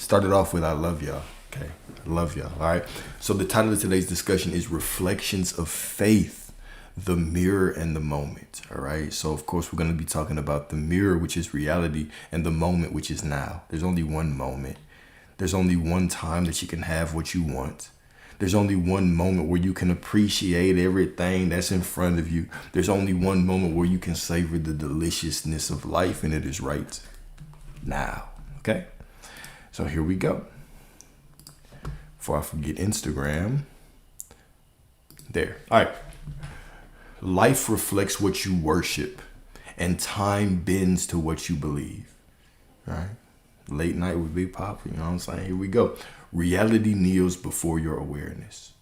Started off with I love y'all. Okay. I love y'all. All right. So the title of today's discussion is Reflections of Faith, the Mirror and the Moment. All right. So of course we're going to be talking about the mirror, which is reality, and the moment, which is now. There's only one moment. There's only one time that you can have what you want. There's only one moment where you can appreciate everything that's in front of you. There's only one moment where you can savor the deliciousness of life, and it is right now. Okay? So here we go. Before I forget Instagram. There. All right. Life reflects what you worship, and time bends to what you believe. All right? Late night with Big Papa, you know what I'm saying? Here we go. Reality kneels before your awareness.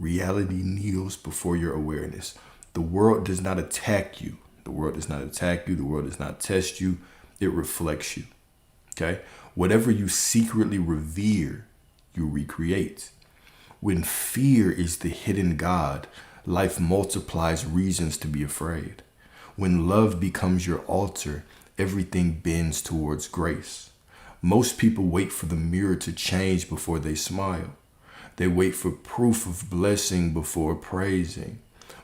Reality kneels before your awareness. The world does not attack you. The world does not attack you. The world does not test you. It reflects you. Okay? Whatever you secretly revere, you recreate. When fear is the hidden God, life multiplies reasons to be afraid. When love becomes your altar, everything bends towards grace. Most people wait for the mirror to change before they smile. They wait for proof of blessing before praising.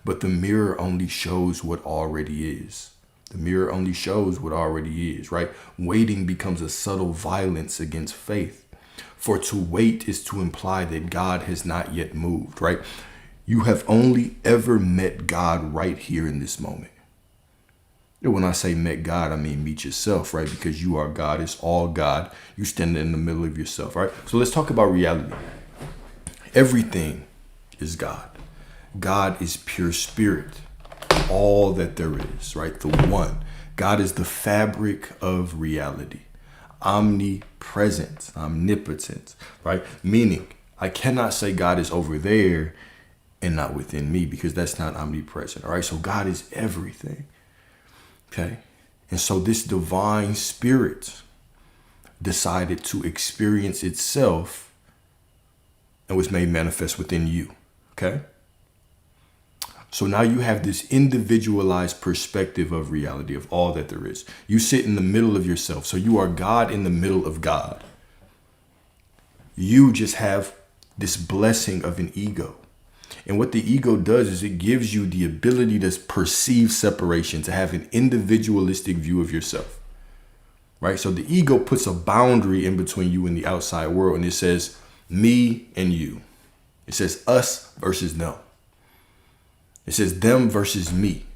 But the mirror only shows what already is. The mirror only shows what already is, right? Waiting becomes a subtle violence against faith. For to wait is to imply that God has not yet moved, right? You have only ever met God right here in this moment. When I say met God, I mean meet yourself, right? Because you are God. It's all God. You stand in the middle of yourself, right? So let's talk about reality. Everything is God. God is pure spirit. All that there is, right? The one. God is the fabric of reality. Omnipresent, omnipotent, right? Meaning, I cannot say God is over there and not within me, because that's not omnipresent, all right? So God is everything. Okay. And so this divine spirit decided to experience itself and was made manifest within you. Okay. So now you have this individualized perspective of reality, of all that there is. You sit in the middle of yourself. So you are God in the middle of God. You just have this blessing of an ego. And what the ego does is it gives you the ability to perceive separation, to have an individualistic view of yourself, right? So the ego puts a boundary in between you and the outside world, and it says me and you. It says us versus them. It says them versus me.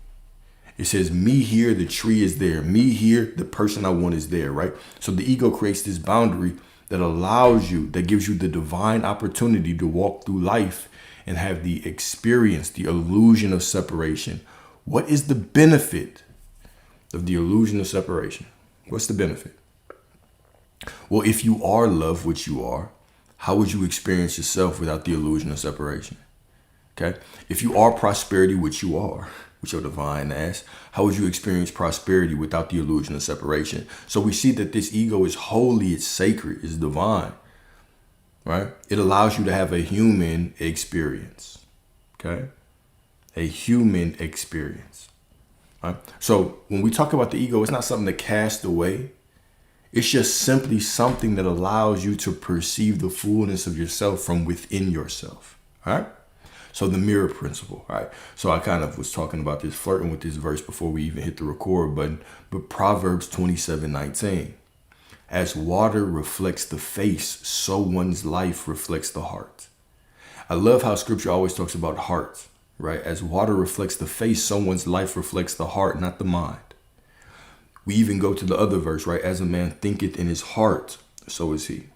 It says me here, the tree is there. Me here, the person I want is there, right? So the ego creates this boundary that allows you, that gives you the divine opportunity to walk through life and have the experience, the illusion of separation. What is the benefit of the illusion of separation? What's the benefit? Well, if you are love, which you are, how would you experience yourself without the illusion of separation? Okay. If you are prosperity, which you are, which your divine ass, how would you experience prosperity without the illusion of separation? So we see that this ego is holy, it's sacred, it's divine. Right? It allows you to have a human experience. Okay? A human experience. Right? So when we talk about the ego, it's not something to cast away. It's just simply something that allows you to perceive the fullness of yourself from within yourself. All right? So the mirror principle. All right? So I kind of was talking about this, flirting with this verse before we even hit the record button. But Proverbs 27:19. As water reflects the face, so one's life reflects the heart. I love how scripture always talks about heart, right? As water reflects the face, someone's life reflects the heart, not the mind. We even go to the other verse, right? As a man thinketh in his heart, so is he.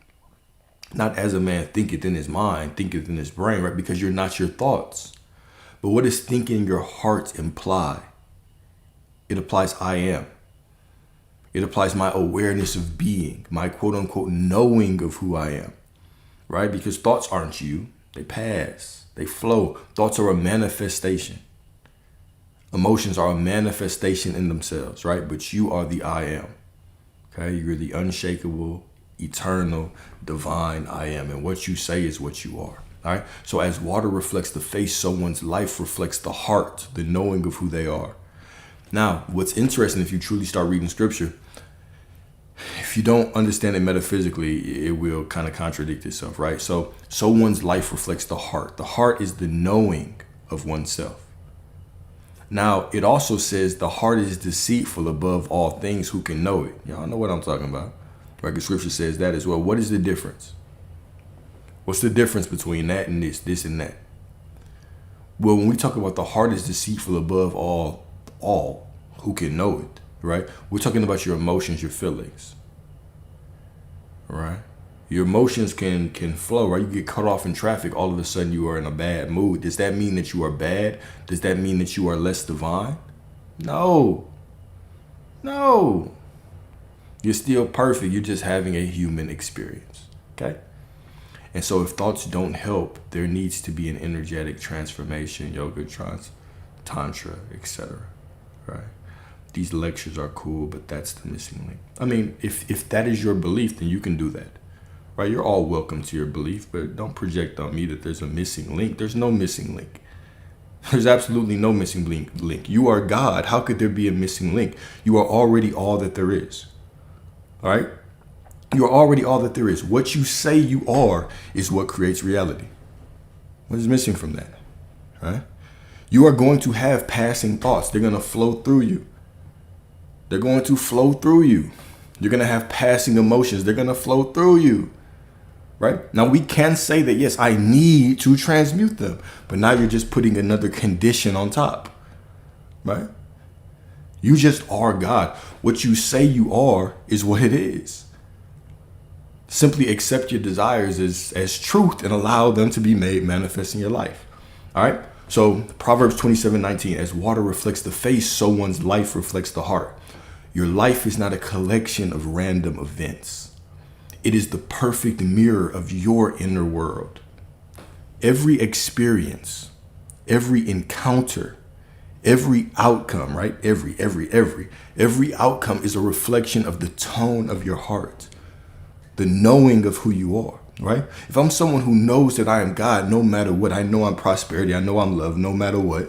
Not as a man thinketh in his mind, thinketh in his brain, right? Because you're not your thoughts. But what does thinking your heart imply? It applies I am. It applies my awareness of being, my quote unquote knowing of who I am, right? Because thoughts aren't you. They pass, they flow. Thoughts are a manifestation. Emotions are a manifestation in themselves, right? But you are the I am, okay? You're the unshakable, eternal, divine I am. And what you say is what you are, all right? So as water reflects the face, so one's life reflects the heart, the knowing of who they are. Now, what's interesting, if you truly start reading scripture, if you don't understand it metaphysically, it will kind of contradict itself, right? So one's life reflects the heart. The heart is the knowing of oneself. Now, it also says the heart is deceitful above all things. Who can know it? Y'all know what I'm talking about, right? The scripture says that as well. What is the difference? What's the difference between that and this and that? Well, when we talk about the heart is deceitful above all, who can know it, right? We're talking about your emotions, your feelings, right? Your emotions can flow, right? You get cut off in traffic, all of a sudden you are in a bad mood. Does that mean that you are bad? Does that mean that you are less divine? No. You're still perfect. You're just having a human experience, okay? And so if thoughts don't help, there needs to be an energetic transformation, yoga, tantra, etc., right? These lectures are cool, but that's the missing link. I mean, if that is your belief, then you can do that, right? You're all welcome to your belief, but don't project on me that there's a missing link. There's no missing link. There's absolutely no missing link. You are God. How could there be a missing link? You are already all that there is, all right? You're already all that there is. What you say you are is what creates reality. What is missing from that, right? You are going to have passing thoughts. They're going to flow through you. They're going to flow through you. You're going to have passing emotions. They're going to flow through you, right? Now, we can say that, yes, I need to transmute them. But now you're just putting another condition on top, right? You just are God. What you say you are is what it is. Simply accept your desires as truth and allow them to be made manifest in your life. All right. So Proverbs 27:19, as water reflects the face, so one's life reflects the heart. Your life is not a collection of random events. It is the perfect mirror of your inner world. Every experience, every encounter, every outcome, right? Every outcome is a reflection of the tone of your heart. The knowing of who you are, right? If I'm someone who knows that I am God, no matter what, I know I'm prosperity, I know I'm love, no matter what.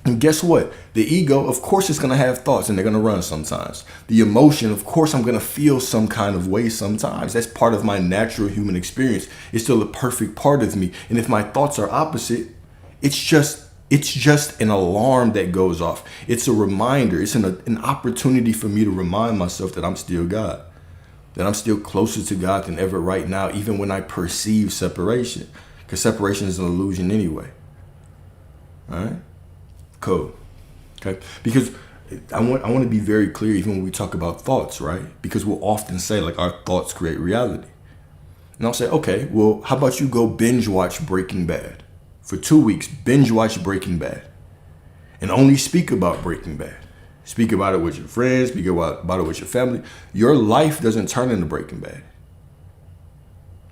And guess what? The ego, of course, is going to have thoughts and they're going to run sometimes. The emotion, of course, I'm going to feel some kind of way sometimes. That's part of my natural human experience. It's still a perfect part of me. And if my thoughts are opposite, it's just an alarm that goes off. It's a reminder. It's an opportunity for me to remind myself that I'm still God. That I'm still closer to God than ever right now, even when I perceive separation. Because separation is an illusion anyway. All right? Cool. Okay? Because I want to be very clear even when we talk about thoughts, right? Because we'll often say, like, our thoughts create reality. And I'll say, okay, well, how about you go binge watch Breaking Bad? For 2 weeks, binge watch Breaking Bad. And only speak about Breaking Bad. Speak about it with your friends, speak about it with your family. Your life doesn't turn into Breaking Bad.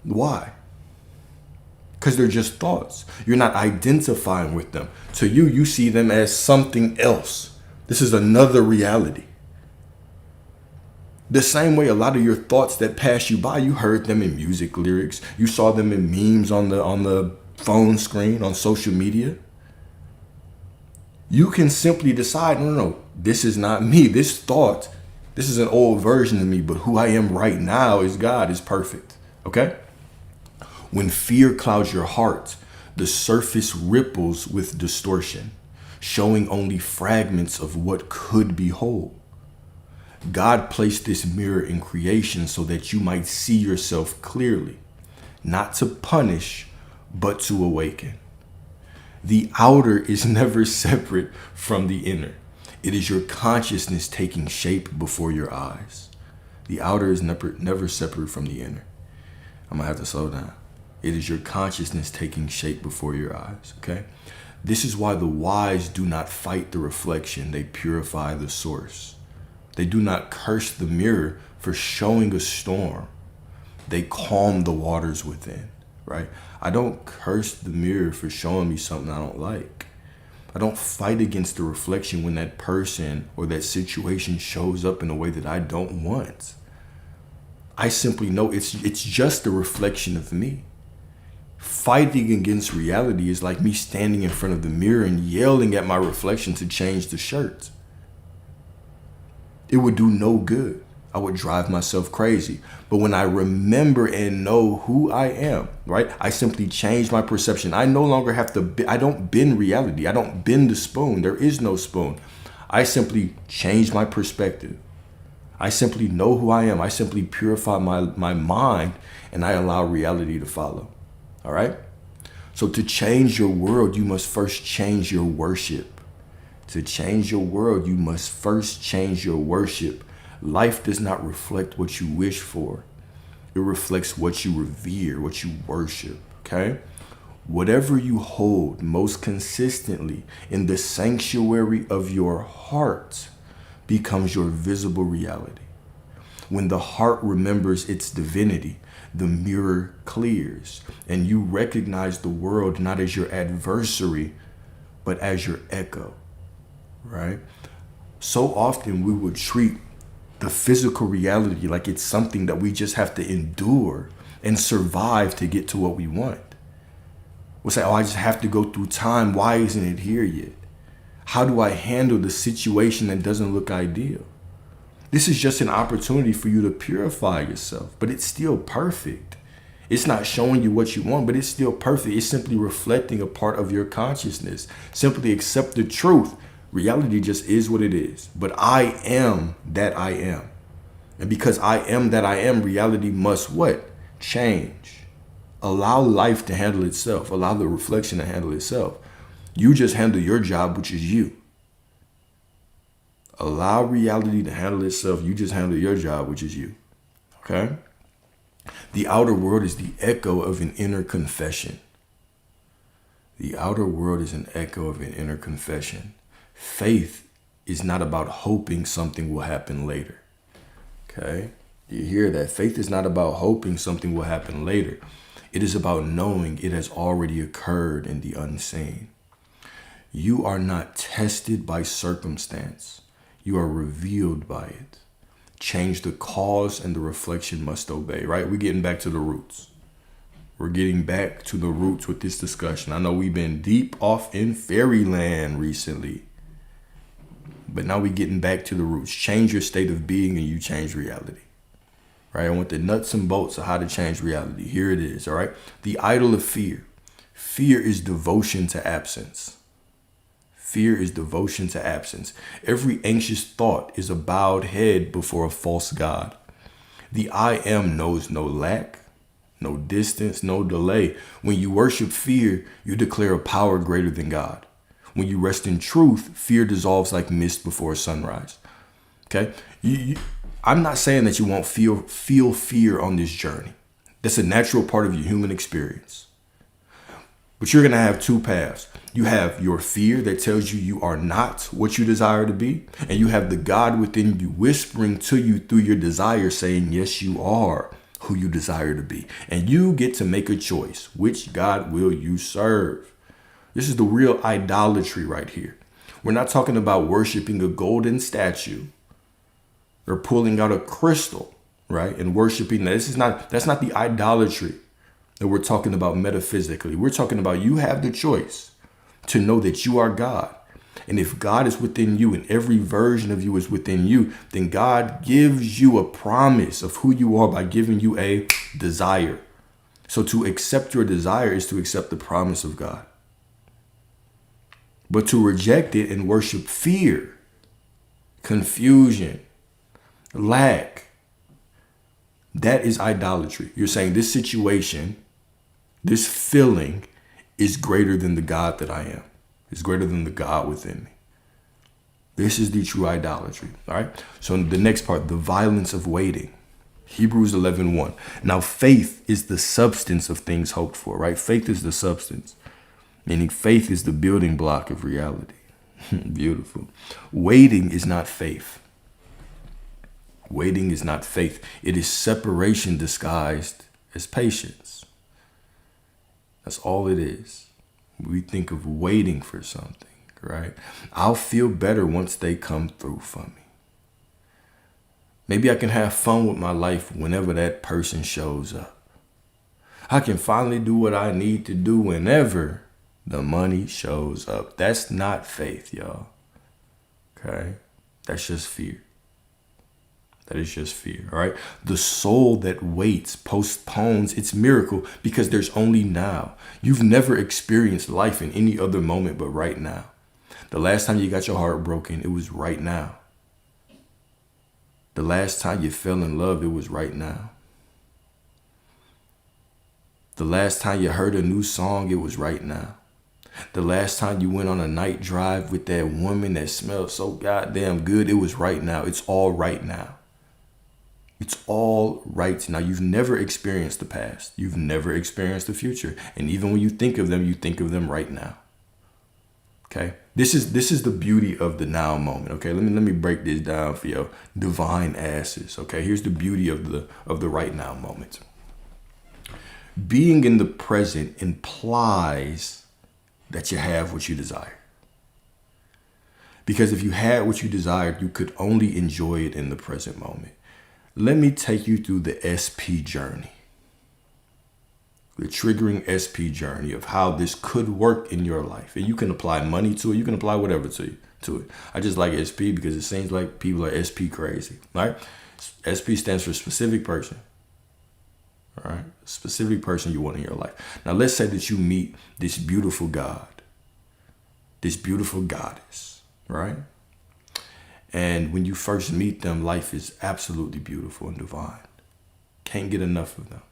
Why? Because they're just thoughts. You're not identifying with them. To you, you see them as something else. This is another reality. The same way a lot of your thoughts that pass you by, you heard them in music lyrics. You saw them in memes on the phone screen, on social media. You can simply decide, no, this is not me. This thought, this is an old version of me, but who I am right now is God, is perfect. Okay? When fear clouds your heart, the surface ripples with distortion, showing only fragments of what could be whole. God placed this mirror in creation so that you might see yourself clearly, not to punish, but to awaken. The outer is never separate from the inner. It is your consciousness taking shape before your eyes. The outer is never separate from the inner. I'm going to have to slow down. It is your consciousness taking shape before your eyes, okay? This is why the wise do not fight the reflection. They purify the source. They do not curse the mirror for showing a storm. They calm the waters within, right? I don't curse the mirror for showing me something I don't like. I don't fight against the reflection when that person or that situation shows up in a way that I don't want. I simply know it's just a reflection of me. Fighting against reality is like me standing in front of the mirror and yelling at my reflection to change the shirt. It would do no good. I would drive myself crazy. But when I remember and know who I am, right? I simply change my perception. I no longer have to, I don't bend reality. I don't bend the spoon. There is no spoon. I simply change my perspective. I simply know who I am. I simply purify my mind and I allow reality to follow. All right? So to change your world, you must first change your worship. To change your world, you must first change your worship. Life does not reflect what you wish for. It reflects what you revere, what you worship, okay? Whatever you hold most consistently in the sanctuary of your heart becomes your visible reality. When the heart remembers its divinity, the mirror clears, and you recognize the world not as your adversary, but as your echo, right? So often we would treat the physical reality like it's something that we just have to endure and survive to get to what we want. We'll say, oh, I just have to go through time. Why isn't it here yet? How do I handle the situation that doesn't look ideal? This is just an opportunity for you to purify yourself, but it's still perfect. It's not showing you what you want, but it's still perfect. It's simply reflecting a part of your consciousness. Simply accept the truth. Reality just is what it is. But I am that I am. And because I am that I am, reality must what? Change. Allow life to handle itself. Allow the reflection to handle itself. You just handle your job, which is you. Allow reality to handle itself. You just handle your job, which is you. Okay? The outer world is the echo of an inner confession. The outer world is an echo of an inner confession. Faith is not about hoping something will happen later. Okay? You hear that? Faith is not about hoping something will happen later. It is about knowing it has already occurred in the unseen. You are not tested by circumstance. You are revealed by it. Change the cause and the reflection must obey, right? We're getting back to the roots. We're getting back to the roots with this discussion. I know we've been deep off in fairyland recently, but now we're getting back to the roots. Change your state of being and you change reality, right? I want the nuts and bolts of how to change reality. Here it is, all right? The idol of fear. Fear is devotion to absence. Fear is devotion to absence. Every anxious thought is a bowed head before a false god. The I am knows no lack, no distance, no delay. When you worship fear, you declare a power greater than God. When you rest in truth, fear dissolves like mist before sunrise. Okay? I'm not saying that you won't feel fear on this journey. That's a natural part of your human experience. But you're going to have two paths. You have your fear that tells you you are not what you desire to be. And you have the God within you whispering to you through your desire saying, yes, you are who you desire to be. And you get to make a choice. Which God will you serve? This is the real idolatry right here. We're not talking about worshiping a golden statue or pulling out a crystal, right? And worshiping that. That's not the idolatry that we're talking about metaphysically. We're talking about you have the choice to know that you are God. And if God is within you and every version of you is within you, then God gives you a promise of who you are by giving you a desire. So to accept your desire is to accept the promise of God. But to reject it and worship fear, confusion, lack, that is idolatry. You're saying this situation, this feeling is greater than the God that I am. It's greater than the God within me. This is the true idolatry. All right. So the next part, the violence of waiting. Hebrews 11:1. Now faith is the substance of things hoped for, right? Faith is the substance, meaning faith is the building block of reality. Beautiful. Waiting is not faith. Waiting is not faith. It is separation disguised as patience. That's all it is. We think of waiting for something, right? I'll feel better once they come through for me. Maybe I can have fun with my life whenever that person shows up. I can finally do what I need to do whenever the money shows up. That's not faith, y'all. Okay? That's just fear. That is just fear, all right? The soul that waits postpones its miracle because there's only now. You've never experienced life in any other moment but right now. The last time you got your heart broken, it was right now. The last time you fell in love, it was right now. The last time you heard a new song, it was right now. The last time you went on a night drive with that woman that smelled so goddamn good, it was right now. It's all right now. It's all right now. You've never experienced the past. You've never experienced the future. And even when you think of them right now. Okay? This is the beauty of the now moment. Okay? Let me break this down for your divine asses. Okay? Here's the beauty of the right now moment. Being in the present implies that you have what you desire. Because if you had what you desired, you could only enjoy it in the present moment. Let me take you through the SP journey. The triggering SP journey of how this could work in your life. And you can apply money to it. You can apply whatever to it. I just like SP because it seems like people are SP crazy. Right? SP stands for specific person. All right? Specific person you want in your life. Now let's say that you meet this beautiful God. This beautiful goddess. Right? And when you first meet them, life is absolutely beautiful and divine. Can't get enough of them.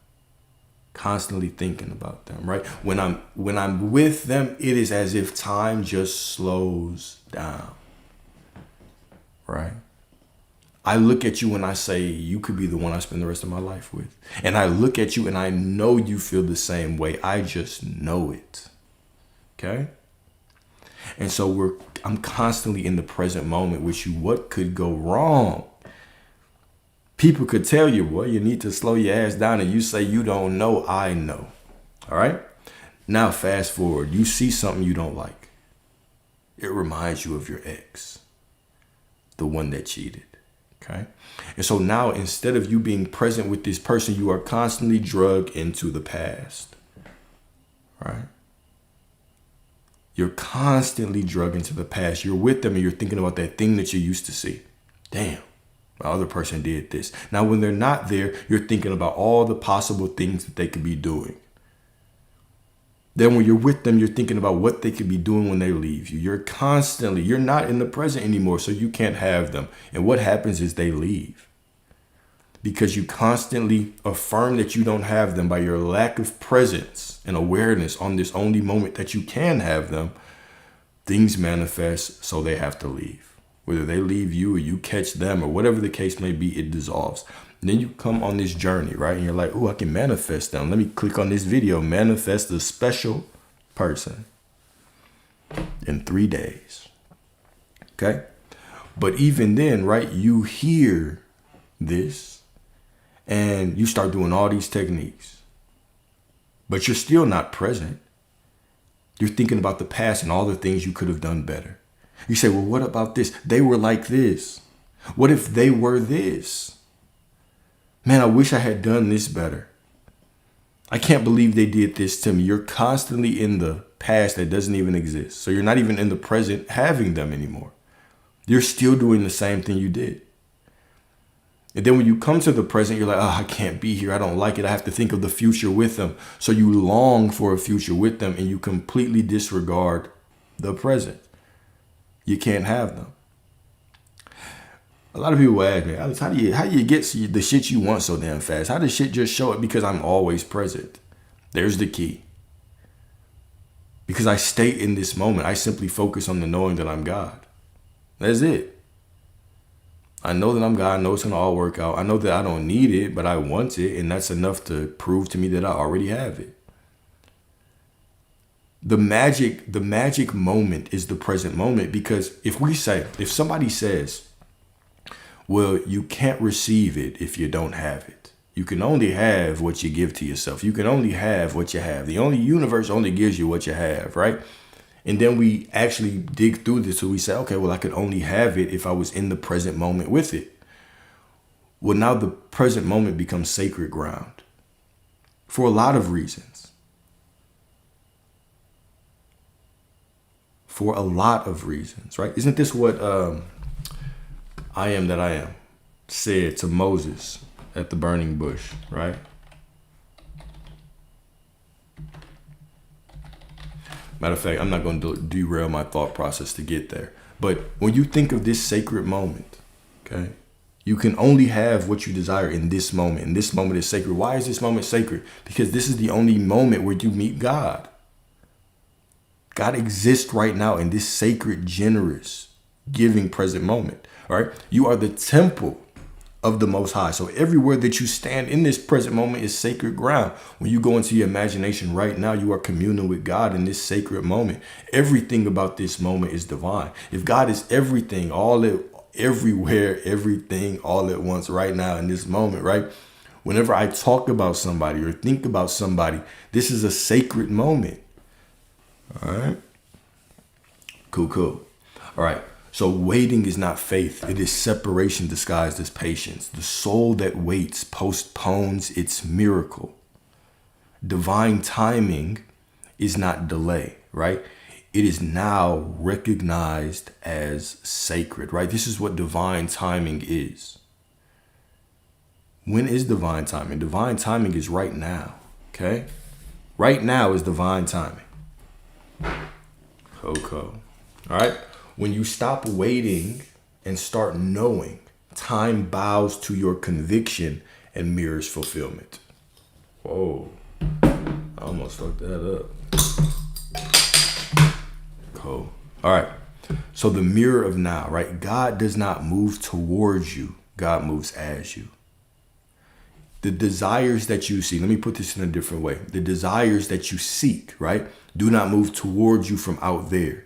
Constantly thinking about them, right? When I'm with them, it is as if time just slows down, right? I look at you and I say, you could be the one I spend the rest of my life with. And I look at you and I know you feel the same way. I just know it, okay? And so I'm constantly in the present moment with you. What could go wrong? People could tell you, well, you need to slow your ass down, and you say you don't know. I know. All right. Now, fast forward. You see something you don't like. It reminds you of your ex, the one that cheated. Okay. And so now, instead of you being present with this person, you are constantly drugged into the past. Right. You're constantly drugged into the past. You're with them and you're thinking about that thing that you used to see. Damn, my other person did this. Now, when they're not there, you're thinking about all the possible things that they could be doing. Then when you're with them, you're thinking about what they could be doing when they leave you. You're not in the present anymore, so you can't have them. And what happens is they leave. Because you constantly affirm that you don't have them by your lack of presence and awareness on this only moment that you can have them, things manifest, so they have to leave. Whether they leave you or you catch them or whatever the case may be, it dissolves. And then you come on this journey, right? And you're like, oh, I can manifest them. Let me click on this video, manifest a special person in 3 days. Okay? But even then, right, you hear this. And you start doing all these techniques, but you're still not present. You're thinking about the past and all the things you could have done better. You say, well, what about this? They were like this. What if they were this? Man, I wish I had done this better. I can't believe they did this to me. You're constantly in the past that doesn't even exist. So you're not even in the present having them anymore. You're still doing the same thing you did. And then when you come to the present, you're like, oh, I can't be here. I don't like it. I have to think of the future with them. So you long for a future with them and you completely disregard the present. You can't have them. A lot of people ask me, Alex, how do you get the shit you want so damn fast? How does shit just show up? Because I'm always present. There's the key. Because I stay in this moment. I simply focus on the knowing that I'm God. That's it. I know that I'm God. I know it's going to all work out. I know that I don't need it, but I want it. And that's enough to prove to me that I already have it. The magic moment is the present moment. Because if somebody says, well, you can't receive it if you don't have it. You can only have what you give to yourself. You can only have what you have. The universe only gives you what you have, right? And then we actually dig through this. So we say, okay, well, I could only have it if I was in the present moment with it. Well, now the present moment becomes sacred ground for a lot of reasons. For a lot of reasons, right? Isn't this what I am that I am? said to Moses at the burning bush, right? Matter of fact, I'm not going to derail my thought process to get there. But when you think of this sacred moment, okay, you can only have what you desire in this moment. And this moment is sacred. Why is this moment sacred? Because this is the only moment where you meet God. God exists right now in this sacred, generous, giving present moment. All right. You are the temple of the Most High. So everywhere that you stand in this present moment is sacred ground. When you go into your imagination right now, you are communing with God in this sacred moment. Everything about this moment is divine. If God is everything, everywhere, everything, all at once right now in this moment, right? Whenever I talk about somebody or think about somebody, this is a sacred moment. All right. Cool. All right. So waiting is not faith. It is separation disguised as patience. The soul that waits postpones its miracle. Divine timing is not delay, right? It is now recognized as sacred, right? This is what divine timing is. When is divine timing? Divine timing is right now, okay? Right now is divine timing. Coco. All right? When you stop waiting and start knowing, time bows to your conviction and mirrors fulfillment. Whoa. I almost fucked that up. Cool. All right. So the mirror of now, right? God does not move towards you. God moves as you. The desires that you see, let me put this in a different way. The desires that you seek, right, do not move towards you from out there.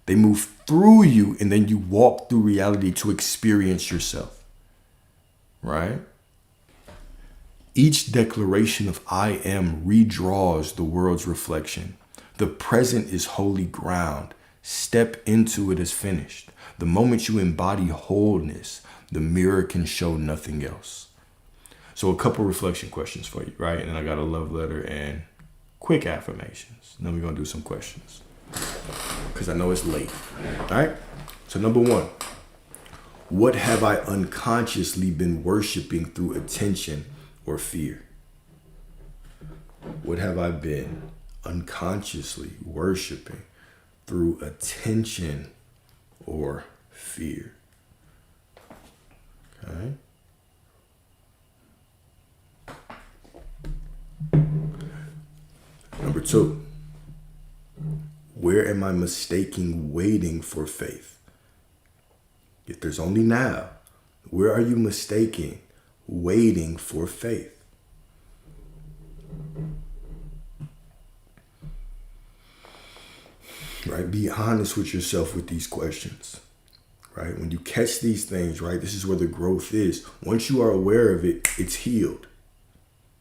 They move through you, and then you walk through reality to experience yourself, right? Each declaration of I am redraws the world's reflection. The present is holy ground. Step into it as finished. The moment you embody wholeness, the mirror can show nothing else. So a couple reflection questions for you, right? And I got a love letter and quick affirmations. Then we're going to do some questions because I know it's late. All right. So number one, what have I unconsciously been worshiping through attention or fear? What have I been unconsciously worshiping through attention or fear? Okay. Number two, where am I mistaking waiting for faith? If there's only now, where are you mistaking waiting for faith? Right? Be honest with yourself with these questions. Right? When you catch these things, right, this is where the growth is. Once you are aware of it, it's healed.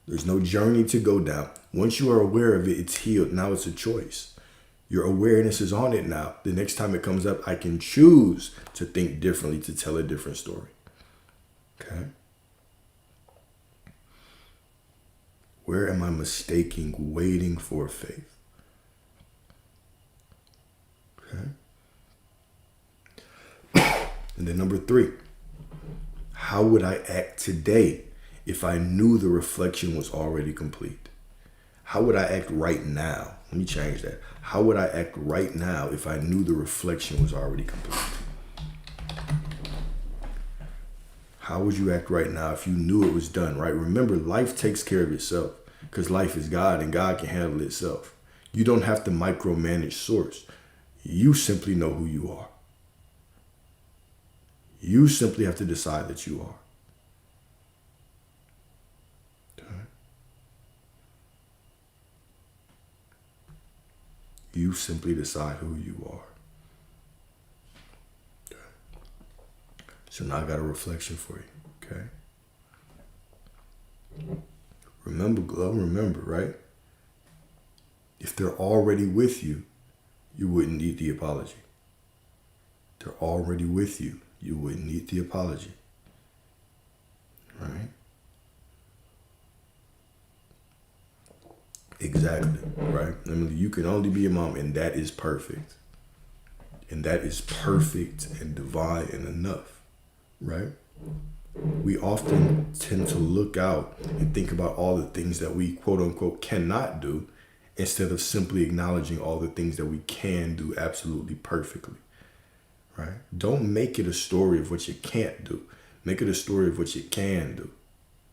There's no journey to go down. Once you are aware of it, it's healed. Now it's a choice. Your awareness is on it now. The next time it comes up, I can choose to think differently, to tell a different story. Okay? Where am I mistaking waiting for faith? Okay? And then number three, how would I act today if I knew the reflection was already complete? How would I act right now? Let me change that. How would I act right now if I knew the reflection was already complete? How would you act right now if you knew it was done, right? Remember, life takes care of itself because life is God and God can handle itself. You don't have to micromanage source. You simply know who you are. You simply have to decide that you are. You simply decide who you are. Okay. So now I got a reflection for you, okay? Remember, right? If they're already with you, you wouldn't need the apology. They're already with you, you wouldn't need the apology. Right? Exactly, right? I mean, you can only be a mom, and that is perfect. And that is perfect and divine and enough, right? We often tend to look out and think about all the things that we quote unquote cannot do instead of simply acknowledging all the things that we can do absolutely perfectly, right? Don't make it a story of what you can't do. Make it a story of what you can do,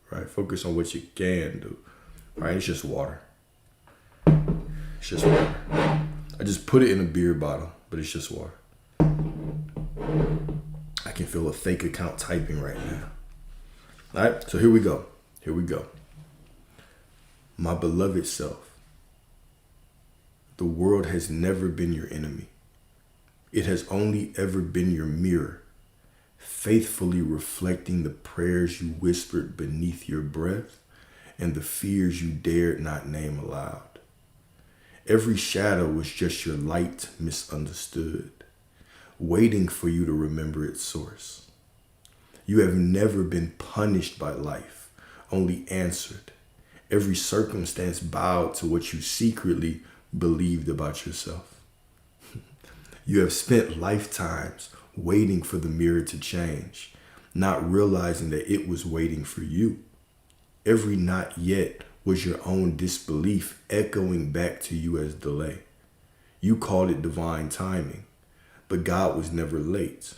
right? Focus on what you can do, right? It's just water. It's just water. I just put it in a beer bottle, but it's just water. I can feel a fake account typing right now. All right, so here we go. Here we go. My beloved self, the world has never been your enemy. It has only ever been your mirror, faithfully reflecting the prayers you whispered beneath your breath and the fears you dared not name aloud. Every shadow was just your light misunderstood, waiting for you to remember its source. You have never been punished by life, only answered. Every circumstance bowed to what you secretly believed about yourself. You have spent lifetimes waiting for the mirror to change, not realizing that it was waiting for you. Every not yet was your own disbelief echoing back to you as delay. You called it divine timing, but God was never late.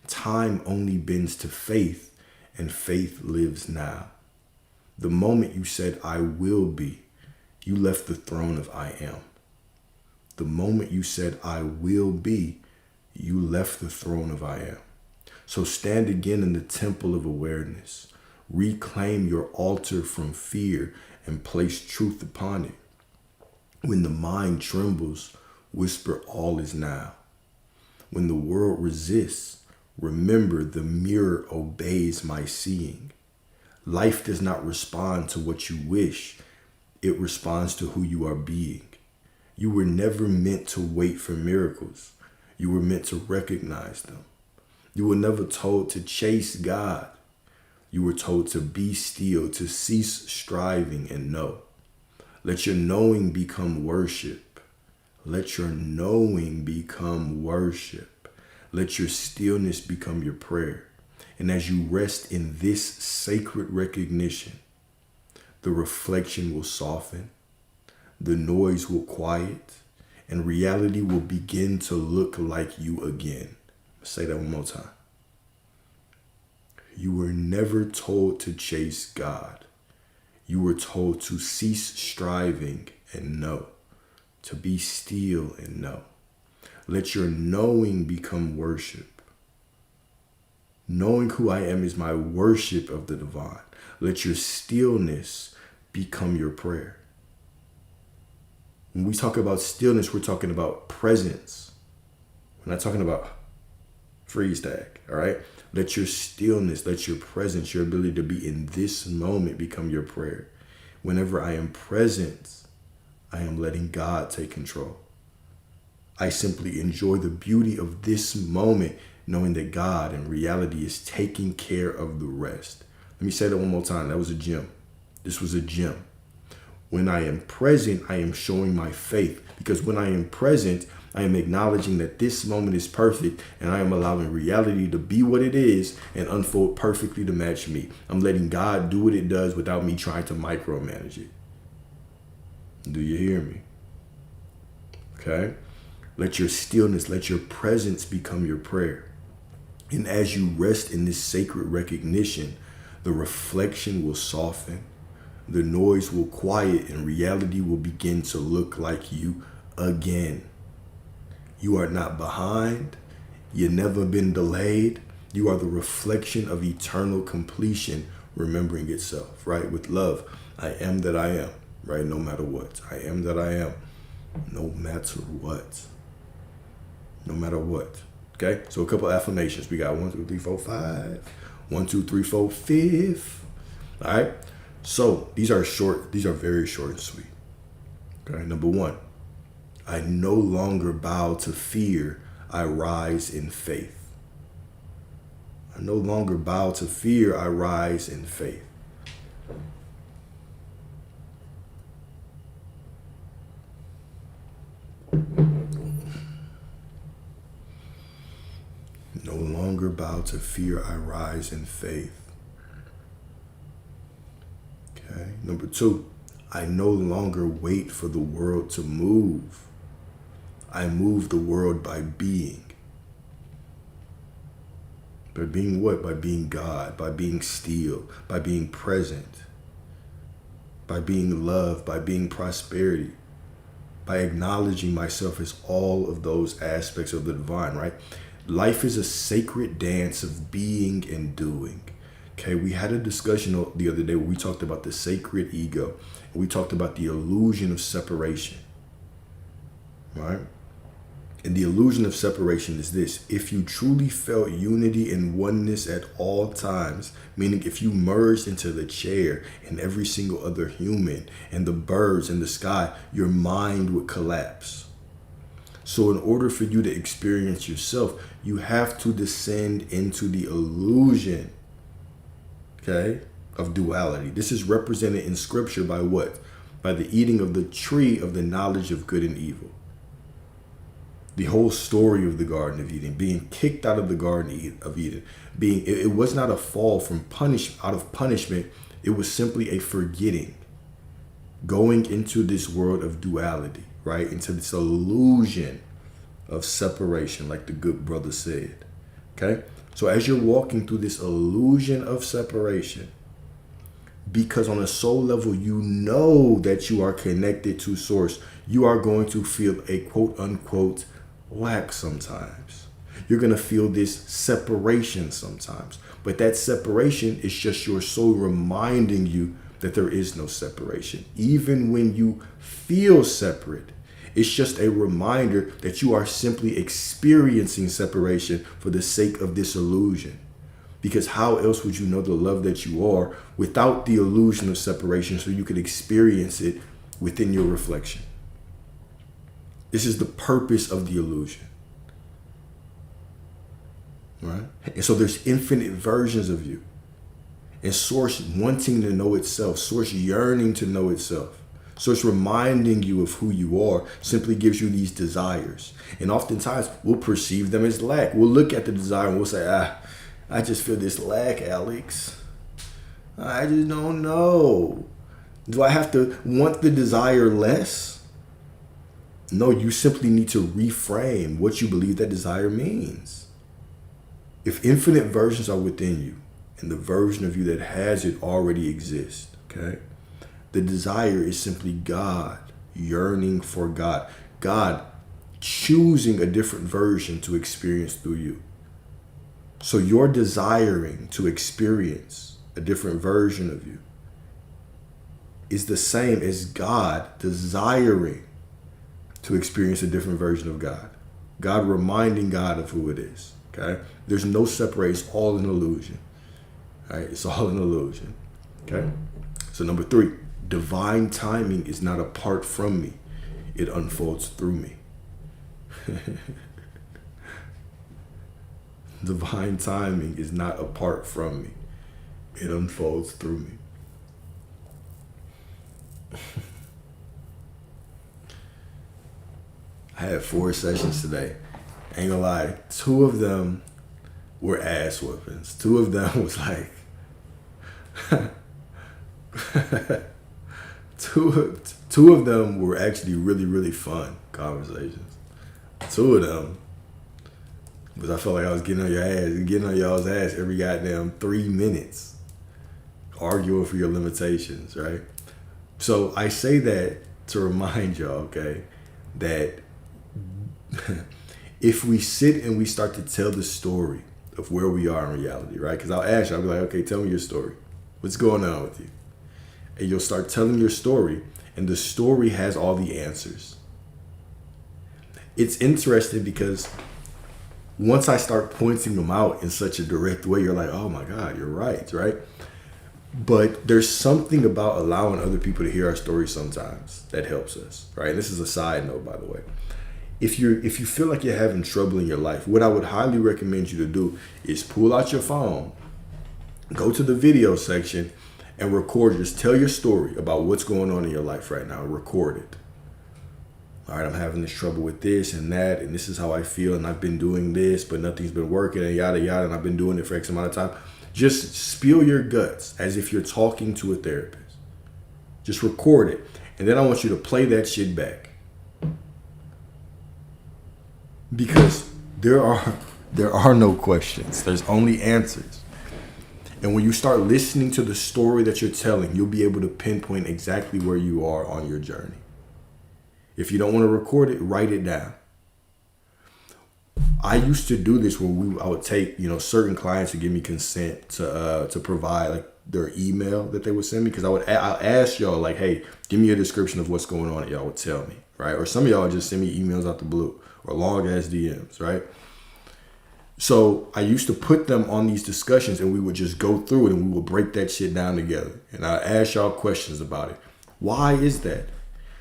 Time only bends to faith, and faith lives now. The moment you said, I will be, you left the throne of I am. The moment you said, I will be, you left the throne of I am. So stand again in the temple of awareness. Reclaim your altar from fear and place truth upon it. When the mind trembles, whisper all is now. When the world resists, remember the mirror obeys my seeing. Life does not respond to what you wish. It responds to who you are being. You were never meant to wait for miracles. You were meant to recognize them. You were never told to chase God. You were told to be still, to cease striving and know. Let your knowing become worship. Let your knowing become worship. Let your stillness become your prayer. And as you rest in this sacred recognition, the reflection will soften, the noise will quiet, and reality will begin to look like you again. I'll say that one more time. You were never told to chase God. You were told to cease striving and know, to be still and know. Let your knowing become worship. Knowing who I am is my worship of the divine. Let your stillness become your prayer. When we talk about stillness, we're talking about presence. We're not talking about freeze tag, all right? Let your stillness, let your presence, your ability to be in this moment become your prayer. Whenever I am present, I am letting God take control. I simply enjoy the beauty of this moment, knowing that God in reality is taking care of the rest. Let me say that one more time. That was a gem. This was a gem. When I am present, I am showing my faith, because when I am present, I am acknowledging that this moment is perfect, and I am allowing reality to be what it is and unfold perfectly to match me. I'm letting God do what it does without me trying to micromanage it. Do you hear me? Okay? Let your stillness, let your presence become your prayer. And as you rest in this sacred recognition, the reflection will soften, the noise will quiet, and reality will begin to look like you again. You are not behind. You've never been delayed. You are the reflection of eternal completion, remembering itself, right? With love, I am that I am, right? No matter what. I am that I am, no matter what. No matter what. Okay? So a couple affirmations. We got 1, 2, 3, 4, 5. 1, 2, 3, 4, 5. All right? So these are short. These are very short and sweet. Okay? Number 1. I no longer bow to fear. I rise in faith. I no longer bow to fear. I rise in faith. No longer bow to fear. I rise in faith. Number two, I no longer wait for the world to move. I move the world by being. By being what? By being God, by being still, by being present, by being love, by being prosperity, by acknowledging myself as all of those aspects of the divine, right? Life is a sacred dance of being and doing. Okay, we had a discussion the other day where we talked about the sacred ego. And we talked about the illusion of separation, right? And the illusion of separation is this: if you truly felt unity and oneness at all times, meaning if you merged into the chair and every single other human and the birds in the sky, your mind would collapse. So in order for you to experience yourself, you have to descend into the illusion, okay, of duality. This is represented in scripture by what? By the eating of the tree of the knowledge of good and evil. The whole story of the Garden of Eden, being kicked out of the Garden of Eden, it was not a fall from out of punishment. It was simply a forgetting, going into this world of duality, right? Into this illusion of separation, like the good brother said. Okay? So as you're walking through this illusion of separation, because on a soul level, you know that you are connected to source, you are going to feel a quote unquote lack sometimes. You're going to feel this separation sometimes. But that separation is just your soul reminding you that there is no separation. Even when you feel separate, it's just a reminder that you are simply experiencing separation for the sake of this illusion. Because how else would you know the love that you are without the illusion of separation, so you could experience it within your reflection? This is the purpose of the illusion, right? And so there's infinite versions of you. And source wanting to know itself, source yearning to know itself. Source reminding you of who you are simply gives you these desires. And oftentimes we'll perceive them as lack. We'll look at the desire and we'll say, I just feel this lack, Alex. I just don't know. Do I have to want the desire less? No, you simply need to reframe what you believe that desire means. If infinite versions are within you, and the version of you that has it already exists, okay? The desire is simply God yearning for God. God choosing a different version to experience through you. So you're desiring to experience a different version of you is the same as God desiring to experience a different version of God. God reminding God of who it is. Okay? There's no separation. It's all an illusion. All right? It's all an illusion. Okay? So number 3, divine timing is not apart from me. It unfolds through me. Divine timing is not apart from me. It unfolds through me. I had 4 sessions today. Ain't gonna lie, 2 of them were ass whoopings. 2 of them was like, two of them were actually really, really fun conversations. 2 of them was I felt like I was getting on y'all's ass every goddamn 3 minutes, arguing for your limitations, right? So I say that to remind y'all, okay, that if we sit and we start to tell the story of where we are in reality, right? Because I'll ask you, I'll be like, okay, tell me your story. What's going on with you? And you'll start telling your story, and the story has all the answers. It's interesting because once I start pointing them out in such a direct way, you're like, oh my God, you're right? But there's something about allowing other people to hear our story sometimes that helps us, right? And this is a side note, by the way. If you feel like you're having trouble in your life, what I would highly recommend you to do is pull out your phone, go to the video section, and record. Just tell your story about what's going on in your life right now. Record it. All right, I'm having this trouble with this and that, and this is how I feel, and I've been doing this, but nothing's been working, and yada, yada, and I've been doing it for X amount of time. Just spill your guts as if you're talking to a therapist. Just record it. And then I want you to play that shit back. Because there are no questions. There's only answers. And when you start listening to the story that you're telling, you'll be able to pinpoint exactly where you are on your journey. If you don't want to record it, write it down. I used to do this when I would take, certain clients to give me consent to provide like their email that they would send me. Because I'll ask y'all like, hey, give me a description of what's going on. And y'all would tell me, right? Or some of y'all just send me emails out the blue or long ass DMs, right? So I used to put them on these discussions and we would just go through it and we would break that shit down together. And I ask y'all questions about it. Why is that?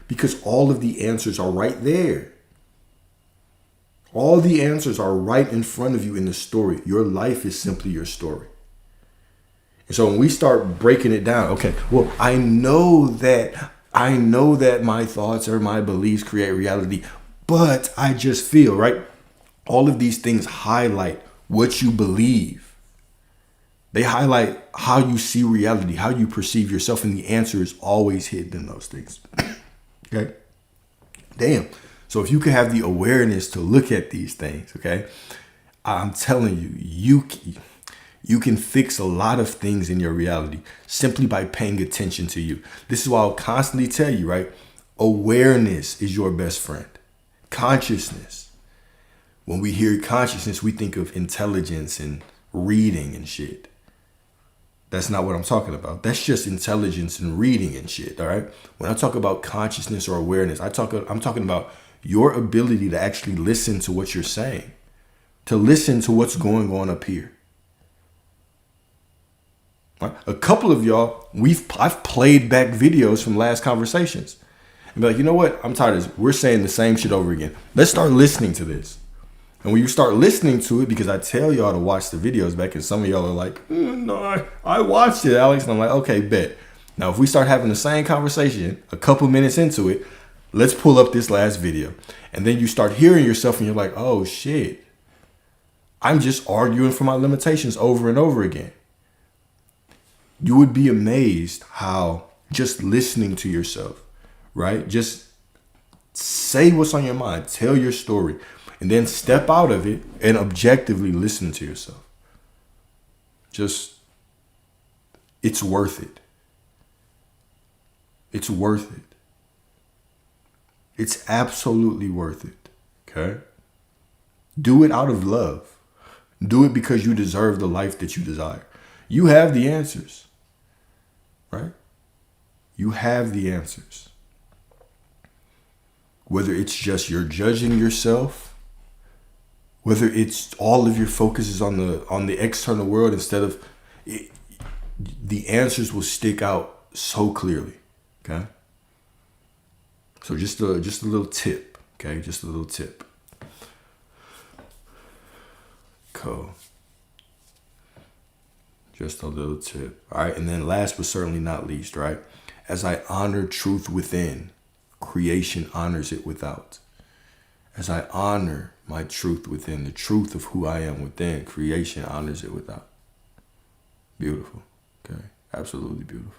Because all of the answers are right there. All the answers are right in front of you in the story. Your life is simply your story. And so when we start breaking it down, okay, well, I know that my thoughts or my beliefs create reality, but I just feel, right? All of these things highlight what you believe. They highlight how you see reality, how you perceive yourself, and the answer is always hidden in those things. Okay? Damn. So if you can have the awareness to look at these things, okay, I'm telling you, you can fix a lot of things in your reality simply by paying attention to you. This is why I'll constantly tell you, right? Awareness is your best friend. Consciousness. When we hear consciousness, we think of intelligence and reading and shit. That's not what I'm talking about. That's just intelligence and reading and shit, all right? When I talk about consciousness or awareness, I'm talking about your ability to actually listen to what you're saying, to listen to what's going on up here. Right? A couple of y'all, I've played back videos from last conversations and be like, you know what? I'm tired of this. We're saying the same shit over again. Let's start listening to this. And when you start listening to it, because I tell y'all to watch the videos back, and some of y'all are like, no, I watched it, Alex. And I'm like, okay, bet. Now, if we start having the same conversation a couple minutes into it, let's pull up this last video. And then you start hearing yourself and you're like, oh shit, I'm just arguing for my limitations over and over again. You would be amazed how just listening to yourself, right? Just say what's on your mind, tell your story, and then step out of it and objectively listen to yourself. It's worth it. It's worth it. It's absolutely worth it. Okay? Do it out of love. Do it because you deserve the life that you desire. You have the answers. Right? You have the answers. Whether it's just you're judging yourself, whether it's all of your focus is on the external world instead of it, the answers will stick out so clearly. Okay? So just a little tip, okay? Just a little tip. Cool. Just a little tip. All right, and then last but certainly not least, right? As I honor truth within, creation honors it without. As I honor my truth within, the truth of who I am within, creation honors it without. Beautiful, okay? Absolutely beautiful.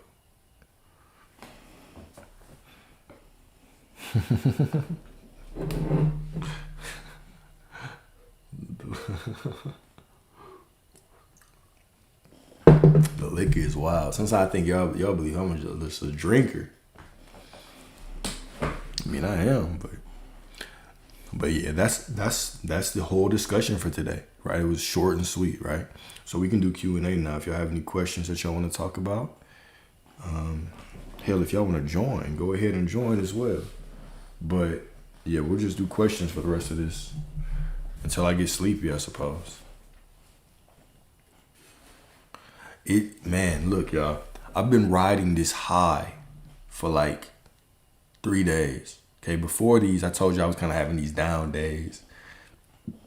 The liquor is wild. Sometimes I think y'all believe I'm just a drinker. I mean, I am, but yeah, that's the whole discussion for today, right? It was short and sweet, right? So we can do Q&A now if y'all have any questions that y'all want to talk about. Hell, if y'all want to join, go ahead and join as well. But yeah, we'll just do questions for the rest of this until I get sleepy, I suppose. Man, look, y'all, I've been riding this high for like 3 days. Okay, before these, I told you I was kind of having these down days.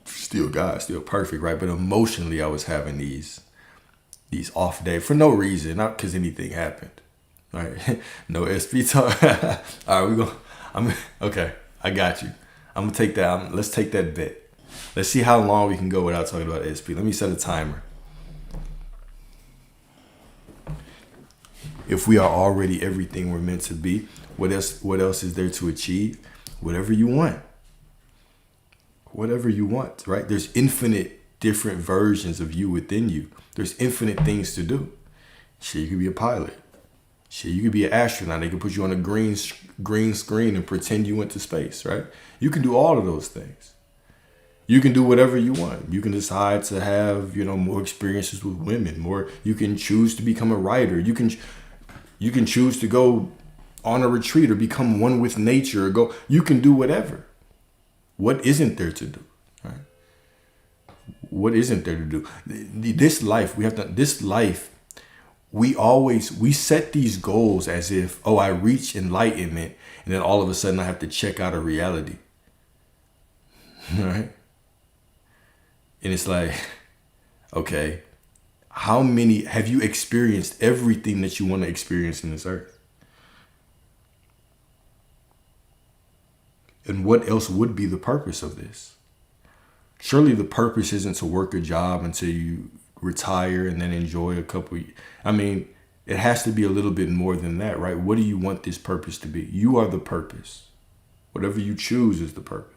Still perfect, right? But emotionally, I was having these off days for no reason, not because anything happened. Right? No SP talk. All right, okay, I got you. I'm gonna take that. Let's take that bet. Let's see how long we can go without talking about SP. Let me set a timer. If we are already everything we're meant to be, what else is there to achieve? Whatever you want. Whatever you want, right? There's infinite different versions of you within you. There's infinite things to do. Shit, you could be a pilot. Shit, you could be an astronaut. They could put you on a green screen and pretend you went to space, right? You can do all of those things. You can do whatever you want. You can decide to have, more experiences with women, or you can choose to become a writer. You can choose to go on a retreat or become one with nature, or you can do whatever. What isn't there to do? Right? What isn't there to do? This life, we set these goals as if, I reach enlightenment, and then all of a sudden I have to check out of reality. Right? And it's like, okay, how many have you experienced everything that you want to experience in this earth? And what else would be the purpose of this? Surely the purpose isn't to work a job until you retire and then enjoy a couple. It has to be a little bit more than that, right? What do you want this purpose to be? You are the purpose. Whatever you choose is the purpose.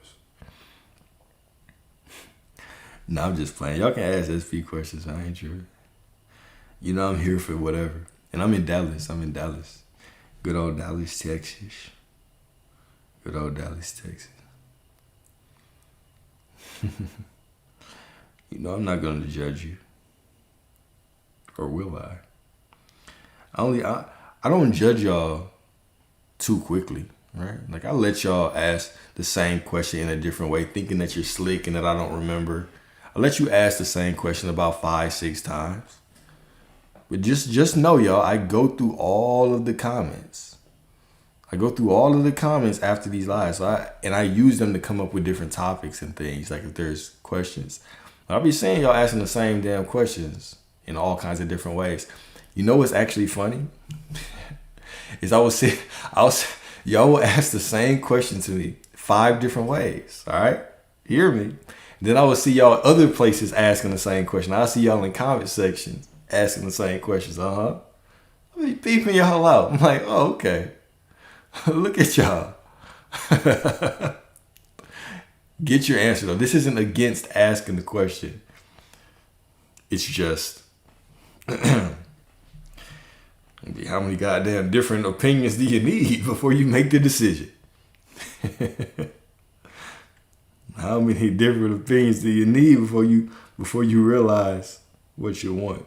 No, I'm just playing. Y'all can ask SP questions. I ain't sure. I'm here for whatever. And I'm in Dallas. Good old Dallas, Texas. Good old Dallas, Texas. I'm not going to judge you. Or will I? I don't judge y'all too quickly, right? Like, I let y'all ask the same question in a different way, thinking that you're slick and that I don't remember. I let you ask the same question about 5-6 times. But just know, y'all, I go through all of the comments. After these lives. And I use them to come up with different topics and things, like if there's questions. I'll be seeing y'all asking the same damn questions in all kinds of different ways. You know what's actually funny? Is y'all will ask the same question to me 5 different ways. All right? Hear me. Then I will see y'all other places asking the same question. I'll see y'all in comment sections asking the same questions. I'll be peeping y'all out. I'm like, oh, okay. Look at y'all. Get your answer, though. This isn't against asking the question. It's just, how many goddamn different opinions do you need before you make the decision? How many different opinions do you need before you realize what you want?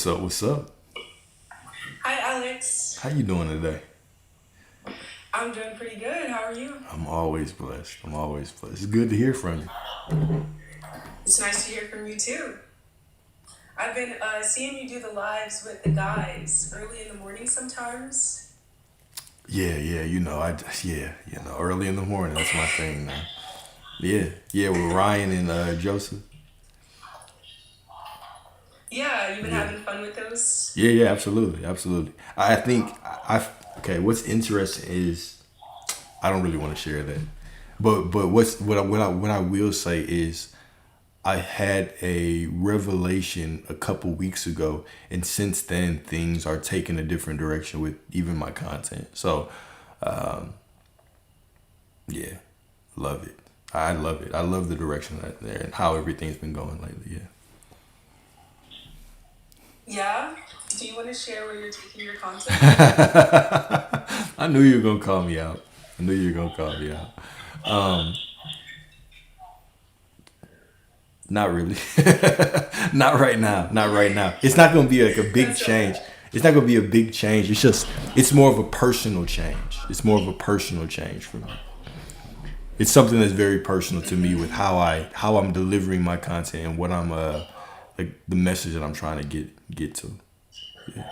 What's up? Hi, Alex. How you doing today? I'm doing pretty good. How are you? I'm always blessed. It's good to hear from you. It's nice to hear from you, too. I've been seeing you do the lives with the guys early in the morning sometimes. Yeah, early in the morning, that's my thing, man. Yeah, with Ryan and Joseph. Yeah, you've been having fun with those? Yeah, absolutely. I think what's interesting is I don't really want to share that. But what I will say is I had a revelation a couple weeks ago, and since then things are taking a different direction with even my content. So, yeah, love it. I love it. I love the direction that there and how everything's been going lately. Yeah. Yeah? Do you want to share where you're taking your content? I knew you were gonna call me out. Not really. Not right now. It's not gonna be like a big change. It's not gonna be a big change. It's more of a personal change. It's more of a personal change for me. It's something that's very personal to me with how I'm delivering my content and what I'm like the message that I'm trying to get to. Yeah.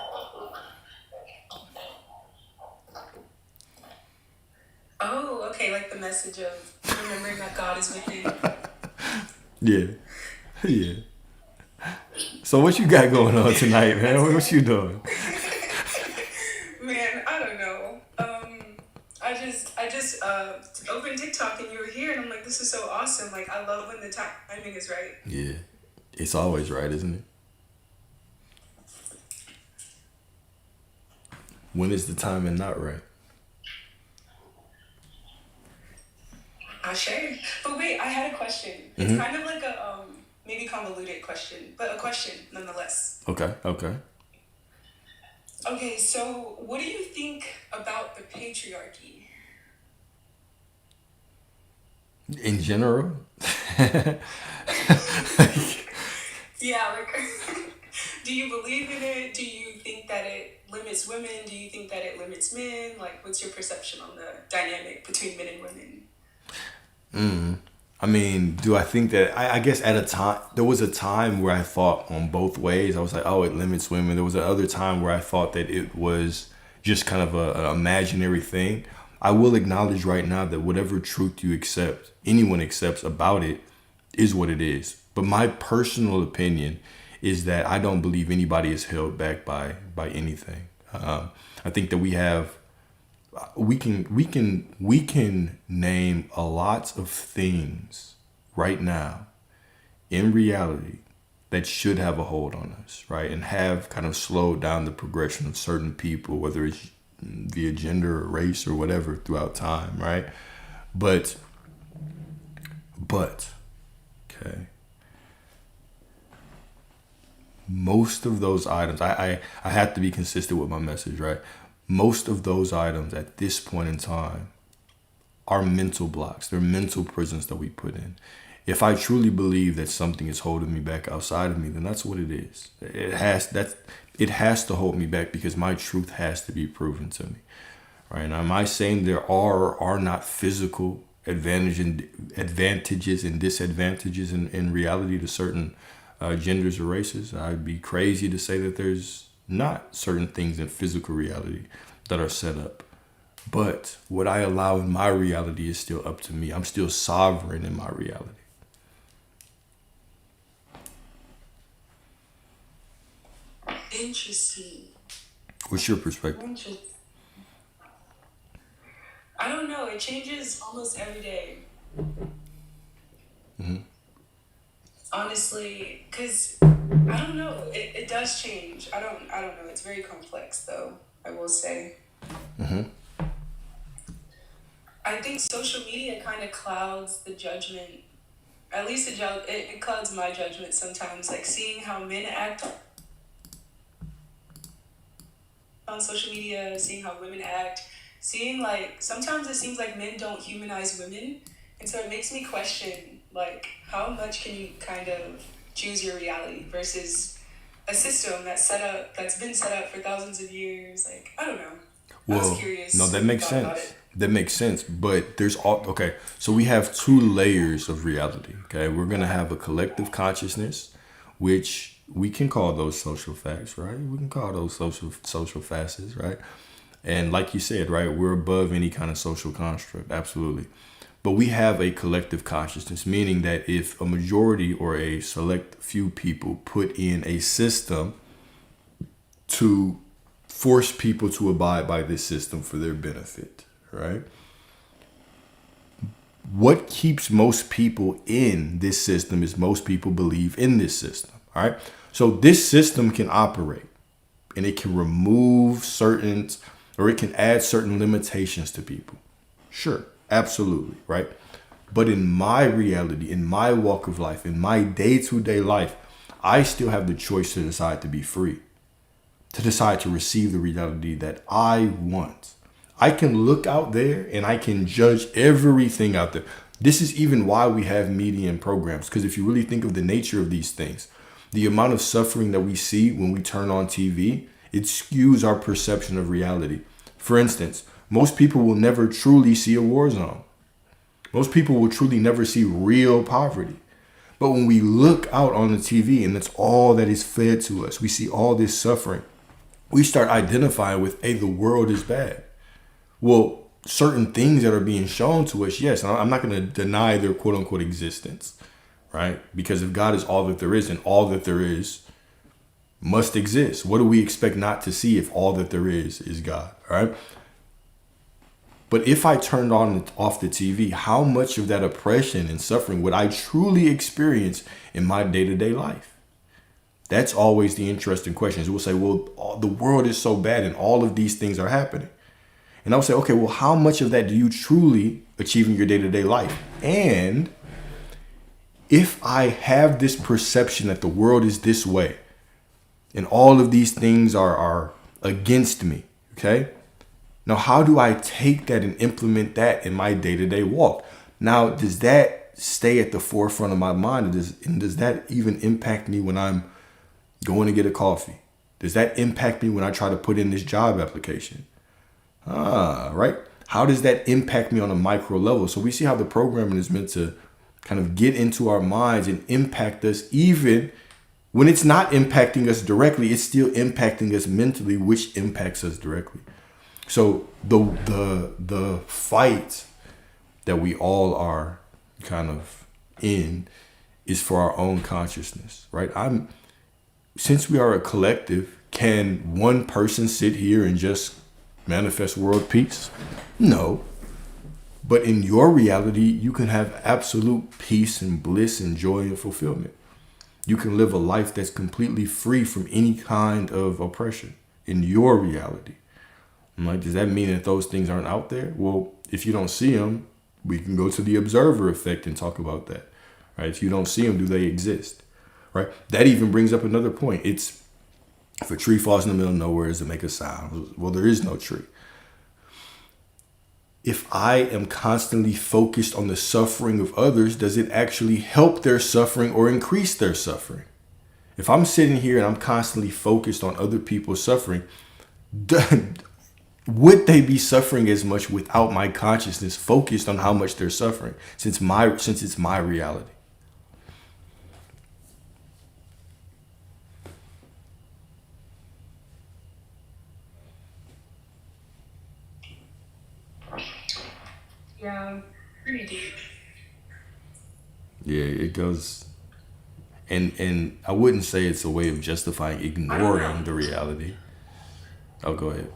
Oh, okay, like the message of remembering that God is within. Yeah, yeah. So what you got going on tonight, man? That's What you doing? man, I don't know. I just opened TikTok and you were here, and I'm like, this is so awesome. Like, I love when the timing is right. Yeah, it's always right, isn't it? When is the timing not right? I share. But wait, I had a question. It's kind of like a maybe convoluted question, but a question nonetheless. Okay, okay. Okay, so what do you think about the patriarchy? In general, Yeah, like, do you believe in it? Do you think that it limits women? Do you think that it limits men? Like, what's your perception on the dynamic between men and women? I mean, do I think that I guess at a time there was a time where I thought on both ways. I was like, oh, it limits women. There was another time where I thought that it was just kind of an imaginary thing. I will acknowledge right now that whatever truth you accept, anyone accepts about it, is what it is. But my personal opinion is that I don't believe anybody is held back by anything. I think that we can name a lot of things right now in reality that should have a hold on us, right? And have kind of slowed down the progression of certain people, whether it's via gender or race or whatever throughout time, right? But but okay. Most of those items, I have to be consistent with my message, right? Most of those items at this point in time are mental blocks. They're mental prisons that we put in. If I truly believe that something is holding me back outside of me, then that's what it is. It has to hold me back because my truth has to be proven to me. Right? Now, am I saying there are or are not physical advantages and disadvantages in reality to certain genders or races? I'd be crazy to say that there's not certain things in physical reality that are set up. But what I allow in my reality is still up to me. I'm still sovereign in my reality. Interesting. What's your perspective? Interesting. I don't know. It changes almost every day. Honestly, because I don't know. It does change. I don't know. It's very complex though, I will say. I think social media kind of clouds the judgment. At least it clouds my judgment sometimes. Like seeing how men act on social media, seeing how women act, seeing like sometimes it seems like men don't humanize women, and so it makes me question like how much can you kind of choose your reality versus a system that's been set up for thousands of years. Like I don't know. I was Well, no, curious that what you makes thought about sense. it. That makes sense. But there's all okay. So we have two layers of reality. Okay, we're gonna have a collective consciousness, which we can call those social facts, right? We can call those social facets, right? And like you said, right, we're above any kind of social construct, absolutely. But we have a collective consciousness, meaning that if a majority or a select few people put in a system to force people to abide by this system for their benefit, right? What keeps most people in this system is most people believe in this system, all right? So this system can operate and it can remove certain or it can add certain limitations to people. Sure, absolutely, right? But in my reality, in my walk of life, in my day-to-day life, I still have the choice to decide to be free, to decide to receive the reality that I want. I can look out there and I can judge everything out there. This is even why we have media and programs. Because if you really think of the nature of these things, the amount of suffering that we see when we turn on TV, it skews our perception of reality. For instance, most people will never truly see a war zone. Most people will truly never see real poverty. But when we look out on the TV and that's all that is fed to us, we see all this suffering. We start identifying with, hey, the world is bad. Well, certain things that are being shown to us, yes, and I'm not going to deny their quote unquote existence, right? Because if God is all that there is, and all that there is must exist, what do we expect not to see if all that there is God, right? But if I turned on off the TV, how much of that oppression and suffering would I truly experience in my day-to-day life? That's always the interesting question. We'll say, well, the world is so bad and all of these things are happening. And I'll say, okay, well, how much of that do you truly achieve in your day-to-day life? And if I have this perception that the world is this way and all of these things are against me, okay? Now, how do I take that and implement that in my day-to-day walk? Now, does that stay at the forefront of my mind? And does that even impact me when I'm going to get a coffee? Does that impact me when I try to put in this job application? Right? How does that impact me on a micro level? So we see how the programming is meant to kind of get into our minds and impact us. Even when it's not impacting us directly, it's still impacting us mentally, which impacts us directly. So the fight that we all are kind of in is for our own consciousness, right? Since we are a collective, can one person sit here and just manifest world peace? No. But in your reality, you can have absolute peace and bliss and joy and fulfillment. You can live a life that's completely free from any kind of oppression in your reality. I'm like, does that mean that those things aren't out there? Well, if you don't see them, we can go to the observer effect and talk about that, right? If you don't see them, do they exist, right? That even brings up another point. It's, if a tree falls in the middle of nowhere, does it make a sound? Well, there is no tree. If I am constantly focused on the suffering of others, does it actually help their suffering or increase their suffering? If I'm sitting here and I'm constantly focused on other people's suffering, would they be suffering as much without my consciousness focused on how much they're suffering, since it's my reality? Yeah, pretty deep. Yeah, it goes, and I wouldn't say it's a way of justifying ignoring the reality. Oh, go ahead.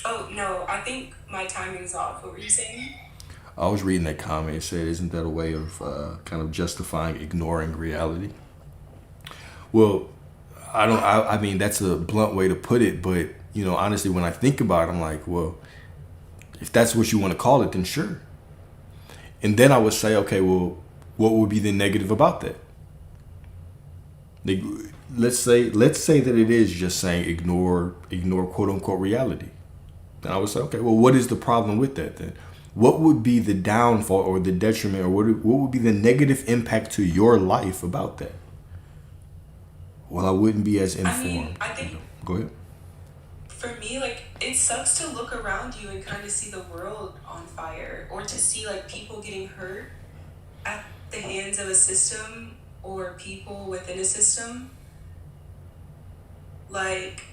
Oh, no, I think my timing's off. What were you saying? I was reading that comment. It said, isn't that a way of kind of justifying ignoring reality? Well, I mean, that's a blunt way to put it, but, honestly, when I think about it, I'm like, well, if that's what you want to call it, then sure. And then I would say, okay, well, what would be the negative about that? Like, let's say that it is just saying ignore quote unquote reality. Then I would say, okay, well, what is the problem with that then? What would be the downfall or the detriment, or what would be the negative impact to your life about that? Well, I wouldn't be as informed. I mean, I think Go ahead. for me, like, it sucks to look around you and kind of see the world on fire, or to see like people getting hurt at the hands of a system or people within a system. Like,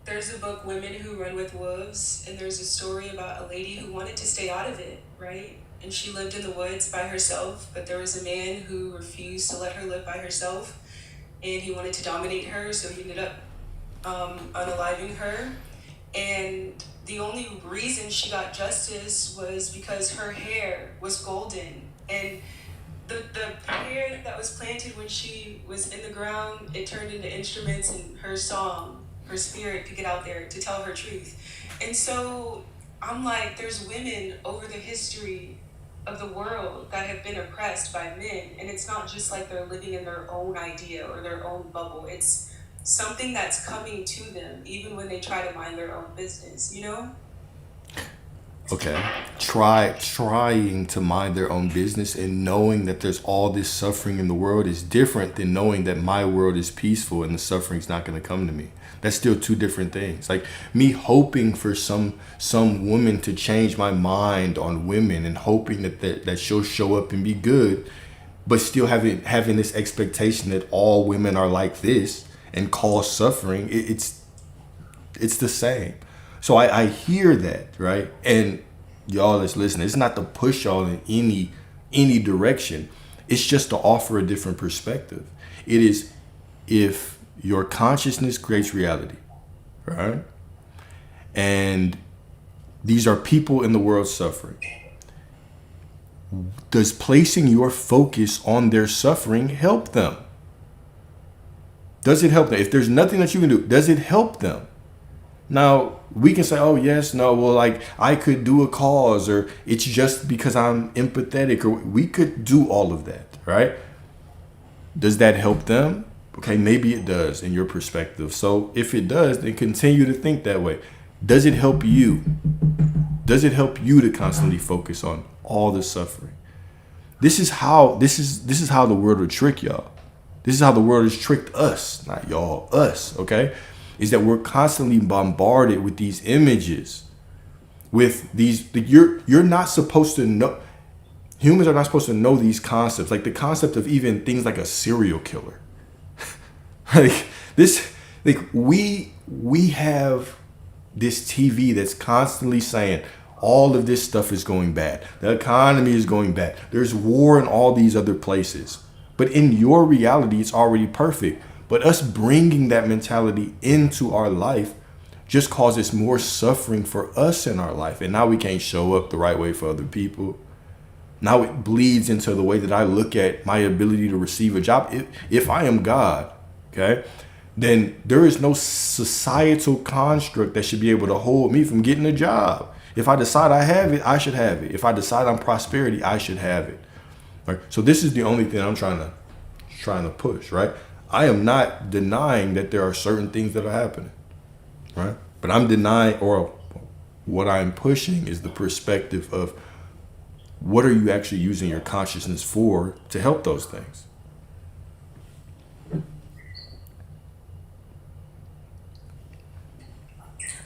there's a book, Women Who Run with Wolves, and there's a story about a lady who wanted to stay out of it, right? And she lived in the woods by herself, but there was a man who refused to let her live by herself, and he wanted to dominate her, so he ended up unaliving her. And the only reason she got justice was because her hair was golden. And the hair that was planted when she was in the ground, it turned into instruments, and her song, her spirit could get out there to tell her truth. And so I'm like, there's women over the history of the world that have been oppressed by men. And it's not just like they're living in their own idea or their own bubble. It's something that's coming to them, even when they try to mind their own business, Okay. Trying to mind their own business and knowing that there's all this suffering in the world is different than knowing that my world is peaceful and the suffering's not going to come to me. That's still two different things. Like me hoping for some woman to change my mind on women and hoping that she'll show up and be good, but still having this expectation that all women are like this and cause suffering. It's the same. So I hear that, right? And y'all that's listening, it's not to push y'all in any direction. It's just to offer a different perspective. It is, if your consciousness creates reality, right? And these are people in the world suffering. Does placing your focus on their suffering help them? Does it help them? If there's nothing that you can do, does it help them? Now, we can say, oh, yes, no, well, like, I could do a cause, or it's just because I'm empathetic, or we could do all of that, right? Does that help them? Okay, maybe it does in your perspective. So if it does, then continue to think that way. Does it help you? Does it help you to constantly focus on all the suffering? This is how the world will trick y'all. This is how the world has tricked us, not y'all, us, okay? Is that we're constantly bombarded with these images, with these, you're not supposed to know, humans are not supposed to know these concepts, like the concept of even things like a serial killer. Like this, like we have this TV that's constantly saying all of this stuff is going bad. The economy is going bad. There's war in all these other places. But in your reality, it's already perfect. But us bringing that mentality into our life just causes more suffering for us in our life. And now we can't show up the right way for other people. Now it bleeds into the way that I look at my ability to receive a job. If I am God, okay, then there is no societal construct that should be able to hold me from getting a job. If I decide I have it, I should have it. If I decide I'm prosperity, I should have it. Right? So this is the only thing I'm trying to push, right? I am not denying that there are certain things that are happening, right? But I'm denying, or what I'm pushing is the perspective of what are you actually using your consciousness for to help those things?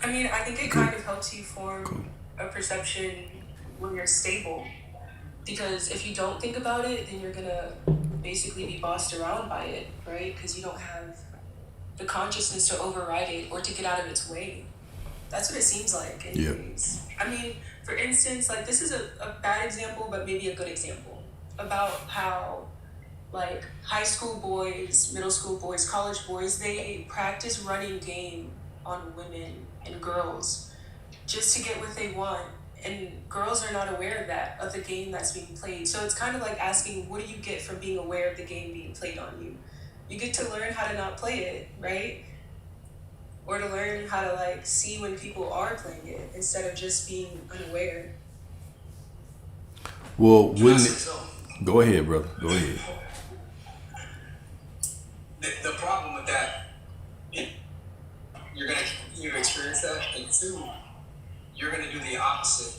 I mean, I think it kind of helps you form a perception when you're stable. Because if you don't think about it, then you're gonna basically be bossed around by it, right? Because you don't have the consciousness to override it or to get out of its way. That's what it seems like, Yeah. anyways. I mean, for instance, like this is a bad example, but maybe a good example about how, like, high school boys, middle school boys, college boys, they practice running game on women and girls just to get what they want. And girls are not aware of that, of the game that's being played. So it's kind of like asking, what do you get from being aware of the game being played on you? You get to learn how to not play it, right? Or to learn how to, like, see when people are playing it instead of just being unaware. Well, Can I wouldn't say it? something? Go ahead, brother. Go ahead. The problem with that, it, you've experienced that, and two, you're gonna do the opposite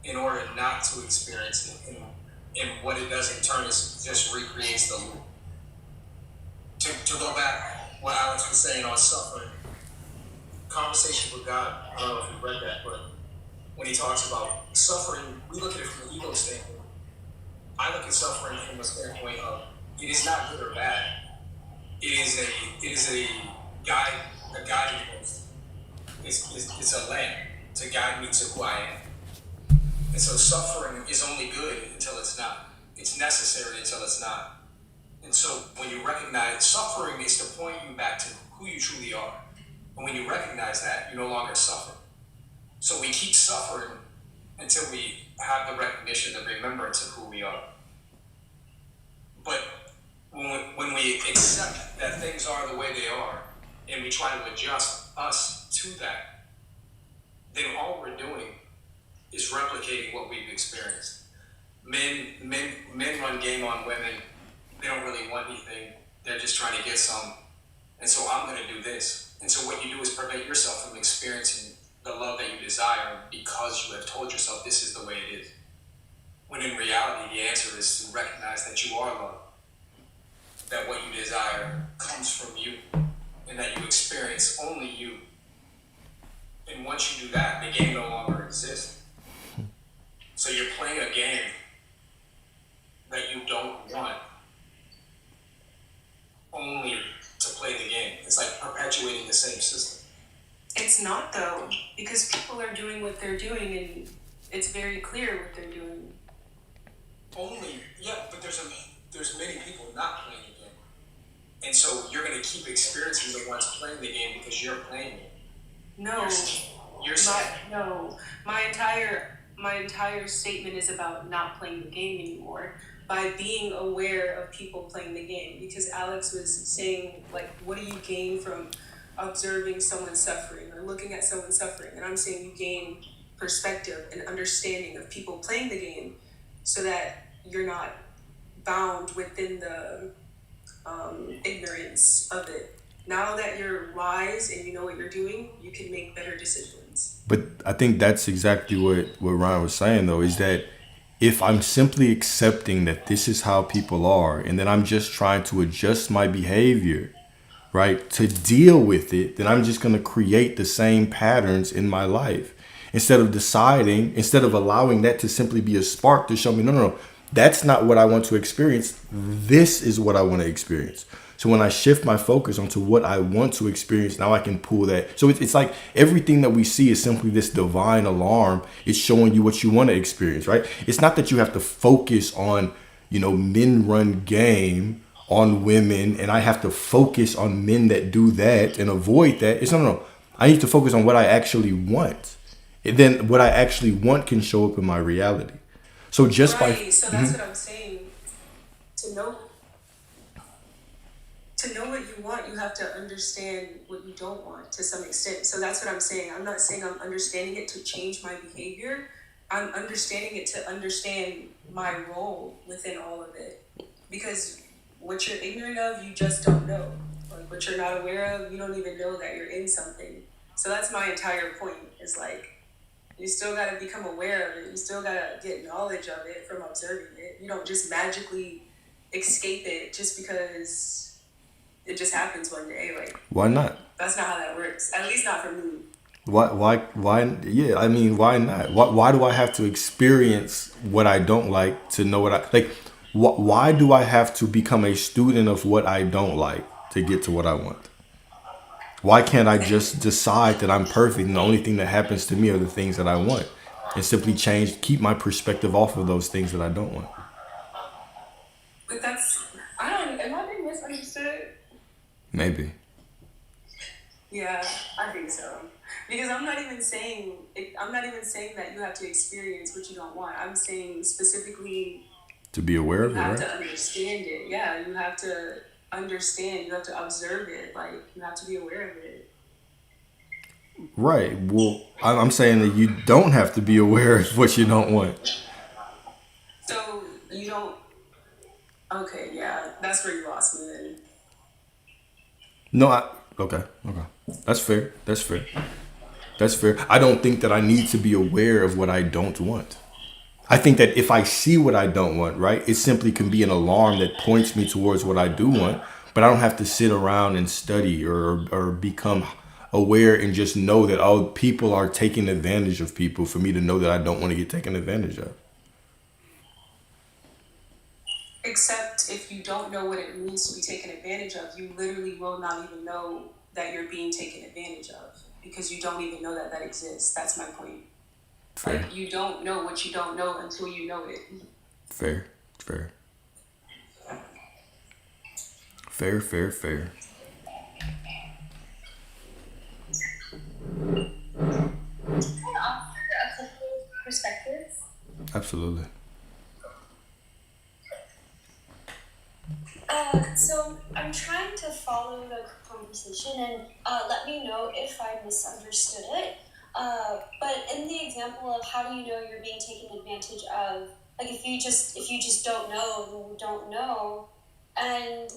in order not to experience it. And what it does in turn is just recreates the loop. To go back, what Alex was saying on suffering, conversation with God. I don't know if you read that, but when he talks about suffering, we look at it from an ego standpoint. I look at suffering from a standpoint of it is not good or bad. It is a guiding post. It's a lamp to guide me to who I am. And so suffering is only good until it's not. It's necessary until it's not. And so when you recognize suffering is to point you back to who you truly are. And when you recognize that, you no longer suffer. So we keep suffering until we have the recognition, the remembrance of who we are. But when we accept that things are the way they are, and we try to adjust us to that, then all we're doing is replicating what we've experienced. Men run game on women. They don't really want anything. They're just trying to get some. And so I'm going to do this. And so what you do is prevent yourself from experiencing the love that you desire because you have told yourself this is the way it is. When in reality, the answer is to recognize that you are loved, that what you desire comes from you, and that you experience only you. And once you do that, the game no longer exists. So you're playing a game that you don't want, only to play the game. It's like perpetuating the same system. It's not, though, because what they're doing, and it's very clear what they're doing. Yeah, but there's many people not playing the game, and so you're gonna keep experiencing the ones playing the game because you're playing it. No, You're my saying no, my entire statement is about not playing the game anymore by being aware of people playing the game. Because Alex was saying, like, what do you gain from observing someone suffering or looking at someone suffering? And I'm saying you gain perspective and understanding of people playing the game, so that you're not bound within the ignorance of it. Now that you're wise and you know what you're doing, you can make better decisions. But I think that's exactly what Ryan was saying, though, is that if I'm simply accepting that this is how people are, and then I'm just trying to adjust my behavior, right, to deal with it, then I'm just going to create the same patterns in my life. Instead of allowing that to simply be a spark to show me, no, that's not what I want to experience. This is what I want to experience. So when I shift my focus onto what I want to experience, now I can pull that. So it's like everything that we see is simply this divine alarm. It's showing you what you want to experience, right? It's not that you have to focus on, men run game on women, and I have to focus on men that do that and avoid that. It's no. I need to focus on what I actually want. And then what I actually want can show up in my reality. So just right. So that's what I'm saying. To know what you want, you have to understand what you don't want to some extent. So that's what I'm saying. I'm not saying I'm understanding it to change my behavior. I'm understanding it to understand my role within all of it. Because what you're ignorant of, you just don't know. Like, what you're not aware of, you don't even know that you're in something. So that's my entire point, is like, you still got to become aware of it. You still got to get knowledge of it from observing it. You don't just magically escape it just because it just happens one day. Like, why not? that's not how that works. At least not for me. Why? Yeah, I mean, why not? Why do I have to experience what I don't like to know what I like? Why do I have to become a student of what I don't like to get to what I want? Why can't I just decide that I'm perfect and the only thing that happens to me are the things that I want, and simply keep my perspective off of those things that I don't want? But am I being misunderstood? Maybe. Yeah, I think so. Because I'm not even saying that you have to experience what you don't want. I'm saying specifically To be aware of you it, have right? to understand it. Yeah, you have to understand. You have to observe it. Like, you have to be aware of it. Right. Well, I'm saying that you don't have to be aware of what you don't want. So you don't. Okay, yeah, that's where you lost me then. No, okay. That's fair. That's fair. I don't think that I need to be aware of what I don't want. I think that if I see what I don't want, right, it simply can be an alarm that points me towards what I do want, but I don't have to sit around and study or become aware and just know that, oh, people are taking advantage of people for me to know that I don't want to get taken advantage of. Except if you don't know what it means to be taken advantage of, you literally will not even know that you're being taken advantage of, because you don't even know that that exists. That's my point. Fair. Like, you don't know what you don't know until you know it. Fair. Can I offer a couple perspectives? Absolutely. So I'm trying to follow the conversation and let me know if I misunderstood it. But in the example of how do you know you're being taken advantage of, like if you just don't know, then you don't know. And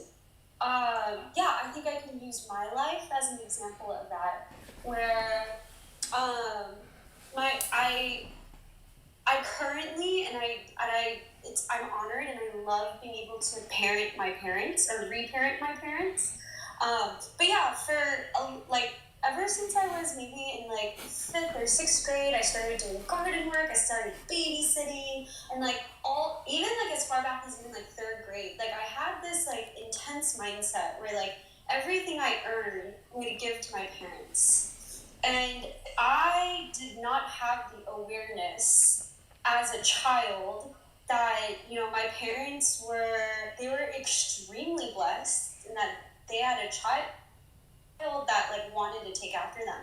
yeah, I think I can use my life as an example of that, where I currently I'm honored and I love being able to parent my parents or reparent my parents. But yeah, for like ever since I was maybe in like 5th or 6th grade, I started doing garden work. I started babysitting, and like even like as far back as even like 3rd grade, like I had this like intense mindset where like everything I earn, I'm gonna give to my parents. And I did not have the awareness as a child that, my parents they were extremely blessed in that they had a child that like wanted to take after them.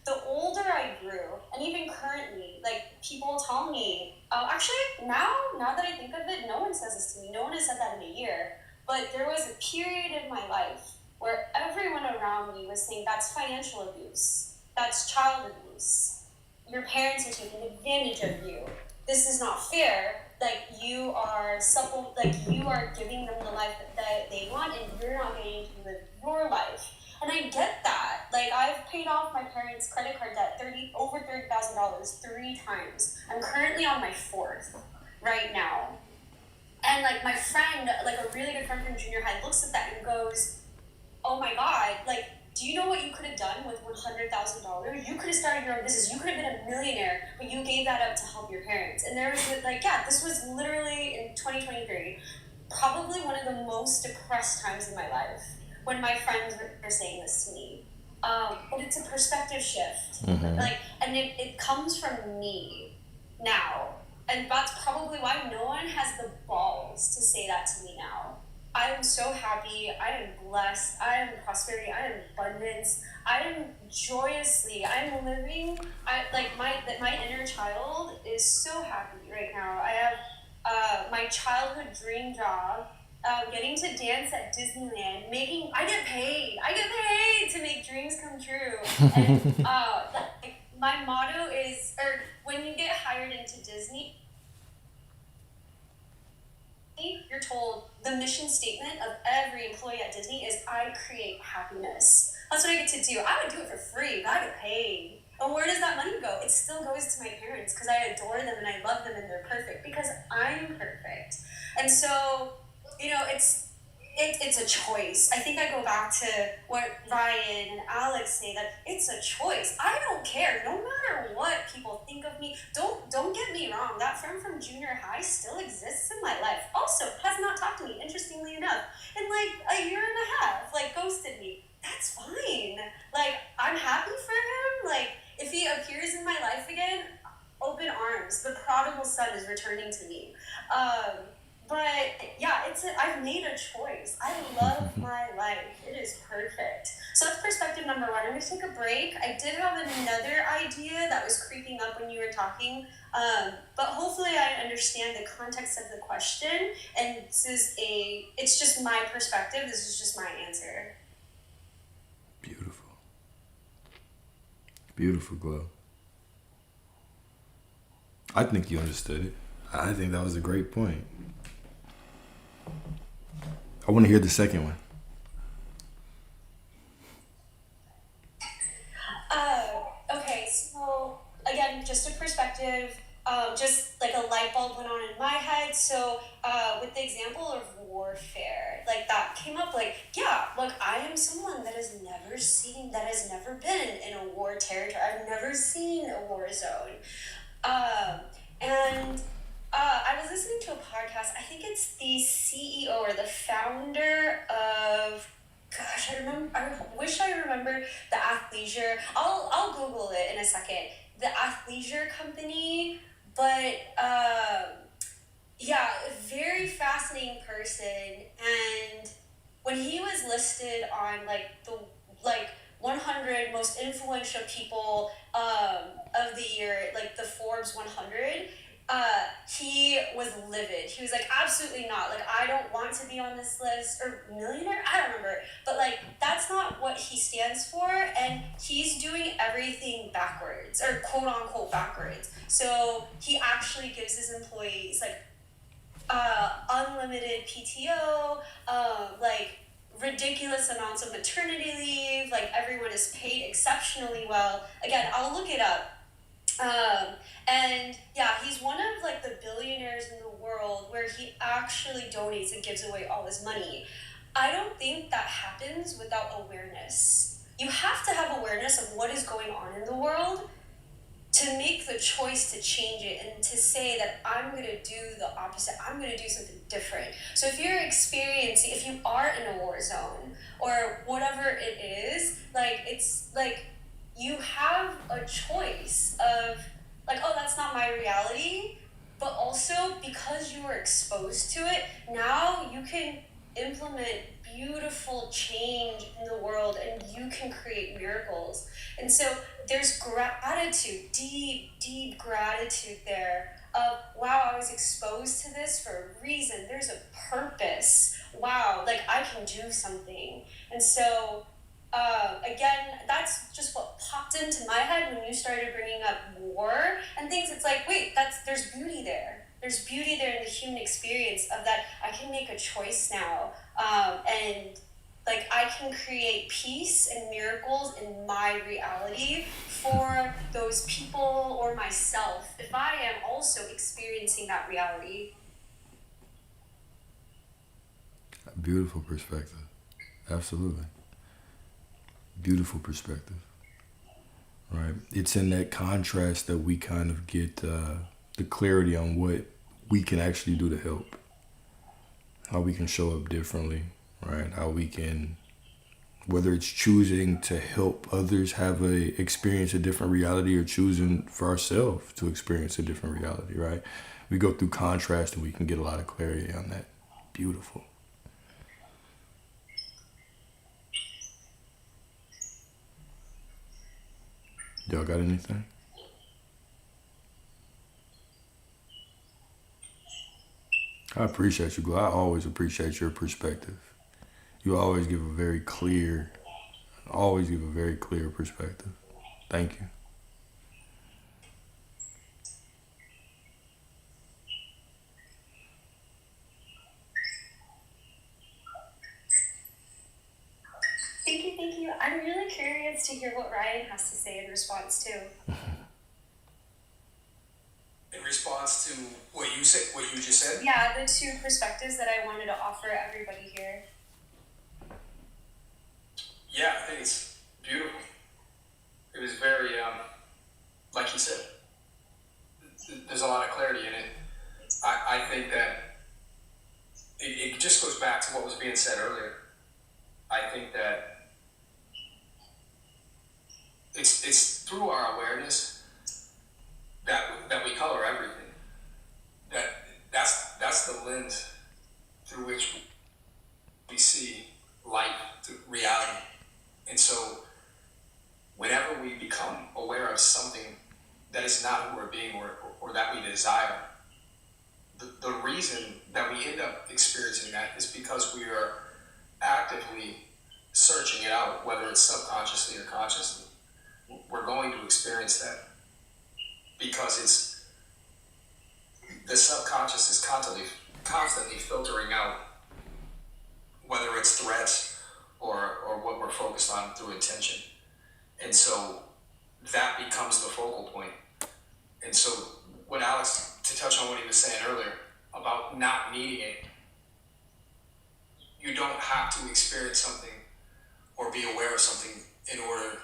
The older I grew, and even currently, like people tell me, actually now that I think of it, no one says this to me. No one has said that in a year. But there was a period in my life where everyone around me was saying that's financial abuse, that's child abuse. Your parents are taking advantage of you. This is not fair. Like you are you are giving them the life that they want, and you're not getting to live your life. And I get that. Like I've paid off my parents' credit card debt over $30,000 3 times. I'm currently on my 4th right now. And like my friend, like a really good friend from junior high, looks at that and goes, "Oh my God, like, do you know what you could have done with $100,000? You could have started your own business. You could have been a millionaire, but you gave that up to help your parents." And there was like, yeah, this was literally in 2023, probably one of the most depressed times in my life when my friends were saying this to me. But it's a perspective shift. Like, and it comes from me now. And that's probably why no one has the balls to say that to me now. I am so happy. I am blessed. I am prosperity. I am abundance. I am I'm living. My inner child is so happy right now. I have my childhood dream job. Getting to dance at Disneyland, I get paid to make dreams come true. And my motto is, or when you get hired into Disney, you're told the mission statement of every employee at Disney is, I create happiness. That's what I get to do. I would do it for free, but I get paid. And where does that money go? It still goes to my parents because I adore them and I love them and they're perfect because I'm perfect. And so, it's a choice. I think I go back to what Ryan and Alex say, that it's a choice. I don't care, no matter what people think of me. Don't get me wrong. That friend from junior high still exists in my life. Also, has not talked to me, interestingly enough, in like a year and a half. Like ghosted me. That's fine. Like I'm happy for him. Like if he appears in my life again, open arms. The prodigal son is returning to me. But yeah, I've made a choice. I love my life. It is perfect. So that's perspective number 1. I'm going to take a break. I did have another idea that was creeping up when you were talking, but hopefully I understand the context of the question. And it's just my perspective. This is just my answer. Beautiful. Beautiful, Glow. I think you understood it. I think that was a great point. I want to hear the second one. Okay, so again, just a perspective, just like a light bulb went on in my head. So with the example of warfare, like that came up, like, yeah, look, I am someone that has never been in a war territory. I've never seen a war zone. And I was listening to a podcast. I think it's the CEO or the founder of, gosh, I wish I remember the athleisure. I'll Google it in a second. The athleisure company, but yeah, a very fascinating person. And when he was listed on the 100 most influential people of the year, like the Forbes 100. He was livid. He was like, absolutely not. Like, I don't want to be on this list. Or millionaire? I don't remember. But, like, that's not what he stands for. And he's doing everything backwards, or quote-unquote backwards. So he actually gives his employees, like, unlimited PTO, ridiculous amounts of maternity leave. Like, everyone is paid exceptionally well. Again, I'll look it up. And yeah, he's one of like the billionaires in the world where he actually donates and gives away all his money. I don't think that happens without awareness. You have to have awareness of what is going on in the world to make the choice to change it and to say that I'm going to do the opposite. I'm going to do something different. So if you are in a war zone or whatever it is, like, it's like, you have a choice of, like, oh, that's not my reality, but also because you were exposed to it, now you can implement beautiful change in the world and you can create miracles. And so there's gratitude, deep gratitude there of, wow, I was exposed to this for a reason. There's a purpose. Wow, like I can do something. And so again, that's just what popped into my head when you started bringing up war and things. It's like, wait, there's beauty there. There's beauty there in the human experience of that. I can make a choice now, and like I can create peace and miracles in my reality for those people or myself if I am also experiencing that reality. Beautiful perspective. Absolutely. Beautiful perspective. Right. It's in that contrast that we kind of get the clarity on what we can actually do to help. How we can show up differently. Right. How we can, whether it's choosing to help others experience a different reality or choosing for ourselves to experience a different reality. Right. We go through contrast and we can get a lot of clarity on that. Beautiful. Y'all got anything? I appreciate you, Glo. I always appreciate your perspective. You always give a very clear perspective. Thank you. Thank you. I'm really curious to hear what Ryan has to say in response to. In response to what you said, what you just said. Yeah, the two perspectives that I wanted to offer everybody here. Yeah, I think it's beautiful. It was very, like you said, there's a lot of clarity in it. I think that it just goes back to what was being said earlier. I think that it's through our awareness that we color everything. That's the lens through which we see life, through reality. And so whenever we become aware of something that is not who we're being or that we desire, the reason that we end up experiencing that is because we are actively searching it out, whether it's subconsciously or consciously. We're going to experience that because the subconscious is constantly filtering out whether it's threats or what we're focused on through intention. And so that becomes the focal point. And so what Alex, to touch on what he was saying earlier about not needing it, you don't have to experience something or be aware of something in order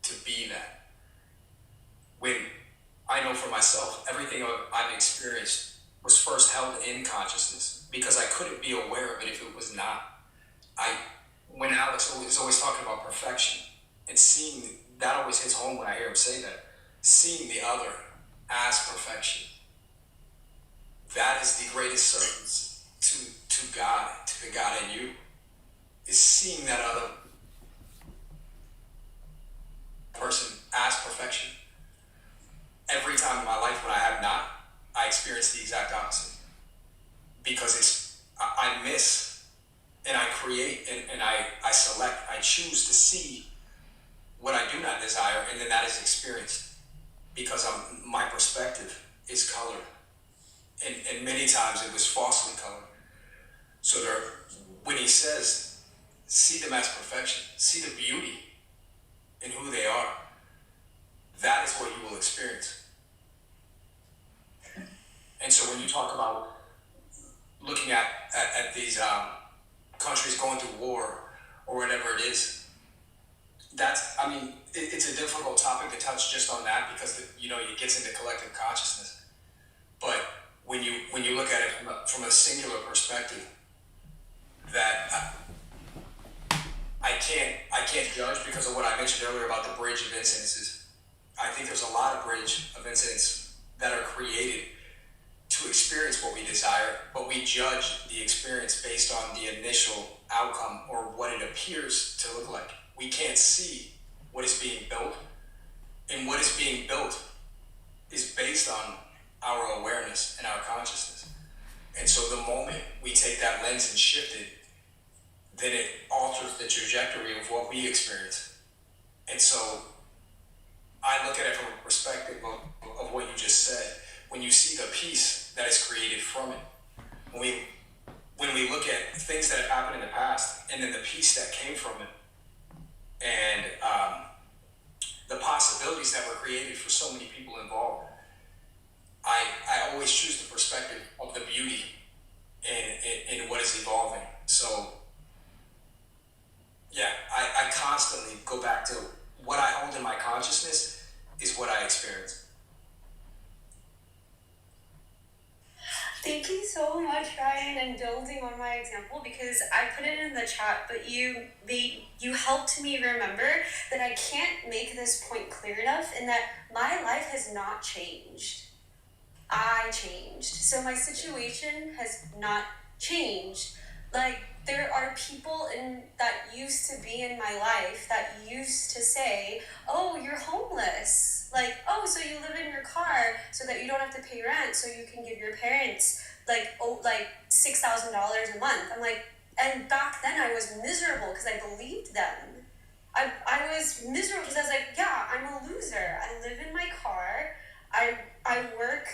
to be that. When I know for myself, everything I've experienced was first held in consciousness because I couldn't be aware of it if it was not. When Alex is always talking about perfection and seeing, that always hits home when I hear him say that, seeing the other as perfection. That is the greatest service to God, to the God in you, is seeing that other person as perfection. Every time in my life when I have not, I experience the exact opposite. Because I miss and I create and I select, I choose to see what I do not desire, and then that is experienced. Because my perspective is colored. And many times it was falsely colored. So when he says, see them as perfection, see the beauty in who they are, that is what you will experience. And so when you talk about looking at these countries going through war or whatever it is, it's a difficult topic to touch just on that because it gets into collective consciousness. But when you look at it from a singular perspective, that I can't judge because of what I mentioned earlier about the bridge of incidences. I think there's a lot of bridge of incidents that are created to experience what we desire, but we judge the experience based on the initial outcome or what it appears to look like. We can't see what is being built, and what is being built is based on our awareness and our consciousness. And so the moment we take that lens and shift it, then it alters the trajectory of what we experience. And so I look at it from a perspective of what you just said. When you see the peace that is created from it, when we look at things that have happened in the past and then the peace that came from it, and the possibilities that were created for so many people involved, I always choose the perspective of the beauty in what is evolving. So yeah, I constantly go back to what I hold in my consciousness is what I experience. Thank you so much, Ryan, and building on my example, because I put it in the chat, but you helped me remember that I can't make this point clear enough, in that my life has not changed. I changed. So my situation has not changed. Like, there are people that used to be in my life that used to say, oh, you're homeless. Like, oh, so you live in your car so that you don't have to pay rent, so you can give your parents like $6,000 a month. I'm like, and back then I was miserable because I believed them. I was miserable because I was like, yeah, I'm a loser. I live in my car. I work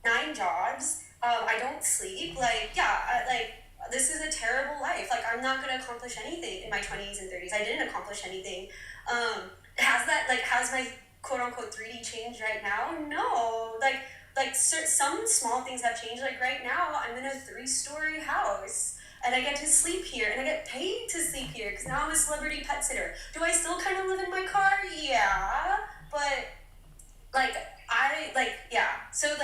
9 jobs. I don't sleep. Like, yeah, this is a terrible life. Like, I'm not gonna accomplish anything in my 20s and 30s. I didn't accomplish anything. Has my quote unquote 3D changed right now? No. Some small things have changed. Like, right now, I'm in a 3-story house, and I get to sleep here, and I get paid to sleep here because now I'm a celebrity pet sitter. Do I still kind of live in my car? Yeah, but so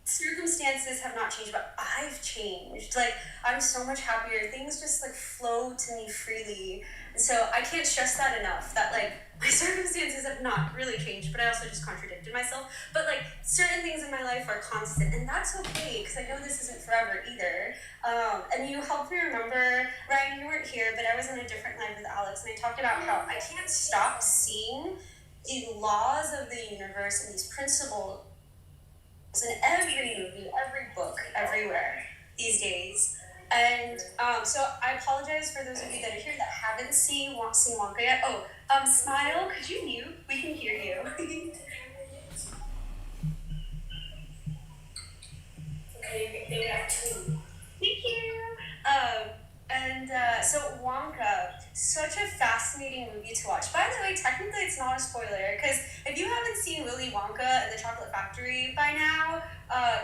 circumstances have not changed, but I've changed. Like, I'm so much happier. Things just flow to me freely. And so I can't stress that enough, that my circumstances have not really changed, but I also just contradicted myself. But certain things in my life are constant, and that's okay, because I know this isn't forever either. And you helped me remember, Ryan, you weren't here, but I was in a different live with Alex, and I talked about how I can't stop seeing the laws of the universe and these principles in every movie, every book, everywhere these days. And so I apologize for those of you that are here that haven't seen Wonka yet. Oh, Smile, could you mute? We can hear you. Okay, they got 2. Thank you. So Wonka, such a fascinating movie to watch. By the way, technically it's not a spoiler, because if you haven't seen Willy Wonka and the Chocolate Factory by now,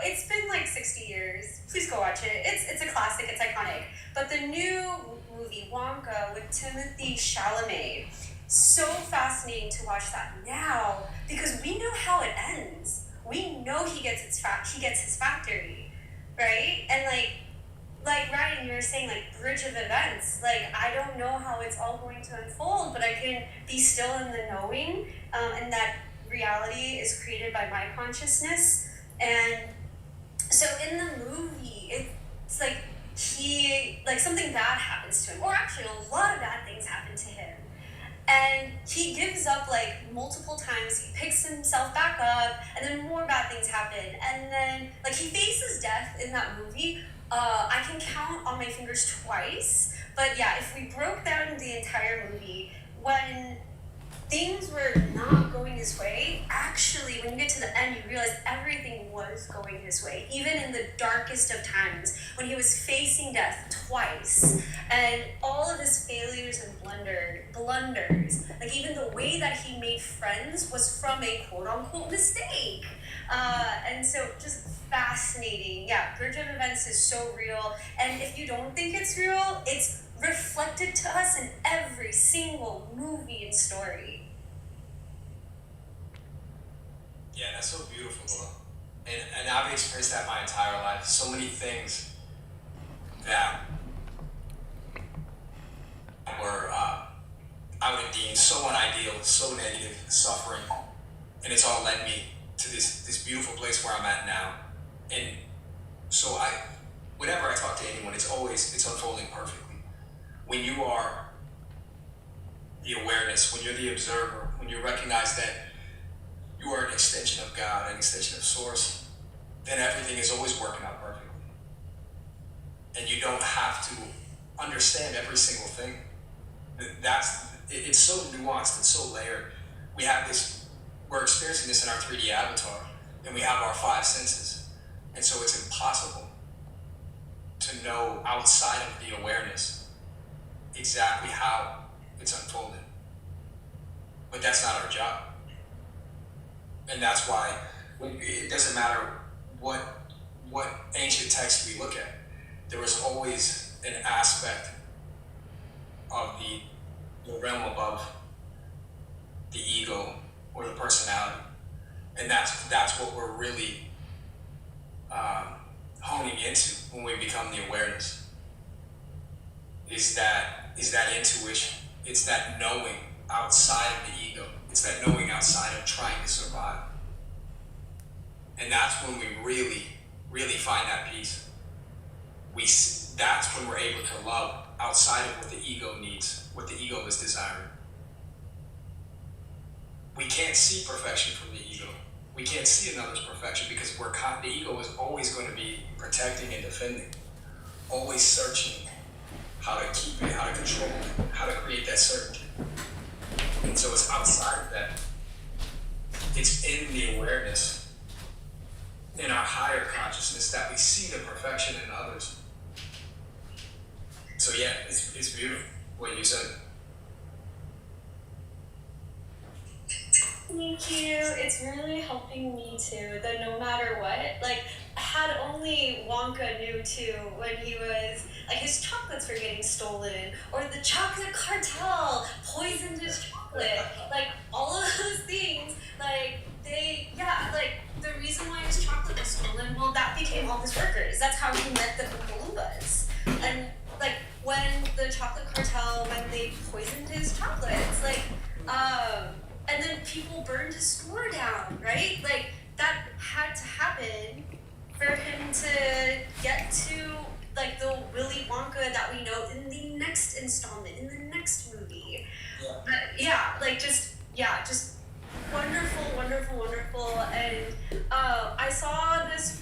it's been 60 years. Please go watch it. It's a classic, it's iconic. But the new movie, Wonka, with Timothée Chalamet, so fascinating to watch that now, because we know how it ends. We know he gets his factory, right? And like Ryan, you were saying, bridge of events. I don't know how it's all going to unfold, but I can be still in the knowing, and that reality is created by my consciousness. And so in the movie, it's he, something bad happens to him, or actually a lot of bad things happen to him. And he gives up multiple times. He picks himself back up, and then more bad things happen. And then he faces death in that movie. I can count on my fingers twice, but yeah, if we broke down the entire movie, when things were not going his way, actually, when you get to the end, you realize everything was going his way, even in the darkest of times, when he was facing death twice, and all of his failures and blunders, even the way that he made friends was from a quote-unquote mistake. And so just fascinating. Yeah, Bridge of Events is so real, and if you don't think it's real, it's reflected to us in every single movie and story. Yeah, that's so beautiful, bro. And I've experienced that my entire life. So many things that so negative suffering, and it's all led me to this beautiful place where I'm at now. And so whenever I talk to anyone, it's unfolding perfectly. When you are the awareness, when you're the observer, when you recognize that you are an extension of God, an extension of Source, then everything is always working out perfectly. And you don't have to understand every single thing. It's so nuanced, it's so layered. We're experiencing this in our 3D avatar, and we have our 5 senses. And so it's impossible to know outside of the awareness exactly how it's unfolding. But that's not our job. And that's why it doesn't matter what ancient text we look at. There was always an aspect of the realm above the ego or the personality. And that's what we're really honing into when we become the awareness. Is that intuition. It's that knowing outside of the ego. It's that knowing outside of trying to survive. And that's when we really, really find that peace. That's when we're able to love outside of what the ego needs, what the ego is desiring. We can't see perfection from the ego. We can't see another's perfection because the ego is always going to be protecting and defending, always searching how to keep it, how to control it, how to create that certainty. And so it's outside of that. It's in the awareness, in our higher consciousness, that we see the perfection in others. So yeah, it's beautiful what you said. Thank you. It's really helping me too. That no matter what, like, had only Wonka knew too when he was like his chocolates were getting stolen, or the chocolate cartel poisoned his chocolate, like all of those things, like the reason why his chocolate was stolen, well, that became all his workers. That's how he met the Oompa Loompas. And like when the chocolate cartel, when they poisoned his chocolates, like and then people burned his store down, right? Like, that had to happen for him to get to, like, the Willy Wonka that we know in the next installment, in the next movie. Just wonderful, wonderful, wonderful. And I saw this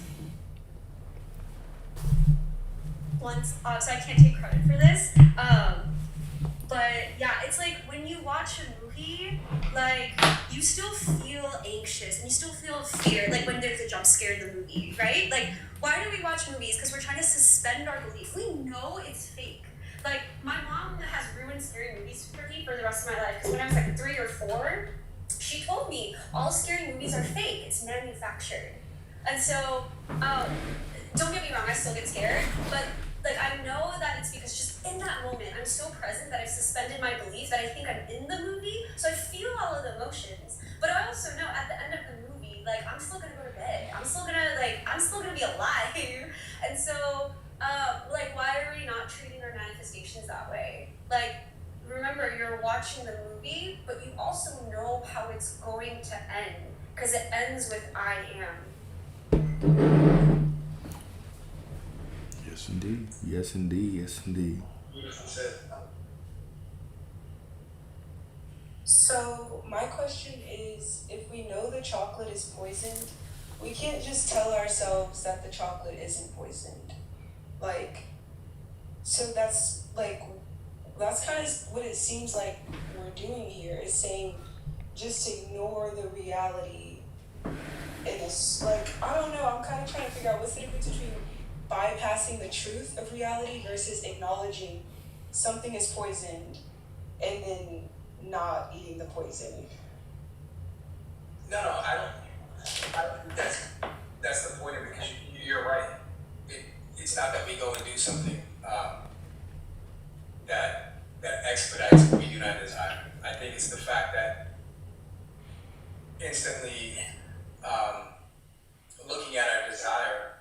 once, so I can't take credit for this. But yeah, it's like when you watch a movie, like you still feel anxious and you still feel fear, like when there's a jump scare in the movie, right? Like, why do we watch movies? Because we're trying to suspend our belief. We know it's fake. Like, my mom has ruined scary movies for me for the rest of my life. Because when I was like 3 or 4, she told me all scary movies are fake. It's manufactured. And so, don't get me wrong, I still get scared, but like I know that it's because just in that moment I'm so present that I've suspended my belief that I think I'm in the movie, so I feel all of the emotions. But I also know at the end of the movie, like I'm still gonna go to bed. I'm still gonna be alive. And so, why are we not treating our manifestations that way? Like, remember, you're watching the movie, but you also know how it's going to end because it ends with I am. Yes, indeed. Yes, indeed. Yes, indeed. So my question is, if we know the chocolate is poisoned, we can't just tell ourselves that the chocolate isn't poisoned. That's kind of what it seems like we're doing here, is saying just ignore the reality. And it's like, I don't know, I'm kind of trying to figure out what's the difference between bypassing the truth of reality versus acknowledging something is poisoned and then not eating the poison. No, I don't think that's the point of it, because you're right. It's not that we go and do something that expedites what we do not desire. I think it's the fact that instantly looking at our desire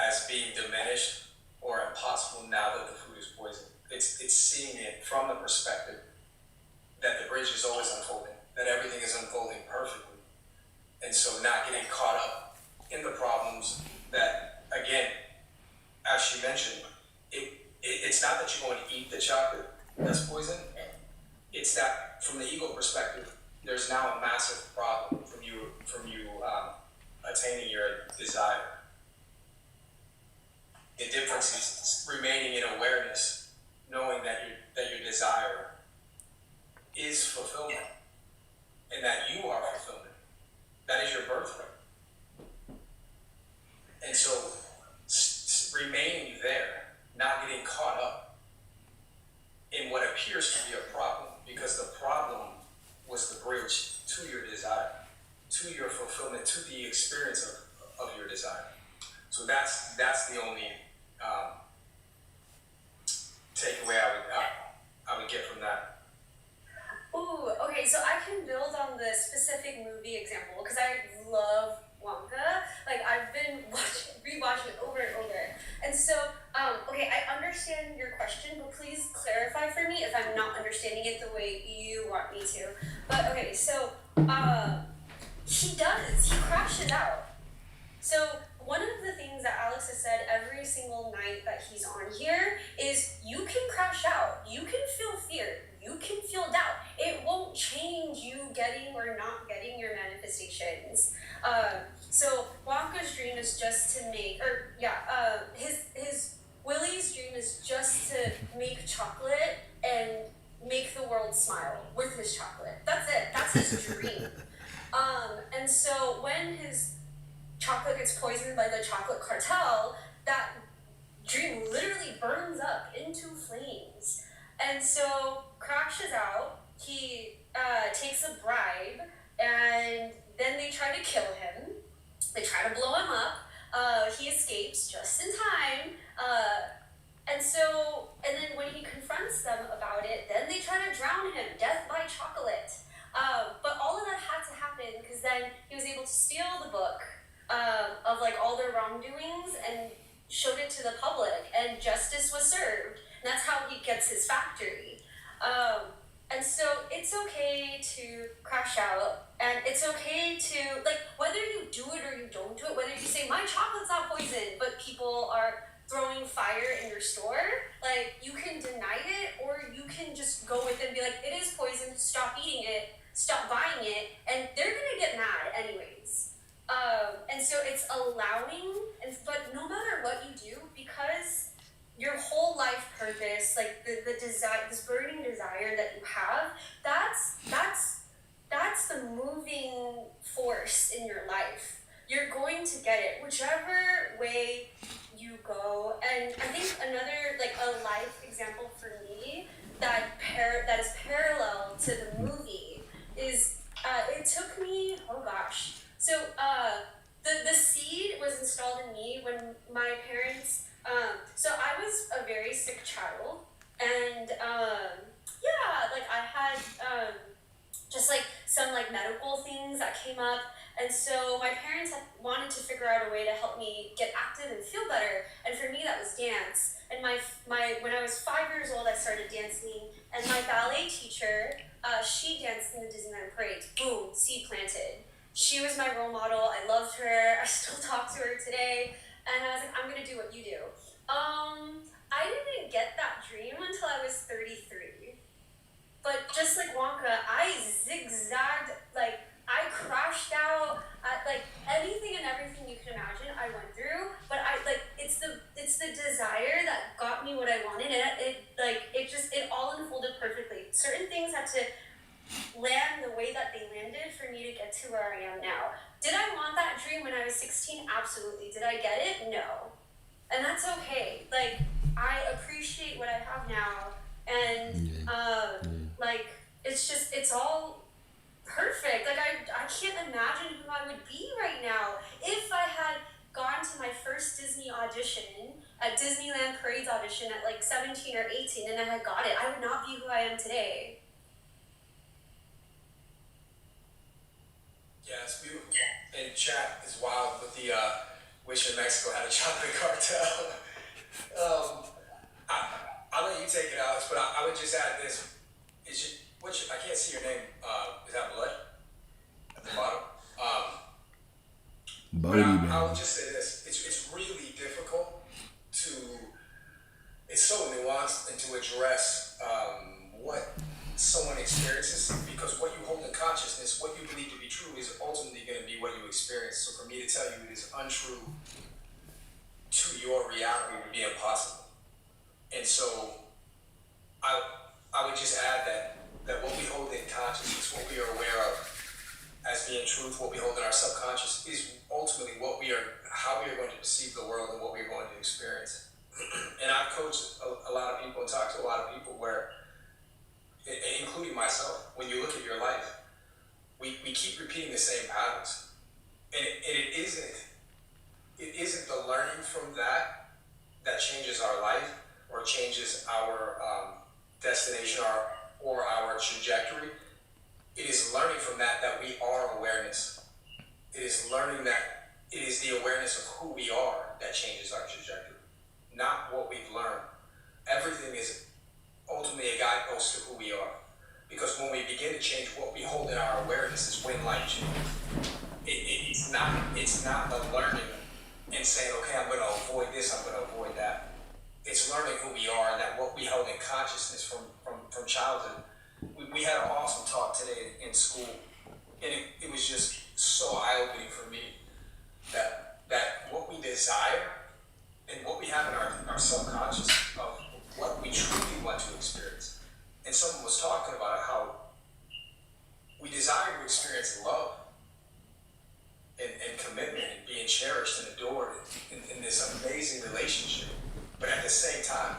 as being diminished or impossible now that the food is poisoned. It's seeing it from the perspective that the bridge is always unfolding, that everything perfectly. And so not getting caught up in the problems that, again, as she mentioned, it's not that you're going to eat the chocolate that's poison. It's that from the ego perspective, there's now a massive problem from you attaining your desire. The difference is remaining in awareness, knowing that your desire is fulfillment, and that you are fulfillment. That is your birthright. And so remaining there, not getting caught up in what appears to be a problem, because the problem was the bridge to your desire, to your fulfillment, to the experience of your desire. So that's the only takeaway I would get from that. Ooh, okay, so I can build on the specific movie example because I love Wonka. Like, I've been rewatching it over and over. And so, okay, I understand your question, but please clarify for me if I'm not understanding it the way you want me to. But, okay, so, he crashes out. So, one of the things that Alex has said every single night that he's on here is you can crash out, you can feel fear, you can feel doubt. It won't change you getting or not getting your manifestations. So Wonka's dream is just to make, his Willie's dream is just to make chocolate and make the world smile with his chocolate. That's it. That's his dream. And so when his chocolate gets poisoned by the chocolate cartel, that dream literally burns up into flames. And so crashes out, he takes a bribe, and then they try to kill him. They try to blow him up. He escapes just in time. And then when he confronts them about it, then they try to drown him, death by chocolate. But all of that had to happen because then he was able to steal the book of like all their wrongdoings and showed it to the public, and justice was served. And that's how he gets his factory. And so it's okay to crash out, and it's okay to, like, whether you do it or you don't do it, whether you say, my chocolate's not poisoned, but people are throwing fire in your store, like, you can deny it, or you can just go with it and be like, it is poisoned, stop eating it, stop buying it, and they're gonna get mad anyways. And so it's allowing, but no matter what you do, because your whole life purpose, like the desire, this burning desire that you have, that's the moving force in your life. You're going to get it, whichever way you go. And I think another, like, a life example for me that is parallel to the movie is, it took me, oh gosh. So, the seed was installed in me when my parents, so I was a very sick child, and, like, I had, just, like, some, like, medical things that came up, and so my parents had wanted to figure out a way to help me get active and feel better, and for me that was dance. And when I was 5 years old, I started dancing, and my ballet teacher, she danced in the Disneyland Parade. Boom, seed planted. She was my role model. I loved her. I still talk to her today, and I was like, I'm gonna do what you do. I didn't get that dream until I was 33. But just like Wonka, I zigzagged, like, I crashed out at, like, anything and everything you can imagine I went through, but it's the desire that got me what I wanted, and it all unfolded perfectly. Certain things had to land the way that they landed for me to get to where I am now. Did I want that dream when I was 16? Absolutely. Did I get it? No. And that's okay. Like, I appreciate what I have now, and like, it's all perfect. Like, I can't imagine who I would be right now if I had gone to my first Disney audition at Disneyland Parade's audition at like 17 or 18 and I had got it. I would not be who I am today. Yeah, it's beautiful. And chat is wild with the wish Mexico had a chocolate cartel. I'll let you take it, Alex, but I would just add this. I can't see your name. Is that Blood? Bodie, I man. would just say this: it's really difficult to. It's so nuanced and to address what someone experiences, because what you hold in consciousness, what you believe to be true, is ultimately going to be what you experience. So for me to tell you it is untrue to your reality would be impossible. And so I would just add that what we hold in consciousness, what we are aware of as being truth, what we hold in our subconscious, is ultimately how we are going to perceive the world and what we are going to experience. And I've coached a lot of people and talked to a lot of people where, including myself, when you look at your life, we keep repeating the same patterns. And it isn't the learning from that changes our life or changes our destination or our trajectory. It is learning from that we are awareness. It is learning that it is the awareness of who we are that changes our trajectory, not what we've learned. Everything is ultimately a guidepost to who we are. Because when we begin to change what we hold in our awareness is when life changes. It's not the learning and saying, okay, I'm going to avoid this, I'm going to avoid that. It's learning who we are, and that what we held in consciousness from childhood. We had an awesome talk today in school, and it was just so eye-opening for me that what we desire and what we have in our subconscious of what we truly want to experience. And someone was talking about how we desire to experience love and commitment and being cherished and adored in this amazing relationship. But at the same time,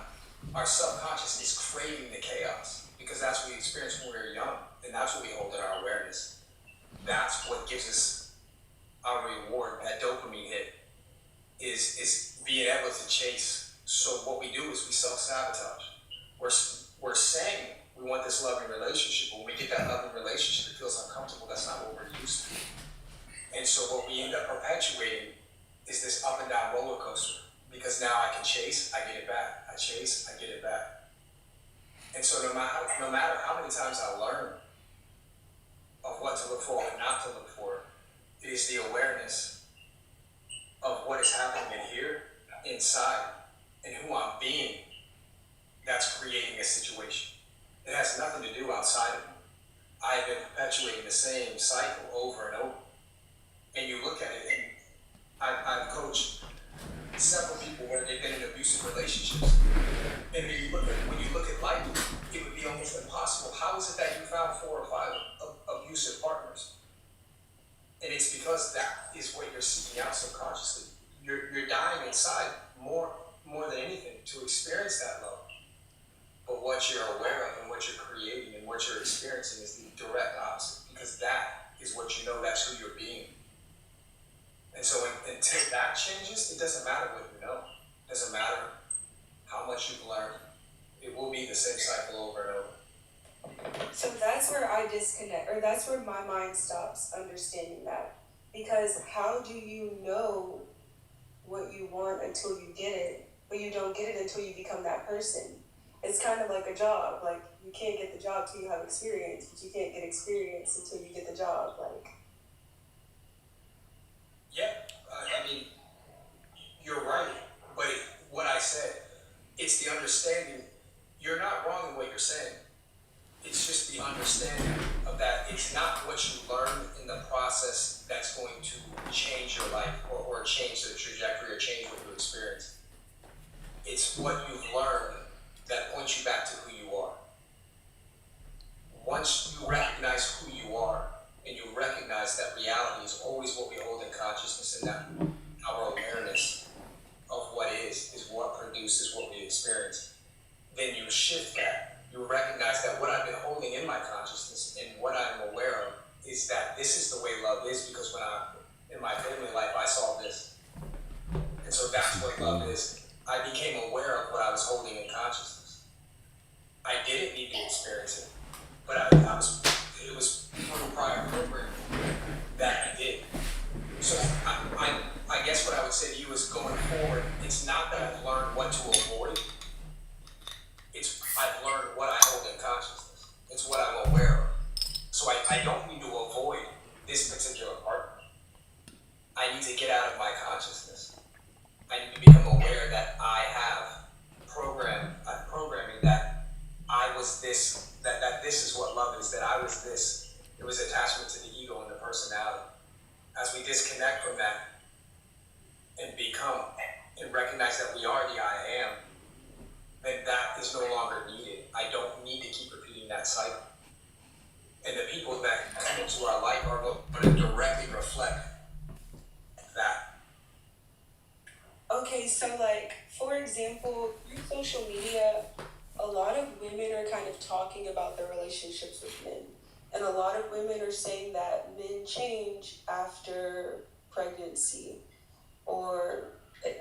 our subconscious is craving the chaos, because that's what we experienced when we were young, and that's what we hold in our awareness. That's what gives us our reward. That dopamine hit is being able to chase. So what we do is we self-sabotage. We're saying we want this loving relationship, but when we get that loving relationship, it feels uncomfortable. That's not what we're used to. And so what we end up perpetuating is this up and down roller coaster, because now I can chase, I get it back. I chase, I get it back. And so no matter how many times I learn of what to look for and not to look for, it is the awareness of what is happening in here, inside, and who I'm being that's creating a situation. It has nothing to do outside of me. I have been perpetuating the same cycle over and over. And you look at it, and I've coached several people where they've been in abusive relationships. And when you look at life, it would be almost impossible. How is it that you found 4 or 5 abusive partners? And it's because that is what you're seeking out subconsciously. You're dying inside more than anything to experience that love. But what you're aware of and what you're creating and what you're experiencing is the direct opposite, because that is what you know, that's who you're being. And so until that changes, it doesn't matter what you know. It doesn't matter how much you've learned. It will be the same cycle over and over. So that's where I disconnect, or that's where my mind stops understanding that. Because how do you know what you want until you get it, but you don't get it until you become that person? It's kind of like a job. Like, you can't get the job till you have experience, but you can't get experience until you get the job. Like, yeah, I mean, you're right. But what I said, it's the understanding. You're not wrong in what you're saying. It's just the understanding of that. It's not what you learn in the process that's going to change your life or change the trajectory or change what you experience. It's what you've learned that points you back to who you are. Once you recognize who you are, and you recognize that reality is always what we hold in consciousness, and that our awareness of what is what produces what we experience, then you shift that. You recognize that what I've been holding in my consciousness and what I'm aware of is that this is the way love is, because when in my family life, I saw this. And so that's what love is. I became aware of what I was holding in consciousness. I didn't need to experience it, but it was through prior programming that I did. So I guess what I would say to you is, going forward, it's not that I've learned what to avoid. It's I've learned what I hold in consciousness. It's what I'm aware of. So I don't need to avoid this particular partner. I need to get out relationships with men. And a lot of women are saying that men change after pregnancy or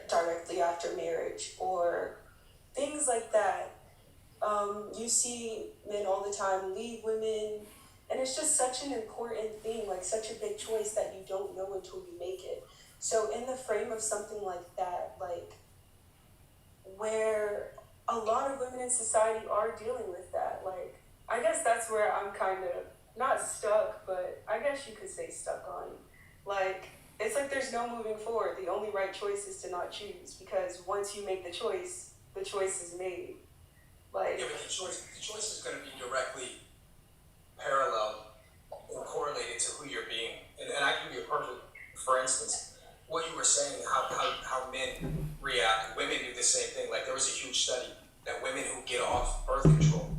directly after marriage or things like that. You see men all the time leave women, and it's just such an important thing, like such a big choice that you don't know until you make it. So in the frame of something like that, like where a lot of women in society are dealing with that, like I guess that's where I'm kind of not stuck, but I guess you could say stuck on. Like it's like there's no moving forward. The only right choice is to not choose, because once you make the choice is made. Like Yeah, but the choice is going to be directly parallel or correlated to who you're being. And I can give you a perfect, for instance, what you were saying, how men react. Women do the same thing. Like there was a huge study that women who get off birth control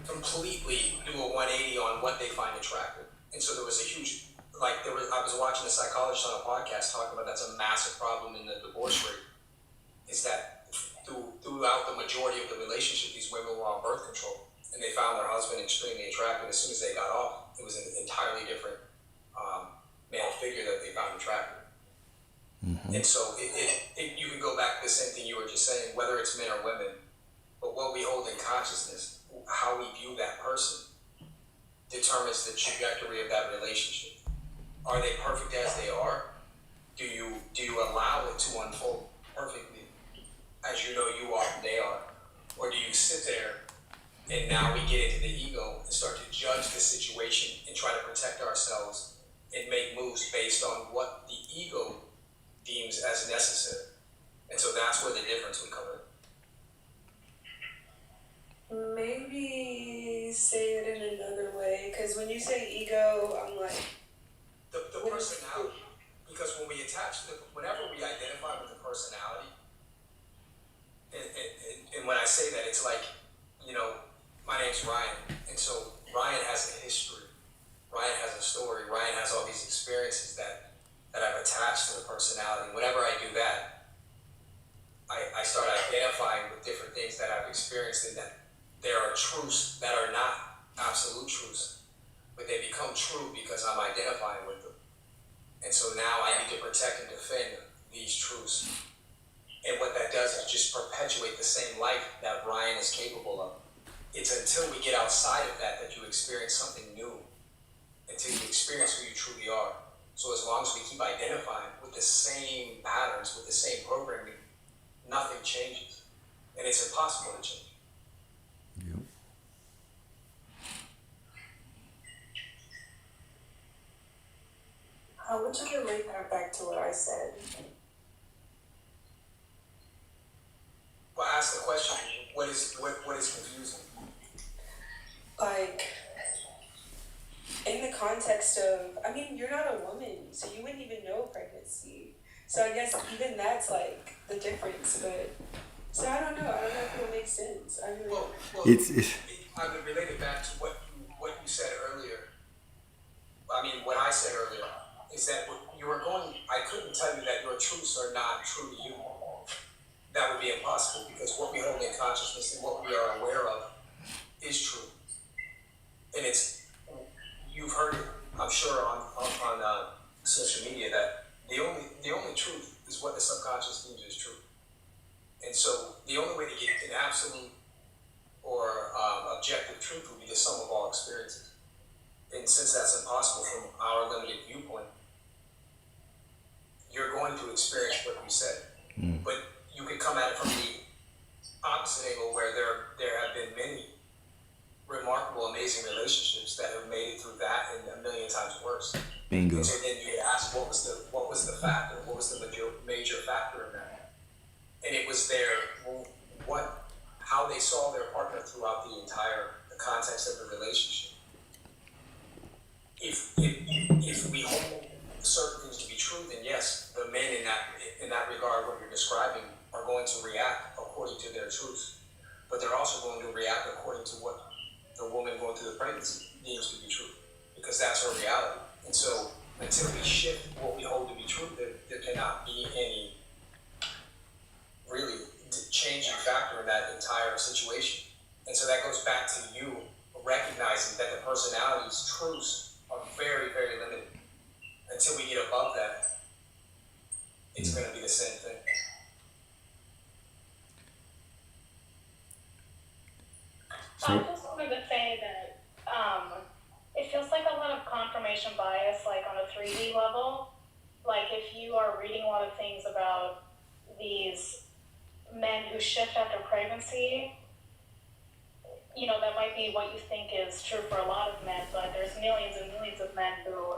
completely do a 180 on what they find attractive. And so there was a huge, I was watching a psychologist on a podcast talking about that's a massive problem in the divorce rate, is that throughout the majority of the relationship, these women were on birth control, and they found their husband extremely attractive. As soon as they got off, it was an entirely different male figure that they found attractive. Mm-hmm. And so you can go back to the same thing you were just saying, whether it's men or women, but what we hold in consciousness, how we view that person, determines the trajectory of that relationship. Are they perfect as they are? Do you allow it to unfold perfectly as you know you are and they are? Or do you sit there and now we get into the ego and start to judge the situation and try to protect ourselves and make moves based on what the ego deems as necessary? And so that's where the difference would come in. Maybe say it in another way, because when you say ego, I'm like the personality. Because when we whenever we identify with the personality, and when I say that, it's like, my name's Ryan, and so Ryan has a history, Ryan has a story, Ryan has all these experiences that I've attached to the personality. Whenever I do that, I start identifying with different things that I've experienced, and that there are truths that are not absolute truths, but they become true because I'm identifying with them. And so now I need to protect and defend these truths. And what that does is just perpetuate the same life that Ryan is capable of. It's until we get outside of that you experience something new, until you experience who you truly are. So as long as we keep identifying with the same patterns, with the same programming, nothing changes. And it's impossible to change. Yep. How would you relate that back to what I said? Well, ask the question, what is confusing? Like, in the context of, you're not a woman, so you wouldn't even know pregnancy. So I guess even that's like the difference, but, so I don't know if it'll make sense. I really Well, I would relate it back to what you said earlier. What I said earlier is that I couldn't tell you that your truths are not true to you. That would be impossible, because what we hold in consciousness and what we are aware of is true. And you've heard it, I'm sure, on social media, that the only truth is what the subconscious deems is true. And so the only way to get an absolute or objective truth would be the sum of all experiences. And since that's impossible from our limited viewpoint, you're going to experience what you said. But you could come at it from the opposite angle, where there have been many remarkable, amazing relationships that have made it through that and a million times worse. Bingo. And so then you ask, what was the factor? What was the major factor in that? And it was how they saw their partner throughout the context of the relationship. If we hold certain things to be true, then yes, the men in that regard, what you're describing, are going to react according to their truths. But they're also going to react according to what the woman going through the pregnancy deems to be true, because that's her reality. And so until we shift what we hold to be true, there cannot be any really changing factor in that entire situation. And so that goes back to you, recognizing that the personality's truths are very, very limited. Until we get above that, it's going to be the same thing. I just wanted to say that it feels like a lot of confirmation bias, like on a 3D level. Like if you are reading a lot of things about these men who shift after pregnancy, you know, that might be what you think is true for a lot of men, but there's millions and millions of men who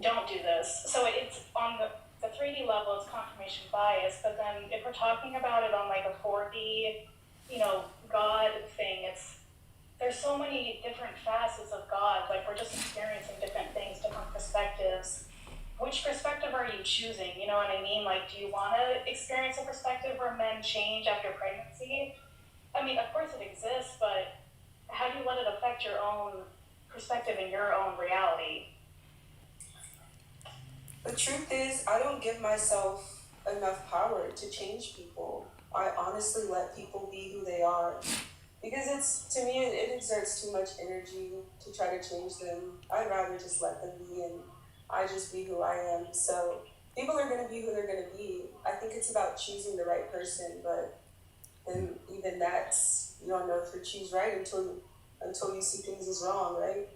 don't do this. So it's on the 3D level, it's confirmation bias, but then if we're talking about it on like a 4D, you know, God thing, there's so many different facets of God, like we're just experiencing different things, different perspectives. Which perspective are you choosing? You know what I mean? Like, do you want to experience a perspective where men change after pregnancy? I mean, of course it exists, but how do you let it affect your own perspective and your own reality? The truth is, I don't give myself enough power to change people. I honestly let people be who they are. Because to me, it exerts too much energy to try to change them. I'd rather just let them be and I just be who I am. So people are going to be who they're going to be. I think it's about choosing the right person, but then even that's, you don't know if you choose right until you see things as wrong, right?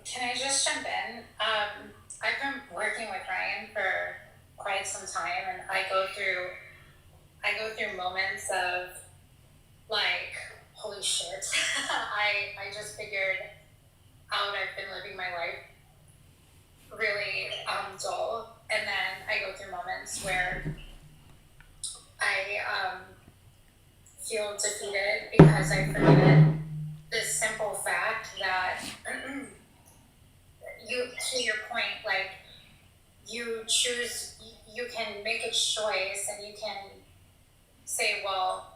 Can I just jump in? I've been working with Ryan for quite some time, and I go through moments of like, holy shit, I just figured out I've been living my life really dull, and then I go through moments where I feel defeated because I forget this simple fact that you, to your point, like you can make a choice and you can say, well,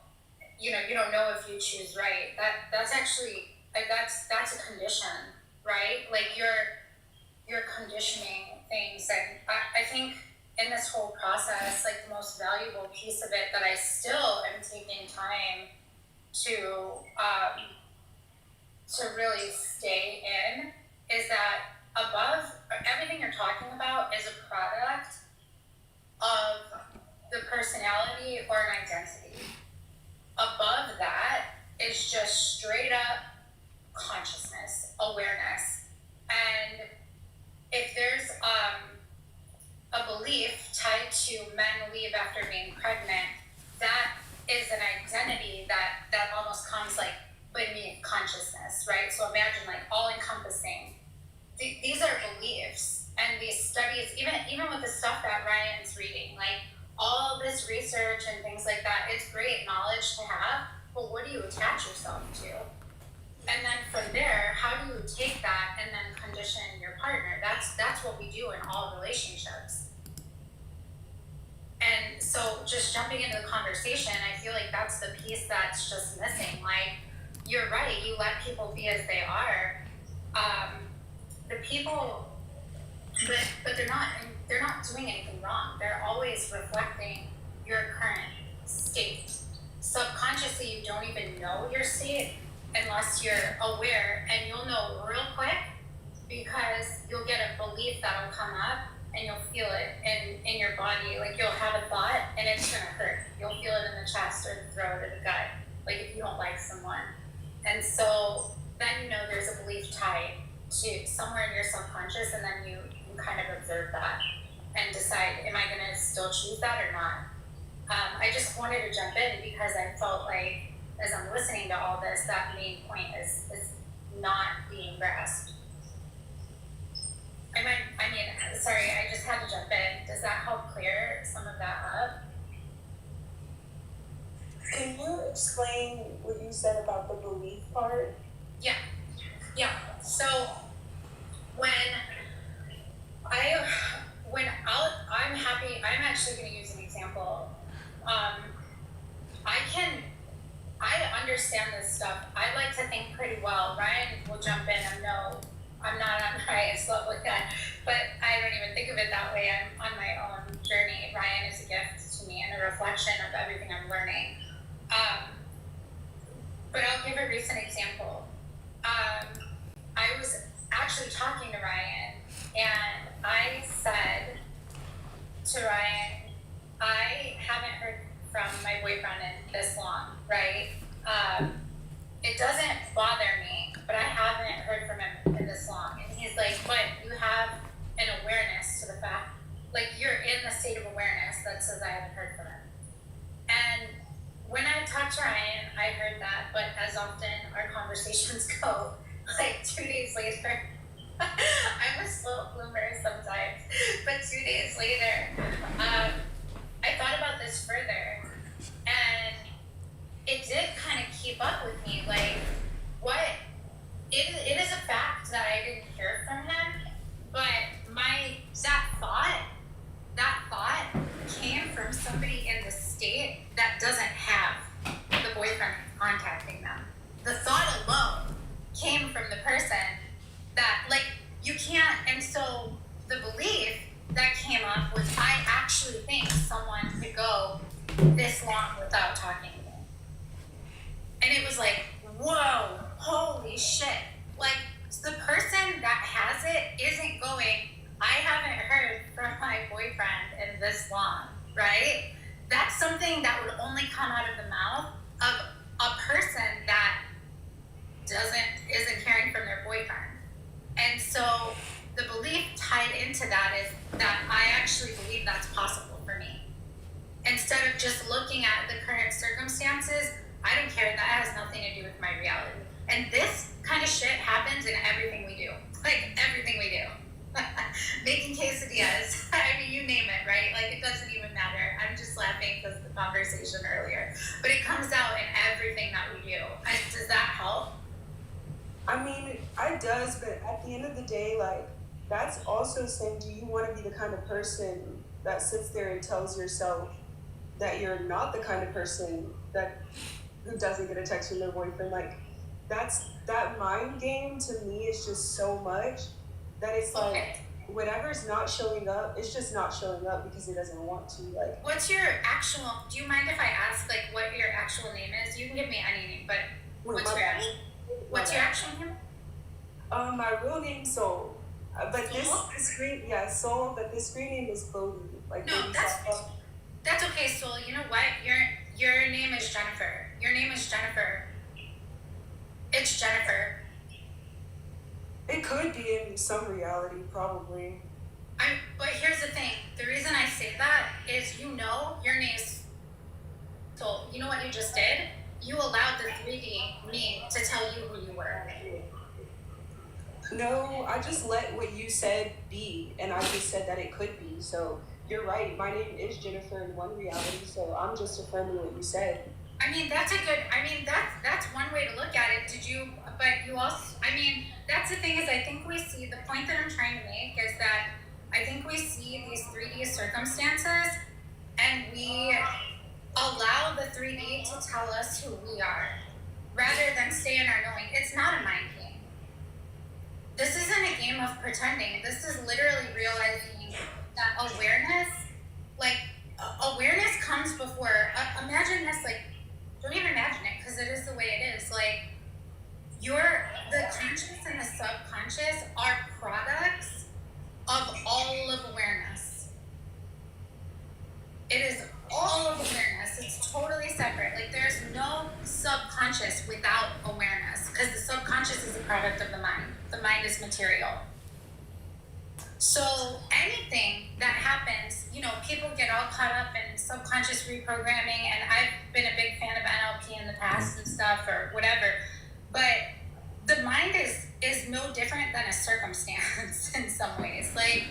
you know, you don't know if you choose right. That's actually that's a condition, right? Like you're conditioning things, and I think in this whole process, like the most valuable piece of it that I still am taking time to really stay in is that above everything you're talking about is a product of the personality or an identity. Above that is just straight up consciousness, awareness. And if there's a belief tied to men leave after being pregnant, that is an identity that almost comes like beneath consciousness, right? So imagine like all encompassing. These are beliefs, and these studies, even with the stuff that Ryan's reading, like all this research and things like that, it's great knowledge to have, but what do you attach yourself to? And then from there, how do you take that and then condition your partner? That's what we do in all relationships. And so just jumping into the conversation, I feel like that's the piece that's just missing. Like, you're right, you let people be as they are. The people, but they're not doing anything wrong. They're always reflecting your current state. Subconsciously, you don't even know your state unless you're aware, and you'll know real quick because you'll get a belief that'll come up and you'll feel it in your body. Like you'll have a thought and it's gonna hurt. You'll feel it in the chest or the throat or the gut, like if you don't like someone. And so then you know there's a belief tied to somewhere in your subconscious, and then you kind of observe that and decide, am I gonna still choose that or not? I just wanted to jump in because I felt like as I'm listening to all this, that main point is not being grasped. I mean, sorry, I just had to jump in. Does that help clear some of that up? Can you explain what you said about the belief part? Yeah. So I'm happy. I'm actually going to use an example. I understand this stuff. I like to think pretty well. Ryan will jump in and know I'm not on Ryan's level with that, but I don't even think of it that way. I'm on my own journey. Ryan is a gift to me and a reflection of everything I'm learning. But I'll give a recent example. and I said to Ryan, I haven't heard from my boyfriend in this long, right? It doesn't bother me, but I haven't heard from him in this long. And he's like, but you have an awareness to the fact, like you're in the state of awareness that says I haven't heard from him. And when I talked to Ryan, I heard that, but as often our conversations go, like 2 days later, I'm a slow bloomer sometimes, but 2 days later, I thought about this further, and it did kind of keep up with me. Like, what? It is a fact that I didn't hear from him, but that thought came from somebody in the state that doesn't have the boyfriend contacting them. The thought alone came from the person that, like, you can't, and so the belief that came up was, I actually think someone could go this long without talking to me. And it was like, whoa, holy shit. Like, the person that has it isn't going, I haven't heard from my boyfriend in this long, right? That's something that would only come out of the mouth of a person that isn't hearing from their boyfriend. And so the belief tied into that is that I actually believe that's possible for me. Instead of just looking at the current circumstances, I don't care, that has nothing to do with my reality. And this kind of shit happens in everything we do. Like, everything we do. Making quesadillas, I mean, you name it, right? Like, it doesn't even matter. I'm just laughing because of the conversation earlier. But it comes out in everything that we do. Does that help? I mean, it does, but at the end of the day, like, that's also saying, do you want to be the kind of person that sits there and tells yourself that you're not the kind of person who doesn't get a text from their boyfriend? Like, that mind game to me is just so much that it's like, Okay. Whatever's not showing up, it's just not showing up because it doesn't want to. Like, What's your actual, do you mind if I ask, like, what your actual name is? You can give me any name, but what's your actual name? My real name's Soul. But this screen, Soul, but this screen name is Bodhi. Like, No, Bodhi that's Sattva. That's okay, Soul. You know what? Your name is Jennifer. Your name is Jennifer. It's Jennifer. It could be in some reality, probably. But here's the thing. The reason I say that is, you know, your name is Soul. You know what you just did? You allowed the 3D me to tell you who you were. No, I just let what you said be, and I just said that it could be. So you're right. My name is Jennifer in one reality, so I'm just affirming what you said. I mean, that's one way to look at it. But you also, I mean, that's the thing is, I think we see, the point that I'm trying to make is that I think we see these 3D circumstances and we allow the 3D to tell us who we are rather than stay in our knowing. It's not a mind game. This isn't a game of pretending. This is literally realizing that awareness comes before, imagine this, like, don't even imagine it, because it is the way it is. Like, the conscious and the subconscious are products of all of awareness. It is all of awareness. It's totally separate. Like, there's no subconscious without awareness, because the subconscious is a product of the mind. The mind is material. So anything that happens, you know, people get all caught up in subconscious reprogramming, and I've been a big fan of NLP in the past and stuff, or whatever, but the mind is no different than a circumstance in some ways. Like,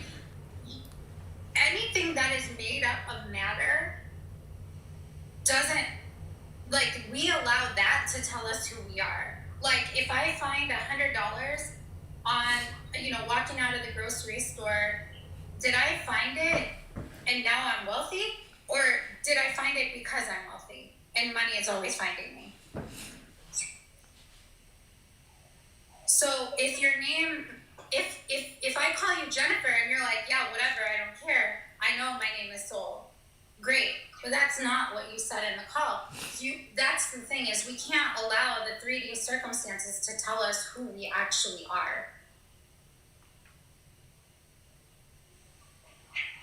anything that is made up of matter doesn't, like, we allow that to tell us who we are. Like, if I find $100 on, you know, walking out of the grocery store, did I find it and now I'm wealthy? Or did I find it because I'm wealthy and money is always finding me? So if your name, if I call you Jennifer and you're like, yeah, whatever, I don't care, I know my name is Soul, great. But that's not what you said in the call. That's the thing, is we can't allow the 3D circumstances to tell us who we actually are.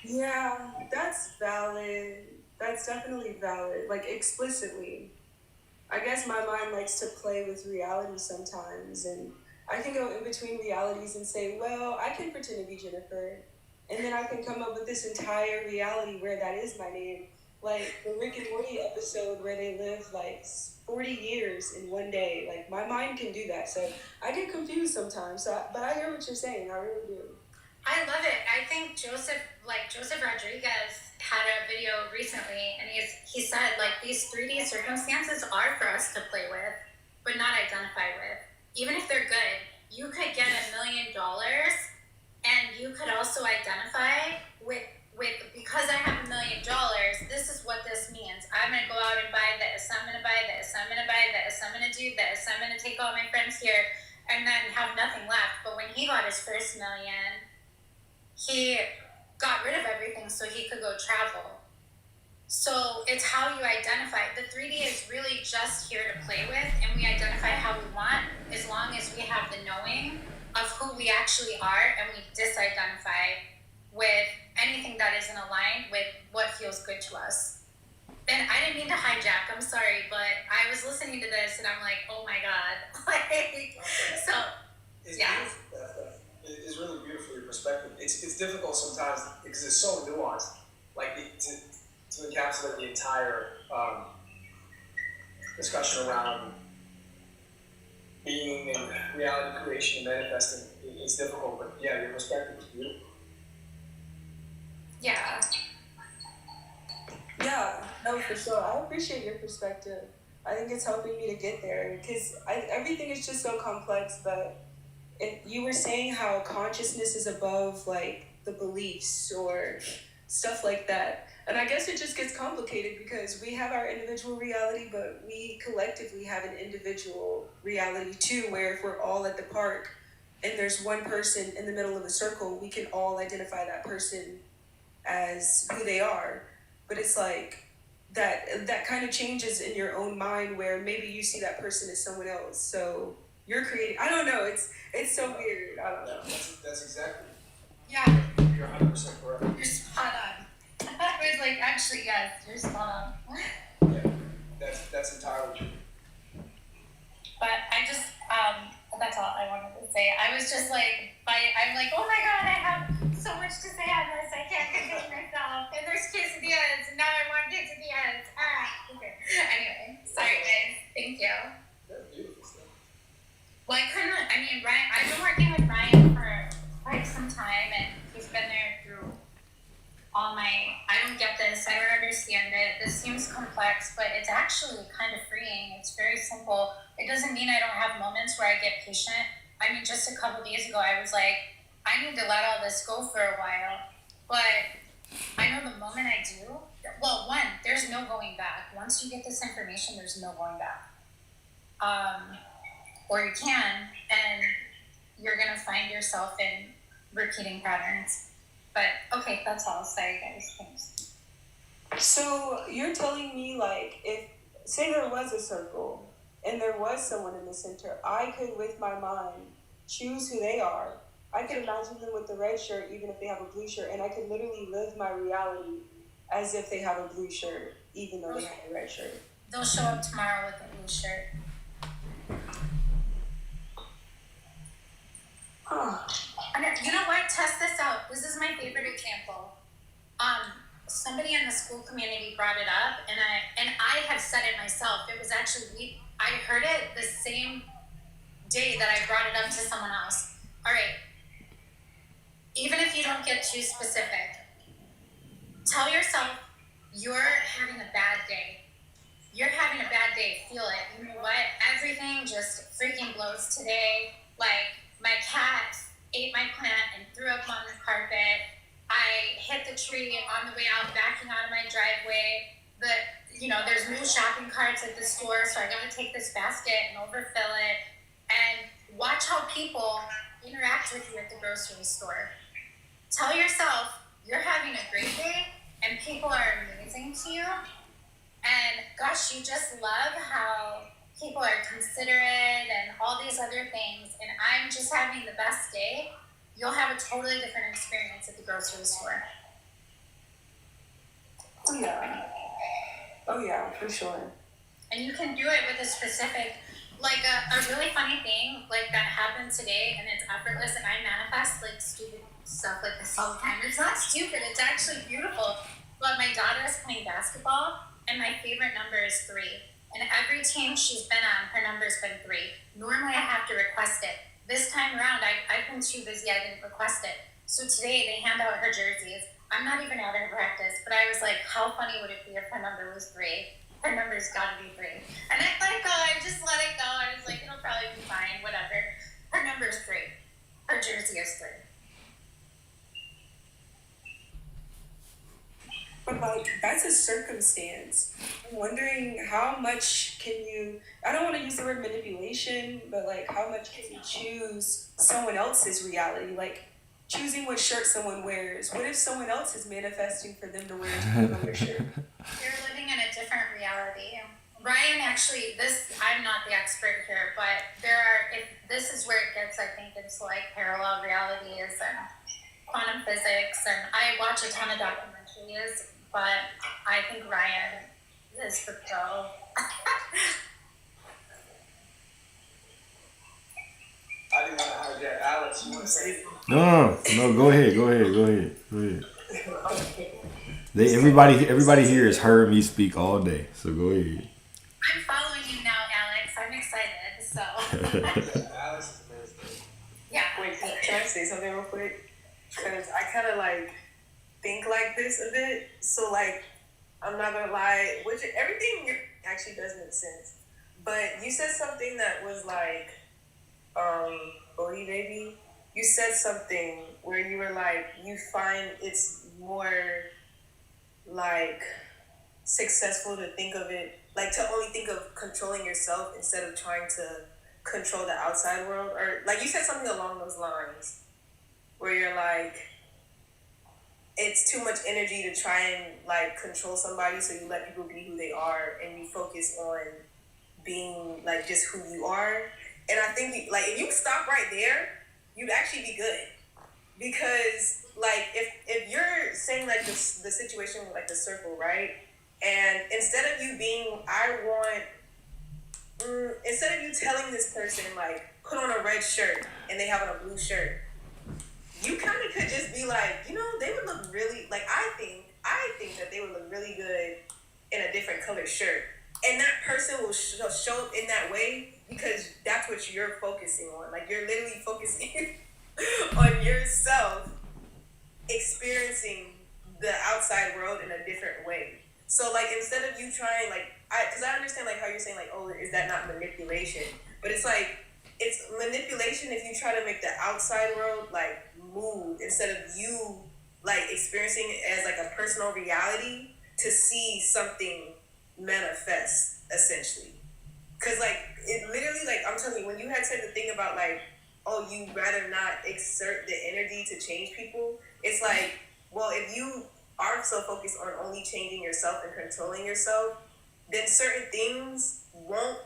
Yeah, that's valid. That's definitely valid. Like explicitly. I guess my mind likes to play with reality sometimes, and I can go in between realities and say, well, I can pretend to be Jennifer, and then I can come up with this entire reality where that is my name. Like the Rick and Morty episode where they live like 40 years in one day. Like my mind can do that. So I get confused sometimes. But I hear what you're saying. I really do. I love it. I think Joseph Rodriguez had a video recently, and he said like these 3D circumstances are for us to play with, but not identify with. Even if they're good, you could get $1 million, and you could also identify with because I have $1 million. This is what this means. I'm gonna go out and buy this. I'm gonna buy this. I'm gonna buy this. I'm gonna do this. I'm gonna take all my friends here, and then have nothing left. But when he got his first million, he got rid of everything so he could go travel. So it's how you identify. The 3D is really just here to play with, and we identify how we want as long as we have the knowing of who we actually are, and we disidentify with anything that isn't aligned with what feels good to us. And I didn't mean to hijack, I'm sorry, but I was listening to this and I'm like, oh my God. So, It's yeah. beautiful. It's really beautiful, your perspective. It's difficult sometimes because it's so nuanced. Like to encapsulate the entire discussion around being and reality creation and manifesting, it's difficult. But yeah, your perspective is beautiful. Yeah. Yeah, no, for sure. I appreciate your perspective. I think it's helping me to get there because everything is just so complex. But you were saying how consciousness is above like the beliefs or stuff like that. And I guess it just gets complicated because we have our individual reality, but we collectively have an individual reality too, where if we're all at the park and there's one person in the middle of a circle, we can all identify that person as who they are. But it's like that kind of changes in your own mind where maybe you see that person as someone else. So you're creating, I don't know, it's so weird. I don't know. That's exactly. Yeah. You're 100% correct. You're spot on. I was like, actually, yes, you're spot on. Yeah, that's entirely true. But I just, that's all I wanted to say. I was just like, I'm like, oh my God, I have so much to say on this. I can't contain myself. And there's quesadillas, and now I want quesadillas. Okay. Anyway, sorry guys. Thank you. That's beautiful stuff. Well, Ryan, I've been working with Ryan for quite some time, and he's been there through all my, I don't get this, I don't understand it, this seems complex, but it's actually kind of freeing. It's very simple. It doesn't mean I don't have moments where I get patient. I mean, just a couple days ago, I was like, I need to let all this go for a while. But I know the moment I do, well, one, there's no going back. Once you get this information, there's no going back. Or you can, and you're gonna find yourself in repeating patterns. But okay, that's all. Sorry guys, thanks. So you're telling me like if say there was a circle and there was someone in the center, I could with my mind choose who they are. I could imagine them with the red shirt even if they have a blue shirt, and I could literally live my reality as if they have a blue shirt even though they have a red shirt. They'll show up tomorrow with a blue shirt. And you know what? Test this out. This is my favorite example. Somebody in the school community brought it up, and I have said it myself. It was actually I heard it the same day that I brought it up to someone else. All right. Even if you don't get too specific, tell yourself you're having a bad day. You're having a bad day. Feel it. You know what? Everything just freaking blows today. Like, my cat ate my plant and threw up on the carpet. I hit the tree on the way out, backing out of my driveway. There's new shopping carts at the store, so I gotta take this basket and overfill it. And watch how people interact with you at the grocery store. Tell yourself you're having a great day and people are amazing to you. And gosh, you just love how people are considerate and all these other things, and I'm just having the best day. You'll have a totally different experience at the grocery store. Oh yeah. Oh yeah, for sure. And you can do it with a specific, like a really funny thing like that happened today, and it's effortless, and I manifest like stupid stuff like this all the time. It's not stupid, it's actually beautiful. But my daughter is playing basketball, and my favorite number is 3. And every team she's been on, her number's been 3. Normally I have to request it. This time around, I've been too busy, I didn't request it. So today they hand out her jerseys. I'm not even out in practice, but I was like, how funny would it be if her number was 3? Her number's gotta be 3. And I let it go, I just let it go. I was like, it'll probably be fine, whatever. Her number's 3. Her jersey is 3. But like that's a circumstance. I'm wondering how much can you I don't want to use the word manipulation, but like how much can you choose someone else's reality? Like choosing what shirt someone wears. What if someone else is manifesting for them to wear a different color shirt? You're living in a different reality. Ryan, actually, I'm not the expert here, but this is where it gets, I think, into like parallel realities and quantum physics, and I watch a ton of documentaries, but I think Ryan is the pro. I didn't want to hijack Alex. You want to say No, go ahead. Everybody here has heard me speak all day, so go ahead. I'm following you now, Alex. I'm excited, so. Alex is amazing. Yeah. Wait, can I say something real quick? Because I kind of like think like this a bit. So like, I'm not gonna lie, everything actually does make sense. But you said something that was like, Bodhi baby. You said something where you were like, you find it's more like successful to think of it, like to only think of controlling yourself instead of trying to control the outside world, or like you said something along those lines where you're like, it's too much energy to try and like control somebody, so you let people be who they are and you focus on being like just who you are. And I think like if you stop right there, you'd actually be good, because like if you're saying like the situation with like the circle, right? And instead of you being, instead of you telling this person like put on a red shirt and they have on a blue shirt, you kind of could just be like, you know, they would look really like I think that they would look really good in a different colored shirt, and that person will show up in that way because that's what you're focusing on. Like you're literally focusing on yourself experiencing the outside world in a different way. So like instead of you trying because I understand like how you're saying like, oh, is that not manipulation? But it's like it's manipulation if you try to make the outside world like move instead of you like experiencing it as like a personal reality to see something manifest essentially. Cause like it literally like I'm telling you, when you had said the thing about like, oh, you'd rather not exert the energy to change people, it's like, well, if you are so focused on only changing yourself and controlling yourself, then certain things won't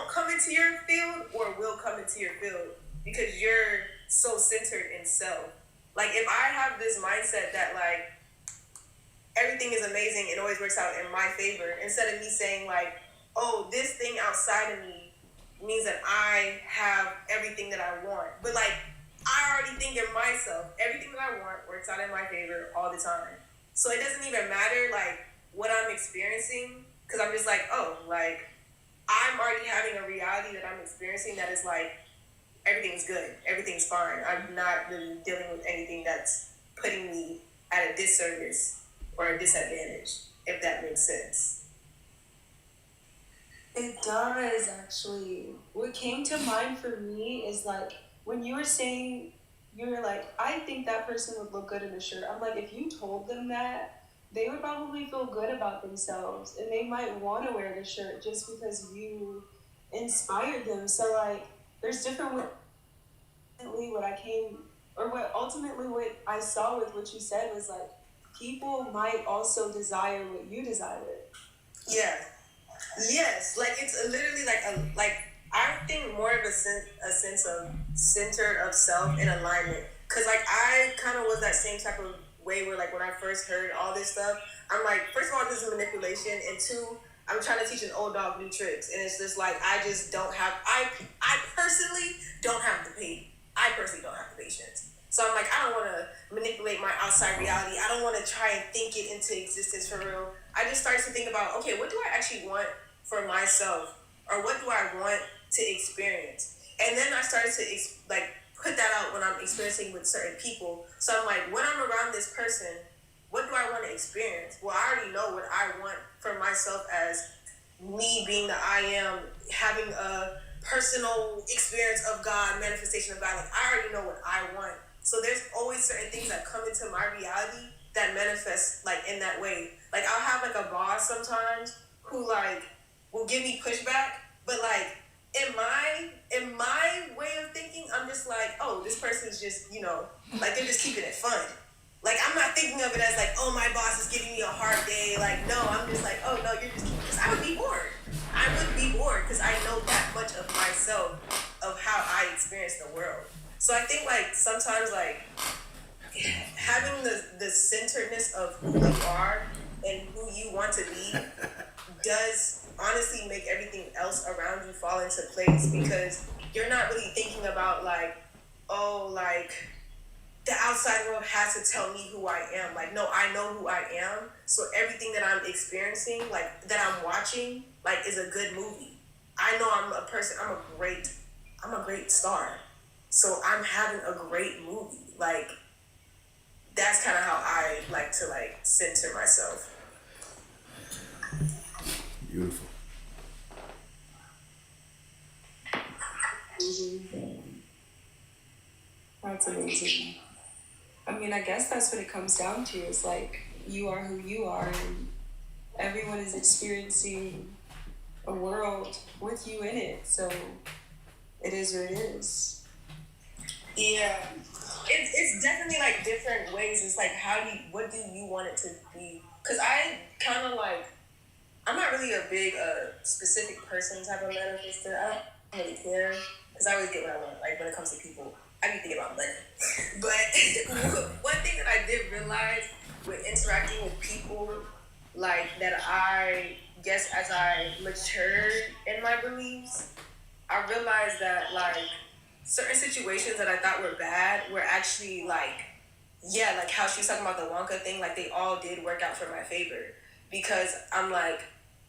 come into your field or will come into your field because you're so centered in self. Like if I have this mindset that like everything is amazing, it always works out in my favor, instead of me saying like, oh, this thing outside of me means that I have everything that I want. But like I already think in myself, everything that I want works out in my favor all the time. So it doesn't even matter like what I'm experiencing, because I'm just like, oh, like I'm already having a reality that I'm experiencing that is like everything's good, everything's fine. I'm not really dealing with anything that's putting me at a disservice or a disadvantage, if that makes sense. It does actually. What came to mind for me is like when you were saying, you were like, I think that person would look good in a shirt. I'm like, if you told them that, they would probably feel good about themselves and they might want to wear the shirt just because you inspired them. So like there's different what I saw with what you said was like people might also desire what you desire. Yeah. Yes, like it's literally like I think more of a sense of center of self and alignment, because like I kind of was that same type of way where like when I first heard all this stuff, I'm like, first of all, this is manipulation, and two, I'm trying to teach an old dog new tricks, and it's just like I just don't have. I personally don't have the patience. I personally don't have the patience. So I'm like, I don't want to manipulate my outside reality. I don't want to try and think it into existence for real. I just started to think about, okay, what do I actually want for myself, or what do I want to experience? And then I started to like put that out when I'm experiencing with certain people. So I'm like, when I'm around this person, what do I want to experience? Well, I already know what I want for myself as me being the I am, having a personal experience of God, manifestation of God. Like, I already know what I want. So there's always certain things that come into my reality that manifest like in that way. Like, I'll have like a boss sometimes who like will give me pushback, but like in my way of thinking, I'm just like, oh, this person's just, you know, like they're just keeping it fun. Like, I'm not thinking of it as like, oh, my boss is giving me a hard day. Like, no, I'm just like, oh no, you're just keeping this. I would be bored. I would be bored because I know that much of myself, of how I experience the world. So I think like sometimes like having the centeredness of who you are and who you want to be does honestly make everything else around you fall into place, because you're not really thinking about like, oh, like the outside world has to tell me who I am. Like, no, I know who I am. So everything that I'm experiencing, like that I'm watching, like is a good movie. I know I'm a person, I'm a great star. So I'm having a great movie. Like, that's kind of how I like to like center myself. Beautiful. That's amazing. I mean, I guess that's what it comes down to. Is like, you are who you are, and everyone is experiencing a world with you in it. So it is what it is. Yeah, it's definitely like different ways. It's like, what do you want it to be? Because I kind of like, I'm not really a big specific person type of manifester. I don't really care, because I always get what I want. Like, when it comes to people, I be thinking about money. But one thing that I did realize with interacting with people, like that I guess as I matured in my beliefs, I realized that like certain situations that I thought were bad were actually like, yeah, like how she was talking about the Wonka thing, like they all did work out for my favor. Because I'm like,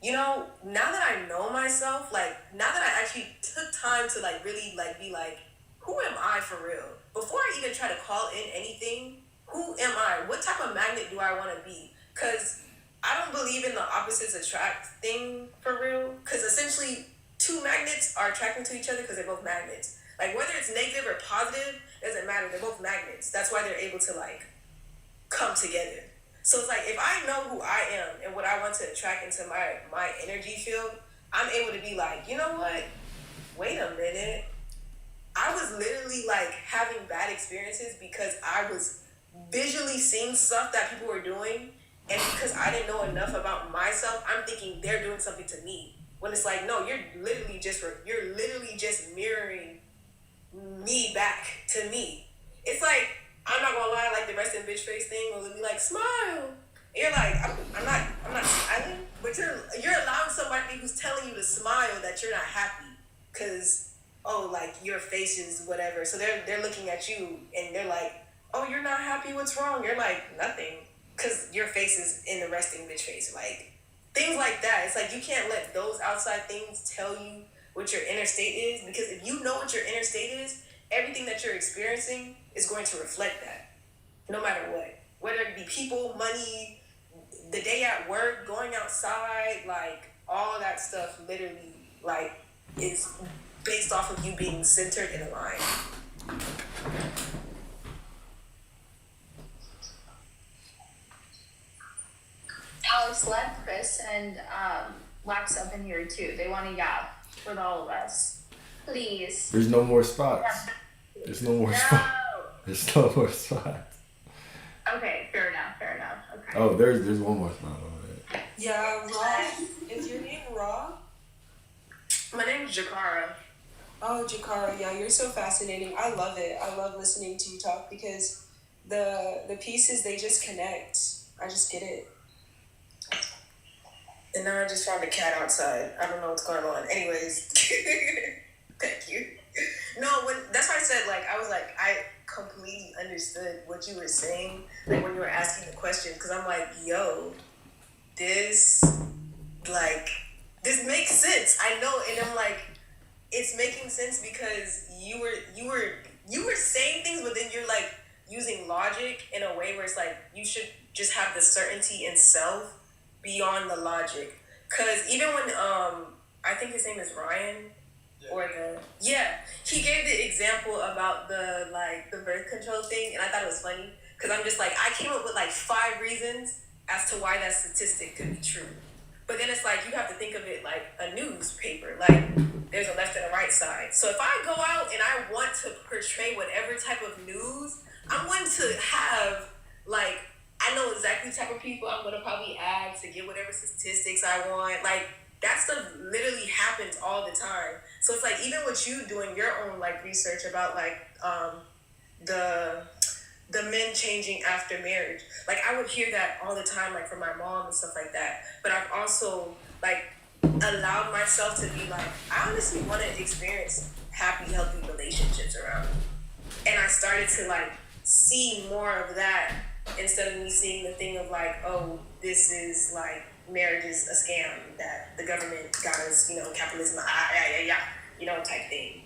you know, now that I know myself, like now that I actually took time to like really like be like, who am I for real? Before I even try to call in anything, who am I? What type of magnet do I want to be? Because I don't believe in the opposites attract thing for real. Because essentially, two magnets are attracting to each other because they're both magnets. Like, whether it's negative or positive, doesn't matter. They're both magnets. That's why they're able to, like, come together. So it's like, if I know who I am and what I want to attract into my energy field, I'm able to be like, you know what? Wait a minute. I was literally, like, having bad experiences because I was visually seeing stuff that people were doing, and because I didn't know enough about myself, I'm thinking they're doing something to me. When it's like, no, you're literally just mirroring me back to me. It's like, I'm not gonna lie, like the rest in bitch face thing, will be like, smile. And you're like, I'm not smiling, but you're allowing somebody who's telling you to smile that you're not happy, cause like your face is whatever. So they're looking at you and they're like, oh, you're not happy, what's wrong? You're like, nothing, cause your face is in the resting bitch face. Like, things like that. It's like, you can't let those outside things tell you what your inner state is, because if you know what your inner state is, everything that you're experiencing is going to reflect that, no matter what. Whether it be people, money, the day at work, going outside, like, all that stuff literally, like, is based off of you being centered and aligned. Alex, let Chris and Wax up in here too. They want to yap with all of us. Please. There's no more spots. There's no more spots. There's no more spots. Okay, fair enough. Okay. Oh, there's one more spot over there. Yeah, Raw. Is your name Raw? My name is Jakara. Oh, Jakara, yeah, you're so fascinating. I love it. I love listening to you talk because the pieces, they just connect. I just get it. And now I just found a cat outside. I don't know what's going on. Anyways, thank you. No, that's why I said, like, I was like, I completely understood what you were saying, like, when you were asking the question, because I'm like, yo, this makes sense. I know, and I'm like, it's making sense because you were saying things, but then you're like using logic in a way where it's like you should just have the certainty in self beyond the logic. Cause even when I think his name is Ryan, he gave the example about the birth control thing, and I thought it was funny because I'm just like, I came up with like 5 reasons as to why that statistic could be true. But then it's like you have to think of it like a newspaper, like there's a left and a right side. So if I go out and I want to portray whatever type of news, I'm going to have like, I know exactly the type of people I'm going to probably add to get whatever statistics I want. Like, that stuff literally happens all the time. So it's like, even with you doing your own like research about like the men changing after marriage, like I would hear that all the time, like from my mom and stuff like that. But I've also like allowed myself to be like, I honestly want to experience happy, healthy relationships around me. And I started to like see more of that instead of me seeing the thing of like, oh, this is like, marriage is a scam that the government got us, capitalism, type thing.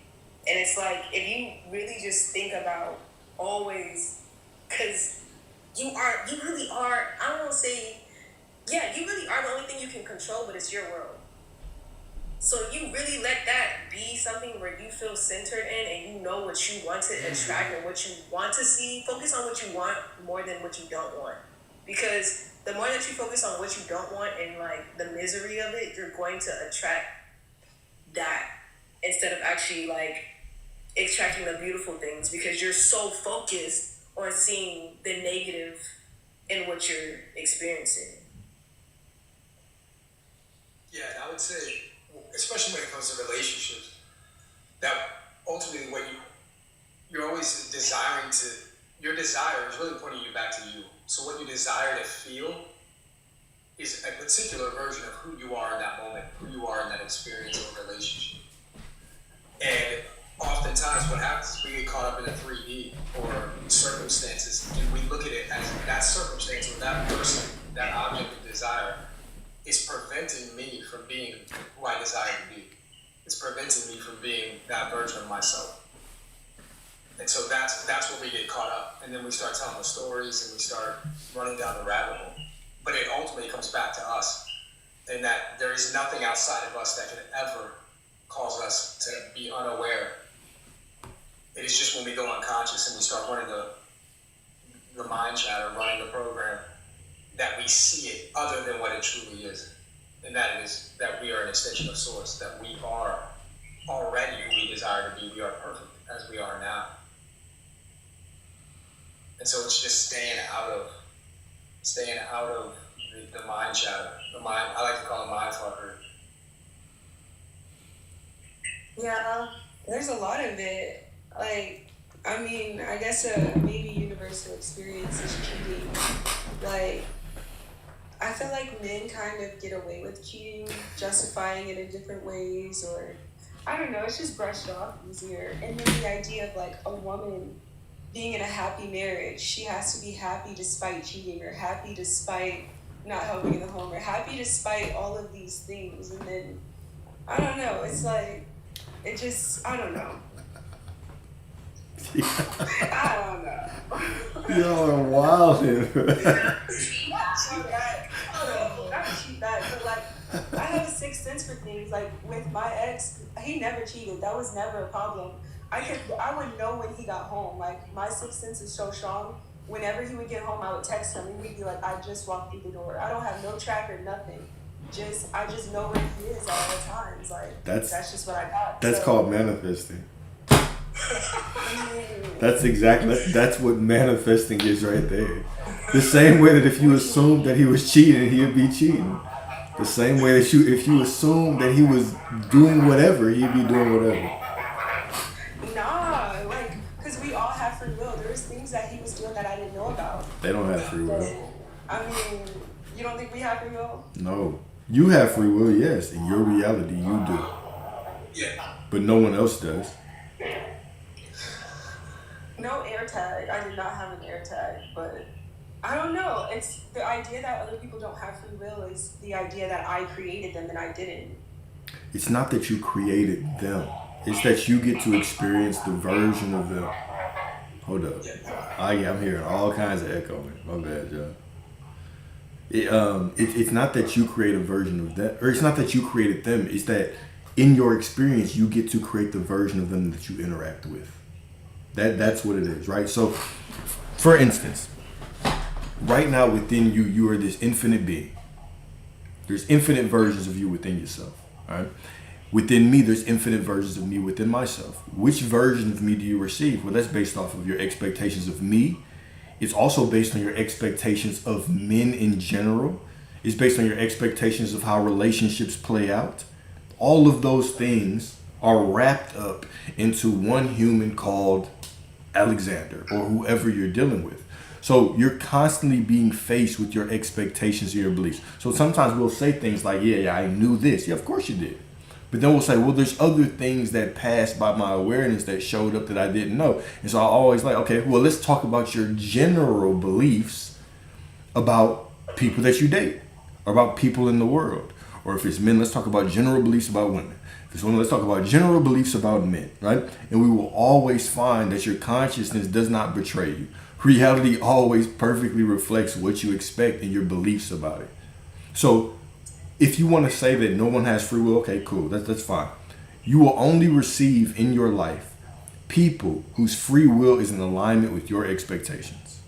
And it's like, if you really just think about always, because you really are, I don't want to say, you really are the only thing you can control, but it's your world. So you really let that be something where you feel centered in and you know what you want to attract and what you want to see. Focus on what you want more than what you don't want. Because the more that you focus on what you don't want and like the misery of it, you're going to attract that instead of actually like extracting the beautiful things, because you're so focused on seeing the negative in what you're experiencing. Yeah, and I would say, especially when it comes to relationships, that ultimately what you're always desiring to, your desire is really pointing you back to you. So what you desire to feel is a particular version of who you are in that moment, who you are in that experience or relationship. And oftentimes what happens is we get caught up in a 3D or circumstances, and we look at it as that circumstance or that person, that object of desire, is preventing me from being who I desire to be. It's preventing me from being that version of myself. And so that's where we get caught up. And then we start telling the stories and we start running down the rabbit hole. But it ultimately comes back to us, and that there is nothing outside of us that can ever cause us to be unaware. It is just when we go unconscious and we start running the mind chatter, running the program, that we see it other than what it truly is. And that is that we are an extension of Source, that we are already who we desire to be. We are perfect as we are now. And so it's just staying out of the mind chatter. I like to call it mind fucker. Yeah, there's a lot of it. Like, I mean, I guess a maybe universal experience is cheating. Like, I feel like men kind of get away with cheating, justifying it in different ways, or I don't know, it's just brushed off easier. And then the idea of like a woman being in a happy marriage, she has to be happy despite cheating, or happy despite not helping in the home, or happy despite all of these things. And then, I don't know, it's like, it just, I don't know. I don't know. Y'all are wild here. Not cheat back, but like, I have a sixth sense for things. Like, with my ex, he never cheated. That was never a problem. I would know when he got home. Like, my sixth sense is so strong. Whenever he would get home, I would text him and we'd be like, I just walked through the door. I don't have no tracker, nothing. I just know where he is at all times. Like, that's just what I got. That's called manifesting. That's what manifesting is right there. The same way that if you assumed that he was cheating, he'd be cheating. The same way that if you assumed that he was doing whatever, he'd be doing whatever. Nah, like, because we all have free will. There was things that he was doing that I didn't know about. They don't have free will. I mean, you don't think we have free will? No. You have free will, yes. In your reality, you do. Yeah. But no one else does. No air tag. I did not have an air tag, but I don't know. It's the idea that other people don't have free will is the idea that I created them and I didn't. It's not that you created them. It's that you get to experience the version of them. Hold up. I'm hearing all kinds of echoing. My bad, John. It's not that you create a version of that, or it's not that you created them. It's that in your experience, you get to create the version of them that you interact with. That's what it is, right? So, for instance, right now within you, you are this infinite being. There's infinite versions of you within yourself, all right? Within me, there's infinite versions of me within myself. Which version of me do you receive? Well, that's based off of your expectations of me. It's also based on your expectations of men in general. It's based on your expectations of how relationships play out. All of those things are wrapped up into one human called Alexander, or whoever you're dealing with. So you're constantly being faced with your expectations and your beliefs. So sometimes we'll say things like, yeah, I knew this. Yeah, of course you did. But then we'll say, well, there's other things that passed by my awareness that showed up that I didn't know. And so I always like, okay, well, let's talk about your general beliefs about people that you date, or about people in the world. Or if it's men, let's talk about general beliefs about women. If it's women, let's talk about general beliefs about men, right? And we will always find that your consciousness does not betray you. Reality always perfectly reflects what you expect and your beliefs about it. So if you want to say that no one has free will, okay, cool, that's fine. You will only receive in your life people whose free will is in alignment with your expectations.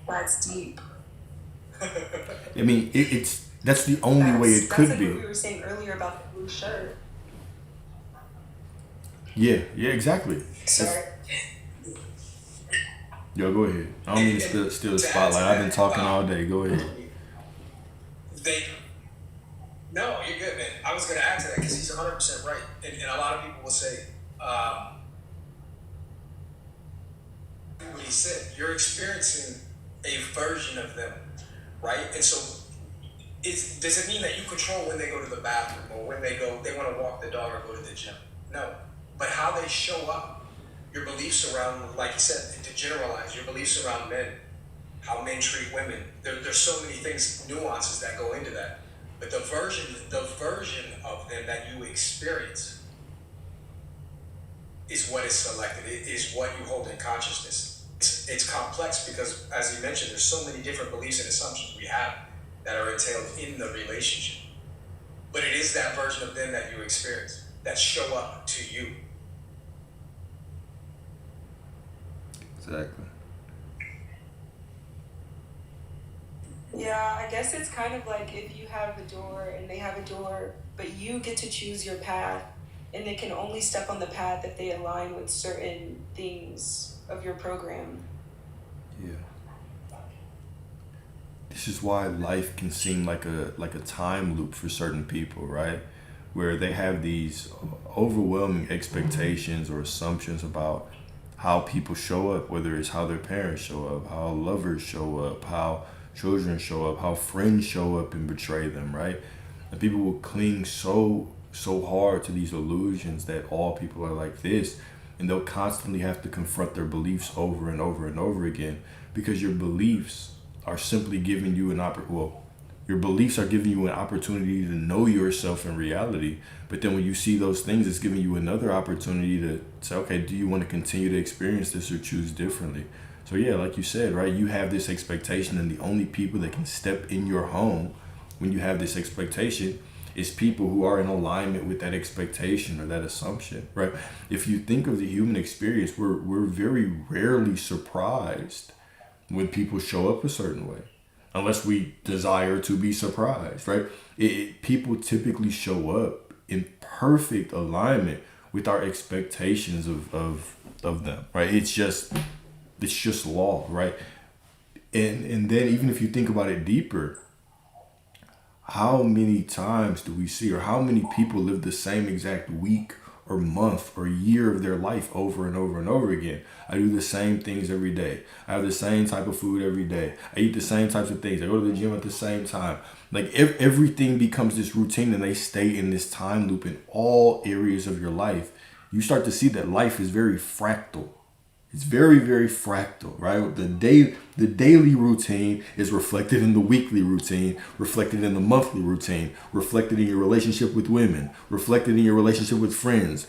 That's deep. I mean, that's the only way it could like be. What we were saying earlier about the blue shirt. Yeah, exactly. Sorry. Yo, go ahead. I don't mean to steal the spotlight. I've been talking all day. Go ahead. No, you're good, man. I was going to add to that because he's 100% right. And a lot of people will say, what he said, you're experiencing a version of them, right? And so does it mean that you control when they go to the bathroom or when they want to walk the dog or go to the gym? No. But how they show up, your beliefs around, like you said, to generalize, your beliefs around men, how men treat women, there's so many things, nuances that go into that. But the version of them that you experience is what is selected. It is what you hold in consciousness. It's complex because, as you mentioned, there's so many different beliefs and assumptions we have that are entailed in the relationship. But it is that version of them that you experience, that show up to you. Exactly. Yeah, I guess it's kind of like if you have a door and they have a door, but you get to choose your path, and they can only step on the path if they align with certain things of your program. Yeah. This is why life can seem like a time loop for certain people, right? Where they have these overwhelming expectations or assumptions about how people show up, whether it's how their parents show up, how lovers show up, how children show up, how friends show up and betray them, right? And people will cling so hard to these illusions that all people are like this, and they'll constantly have to confront their beliefs over and over and over again, because your beliefs are simply giving you your beliefs are giving you an opportunity to know yourself in reality. But then when you see those things, it's giving you another opportunity to say, okay, do you want to continue to experience this or choose differently? So yeah, like you said, right, you have this expectation, and the only people that can step in your home when you have this expectation is people who are in alignment with that expectation or that assumption, right? If you think of the human experience, we're very rarely surprised when people show up a certain way, unless we desire to be surprised, right? People typically show up in perfect alignment with our expectations of them, right? It's just law, right? And then even if you think about it deeper, how many times do we see, or how many people live the same exact week or month or year of their life over and over and over again? I do the same things every day. I have the same type of food every day. I eat the same types of things. I go to the gym at the same time. Like everything becomes this routine, and they stay in this time loop in all areas of your life. You start to see that life is very fractal. It's very, very fractal, right? The daily routine is reflected in the weekly routine, reflected in the monthly routine, reflected in your relationship with women, reflected in your relationship with friends.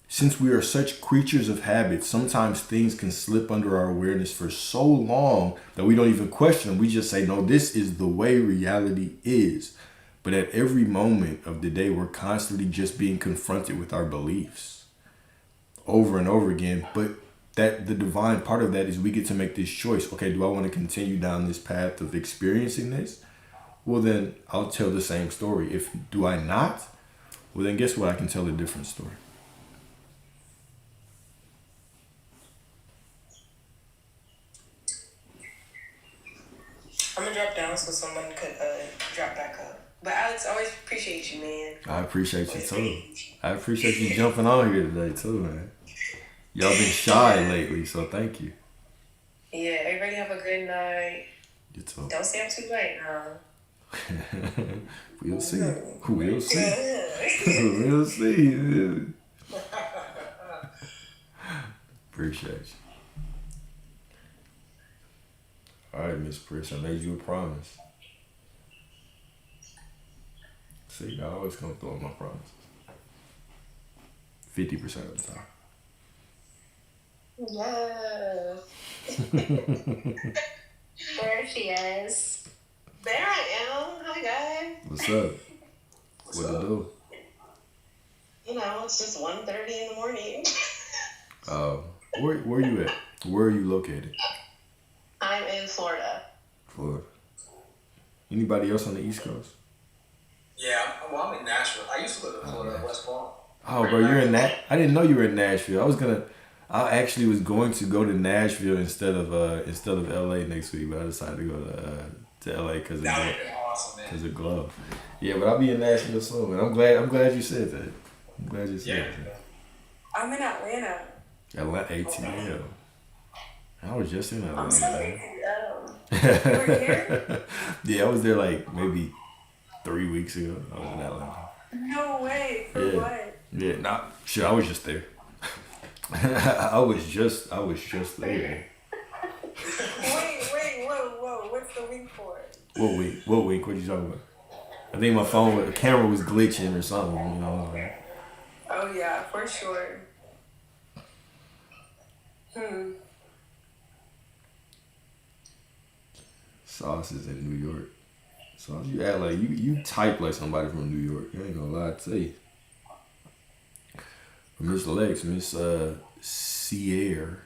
Since we are such creatures of habit, sometimes things can slip under our awareness for so long that we don't even question them. We just say, no, this is the way reality is. But at every moment of the day, we're constantly just being confronted with our beliefs over and over again. But that the divine part of that is we get to make this choice. Okay, do I want to continue down this path of experiencing this? Well, then I'll tell the same story. If do I not? Well, then guess what? I can tell a different story. I'm gonna drop down so someone could drop back up. But Alex, I always appreciate you, man. I appreciate you too. I appreciate you jumping on here today too, man. Y'all been shy lately, so thank you. Yeah, everybody have a good night. You too. Don't stay up too late now. We'll see. We'll see. We'll see. Appreciate you. All right, Miss Pris, I made you a promise. See, I always come through on my promises. 50% of the time. Yes. There she is. There I am. Hi, guys. What's up? What to do? You know, it's just 1:30 in the morning. Where you at? Where are you located? I'm in Florida. Florida. Anybody else on the East Coast? Yeah, I'm in Nashville. I used to live in Florida, nice. West Palm. Oh, bro, you're in that. I didn't know you were in Nashville. I actually was going to go to Nashville instead of LA next week, but I decided to go to LA because of That would have been awesome, man. because of Glove. Yeah, but I'll be in Nashville soon, man. I'm glad you said that. I'm glad you said that. I'm in Atlanta. Atlanta ATL. I was just in Atlanta. I'm sorry. Man. You were here? Yeah, I was there like maybe 3 weeks ago. I was in Atlanta. No way. For Yeah. what? Yeah, shit, I was just there. I was just there. Wait, whoa. What's the week for? What week? What you talking about? I think my the camera was glitching or something, you know. Oh yeah, for sure. Sauce is in New York. Sauce, you act like you type like somebody from New York. I ain't gonna lie to you. Miss Lex, Miss Sierra,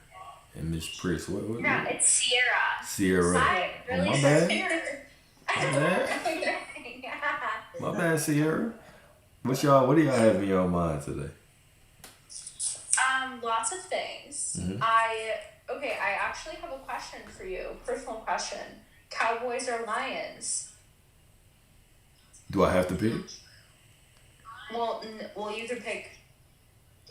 and Miss Pris. What? Yeah, it's Sierra. Sierra. Hi, Oh, really? my bad. Yeah. My bad, Sierra. What do y'all have in your mind today? Lots of things. Mhm. I actually have a question for you. Personal question. Cowboys or Lions? Do I have to pick? Well, we'll either pick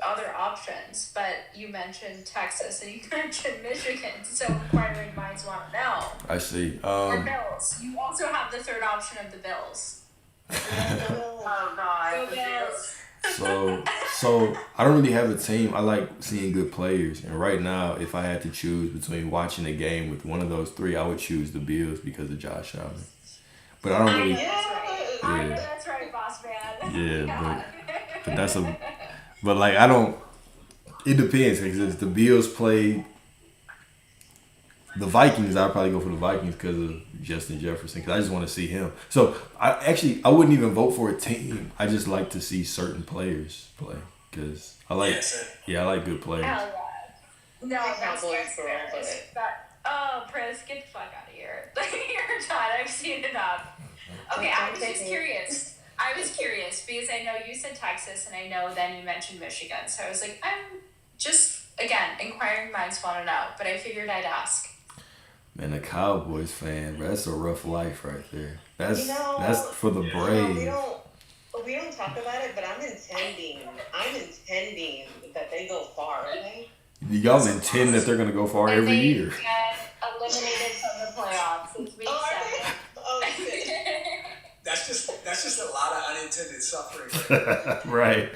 other options, but you mentioned Texas and you mentioned Michigan, so inquiring minds want to know. I see. Or Bills. You also have the third option of the Bills. Oh, God. Go Bills. So I don't really have a team. I like seeing good players, and right now, if I had to choose between watching a game with one of those three, I would choose the Bills because of Josh Allen. But I don't really. I know that's right, boss man. Yeah, but like I don't. It depends because the Bills play the Vikings, I'd probably go for the Vikings because of Justin Jefferson. Because I just want to see him. So I wouldn't even vote for a team. I just like to see certain players play because I like I like good players. Hell yeah. No, Cowboys for all of it. Pris, get the fuck out of here. You're done. I've seen enough. Okay, I was just curious. I was curious because I know you said Texas and I know then you mentioned Michigan. So I was like, I'm just, again, inquiring minds want to know. But I figured I'd ask. Man, a Cowboys fan, bro, that's a rough life right there. That's for the We brave. don't talk about it, but I'm intending that they go far. Okay. Y'all intend that they're gonna go far And every they year. get eliminated from the playoffs. It's week Oh, are they? 7. Oh shit. That's just a lot of unintended suffering. Right.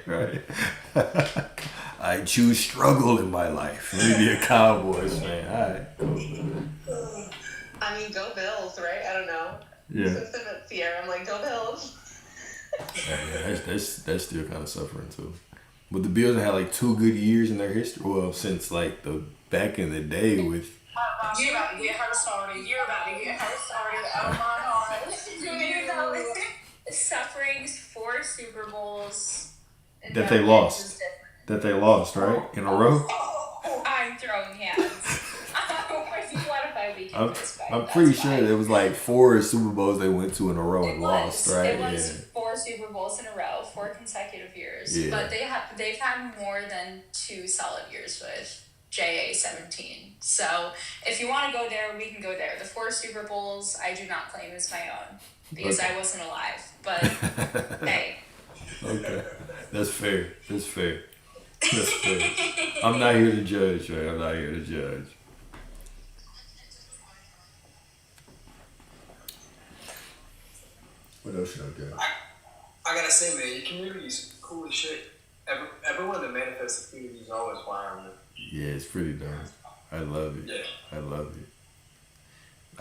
I choose struggle in my life. Let me be a Cowboys fan. All right, cool. I mean, go Bills, right? I don't know. Yeah. Since I'm at Sierra, I'm like, go Bills. Yeah, that's still kind of suffering too. But the Bills have had like 2 good years in their history. Well, since like the back in the day with. You're about to get her started. Oh my gosh. Suffering's 4 Super Bowls. and That no they wins lost. is different. That they lost, right? In a row? I'm throwing hands. What if I weaken this way? I'm That's pretty fine. sure there was like 4 Super Bowls they went to in a row and It lost, was. right? It was Yeah. 4 Super Bowls in a row, 4 consecutive years. Yeah. But they've had more than 2 solid years with JA-17. So if you want to go there, we can go there. The 4 Super Bowls I do not claim as my own because Okay. I wasn't alive. But hey. Okay. That's fair. That's fair. I'm not here to judge, right? I'm not here to judge. What else should I get? I gotta say, man, your community is cool as shit. Everyone that manifests the community is always wiring. Yeah, it's pretty dope. I love it. Yeah. I love it.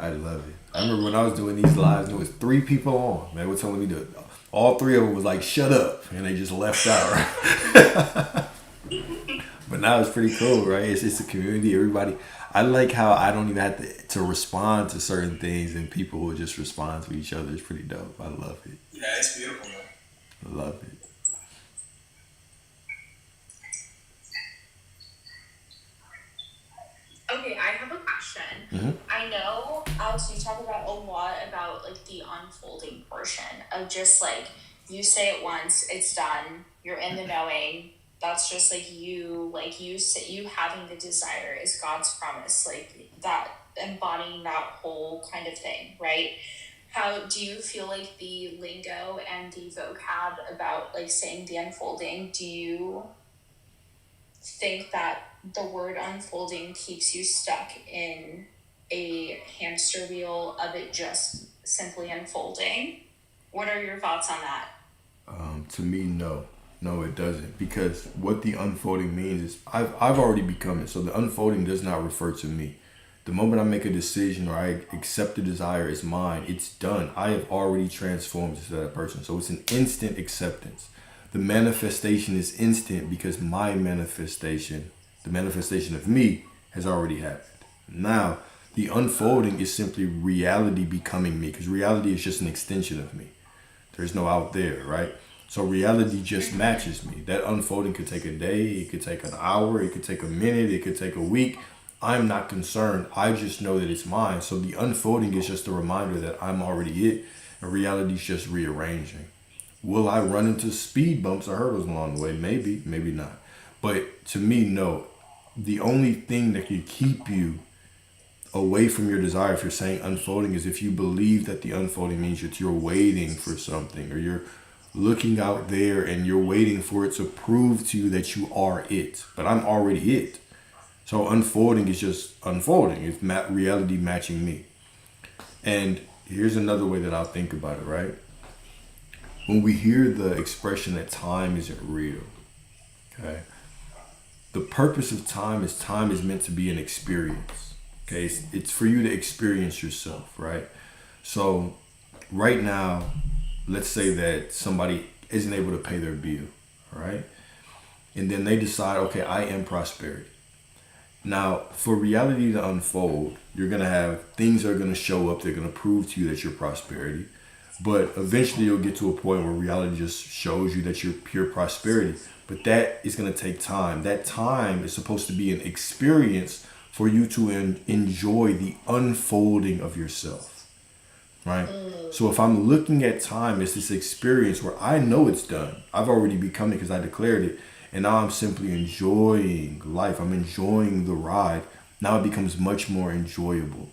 I love it. I remember when I was doing these lives, there was 3 people on. Man, they were telling me to. All 3 of them was like, "Shut up," and they just left out. Right? But now it's pretty cool, right? It's a community. Everybody. I like how I don't even have to respond to certain things, and people will just respond to each other. It's pretty dope. I love it. Yeah, it's beautiful, man. I love it. Okay, I have a question. Mhm. I know, Alex, you talk about a lot about like the unfolding portion of just like you say it once, it's done. You're in the knowing. That's just like you say you having the desire is God's promise, like that embodying that whole kind of thing, right? How do you feel like the lingo and the vocab about like saying the unfolding? Do you think that the word unfolding keeps you stuck in a hamster wheel of it just simply unfolding? What are your thoughts on that? To me, no. No, it doesn't. Because what the unfolding means is I've already become it. So the unfolding does not refer to me. The moment I make a decision or I accept the desire as mine, it's done. I have already transformed into that person. So it's an instant acceptance. The manifestation is instant because my manifestation, the manifestation of me, has already happened. Now, the unfolding is simply reality becoming me, because reality is just an extension of me. There's no out there, right? So reality just matches me. That unfolding could take a day, it could take an hour, it could take a minute, it could take a week. I'm not concerned. I just know that it's mine. So the unfolding is just a reminder that I'm already it, and reality's just rearranging. Will I run into speed bumps or hurdles along the way? Maybe, maybe not. But to me, no. The only thing that can keep you away from your desire, if you're saying unfolding, is if you believe that the unfolding means that you're waiting for something, or you're looking out there and you're waiting for it to prove to you that you are it. But I'm already it. So unfolding is just unfolding. It's reality matching me. And here's another way that I'll think about it, right? When we hear the expression that time isn't real, okay? The purpose of time is meant to be an experience, okay? It's for you to experience yourself, right? So right now, let's say that somebody isn't able to pay their bill, all right? And then they decide, okay, I am prosperity. Now, for reality to unfold, you're going to have things that are going to show up. They're going to prove to you that you're prosperity. But eventually you'll get to a point where reality just shows you that you're pure prosperity. But that is going to take time. That time is supposed to be an experience for you to enjoy the unfolding of yourself, right? So if I'm looking at time as this experience where I know it's done, I've already become it because I declared it, and now I'm simply enjoying life. I'm enjoying the ride. Now it becomes much more enjoyable.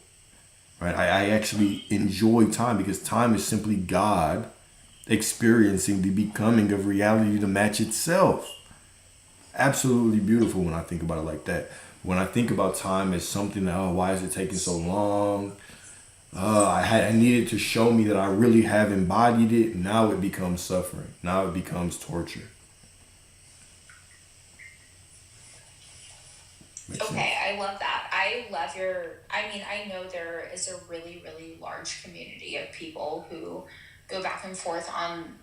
right? I actually enjoy time because time is simply God experiencing the becoming of reality to match itself. Absolutely beautiful when I think about it like that. When I think about time as something that, oh, why is it taking so long? I needed to show me that I really have embodied it. Now it becomes suffering. Now it becomes torture. Makes sense? Okay, I love that. I love I mean, I know there is a really, really large community of people who go back and forth on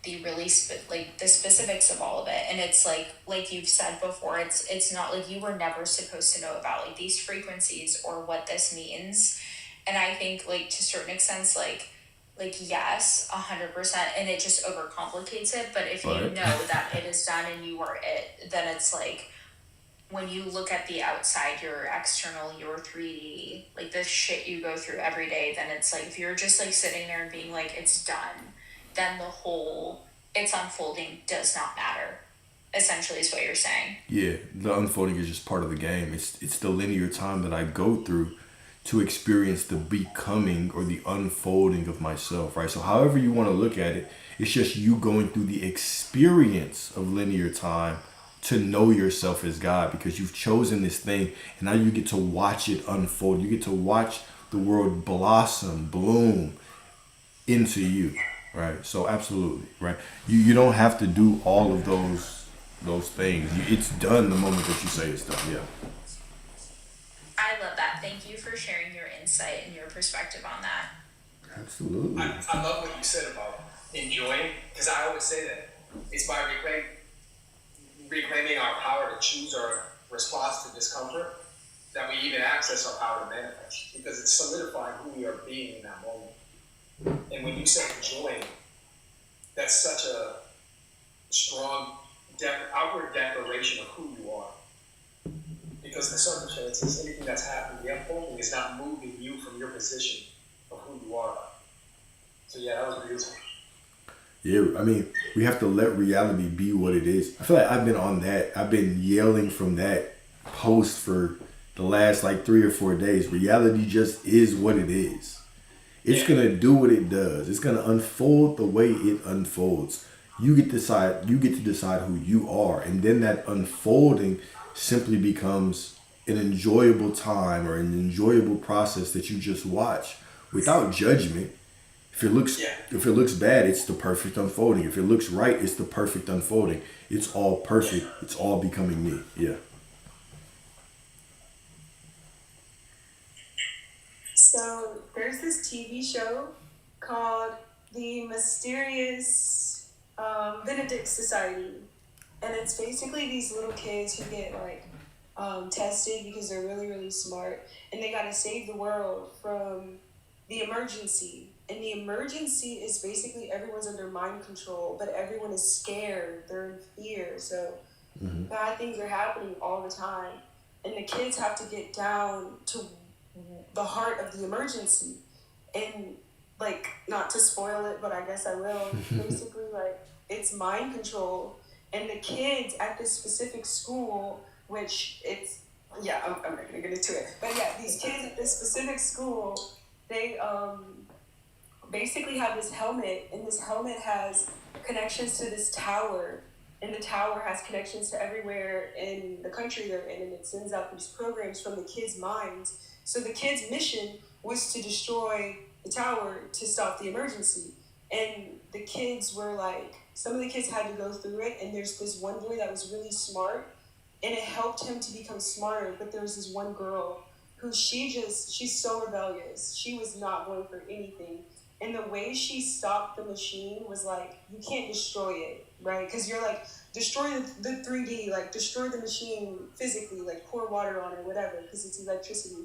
the really like the specifics of all of it. And it's like you've said before, it's not like you were never supposed to know about like these frequencies or what this means. And I think like to certain extents, like yes, 100%, and it just overcomplicates it. But if you Right. know that it is done and you are it, then it's like when you look at the outside, your external, your 3D, like the shit you go through every day, then it's like if you're just like sitting there and being like it's done, then the whole it's unfolding does not matter. Essentially, is what you're saying. Yeah, the unfolding is just part of the game. It's the linear time that I go through to experience the becoming or the unfolding of myself, right? So however you want to look at it, it's just you going through the experience of linear time to know yourself as God because you've chosen this thing and now you get to watch it unfold. You get to watch the world blossom, bloom into you, right? So absolutely, right? You don't have to do all of those things. It's done the moment that you say it's done. Yeah. I love that. Thank you for sharing your insight and your perspective on that. Absolutely. I love what you said about enjoying, because I always say that it's by reclaiming our power to choose our response to discomfort that we even access our power to manifest, because it's solidifying who we are being in that moment. And when you say enjoying, that's such a strong outward declaration of who you are. Because the circumstances, anything that's happening, the unfolding is not moving you from your position of who you are. So yeah, that was beautiful. Yeah, I mean, we have to let reality be what it is. I feel like I've been on that. I've been yelling from that post for the last like 3 or 4 days. Reality just is what it is. It's gonna do what it does. It's gonna unfold the way it unfolds. You get to decide who you are, and then that unfolding simply becomes an enjoyable time or an enjoyable process that you just watch without judgment. If it looks bad, it's the perfect unfolding. If it looks right, it's the perfect unfolding. It's all perfect. It's all becoming me. Yeah. So there's this TV show called The Mysterious Benedict Society, and it's basically these little kids who get like tested because they're really really smart, and they gotta save the world from the emergency. And the emergency is basically everyone's under mind control, but everyone is scared. They're in fear. So bad things are happening all the time, and the kids have to get down to the heart of the emergency. And like, not to spoil it, but I guess I will. Basically, like, it's mind control, and the kids at this specific school, which it's I'm not gonna get into it, but yeah, these kids at this specific school, they basically have this helmet, and this helmet has connections to this tower, and the tower has connections to everywhere in the country they're in, and it sends out these programs from the kids' minds. So the kids' mission was to destroy the tower to stop the emergency. And the kids were like, some of the kids had to go through it, and there's this one boy that was really smart, and it helped him to become smarter. But there was this one girl who she's so rebellious. She was not going for anything. And the way she stopped the machine was like, you can't destroy it, right? Because you're like, destroy the 3D, like destroy the machine physically, like pour water on it, whatever, because it's electricity.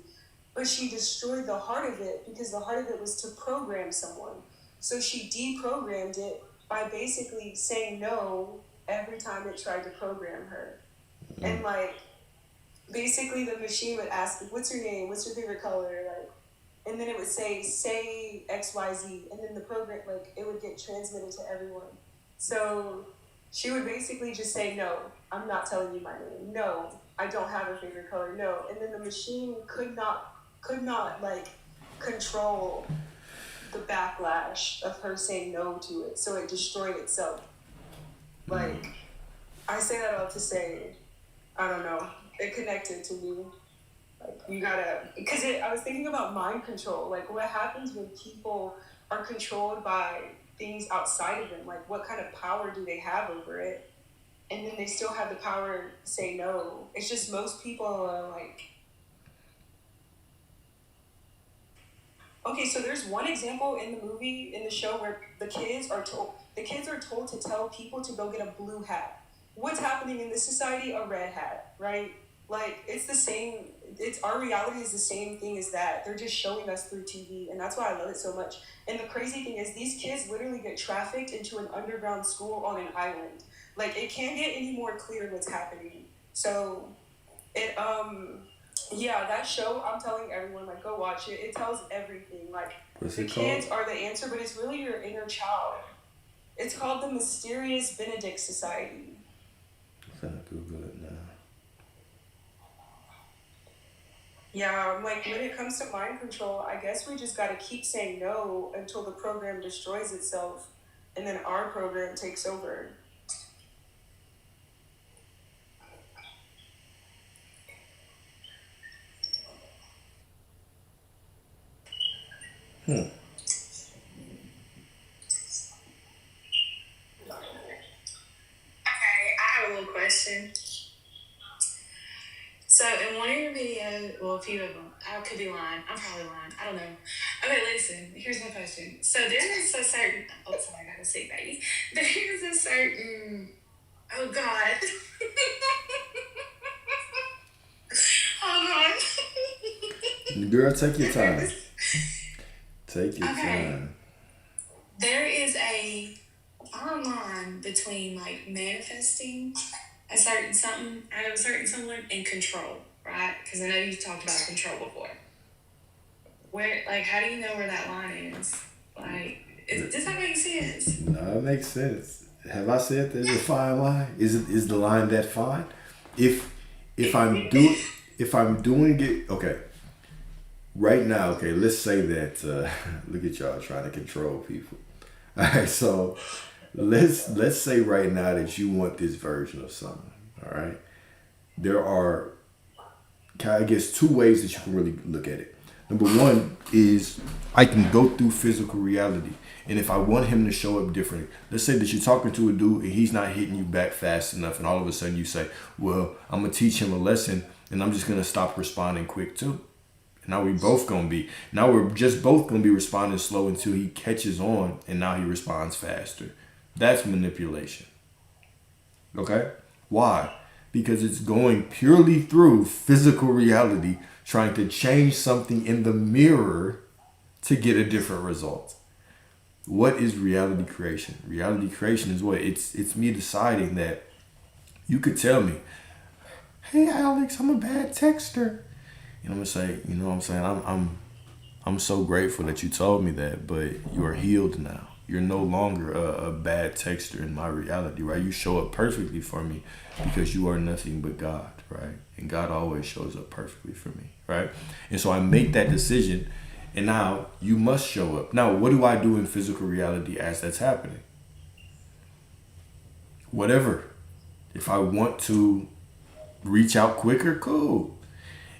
But she destroyed the heart of it because the heart of it was to program someone. So she deprogrammed it by basically saying no every time it tried to program her. And like, basically the machine would ask, what's your name? What's your favorite color? Like, and then it would say XYZ, and then the program, like, it would get transmitted to everyone. So she would basically just say, no, I'm not telling you my name. No, I don't have a favorite color. No. And then the machine could not like control the backlash of her saying no to it, so it destroyed itself. Like, I say that all to say, I don't know, it connected to me. Like, you gotta, because I was thinking about mind control. Like, what happens when people are controlled by things outside of them? Like, what kind of power do they have over it? And then they still have the power to say no. It's just most people are like, okay, so there's one example in the movie, in the show, where the kids are told to tell people to go get a blue hat. What's happening in this society? A red hat, right? Like, it's the same. It's our reality is the same thing as that. They're just showing us through TV, and that's why I love it so much. And the crazy thing is, these kids literally get trafficked into an underground school on an island. Like, it can't get any more clear what's happening. So, yeah, that show, I'm telling everyone, like, go watch it. It tells everything. Like, the kids are the answer, but it's really your inner child. It's called The Mysterious Benedict Society. I'm trying to Google it now. Yeah, like, when it comes to mind control, I guess we just gotta keep saying no until the program destroys itself, and then our program takes over. Hmm. Okay, I have a little question. So in one of your videos, well, a few of them, I could be lying. I'm probably lying. I don't know. Okay, listen. Here's my question. So there's a certain. Oh, sorry, I got a sick baby. There's a certain. Oh God. Hold on. Girl, take your time. Take your time. There is a fine line between, like, manifesting a certain something out of a certain someone and control, right? Because I know you've talked about control before. Where, like, how do you know where that line is? Like, does that make sense? No, it makes sense. Have I said there's a fine line? Is the line that fine? If I'm doing it, okay. Right now, okay, let's say that look at y'all trying to control people. All right, so let's say right now that you want this version of something. All right, there are, I guess, two ways that you can really look at it. Number one is I can go through physical reality, and if I want him to show up differently, let's say that you're talking to a dude and he's not hitting you back fast enough, and all of a sudden you say, well, I'm gonna teach him a lesson and I'm just gonna stop responding quick too. Now we're just both gonna be responding slow until he catches on, and now he responds faster. That's manipulation. Okay? Why? Because it's going purely through physical reality, trying to change something in the mirror to get a different result. What is reality creation? Reality creation is what? It's me deciding that you could tell me, hey Alex, I'm a bad texter. And I'm gonna say, you know what I'm saying? I'm so grateful that you told me that, but you are healed now. You're no longer a bad texter in my reality, right? You show up perfectly for me because you are nothing but God, right? And God always shows up perfectly for me, right? And so I make that decision, and now you must show up. Now, what do I do in physical reality as that's happening? Whatever. If I want to reach out quicker, cool.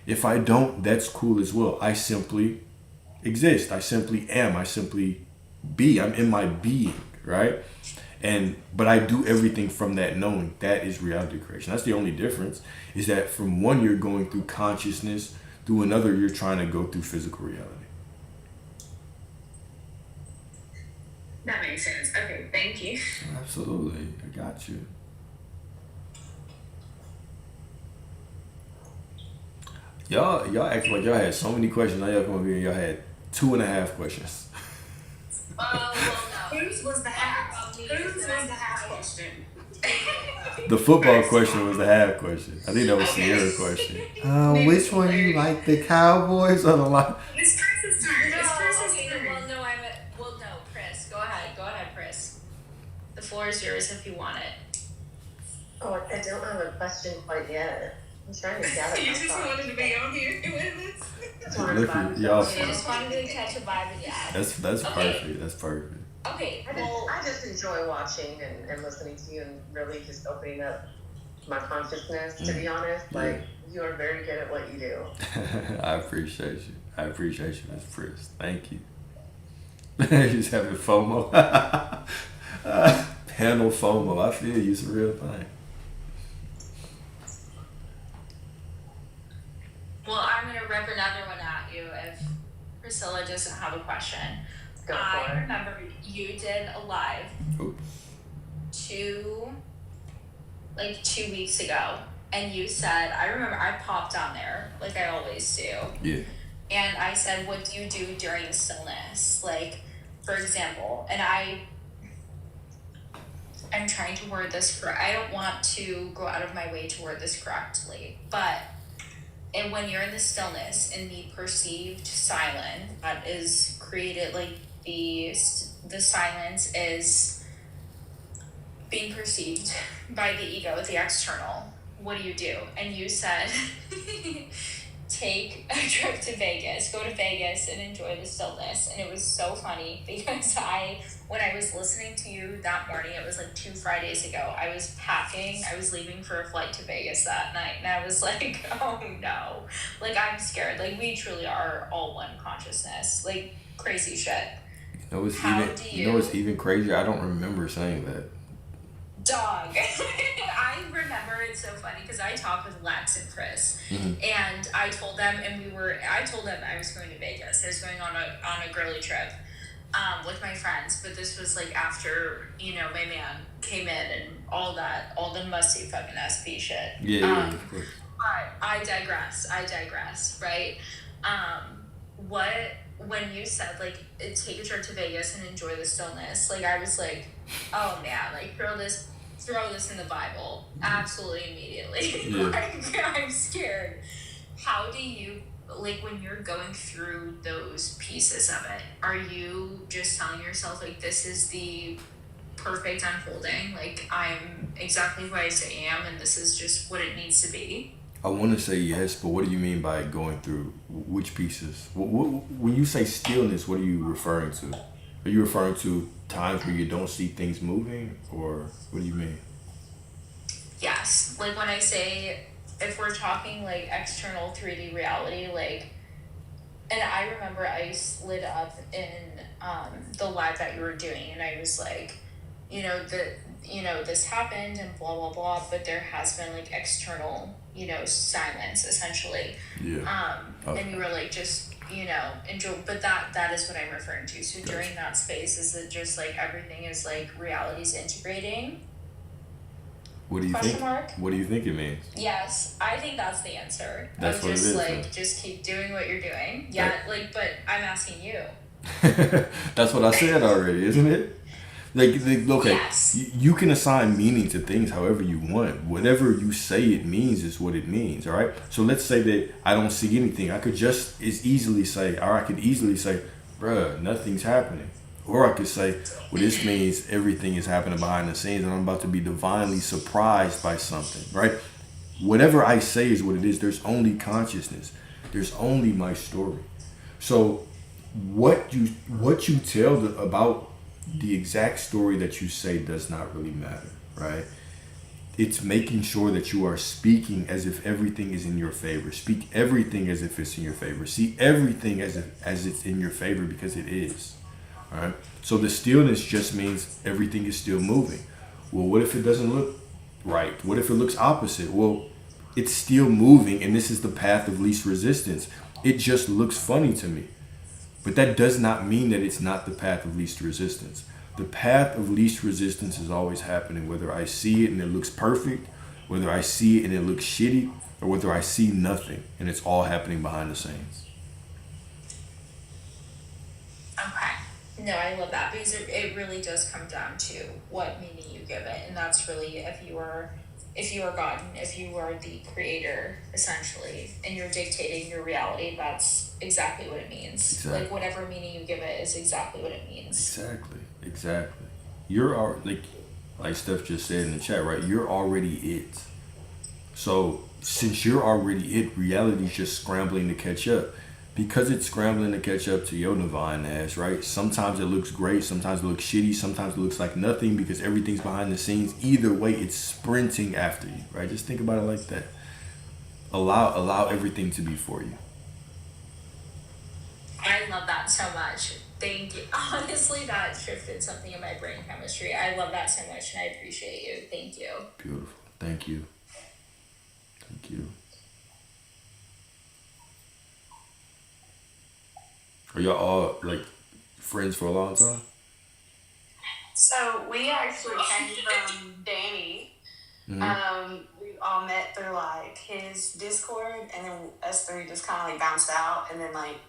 If I don't, that's cool as well. I simply exist. I simply am. I simply be. I'm in my being, right? But I do everything from that knowing. That is reality creation. That's the only difference, is that from one you're going through consciousness, through another you're trying to go through physical reality. That makes sense. Okay, thank you. Absolutely. I got you. Y'all act like y'all had so many questions. Now y'all come over here and y'all had 2.5 questions. Well, no. Whose was the half? Whose was the half question? The football question was the half question. I think that was Sierra's question. Which one you like, the Cowboys or the Lions? It's Chris's turn. It's Chris's turn. Well, no, Chris. Go ahead, Chris. The floor is yours if you want it. Oh, I don't have a question quite yet. I'm trying to gather You my just thoughts. wanted to be on here with us. Just wanted to Look vibe at with y'all. y'all. You just wanted to catch a vibe and yeah. That's Okay. perfect. That's perfect. Okay, I well, just enjoy watching and listening to you and really just opening up my consciousness, to be honest. Like, you are very good at what you do. I appreciate you. I appreciate you, Miss Pris. Thank you. Just having FOMO. Handle FOMO. I feel you. It's a real thing. well, I'm gonna rip another one at you if Priscilla doesn't have a question. Go for I it. remember you did a live Oh. 2 weeks ago, and you said, I remember I popped on there like I always do, Yeah. and I said, what do you do during stillness? Like, for example, and I'm trying to word this correct. I don't want to go out of my way to word this correctly, but and when you're in the stillness and the perceived silence that is created, like the silence is being perceived by the ego, the external. What do you do? And you said, take a trip to Vegas, go to Vegas and enjoy the stillness. And it was so funny because when I was listening to you that morning, it was like 2 Fridays ago, I was packing, I was leaving for a flight to Vegas that night. And I was like, oh no, like I'm scared. Like we truly are all one consciousness, like crazy shit. You know what's How even do you know what's even crazier? I don't remember saying that. Dog. I remember it's so funny because I talked with Lex and Chris, and I told them I was going to Vegas. I was going on a girly trip with my friends, but this was like after, my man came in and all the musty fucking SP shit. Yeah, of course. But I digress, right? When you said like take a trip to Vegas and enjoy the stillness, like I was like, oh man, like throw this in the Bible absolutely immediately. Yeah. Like I'm scared. How do you, like when you're going through those pieces of it, are you just telling yourself like this is the perfect unfolding, like I'm exactly who I say I am and this is just what it needs to be? I want to say yes, but what do you mean by going through which pieces? When you say stillness, what are you referring to? Are you referring to times where you don't see things moving, or what do you mean? Yes, like when I say, if we're talking like external 3D reality, like, and I remember I slid up in the live that you were doing, and I was like, this happened and blah blah blah, but there has been like external, silence essentially. Yeah. Okay. And you were like, just enjoy, but that is what I'm referring to. So Gotcha. during that space, is it just like everything is like reality's integrating? What do you Question think? mark? What do you think it means? Yes, I think that's the answer. That's Of what it just is, like huh? just keep doing what you're doing. Yeah, like, but I'm asking you. That's what I said already, isn't it? Like okay, Yes. you can assign meaning to things however you want. Whatever you say it means is what it means, all right? So let's say that I don't see anything. I could just as easily say, or I could easily say, bruh, nothing's happening. Or I could say, well, this means everything is happening behind the scenes and I'm about to be divinely surprised by something, right? Whatever I say is what it is. There's only consciousness. There's only my story. So what you tell about the exact story that you say does not really matter, right? It's making sure that you are speaking as if everything is in your favor. Speak everything as if it's in your favor. See everything as it's in your favor, because it is. All right. So the stillness just means everything is still moving. Well, what if it doesn't look right? What if it looks opposite? Well, it's still moving, and this is the path of least resistance. It just looks funny to me. But that does not mean that it's not the path of least resistance. The path of least resistance is always happening, whether I see it and it looks perfect, whether I see it and it looks shitty, or whether I see nothing and it's all happening behind the scenes. Okay. No, I love that because it really does come down to what meaning you give it, and that's really if you are God, and if you are the creator essentially, and you're dictating your reality, that's exactly what it means. Exactly. Like whatever meaning you give it is exactly what it means. You're like Steph just said in the chat, right? You're already it. So since you're already it, reality's just scrambling to catch up. Because it's scrambling to catch up to your divine ass, right? Sometimes it looks great, sometimes it looks shitty, sometimes it looks like nothing because everything's behind the scenes. Either way, it's sprinting after you, right? Just think about it like that. Allow everything to be for you. I love that so much. Thank you. Honestly, that shifted something in my brain chemistry. I love that so much and I appreciate you. Thank you. Beautiful. Thank you. Thank you. Are y'all all like friends for a long time? So we actually came from Danny. We all met through like his Discord, and then us three just kind of like bounced out, and then like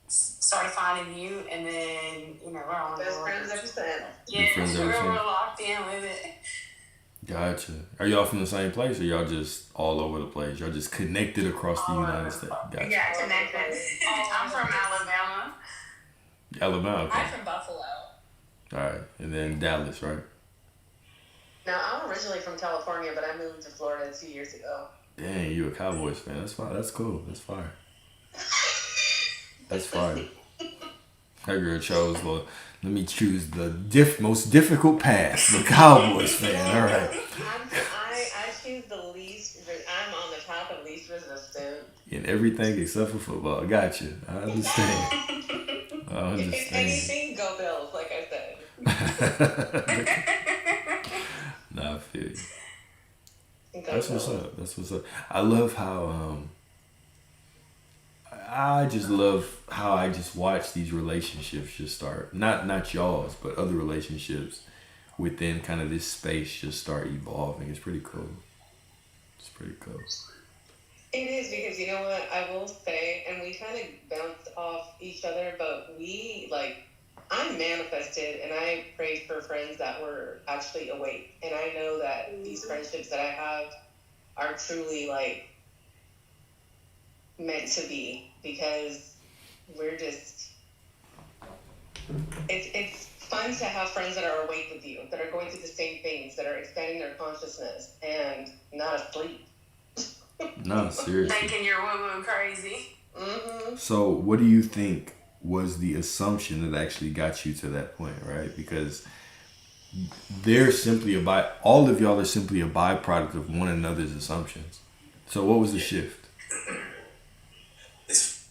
started finding you, and then we're on Best friends ever since. Yeah, friends ever we're since. locked in with it. Gotcha. Are y'all from the same place or y'all just all over the place? Y'all just connected across the United States? Gotcha. Yeah, connected. I'm from Alabama. Alabama, okay. I'm from Buffalo. Alright. And then Dallas, right? Now, I'm originally from California, but I moved to Florida 2 years ago. Dang, you a Cowboys fan. That's fine. That's cool. That's fire. That's fire. That girl chose, well, let me choose the most difficult path. The Cowboys fan. All right. I choose the least, I'm on the top of least resistance. In everything except for football. Gotcha. I understand. I If understand. anything, go Bills, like I said. Nah, I feel you. Go That's what's Bills. up. That's what's up. I love how I just love how I just watch these relationships just start. Not y'all's, but other relationships within kind of this space just start evolving. It's pretty cool. It's pretty cool. It is because you know what I will say, and we kind of bounced off each other, but I manifested and I prayed for friends that were actually awake, and I know that these friendships that I have are truly like meant to be because we're just. It's fun to have friends that are awake with you, that are going through the same things, that are expanding their consciousness and not asleep. No, seriously. Thinking you're woo-woo crazy. Mm-hmm. So what do you think was the assumption that actually got you to that point, right? Because they're simply all of y'all are simply a byproduct of one another's assumptions. So what was the shift? It's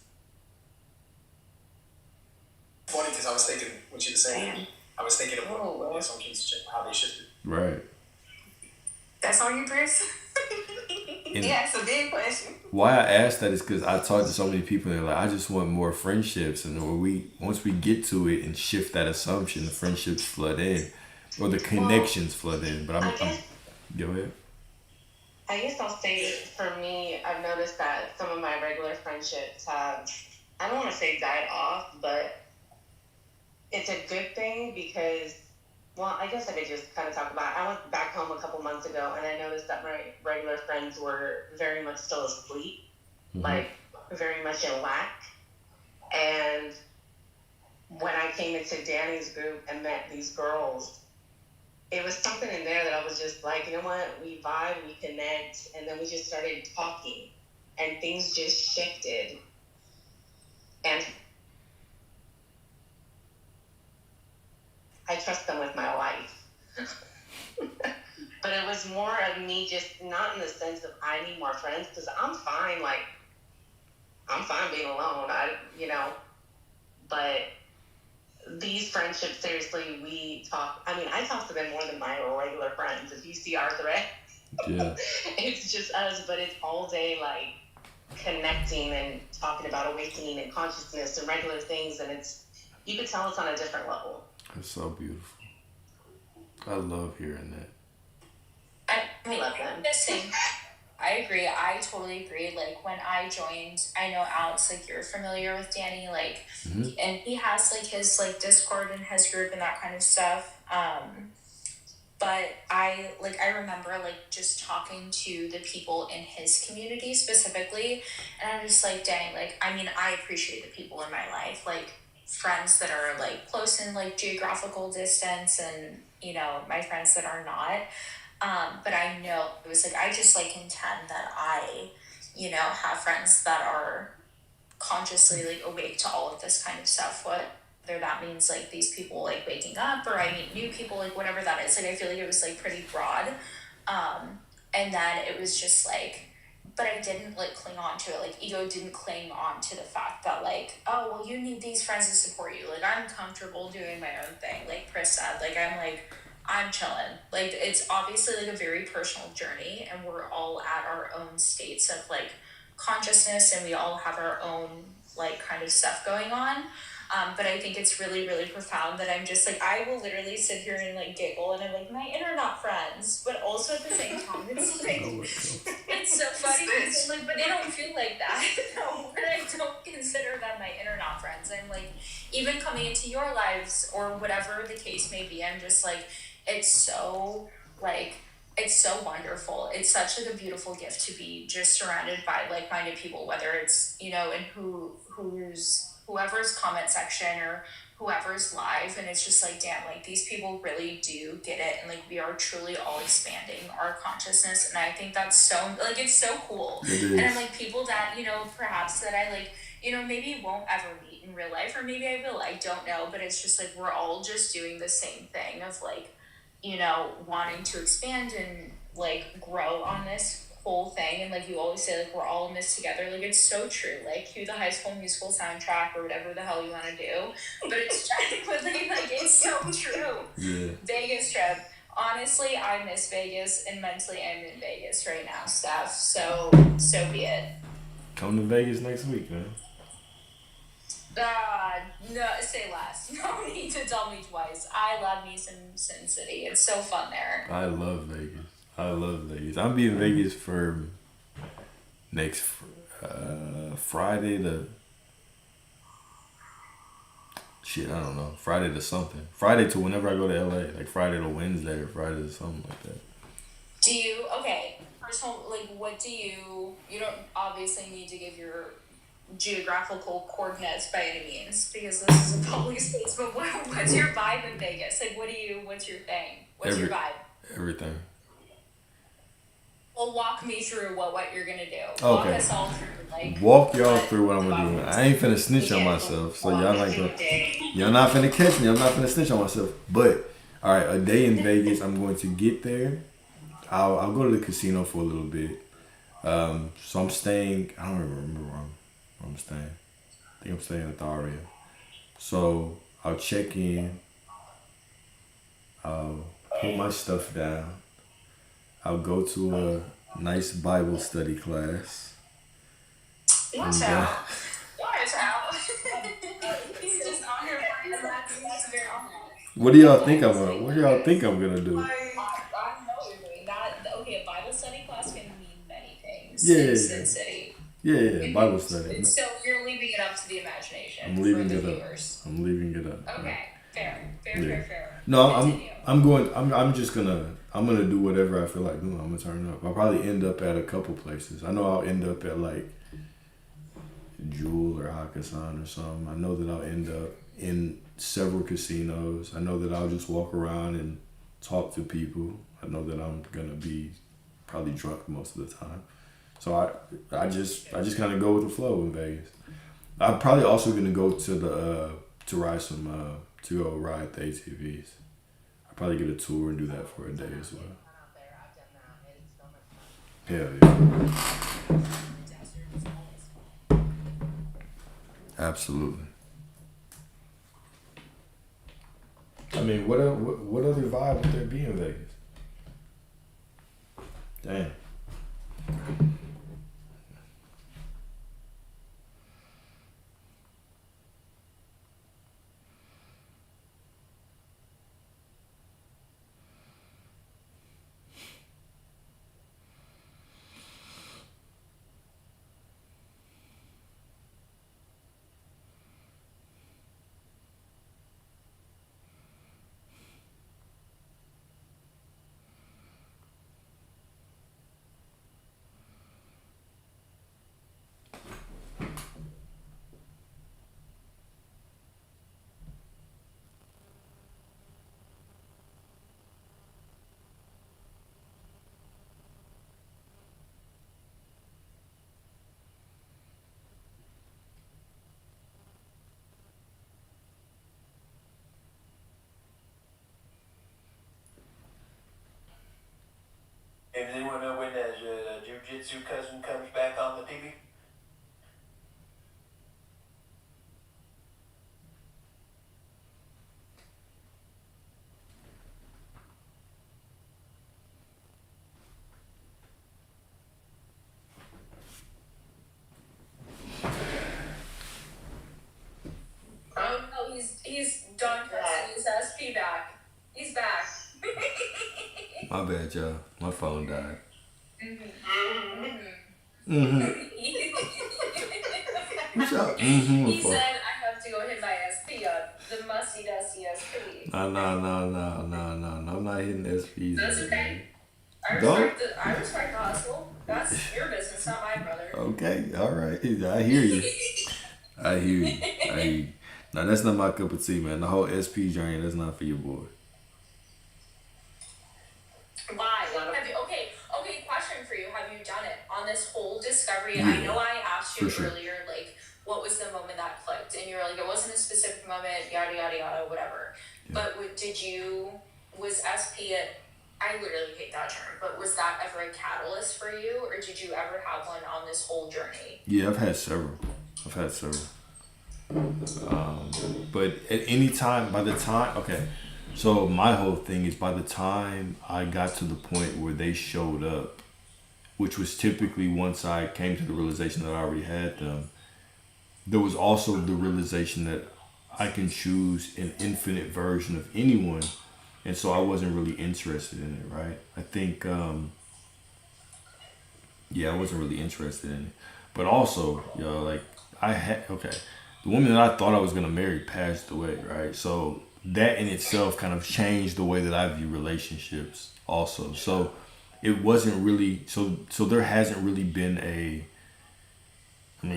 funny because I was thinking what you were saying. I was thinking about the assumptions, how they shifted. Right. That's on you, Chris? And yeah, it's a big question. why I asked that is because I talked to so many people and they're like, I just want more friendships, and once we get to it and shift that assumption, the friendships flood in, or the connections flood in. But I'm go ahead. I guess I'll say for me, I've noticed that some of my regular friendships have, I don't want to say died off, but it's a good thing because, well, I guess I could just kind of talk about it. I went back home a couple months ago and I noticed that my regular friends were very much still asleep, like very much in lack. And when I came into Danny's group and met these girls, it was something in there that I was just like, you know what, we vibe, we connect, and then we just started talking, and things just shifted. And I trust them with my life. But it was more of me just, not in the sense of I need more friends, because I'm fine being alone, but these friendships, seriously, I talk to them more than my regular friends. If you see our thread, Yeah. it's just us, but it's all day, like, connecting and talking about awakening and consciousness and regular things, and you can tell it's on a different level. That's so beautiful. I love hearing that. I love them. Missing. I agree. I totally agree. Like when I joined, I know Alex, like you're familiar with Danny, like, and he has like his like Discord and his group and that kind of stuff. But I remember like just talking to the people in his community specifically, and I'm just like, dang, like, I mean, I appreciate the people in my life, like friends that are like close in like geographical distance and, my friends that are not. But I know it was like, I just like intend that I, you know, have friends that are consciously like awake to all of this kind of stuff. Whether that means like these people like waking up, or I meet new people, like whatever that is. Like I feel like it was like pretty broad. And then it was just like, but I didn't like cling on to it. Like ego didn't cling on to the fact that like, oh well, you need these friends to support you. Like I'm comfortable doing my own thing. Like Chris said, I'm chilling. Like it's obviously like a very personal journey, and we're all at our own states of like consciousness, and we all have our own like kind of stuff going on. But I think it's really, really profound that I'm just like, I will literally sit here and like giggle, and I'm like, my internet friends, but also at the same time, it's like, it's so funny because I'm like, but they don't feel like that. No, but I don't consider them my internet friends. I'm like, even coming into your lives or whatever the case may be, I'm just like, it's so like, it's so wonderful. It's such like a beautiful gift to be just surrounded by like-minded people, whether it's, you know, in whoever's comment section or whoever's live, and it's just like, damn, like these people really do get it, and like we are truly all expanding our consciousness, and I think that's so like, it's so cool. And I'm like, people that, you know, perhaps that I like, you know, maybe won't ever meet in real life, or maybe I will, I don't know, but it's just like we're all just doing the same thing of like, you know, wanting to expand and like grow on this whole thing. And like you always say, like we're all in this together. Like it's so true. Like cue the High School Musical soundtrack or whatever the hell you want to do, but it's but like it's so true. Yeah. Vegas trip. Honestly, I miss Vegas, and mentally I'm in Vegas right now, Steph. So be it. Come to Vegas next week, man. No, say less. No need to tell me twice. I love me some Sin City. It's so fun there. I love Vegas. I'll be in Vegas for next Friday to shit. I don't know. Friday to something. Friday to whenever I go to LA. Like Friday to Wednesday or Friday to something like that. Do you personal like what do you don't obviously need to give your geographical coordinates by any means because this is a public space, but what's your vibe in Vegas? Like what's your thing? What's your vibe? Everything. Well, walk me through what you're gonna do. Okay. Walk us all through like walk y'all through what I'm gonna do. I ain't finna snitch on myself, so y'all not finna catch me. I'm not finna snitch on myself. But all right, a day in Vegas. I'm going to get there. I'll go to the casino for a little bit. So I'm staying. I don't even remember where I'm staying. I think I'm staying at the Aria. So I'll check in. I'll put my stuff down. I'll go to a nice Bible study class. Watch out. Watch out. He's just on here. That's very What do y'all think I'm gonna do? I know you're doing that. Okay, a Bible study class can mean many things. Yeah. In Sin City. Yeah, Bible study. So you're leaving it up to the imagination. I'm leaving for the it viewers. up. I'm leaving it up. Okay, fair. No, I'm gonna do whatever I feel like doing. I'm gonna turn up. I'll probably end up at a couple places. I know I'll end up at like Jewel or Hakkasan or something. I know that I'll end up in several casinos. I know that I'll just walk around and talk to people. I know that I'm gonna be probably drunk most of the time. So I just kind of go with the flow in Vegas. I'm probably also gonna go to the to go ride the ATVs. I'll probably get a tour and do that for a day as well. Hell yeah. Absolutely. I mean, what other vibe would there be in Vegas? Damn. as your jujitsu cousin comes back on the TV? Oh no, he's Don Preston. He's SP back. He's back. My bad, y'all. My phone died. What's up? He said I have to go hit my SP up. The musty dusty SP. No. I'm not hitting SPs. That's okay. I respect the hustle. That's your business, not mine, brother. Okay, all right. I hear you. I hear you. Now, that's not my cup of tea, man. The whole SP journey, that's not for your boy. Why? Have you, okay, question for you. Have you done it on this whole discovery? I know I asked you earlier, like, what was the moment that clicked? And you were like, it wasn't a specific moment, yada, yada, yada, whatever. Yeah. But was SP I literally hate that term, but was that ever a catalyst for you? Or did you ever have one on this whole journey? Yeah, I've had several. But at any time, so my whole thing is by the time I got to the point where they showed up, which was typically once I came to the realization that I already had them, there was also the realization that I can choose an infinite version of anyone, and so I wasn't really interested in it, right? I think, I wasn't really interested in it. But also, the woman that I thought I was going to marry passed away, right? So that in itself kind of changed the way that I view relationships also. So it wasn't really, so there hasn't really been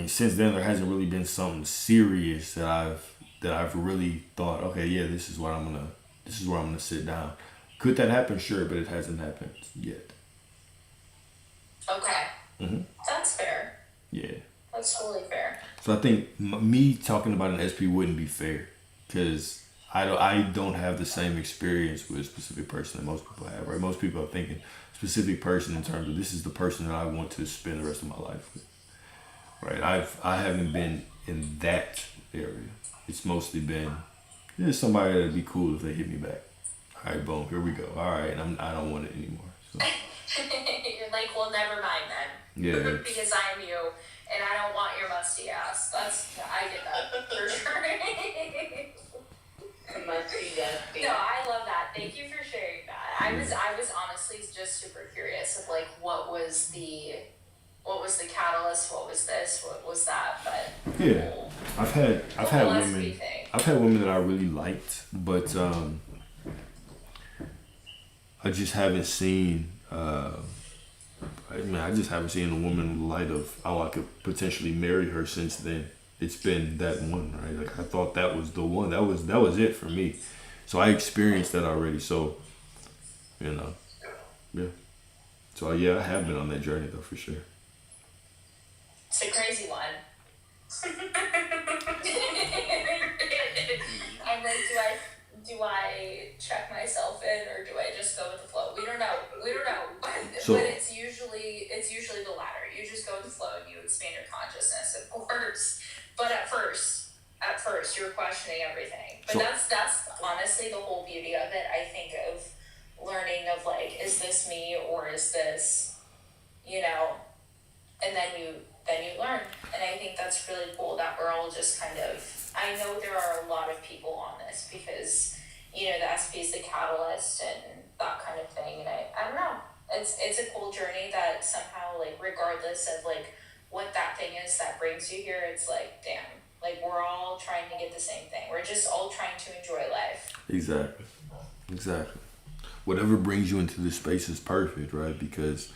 since then there hasn't really been something serious that I've really thought, okay, yeah, this is where I'm gonna sit down. Could that happen? Sure, but it hasn't happened yet. Okay. Mm-hmm. That's fair. Yeah. That's totally fair. So I think me talking about an SP wouldn't be fair because I don't have the same experience with a specific person that most people have, right? Most people are thinking specific person in terms of this is the person that I want to spend the rest of my life with, right? I haven't been in that area. It's mostly been, there's somebody that'd be cool if they hit me back. All right, boom, here we go. All right, and I don't want it anymore. So. You're like, well, never mind then. Yeah. Because I'm you, and I don't want your musty ass. I get that for sure. Musty dusty. No, I love that. Thank you for sharing that. I was honestly just super curious of like what was the catalyst, what was this, what was that, but yeah, I've had women that I really liked, but I just haven't seen I just haven't seen a woman in the light of how I could potentially marry her since then. It's been that one, right? Like I thought that was the one. That was it for me. So I experienced that already. So, yeah. So yeah, I have been on that journey though, for sure. It's a crazy one. I'm like, do I check myself in or do I just go with the flow? We don't know. But it's usually the latter. You just go with the flow and you expand your consciousness, of course. But at first you're questioning everything. But that's honestly the whole beauty of it. I think of learning of like, is this me or is this, and then you learn. And I think that's really cool that we're all just kind of, I know there are a lot of people on this because, the SP is the catalyst and that kind of thing. And I don't know. It's a cool journey that somehow, like, regardless of, like, what that thing is that brings you here, it's like, damn, like, we're all trying to get the same thing. We're just all trying to enjoy life. Exactly. Whatever brings you into this space is perfect, right? Because,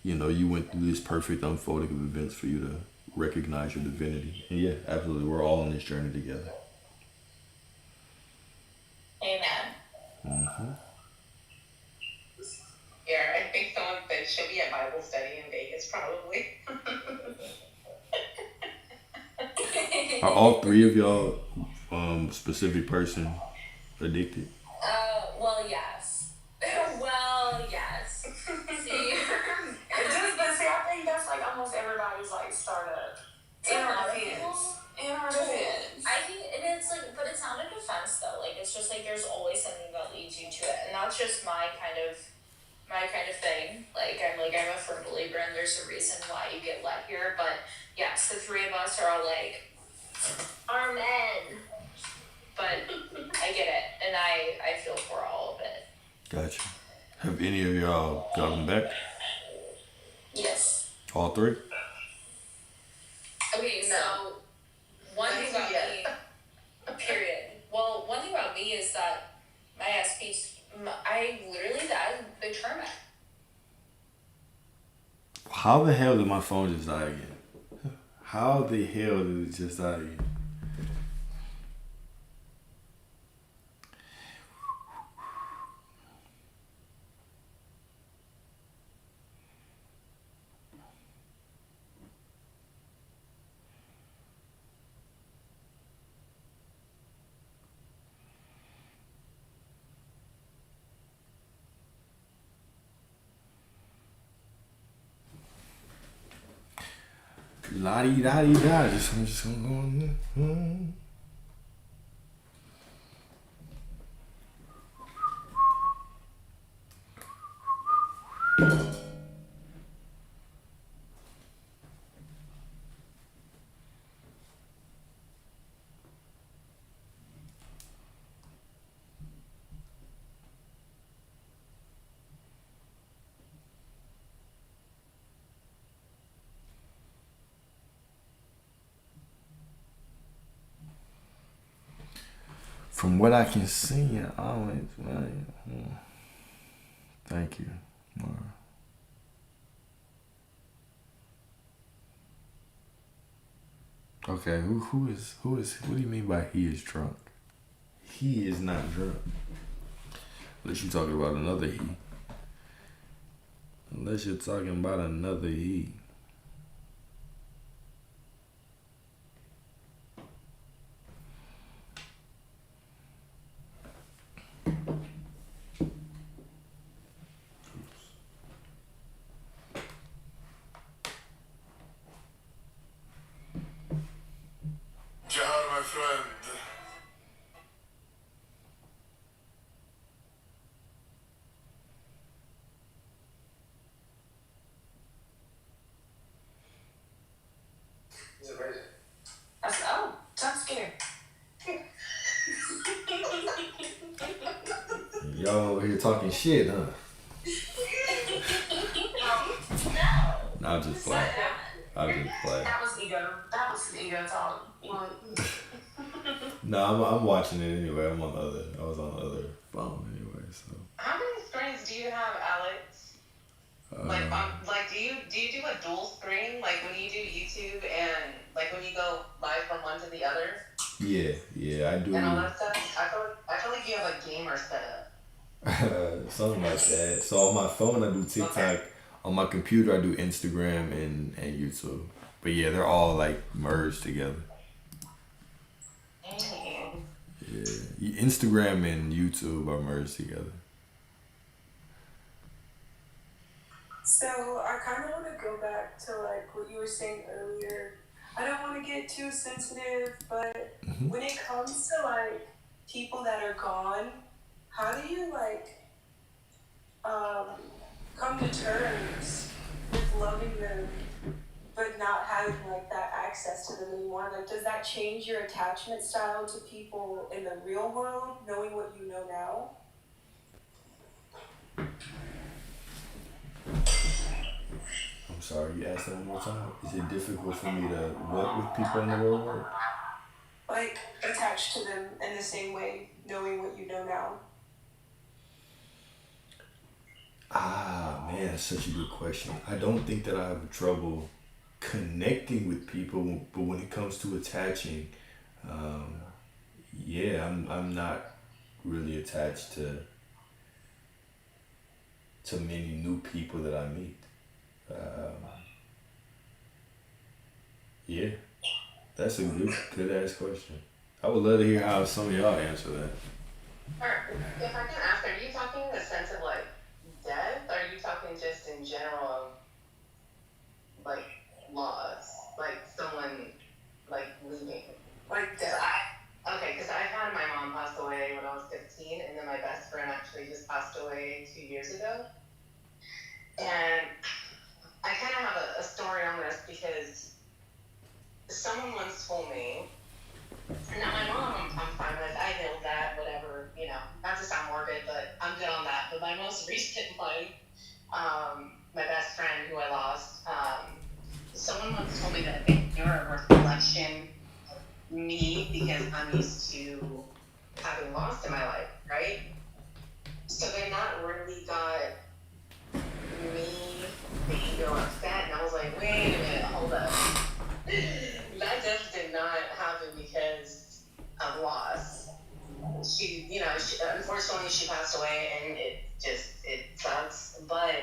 you went through this perfect unfolding of events for you to recognize your divinity. And yeah, absolutely. We're all on this journey together. Amen. Mm-hmm. Yeah, I think someone said she'll be at Bible study in Vegas, probably. Are all three of y'all specific person addicted? Well, yes. See, It just always like start up. In our defense. I think it's like, but it's not a defense though. Like it's just like there's always something that leads you to it, and that's just my kind of thing. Like I'm a firm believer, and there's a reason why you get led here. But yes, the three of us are all like, our men. But I get it, and I feel for all of it. Gotcha. Have any of y'all gotten back? Yes. All three? Okay, so one thing about me, period. Well, one thing about me is that my ass speech, I literally, the term. How the hell did my phone just die again? How the hell did it just die again? La-di-da-di-da. I'm just gonna go on. From what I can see, I always, thank you, Mara. Okay, who is, what do you mean by he is drunk? He is not drunk. Unless you're talking about another he. Unless you're talking about another he. Jahar, my friend. He's amazing. I said, oh, sounds scared. Y'all over here talking shit, huh? No, I'm just playing. I'm just playing. That was ego. That was some ego talk. No, I'm watching it anyway. I was on the other phone anyway, so. How many screens do you have, Alex? Do you do a dual screen, like when you do YouTube and like when you go live from one to the other? Yeah, I do. And all that stuff. I feel like you have a gamer setup. Something like that. So on my phone I do TikTok. Okay. On my computer I do Instagram and YouTube. But yeah, they're all like merged together. Dang. Yeah, Instagram and YouTube are merged together. So I kind of want to go back to like what you were saying earlier. I don't want to get too sensitive, but when it comes to like people that are gone, how do you like come to terms with loving them but not having like that access to them anymore? Like, does that change your attachment style to people in the real world, knowing what you know now? I'm sorry, you asked that one more time? Is it difficult for me to work with people in the real world? Like, attached to them in the same way, knowing what you know now? Ah, man, that's such a good question. I don't think that I have trouble connecting with people, but when it comes to attaching, I'm not really attached to many new people that I meet. Yeah, that's a good ass question. I would love to hear how some of y'all answer that. Or, if I can ask, are you talking in the sense of like death, or are you talking just in general, like loss? honestly that they are a reflection of me because I'm used to having lost in my life, right? So then that really got me being upset, and I was like, wait a minute, hold up. That just did not happen because of loss. She, unfortunately she passed away, and it sucks. But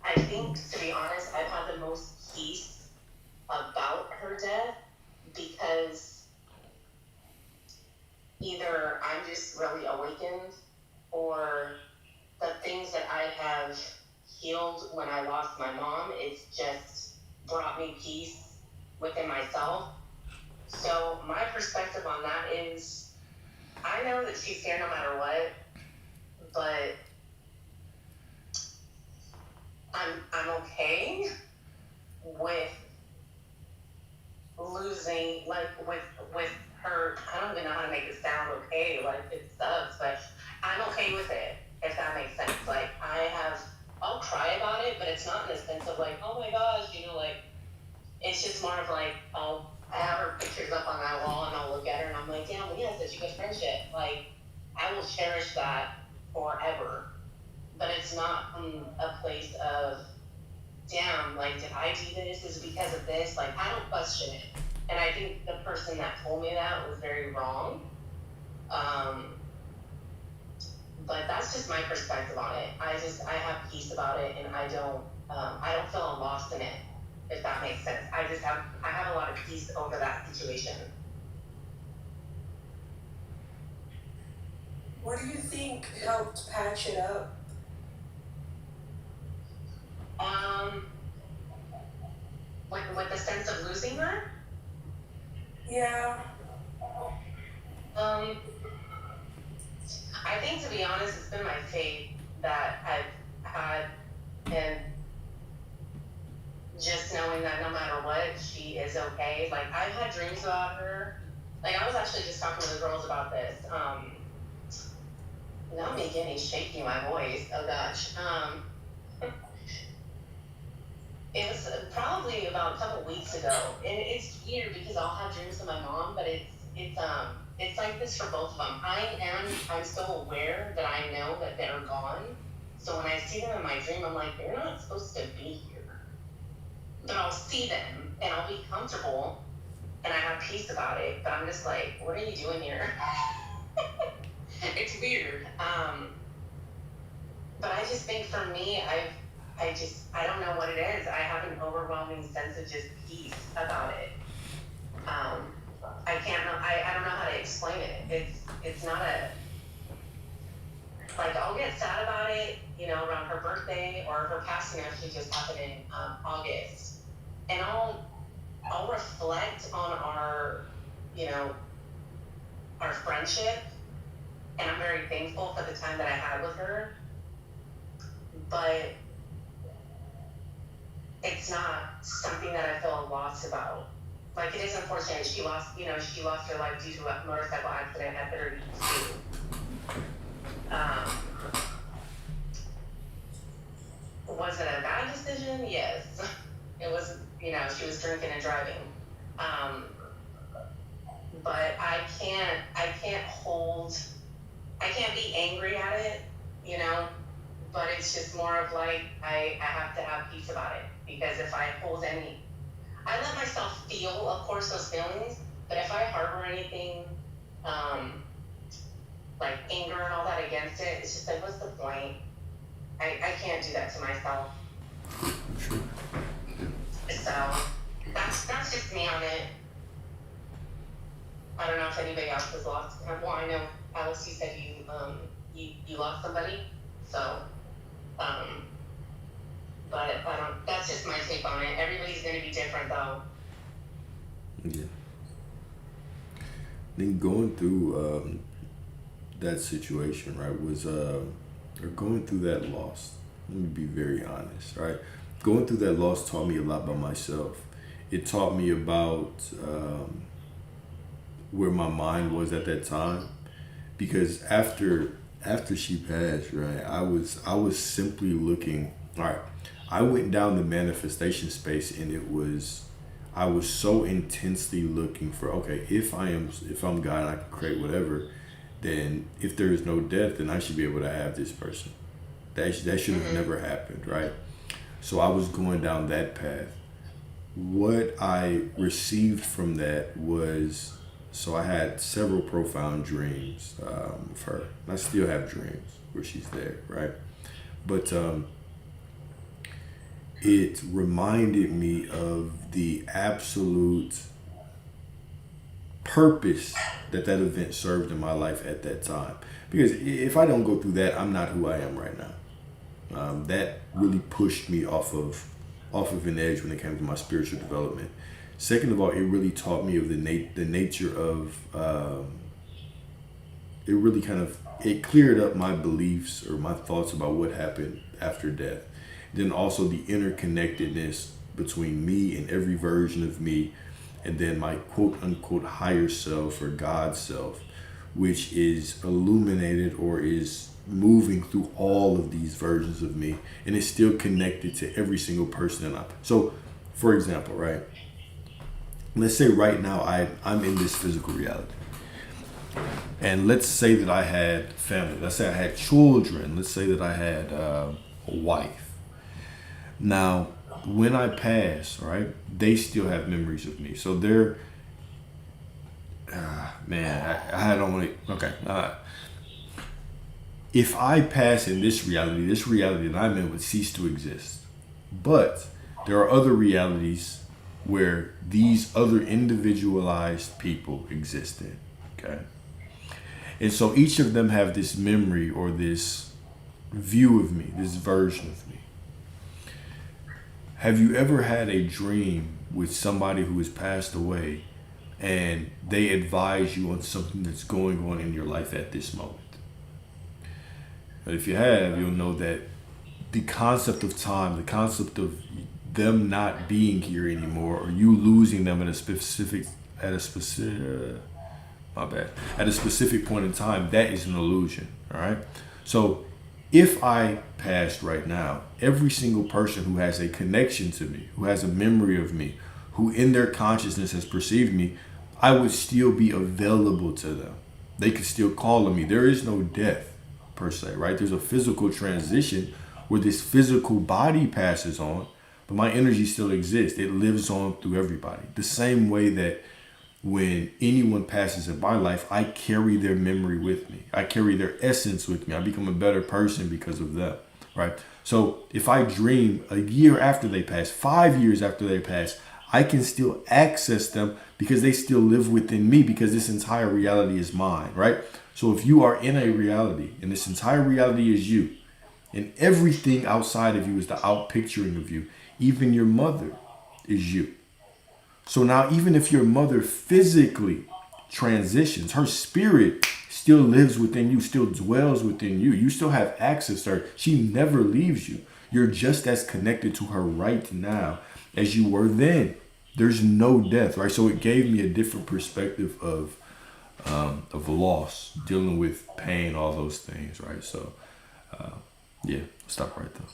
I think, to be honest, I've had the most peace about her death because either I'm just really awakened, or the things that I have healed when I lost my mom, it's just brought me peace within myself. So my perspective on that is, I know that she's here no matter what, but I'm okay with losing, like, with her. I don't even know how to make it sound okay, like it sucks, but I'm okay with it, if that makes sense. Like, I'll cry about it, but it's not in the sense of like, oh my gosh, like, it's just more of like, I have her pictures up on that wall and I'll look at her and I'm like, yeah, well, yeah, such a good friendship. Like, I will cherish that forever. But it's not from a place of, damn, like, did I do this? Is it because of this? Like, I don't question it. And I think the person that told me that was very wrong. But that's just my perspective on it. I have peace about it, and I don't feel lost in it, if that makes sense. I have a lot of peace over that situation. What do you think helped patch it up? With the sense of losing her? Yeah. I think, to be honest, it's been my faith that I've had, and just knowing that no matter what, she is okay. Like, I've had dreams about her. Like, I was actually just talking to the girls about this. Now I'm beginning shaky, my voice. Oh gosh. It was probably about a couple weeks ago, and it's weird because I'll have dreams of my mom, but it's like this for both of them. I'm still aware that I know that they're gone. So when I see them in my dream, I'm like, they're not supposed to be here. But I'll see them and I'll be comfortable and I have peace about it. But I'm just like, what are you doing here? It's weird. But I just think for me, I don't know what it is. I have an overwhelming sense of just peace about it. I don't know how to explain it. It's not like, I'll get sad about it, around her birthday, or her passing actually just happened in August. And I'll reflect on our friendship, and I'm very thankful for the time that I had with her. But it's not something that I feel a loss about. Like, it is unfortunate. She lost her life due to a motorcycle accident at 32. Was it a bad decision? Yes. It was, she was drinking and driving. But I can't be angry at it, but it's just more of like, I have to have peace about it, because if I hold I let myself feel, of course, those feelings, but if I harbor anything, like anger and all that against it, it's just like, what's the point? I can't do that to myself. True. So that's just me on it. I don't know if anybody else has lost. Well, I know, Alex, you said you lost somebody, so but that's just my take on it. Everybody's going to be different, though. Yeah. I think going through that situation, right, was or going through that loss. Let me be very honest, right? Going through that loss taught me a lot about myself. It taught me about where my mind was at that time, because after she passed, right, I was simply looking. All right, I went down the manifestation space, and I was so intensely looking for, okay, if I'm God and I can create whatever, then if there is no death, then I should be able to have this person. That should have never happened, right? So I was going down that path. What I received from that was, so I had several profound dreams of her. I still have dreams where she's there, right? But it reminded me of the absolute purpose that event served in my life at that time. Because if I don't go through that, I'm not who I am right now. That really pushed me off of an edge when it came to my spiritual development. Second of all, it really taught me of the nature of, it cleared up my beliefs or my thoughts about what happened after death. Then also the interconnectedness between me and every version of me, and then my quote unquote higher self or God self, which is illuminated or is moving through all of these versions of me, and it's still connected to every single person. So, for example, right? Let's say right now I'm in this physical reality. And let's say that I had family. Let's say I had children. Let's say that I had a wife. Now, when I pass, right, they still have memories of me. So they're, I don't want to, okay. If I pass in this reality that I'm in would cease to exist. But there are other realities where these other individualized people exist in, okay? And so each of them have this memory or this view of me, this version of me. Have you ever had a dream with somebody who has passed away and they advise you on something that's going on in your life at this moment? But if you have, you'll know that the concept of time, the concept of them not being here anymore, or you losing them at a specific point in time, that is an illusion, all right? So if I passed right now, every single person who has a connection to me, who has a memory of me, who in their consciousness has perceived me, I would still be available to them. They could still call on me. There is no death per se, right? There's a physical transition where this physical body passes on, but my energy still exists. It lives on through everybody. The same way that when anyone passes in my life, I carry their memory with me. I carry their essence with me. I become a better person because of them, right? So if I dream a year after they pass, 5 years after they pass, I can still access them because they still live within me, because this entire reality is mine, right? So if you are in a reality and this entire reality is you, and everything outside of you is the outpicturing of you, even your mother is you. So now, even if your mother physically transitions, her spirit still lives within you, still dwells within you. You still have access to her. She never leaves you. You're just as connected to her right now as you were then. There's no death, right? So it gave me a different perspective of loss, dealing with pain, all those things, right? So, yeah, stop right there.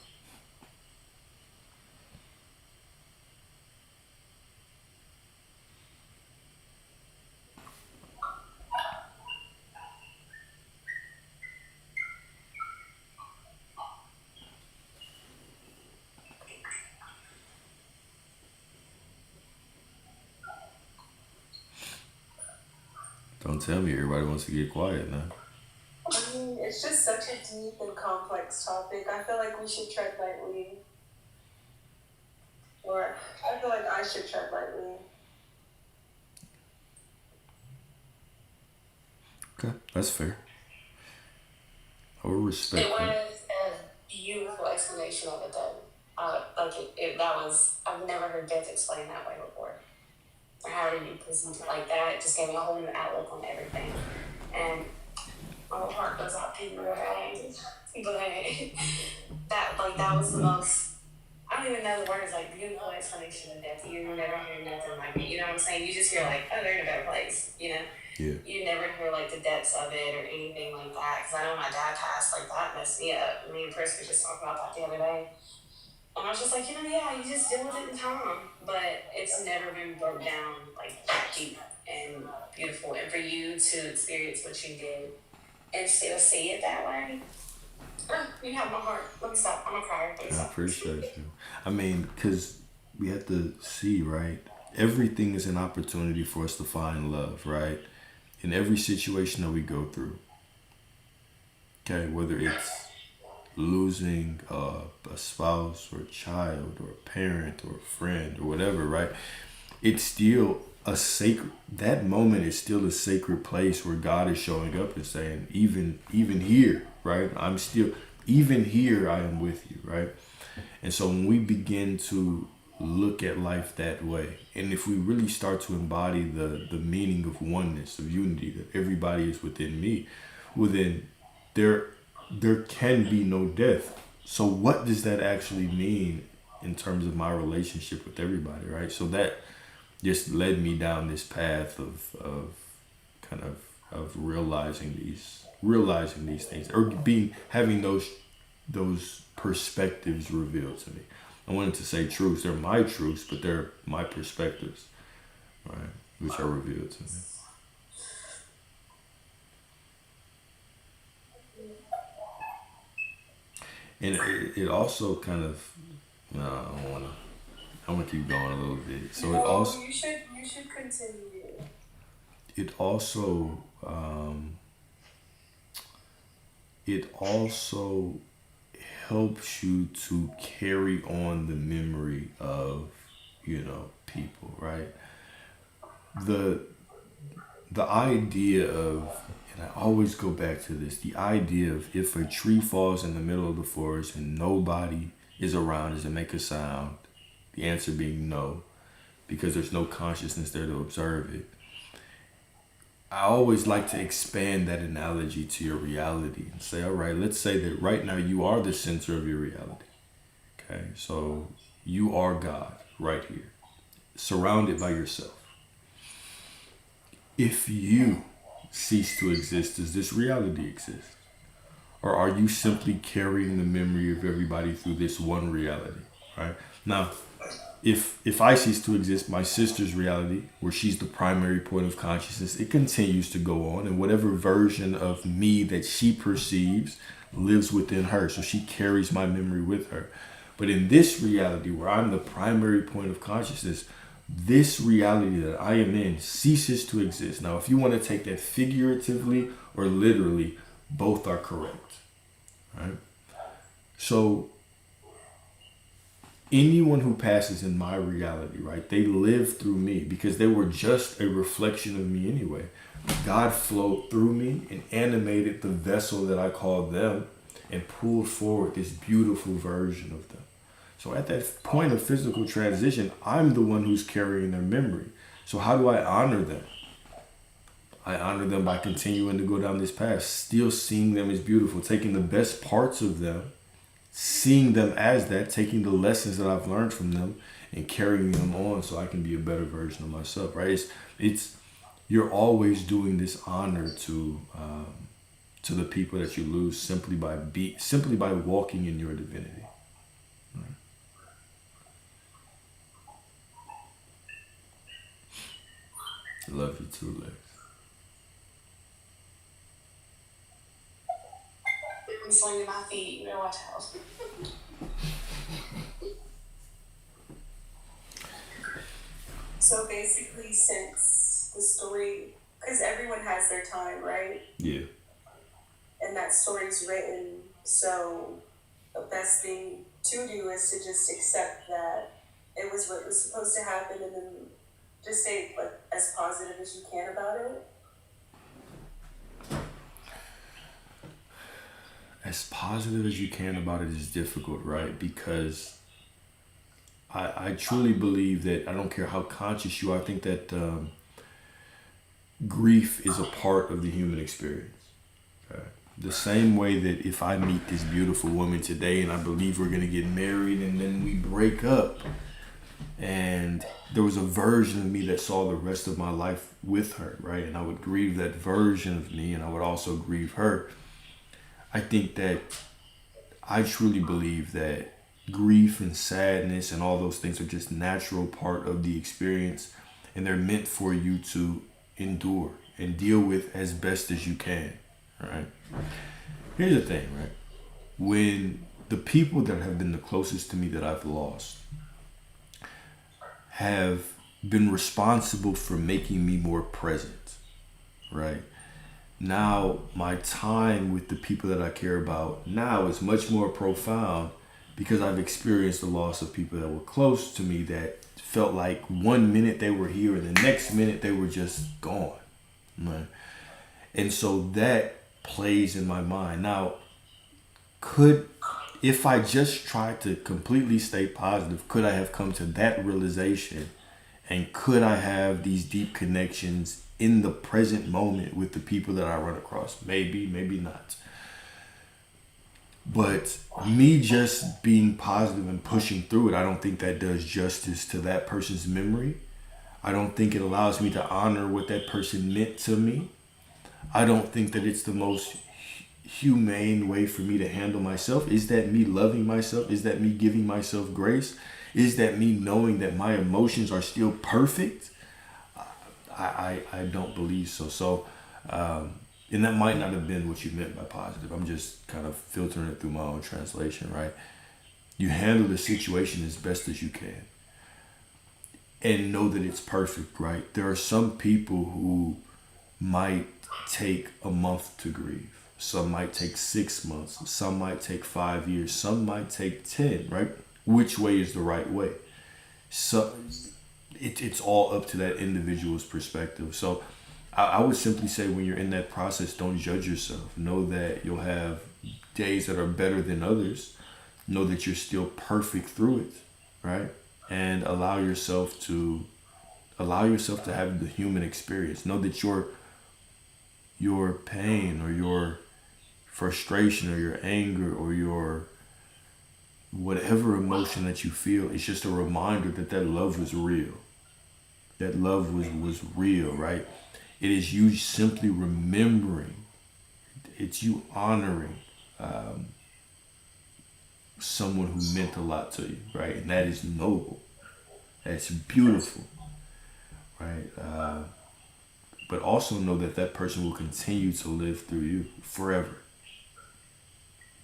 Don't tell me everybody wants to get quiet now. I mean, it's just such a deep and complex topic. I feel like we should tread lightly. Or I feel like I should tread lightly. Okay, that's fair. I will respect It that. was a beautiful explanation of it, though. I've never heard death explained that way before. Or however you presented it like that, it just gave me a whole new outlook on everything. And my whole heart goes out to you, right? But that was the most, I don't even know the words, like beautiful explanation of death. You never hear nothing like it. You know what I'm saying? You just hear like, oh, they're in a better place, you know? Yeah. You never hear like the depths of it or anything like that. Because I know my dad passed, like that messed me up. Me and Chris were just talking about that the other day. And I was just like, yeah, you just deal with it in time. But it's never been broke down like that deep and beautiful. And for you to experience what you did and still see it that way, you have my heart. Let me stop. I'm a crier. Let me I stop. appreciate you. I mean, because we have to see, right? Everything is an opportunity for us to find love, right? In every situation that we go through. Okay, whether it's losing a spouse or a child or a parent or a friend or whatever, right? It's still a sacred, that moment is still a sacred place where God is showing up and saying, even here, right? I'm still, even here I am with you, right? And so when we begin to look at life that way, and if we really start to embody the meaning of oneness, of unity, that everybody is within me, well then there can be no death. So what does that actually mean in terms of my relationship with everybody, right? So that just led me down this path of kind of realizing these things, or having those perspectives revealed to me. I wanted to say truths. They're my truths, but they're my perspectives, right? Which are revealed to me. And it also kind of, no, I want to keep going a little bit. So it also, you should continue. it also helps you to carry on the memory of, people, right? The idea of, and I always go back to this, the idea of if a tree falls in the middle of the forest and nobody is around, does it make a sound? The answer being no, because there's no consciousness there to observe it. I always like to expand that analogy to your reality and say, all right, let's say that right now you are the center of your reality. Okay, so you are God right here, surrounded by yourself. If you cease to exist, does this reality exist? Or are you simply carrying the memory of everybody through this one reality, right? Now, if I cease to exist, my sister's reality, where she's the primary point of consciousness, it continues to go on, and whatever version of me that she perceives lives within her, so she carries my memory with her. But in this reality, where I'm the primary point of consciousness, this reality that I am in ceases to exist. Now, if you want to take that figuratively or literally, both are correct, right? So anyone who passes in my reality, right, they live through me because they were just a reflection of me anyway. God flowed through me and animated the vessel that I called them and pulled forward this beautiful version of them. So at that point of physical transition, I'm the one who's carrying their memory. So how do I honor them? I honor them by continuing to go down this path, still seeing them as beautiful, taking the best parts of them, seeing them as that, taking the lessons that I've learned from them and carrying them on so I can be a better version of myself, right? It's you're always doing this honor to the people that you lose simply by walking in your divinity. Right? I love you too, Lex. I'm slinging my feet. You better watch out. So basically, since the story, because everyone has their time, right? Yeah. And that story's written, so the best thing to do is to just accept that it was what was supposed to happen, and then just say like as positive as you can about it. As positive as you can about it is difficult, right? Because I truly believe that I don't care how conscious you are, I think that grief is a part of the human experience. Okay? The same way that if I meet this beautiful woman today and I believe we're going to get married and then we break up and there was a version of me that saw the rest of my life with her, right? And I would grieve that version of me and I would also grieve her. I think that I truly believe that grief and sadness and all those things are just natural part of the experience, and they're meant for you to endure and deal with as best as you can. Right? Here's the thing, right? When the people that have been the closest to me that I've lost have been responsible for making me more present, right? Now my time with the people that I care about now is much more profound because I've experienced the loss of people that were close to me that felt like 1 minute they were here and the next minute they were just gone, right? And so that plays in my mind. Now, if I just tried to completely stay positive, could I have come to that realization? And could I have these deep connections in the present moment with the people that I run across? Maybe, maybe not. But me just being positive and pushing through it, I don't think that does justice to that person's memory. I don't think it allows me to honor what that person meant to me. I don't think that it's the most humane way for me to handle myself. Is that me loving myself? Is that me giving myself grace? Is that me knowing that my emotions are still perfect? I don't believe so. So, and that might not have been what you meant by positive. I'm just kind of filtering it through my own translation, right? You handle the situation as best as you can and know that it's perfect, right? There are some people who might take a month to grieve. Some might take 6 months. Some might take 5 years. Some might take 10, right? Which way is the right way? So it's all up to that individual's perspective. So I would simply say when you're in that process, don't judge yourself. Know that you'll have days that are better than others. Know that you're still perfect through it, right? And allow yourself to have the human experience. Know that your pain or your frustration or your anger or your whatever emotion that you feel, it's just a reminder that love was real. That love was real, right? It is you simply remembering. It's you honoring someone who meant a lot to you, right? And that is noble. That's beautiful, right? But also know that person will continue to live through you forever.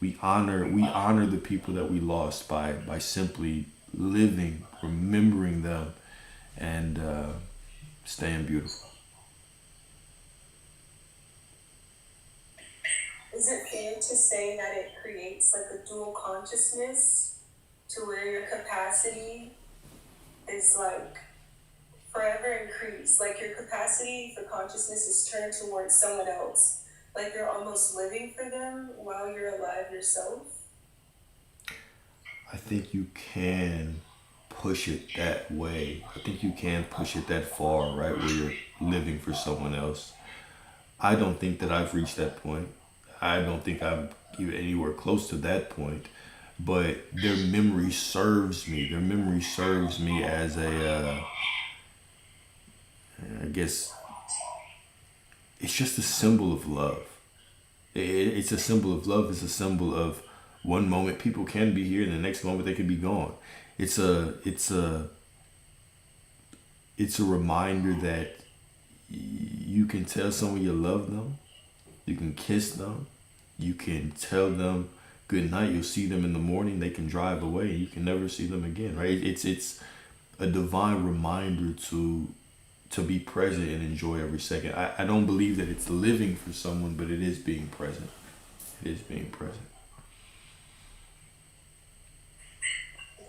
We honor the people that we lost by simply living, remembering them, and staying beautiful. Is it fair to say that it creates like a dual consciousness to where your capacity is like forever increased? Like your capacity for consciousness is turned towards someone else. Like you're almost living for them while you're alive yourself? I think you can push it that way. I think you can push it that far, right? Where you're living for someone else. I don't think that I've reached that point. I don't think I'm even anywhere close to that point. But their memory serves me. Their memory serves me as I guess, it's just a symbol of love. It's a symbol of love. It's a symbol of one moment people can be here and the next moment they could be gone. It's a reminder that you can tell someone you love them. You can kiss them. You can tell them good night. You'll see them in the morning. They can drive away. You can never see them again, right? It's a divine reminder to be present and enjoy every second. I don't believe that it's living for someone, but it is being present. It is being present.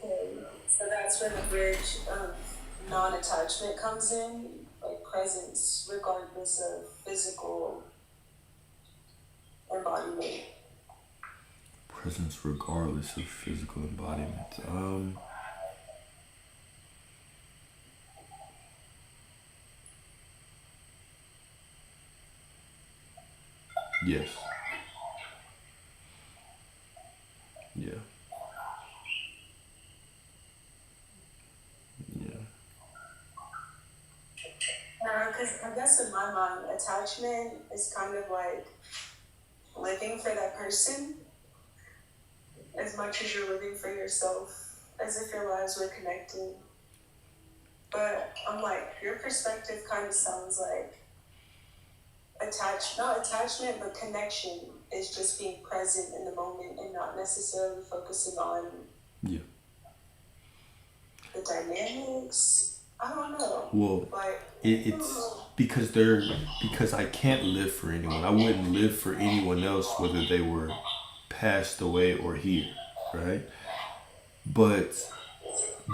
Okay, so that's where the bridge of non-attachment comes in, like presence regardless of physical embodiment. Presence regardless of physical embodiment. Yes. Yeah. Yeah. Because I guess in my mind, attachment is kind of like living for that person. as much as you're living for yourself, as if your lives were connected. But I'm like, your perspective kind of sounds like not attachment, but connection is just being present in the moment and not necessarily focusing on Yeah. the dynamics. I don't know. Well, Like, it's because I can't live for anyone. I wouldn't live for anyone else, whether they were passed away or here, right? But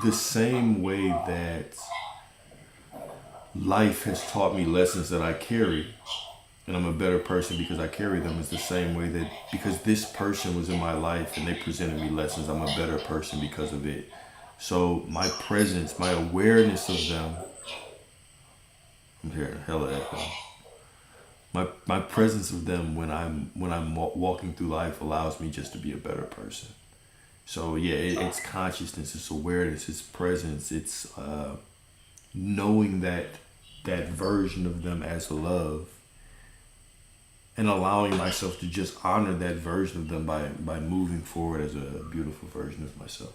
the same way that life has taught me lessons that I carry, and I'm a better person because I carry them, is the same way that because this person was in my life and they presented me lessons, I'm a better person because of it. So my presence, my awareness of them, I'm hearing hella echo. My presence of them when I'm walking through life allows me just to be a better person. So yeah, it's consciousness, it's awareness, it's presence, it's knowing that version of them as love, and allowing myself to just honor that version of them by moving forward as a beautiful version of myself.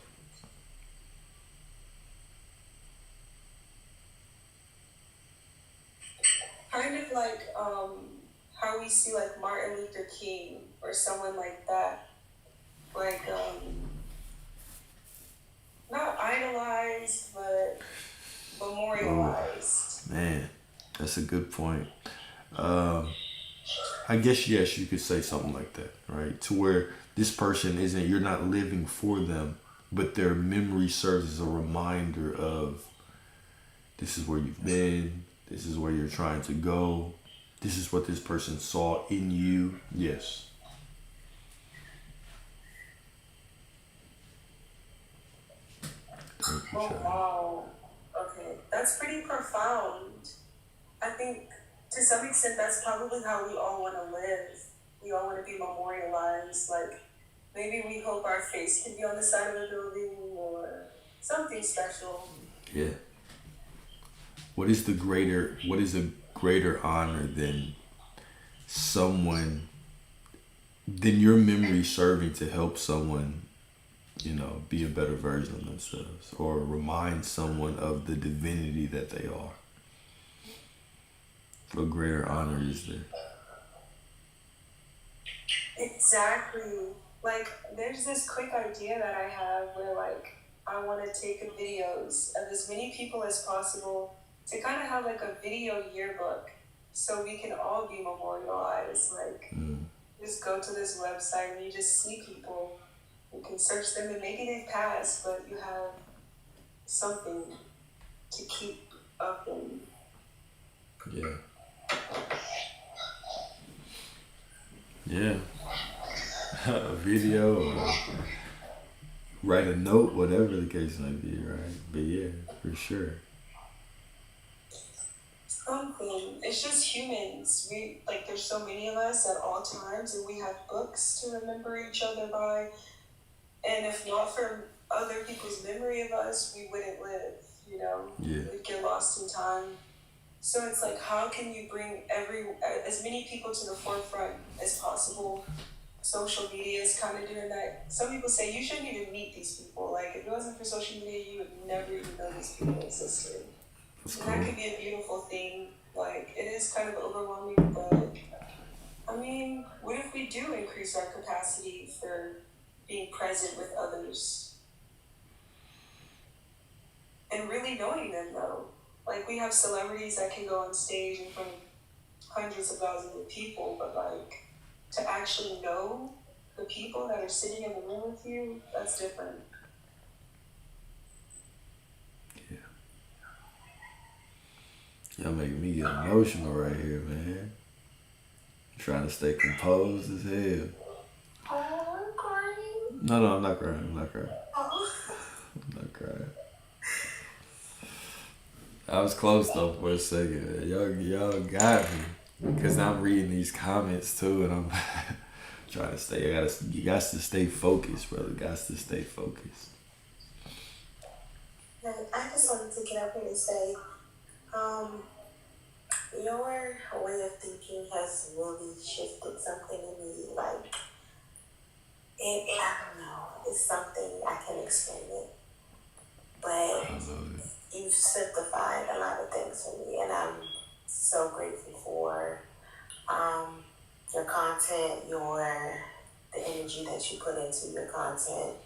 kind of like how we see like Martin Luther King or someone like that, like not idolized but memorialized. Man, that's a good point. I guess yes, you could say something like that, right? To where this person isn't, you're not living for them, but their memory serves as a reminder of this is where you've been, this is where you're trying to go, this is what this person saw in you. Yes. Oh wow. Okay, that's pretty profound. I think to some extent that's probably how we all want to live. We all want to be memorialized. Like maybe we hope our face can be on the side of a building or something special. Yeah. What is a greater honor than your memory serving to help someone, be a better version of themselves or remind someone of the divinity that they are? What greater honor is there? Exactly. Like there's this quick idea that I have where like I want to take videos of as many people as possible to kind of have like a video yearbook so we can all be memorialized. Like just go to this website and you just see people. You can search them and maybe they've passed, but you have something to keep up in. Yeah. Yeah. A video or write a note, whatever the case might be, right? But yeah, for sure. Something. It's just humans. There's so many of us at all times and we have books to remember each other by. And if not for other people's memory of us, we wouldn't live, Yeah. We'd get lost in time. So it's like, how can you bring as many people to the forefront as possible? Social media is kind of doing that. Some people say you shouldn't even meet these people. Like, if it wasn't for social media, you would never even know these people existed. That's And cool. that could be a beautiful thing. Like, it is kind of overwhelming, but I mean, what if we do increase our capacity for being present with others? And really knowing them, though. Like, we have celebrities that can go on stage in front of hundreds of thousands of people, but, like, to actually know the people that are sitting in the room with you, that's different. Yeah. Y'all making me get emotional right here, man. Trying to stay composed as hell. Oh, I'm crying. No, I'm not crying. Oh. I'm not crying. I was close though for a second. Y'all got me. Because I'm reading these comments too and I'm trying to stay. You got to stay focused, brother. Got to stay focused. And I just wanted to get up here and say, your way of thinking has really shifted something in me. Like, I don't know. It's something I can't explain it, but I love it. you've simplified a lot of things for me, and I'm so grateful for your content, the energy that you put into your content.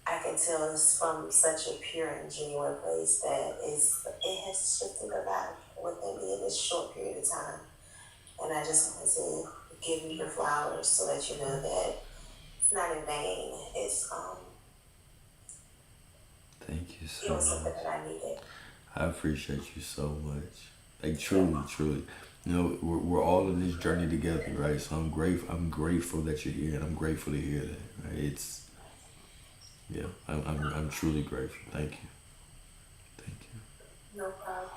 I can tell it's from such a pure and genuine place that it has shifted a lot within me in this short period of time. And I just wanted to give you your flowers so that you know that it's not in vain. Thank you It so was something much. that I needed. I appreciate you so much. Like truly, truly. You know, we're all in this journey together, right? So I'm grateful that you're here, and I'm grateful to hear that. Right? I'm truly grateful. Thank you. Thank you. No problem.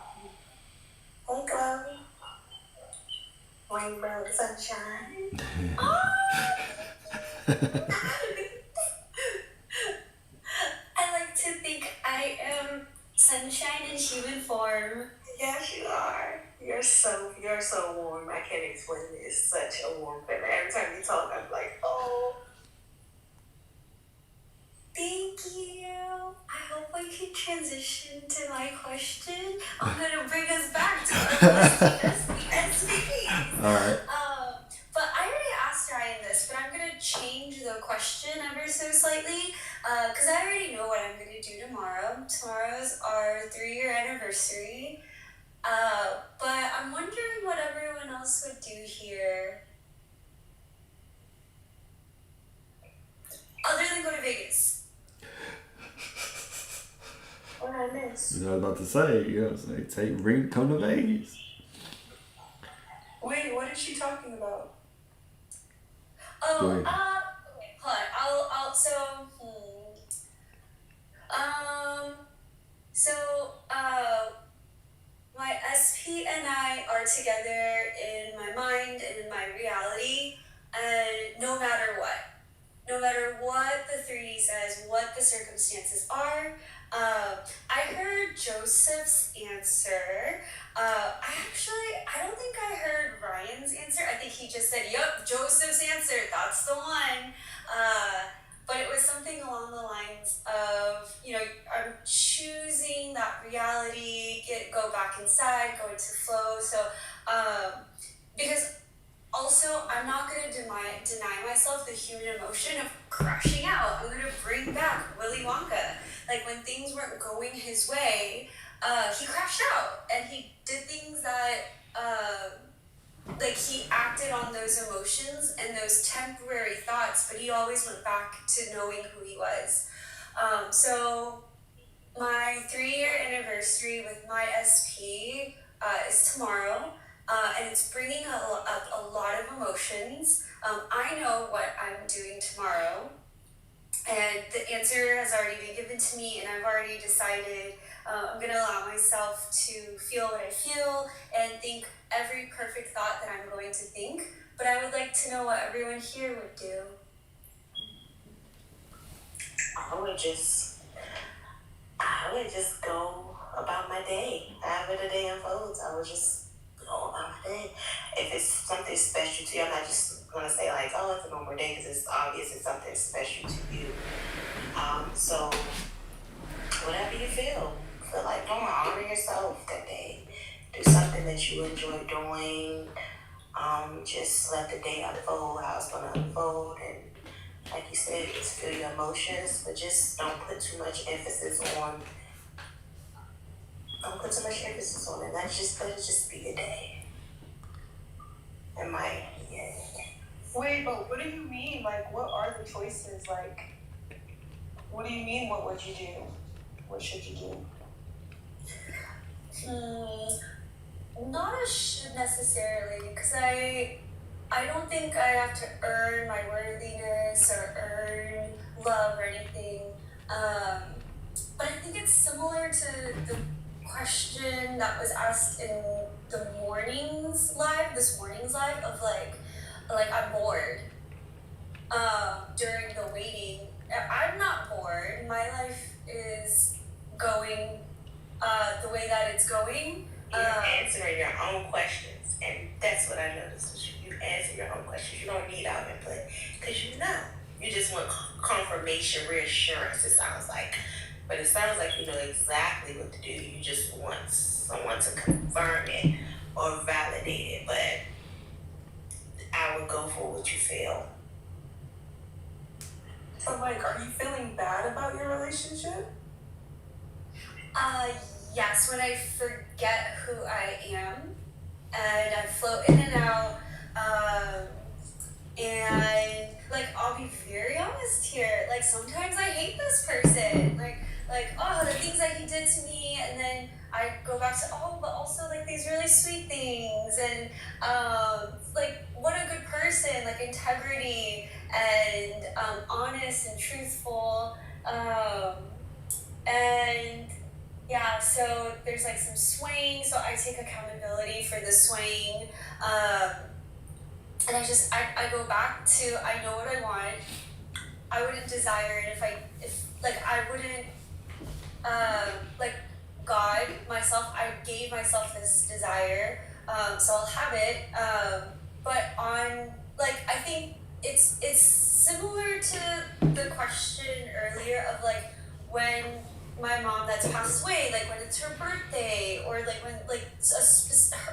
Hey, Chloe. Rainbow sunshine. I like to think I am sunshine in human form. Yes, you are. You're so warm. I can't explain it. It's such a warm feeling. Every time you talk, I'm like, oh. Thank you. I hope we can transition to my question. I'm gonna bring us back to our SVPs. All right. But I already asked Ryan this, but I'm gonna change the question ever so slightly, because I already know what I'm gonna do tomorrow. Tomorrow's our 3-year anniversary. But I'm wondering what everyone else would do here. Other than go to Vegas. What I miss? You know what I was about to say, come to Vegas. Wait, what is she talking about? Oh, Go ahead. okay, hold on. My SP and I are together in my mind and in my reality, and no matter what the 3D says, what the circumstances are, I heard Joseph's answer. I don't think I heard Ryan's answer. I think he just said, "Yep, Joseph's answer. That's the one." But it was something along the lines of, I'm choosing that reality, go back inside, go into flow. So, because also, I'm not going to deny myself the human emotion of crashing out. I'm going to bring back Willy Wonka. Like, when things weren't going his way, he crashed out. And he did things that, he acted on those emotions and those temporary thoughts, but he always went back to knowing who he was. So, my 3-year anniversary with my SP is tomorrow. And it's bringing up a lot of emotions. I know what I'm doing tomorrow, and the answer has already been given to me, and I've already decided I'm going to allow myself to feel what I feel and think every perfect thought that I'm going to think. But I would like to know what everyone here would do. I would just go about my day. However the day unfolds, I would just go about my day. If it's something special to you, I'm not just gonna say like, oh, it's a normal day, because it's obvious it's something special to you. So whatever you feel like doing, honor yourself that day. Do something that you enjoy doing. Just let the day unfold how it's gonna unfold, and like you said, just feel your emotions, but just don't put too much emphasis on it. Let it just be a day. Wait, but what do you mean? Like, what are the choices? Like, what do you mean, what would you do? What should you do? Not necessarily, because I don't think I have to earn my worthiness or earn love or anything. But I think it's similar to the question that was asked in this morning's live of like I'm bored during the waiting. I'm not bored. My life is going the way that it's going. You're answering your own questions, and that's what I noticed. you answer your own questions. You don't need our input because you know. You just want confirmation, reassurance, it sounds like. But it sounds like you know exactly what to do. You just want someone to confirm it or validate it. But I would go for what you feel. So, like, are you feeling bad about your relationship? Yes, when I forget who I am and I float in and out, and like I'll be very honest here. Like sometimes I hate this person. Like oh the things that he did to me, and then I go back to but also like these really sweet things and like what a good person, like integrity and honest and truthful, and yeah, so there's like some swaying, so I take accountability for the swaying, and I go back to I know what I want. I wouldn't desire it if I wouldn't like God myself. I gave myself this desire, so I'll have it. But on like I think it's similar to the question earlier of like when my mom that's passed away, like when it's her birthday or like when like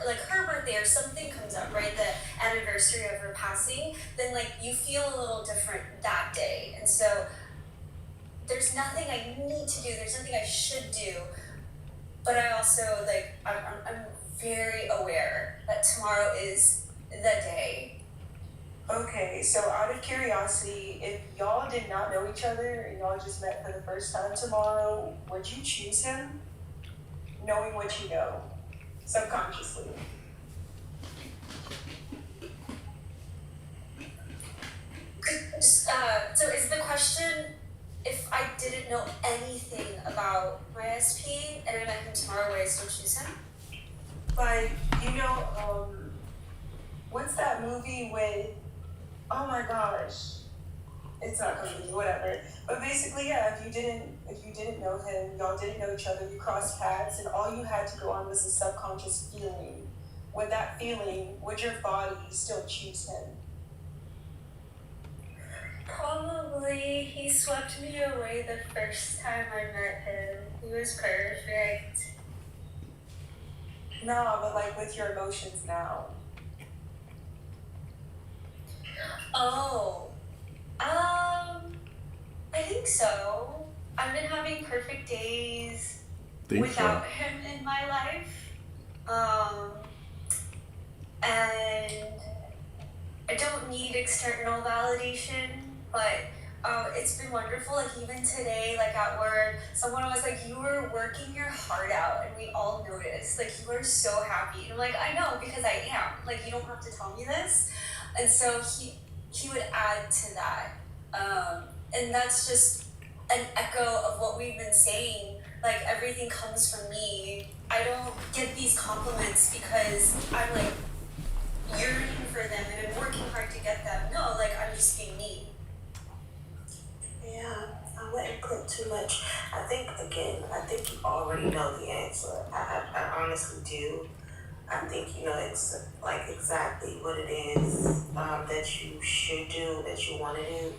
like her birthday or something comes up, right, the anniversary of her passing, then like you feel a little different that day. And so there's nothing I need to do, there's nothing I should do, but I also like I'm very aware that tomorrow is the day. Okay, so out of curiosity, if y'all did not know each other and y'all just met for the first time tomorrow, would you choose him? Knowing what you know, subconsciously. So is the question if I didn't know anything about my SP and I met him tomorrow, would I still choose him? Like, you know, what's that movie with, oh my gosh, it's not coming to me, whatever. But basically, yeah, if you didn't know him, y'all didn't know each other, you crossed paths, and all you had to go on was a subconscious feeling. With that feeling, would your body still choose him? Probably. He swept me away the first time I met him. He was perfect. No, but like with your emotions now. Oh, I think so. I've been having perfect days without him in my life. And I don't need external validation, but it's been wonderful. Like even today, like at work, someone was like, "You were working your heart out," and we all noticed. Like you were so happy. And I'm like, I know because I am. Like you don't have to tell me this. And so he would add to that, and that's just an echo of what we've been saying. Like everything comes from me. I don't get these compliments because I'm like yearning for them and I'm working hard to get them. No, like I'm just being me. Yeah, I wouldn't put too much. I think you already know the answer. I honestly do. I think you know it's like exactly what it is that you should do, that you want to do.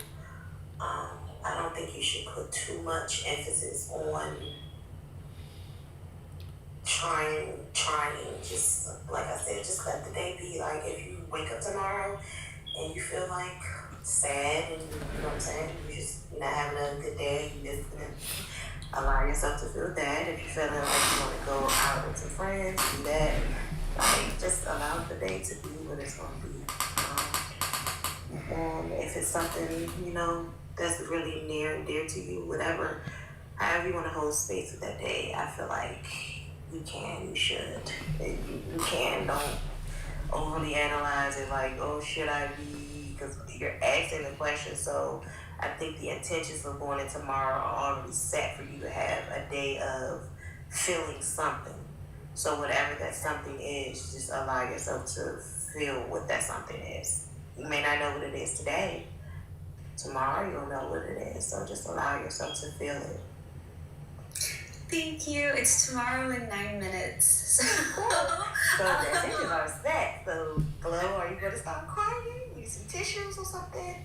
I don't think you should put too much emphasis on trying. Just like I said, just let the day be. Like if you wake up tomorrow and you feel like sad and you know what I'm saying, you just not having a good day, you just allow yourself to feel that. If you're feeling like you want to go out with some friends, do that. Like just allow the day to be what it's gonna be. And if it's something, you know, that's really near and dear to you, whatever, however you want to hold space with that day, I feel like you can, you should. You can, don't overly analyze it like, oh, should I be? Because you're asking the question, so I think the intentions of going in tomorrow are already set for you to have a day of feeling something. So whatever that something is, just allow yourself to feel what that something is. You may not know what it is today. Tomorrow you'll know what it is. So just allow yourself to feel it. Thank you. It's tomorrow in 9 minutes. So the intentions are set. So, Glow, are you going to stop crying? Need some tissues or something?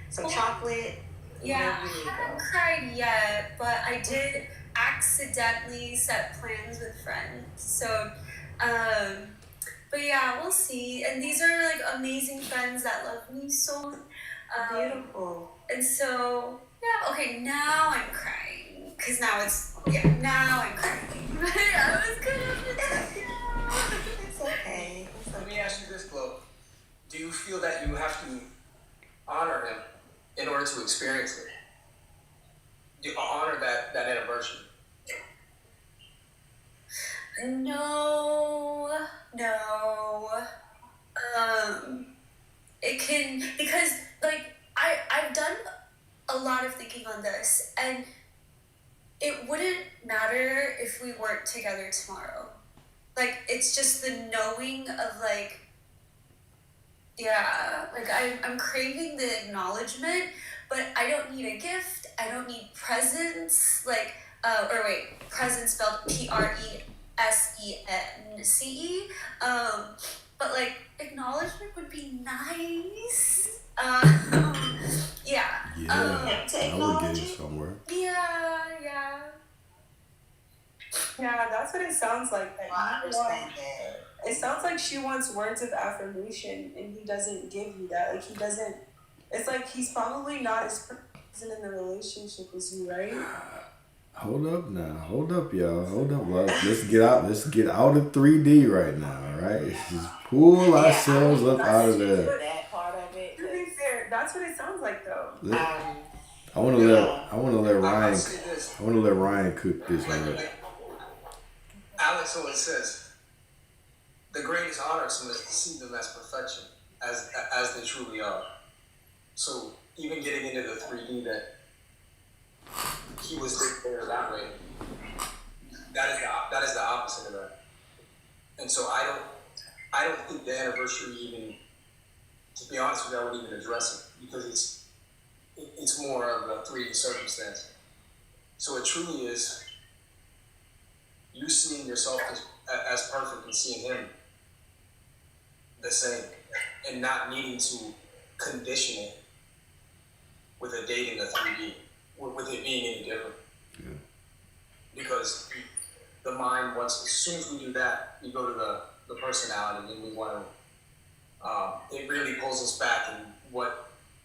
Some chocolate? yeah, I haven't cried yet, but I did accidentally set plans with friends. So, but yeah, we'll see. And these are like amazing friends that love me so. Beautiful. And so, yeah, okay, now I'm crying. Because now now I'm crying. I was gonna It's okay. Let me ask you this, Glow. Do you feel that you have to honor him in order to experience it? Do you honor that anniversary? No. It can, because like I've done a lot of thinking on this, and it wouldn't matter if we weren't together tomorrow. Like, it's just the knowing of like, yeah, like I'm craving the acknowledgement, but I don't need a gift. I don't need presents. Like, presents spelled Presence. But like, acknowledgement would be nice. Yeah. I would get it somewhere. Yeah. Yeah, that's what it sounds like. I understand that. It sounds like she wants words of affirmation, and he doesn't give you that. Like, he doesn't. It's like he's probably not as present in the relationship as you, right? Hold up now. Hold up, y'all. Hold up. Let's get out. Let's get out of 3D right now, all right? Let's just pull ourselves up out of there. That part of it. To be fair, that's what it sounds like, though. I want to let Ryan cook this one. Alex always says, the greatest honor is to see them as perfection, as they truly are. So even getting into the 3D that he was there that way, that is the opposite of that. And so I don't think the anniversary even, to be honest with you, I wouldn't even address it, because it's more of a 3D circumstance. So it truly is you seeing yourself as perfect and seeing him the same, and not needing to condition it with a date in the 3D, with it being any different. Yeah. Because the mind wants, as soon as we do that, we go to the personality, and we want to, it really pulls us back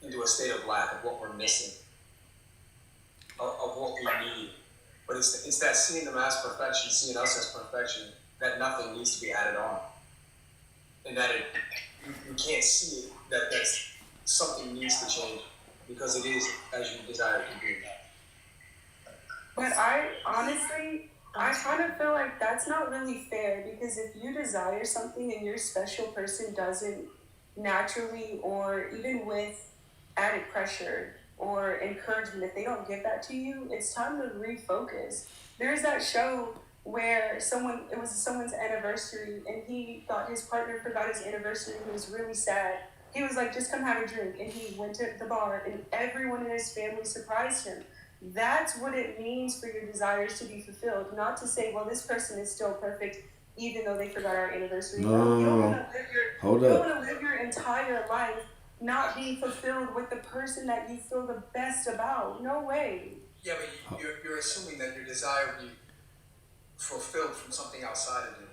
into a state of lack, of what we're missing, of what we need. But it's that seeing them as perfection, seeing us as perfection, that nothing needs to be added on. And that you can't see it, that something needs to change, because it is as you desire it to be. But I kind of feel like that's not really fair, because if you desire something and your special person doesn't naturally, or even with added pressure or encouragement, if they don't give that to you, it's time to refocus. There's that show where it was someone's anniversary, and he thought his partner forgot his anniversary, and he was really sad. He was like, just come have a drink, and he went to the bar, and everyone in his family surprised him. That's what it means for your desires to be fulfilled. Not to say, well, this person is still perfect, even though they forgot our anniversary. No. You don't want to live your entire life not being fulfilled with the person that you feel the best about. No way. Yeah, but you're assuming that your desire will be fulfilled from something outside of you.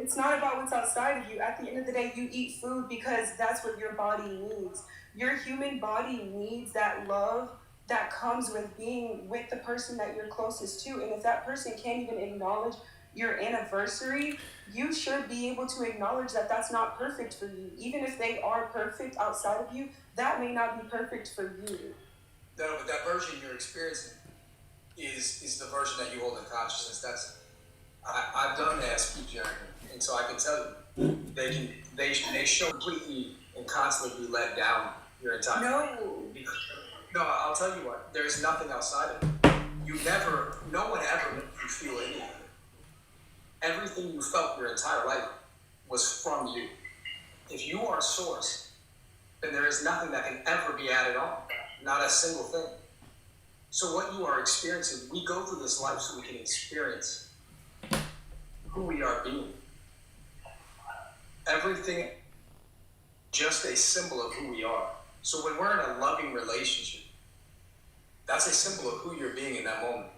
It's not about what's outside of you. At the end of the day, you eat food because that's what your body needs. Your human body needs that love that comes with being with the person that you're closest to. And if that person can't even acknowledge your anniversary, you should be able to acknowledge that that's not perfect for you. Even if they are perfect outside of you, that may not be perfect for you. No, but that version you're experiencing is the version that you hold in consciousness. I've done the SP journey, and so I can tell you, they show completely and constantly be let down your entire life. No, I'll tell you what, there's nothing outside of you. No one ever made you feel anything. Everything you felt your entire life was from you. If you are a source, then there is nothing that can ever be added on. Not a single thing. So what you are experiencing, we go through this life so we can experience who we are being. Everything just a symbol of who we are. So when we're in a loving relationship, that's a symbol of who you're being in that moment.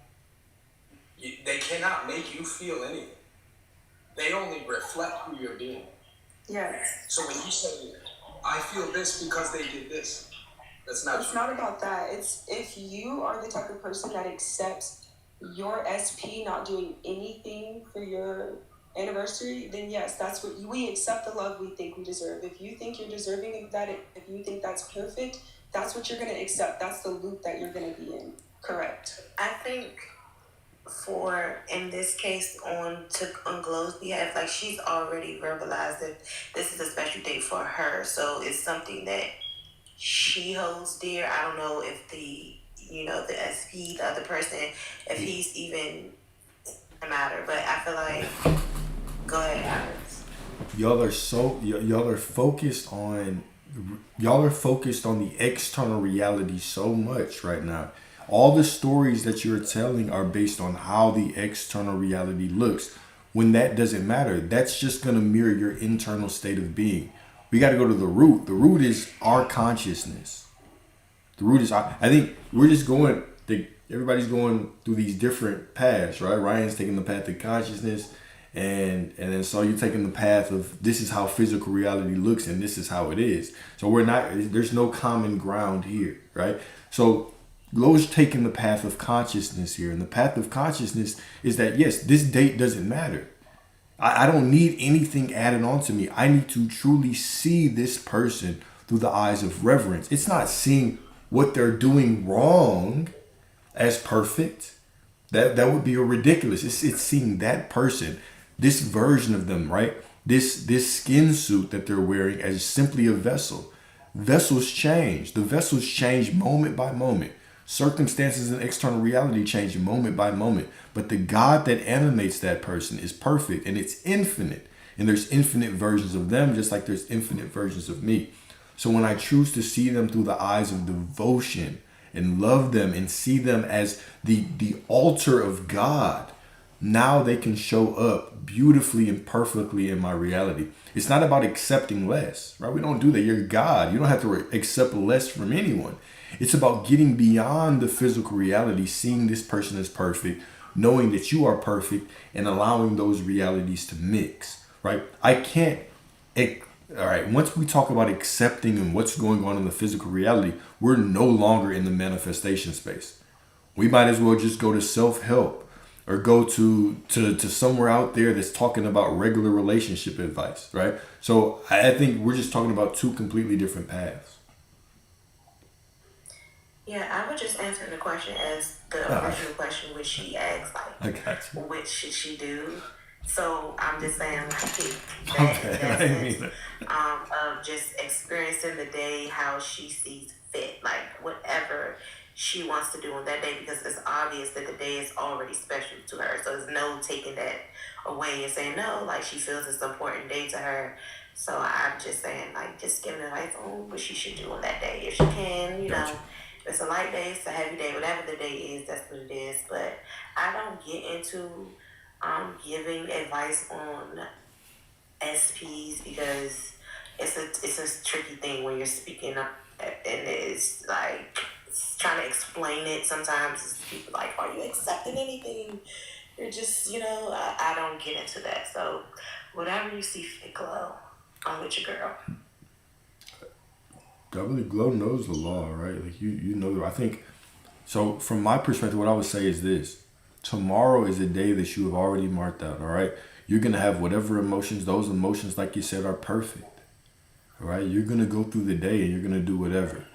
They cannot make you feel anything. They only reflect who you're being. Yes. So when you say, I feel this because they did this, that's not It's true. not about that. It's if you are the type of person that accepts your SP not doing anything for your anniversary, then yes, that's what we accept the love we think we deserve. If you think you're deserving of that, if you think that's perfect, that's what you're going to accept. That's the loop that you're going to be in. Correct. I think for in this case on Glow's behalf, like she's already verbalized that this is a special day for her, so it's something that she holds dear. I don't know if the SP, the other person, if he's even a matter, but I feel like go ahead, Alex. Y'all are focused on the external reality so much right now. All the stories that you're telling are based on how the external reality looks. When that doesn't matter, that's just going to mirror your internal state of being. We got to go to the root. The root is our consciousness. The root is, I think we're just everybody's going through these different paths, right? Ryan's taking the path of consciousness, and then so you're taking the path of this is how physical reality looks and this is how it is. So there's no common ground here, right? So Glow's taking the path of consciousness here, and the path of consciousness is that yes, this date doesn't matter. I don't need anything added on to me. I need to truly see this person through the eyes of reverence. It's not seeing what they're doing wrong as perfect. That would be ridiculous. It's seeing that person, this version of them, right? This skin suit that they're wearing as simply a vessel. Vessels change. The vessels change moment by moment. Circumstances and external reality change moment by moment. But the God that animates that person is perfect and it's infinite. And there's infinite versions of them just like there's infinite versions of me. So when I choose to see them through the eyes of devotion and love them and see them as the altar of God, now they can show up beautifully and perfectly in my reality. It's not about accepting less, right? We don't do that. You're God. You don't have to accept less from anyone. It's about getting beyond the physical reality, seeing this person as perfect, knowing that you are perfect, and allowing those realities to mix, right? All right, once we talk about accepting and what's going on in the physical reality, we're no longer in the manifestation space. We might as well just go to self-help or go to somewhere out there that's talking about regular relationship advice, right? So I think we're just talking about two completely different paths. Yeah, I would just answer the question as the original question, which she asked, like, which should she do? So I'm just saying, like, of just experiencing the day how she sees fit, like whatever she wants to do on that day, because it's obvious that the day is already special to her. So there's no taking that away and saying no, like she feels it's an important day to her. So I'm just saying, like, just giving advice on what she should do on that day if she can, you know. If it's a light day, it's a heavy day, whatever the day is, that's what it is. But I don't get into giving advice on SPs because it's a tricky thing when you're speaking up, and it's like trying to explain it. Sometimes people like, are you accepting anything? You're just, I don't get into that. So whatever you see fit, Glow, I'm with your girl. Glow knows the law, right? Like you know. I think so. From my perspective, what I would say is this: tomorrow is a day that you have already marked out. All right, you're gonna have whatever emotions. Those emotions, like you said, are perfect. All right, you're gonna go through the day and you're gonna do whatever.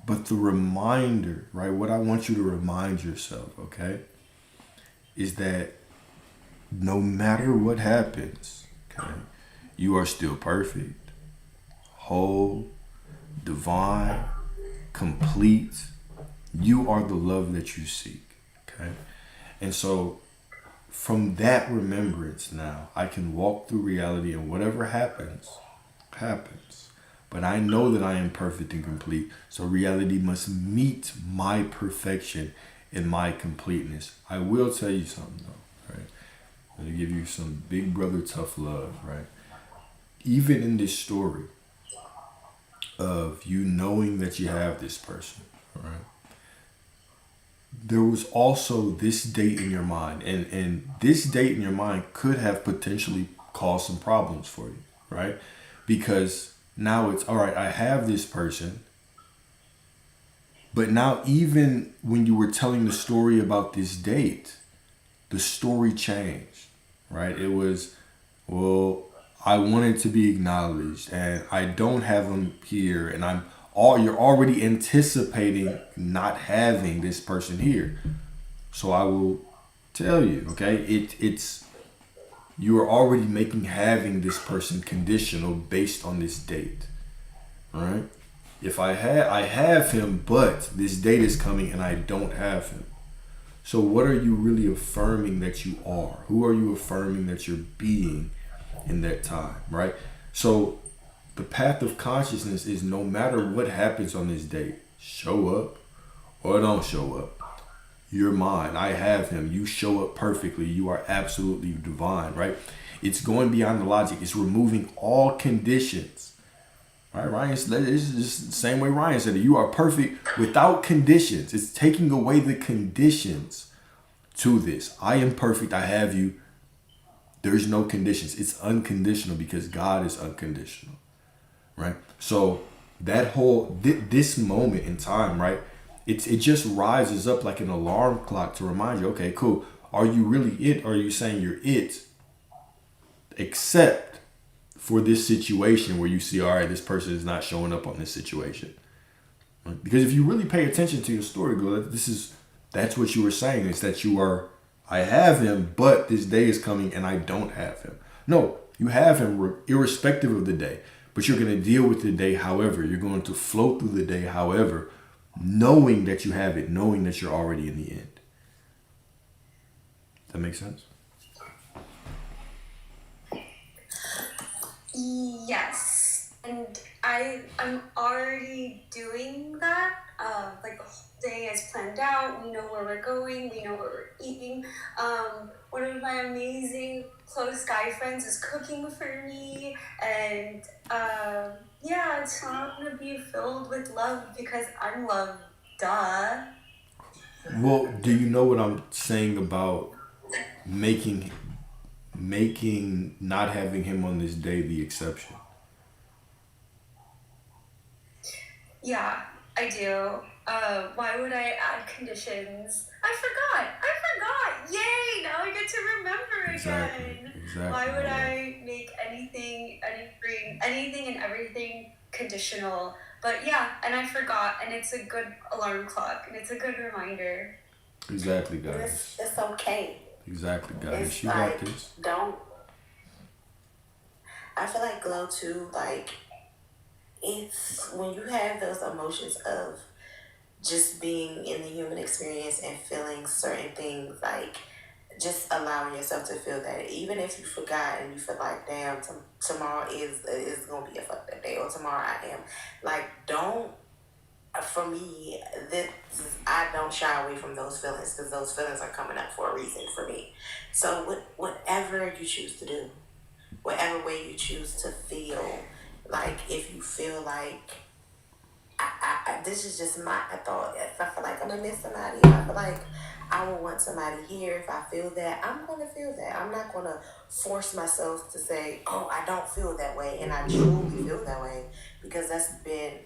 But the reminder, right? What I want you to remind yourself, okay, is that no matter what happens, okay, you are still perfect, whole, divine, complete. You are the love that you seek, okay? And so from that remembrance now, I can walk through reality and whatever happens. but I know that I am perfect and complete. So reality must meet my perfection and my completeness. I will tell you something though, right? I'm gonna give you some big brother tough love, right? Even in this story of you knowing that you have this person, right? There was also this date in your mind, and this date in your mind could have potentially caused some problems for you, right? Because now it's all right, I have this person, but now even when you were telling the story about this date, the story changed, right? It was, well, I wanted to be acknowledged and I don't have him here, and you're already anticipating not having this person here. So I will tell you, okay, it's you are already making having this person conditional based on this date. All right? If I have him, but this date is coming and I don't have him. So what are you really affirming that you are? Who are you affirming that you're being in that time, right? So the path of consciousness is no matter what happens on this date, show up or don't show up. You're mine. I have him. You show up perfectly. You are absolutely divine, right? It's going beyond the logic. It's removing all conditions. Right? Ryan said it's just the same way Ryan said it. You are perfect without conditions. It's taking away the conditions to this. I am perfect. I have you. There's no conditions. It's unconditional because God is unconditional. Right? So that whole this moment in time, right? It just rises up like an alarm clock to remind you, okay, cool. Are you really it? Or are you saying you're it? Except for this situation where you see, all right, this person is not showing up on this situation. Right? Because if you really pay attention to your story, girl, that's what you were saying, is that you are, I have him, but this day is coming and I don't have him. No, you have him irrespective of the day, but you're going to deal with the day however. You're going to flow through the day however, knowing that you have it, knowing that you're already in the end. Does that make sense? Yes, and I'm already doing that. Like the whole day is planned out. We know where we're going. We know what we're eating. One of my amazing close guy friends is cooking for me, and yeah, it's not gonna be filled with love because I'm loved. Duh. Well, do you know what I'm saying about making not having him on this day the exception? Yeah, I do. Why would I add conditions? I forgot. Yay! Now I get to remember again. Exactly. Why would I make anything and everything conditional? But yeah, and I forgot, and it's a good alarm clock, and it's a good reminder. Exactly, guys. It's okay. Exactly, guys. It's You got this. Don't. I feel like glow too. Like it's when you have those emotions of just being in the human experience and feeling certain things, like just allowing yourself to feel that, even if you forgot and you feel like, damn, tomorrow is gonna be a fucked up day, or tomorrow I am. Like, don't. For me, I don't shy away from those feelings because those feelings are coming up for a reason for me. So whatever you choose to do, whatever way you choose to feel, like if you feel like, this is just my thought. If I feel like I'm gonna miss somebody, if I feel like I will want somebody here, if I feel that, I'm gonna feel that. I'm not gonna force myself to say, oh, I don't feel that way, and I truly feel that way, because that's been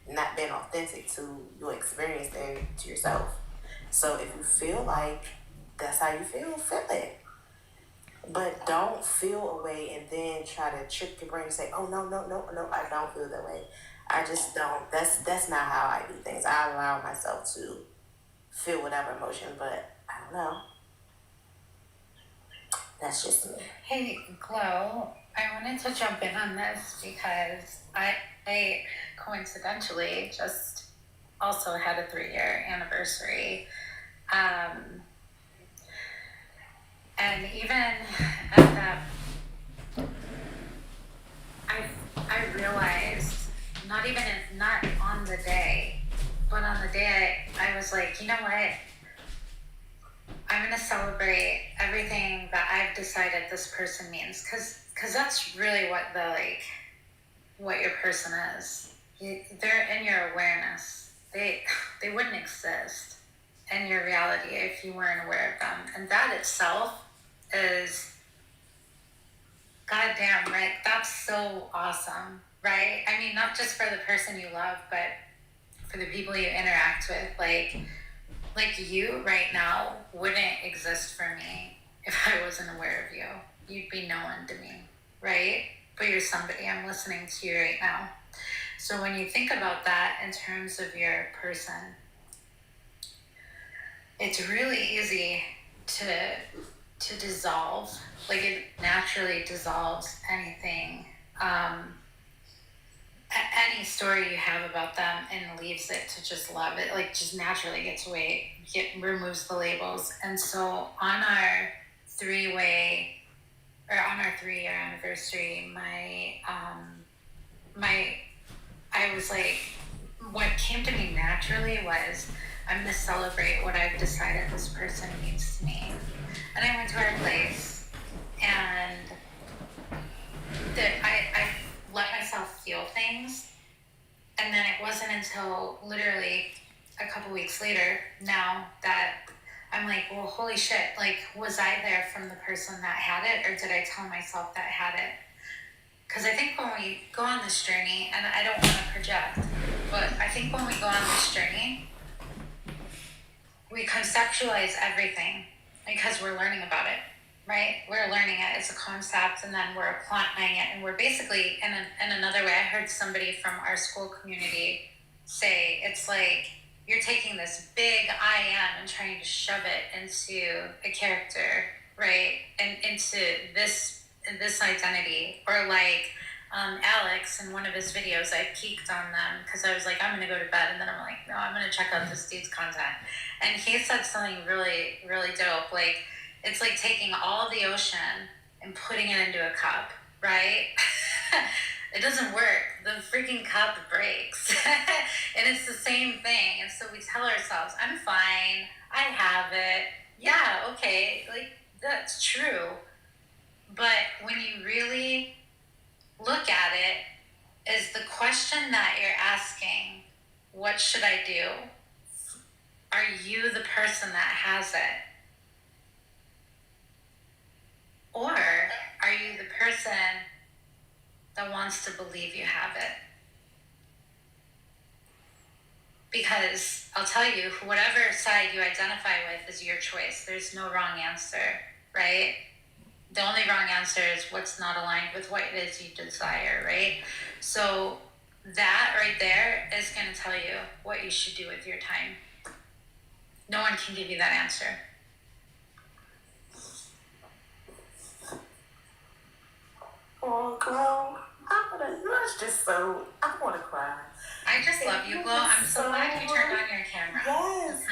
not been authentic to your experience and to yourself. So if you feel like that's how you feel it. But don't feel a way and then try to trick your brain and say, oh, no, I don't feel that way. I just don't. That's not how I do things. I allow myself to feel whatever emotion, but I don't know. That's just me. Hey, Glow, I wanted to jump in on this because I coincidentally just also had a 3-year anniversary. And even at that, I realized not on the day, but on the day I was like, you know what? I'm gonna celebrate everything that I've decided this person means, cause that's really what your person is. They're in your awareness. They wouldn't exist in your reality if you weren't aware of them, and that itself is goddamn right. That's so awesome, right? I mean, not just for the person you love, but for the people you interact with. Like you right now wouldn't exist for me if I wasn't aware of you. You'd be no one to me, right? But you're somebody. I'm listening to you right now. So when you think about that in terms of your person, it's really easy to dissolve. Like, it naturally dissolves anything, any story you have about them, and leaves it to just love it. Like, just naturally gets away, removes the labels. And so on our 3-way, or on our 3-year anniversary, I was like, what came to me naturally was, I'm gonna celebrate what I've decided this person means to me. And I went to our place, and I let myself feel things. And then it wasn't until literally a couple weeks later now that I'm like, well, holy shit, like, was I there from the person that had it, or did I tell myself that I had it? Because I think when we go on this journey, and I don't want to project, but I think when we go on this journey, we conceptualize everything because we're learning about it, right? We're learning it as a concept, and then we're applying it, and we're basically, in another way, I heard somebody from our school community say, it's like you're taking this big I am and trying to shove it into a character, right? And into this identity. Or like Alex, in one of his videos, I peeked on them because I was like, I'm gonna go to bed, and then I'm like, no, I'm gonna check out this dude's content. And he said something really, really dope. Like, it's like taking all of the ocean and putting it into a cup, right? It doesn't work. The freaking cup breaks. And it's the same thing. And so we tell ourselves, I'm fine, I have it. Yeah, okay, like, that's true. But when you really look at it, is the question that you're asking, what should I do? Are you the person that has it? Or are you the person that wants to believe you have it? Because I'll tell you, whatever side you identify with is your choice. There's no wrong answer, right? The only wrong answer is what's not aligned with what it is you desire, right? So that right there is going to tell you what you should do with your time. No one can give you that answer. Oh, Glow, that's just so, I want to cry. I just love you, Glow. I'm so glad you turned on your camera. Yes.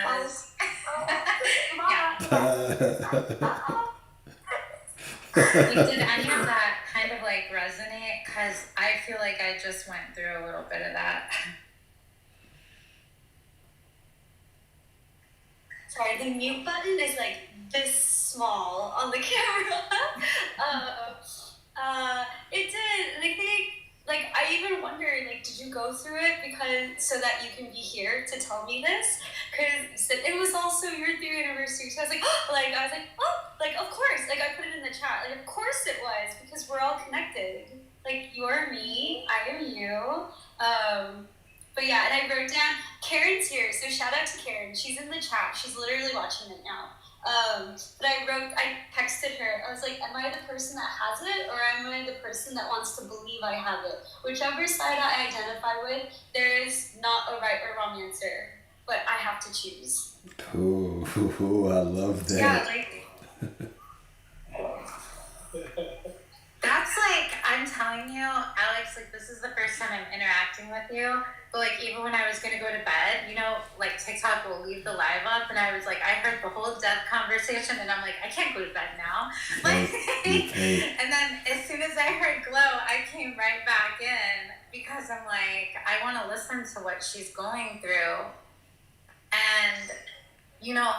Did any of that kind of like resonate? Because I feel like I just went through a little bit of that. Sorry, the mute button is like this small on the camera. It did, and I think, like, I even wondered, like, did you go through it so that you can be here to tell me this? Because it was also your 3rd anniversary, so I was like, of course, like, I put it in the chat, like, of course it was, because we're all connected. Like, you're me, I am you. But yeah, and I wrote down, Karen's here, so shout out to Karen. She's in the chat. She's literally watching it now. But I texted her. I was like, am I the person that has it, or am I the person that wants to believe I have it? Whichever side I identify with, there is not a right or wrong answer, but I have to choose. Ooh, I love that. Yeah, like, that's like, I'm telling you, Alex, like, this is the first time I'm interacting with you. But like, even when I was gonna go to bed, you know, like, TikTok will leave the live up, and I was like, I heard the whole death conversation, and I'm like, I can't go to bed now. Like, and then as soon as I heard Glow, I came right back in because because I'm like, I want to listen to what she's going through. And, you know,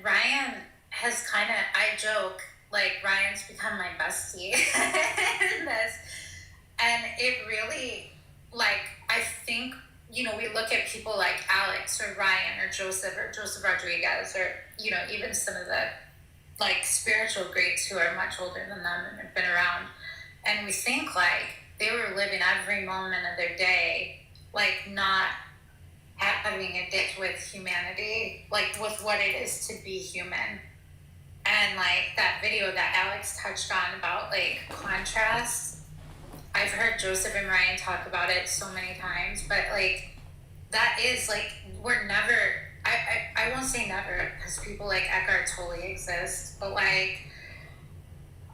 Ryan has kind of, I joke, like, Ryan's become my bestie in this. And it really, like, I think, you know, we look at people like Alex or Ryan or Joseph Rodriguez or, you know, even some of the, like, spiritual greats who are much older than them and have been around. And we think, like, they were living every moment of their day, like, not having a ditch with humanity, like, with what it is to be human. And, like, that video that Alex touched on about, like, contrast, I've heard Joseph and Ryan talk about it so many times, but, like, that is, like, we're never, I won't say never, because people like Eckhart Tolle exist, but, like,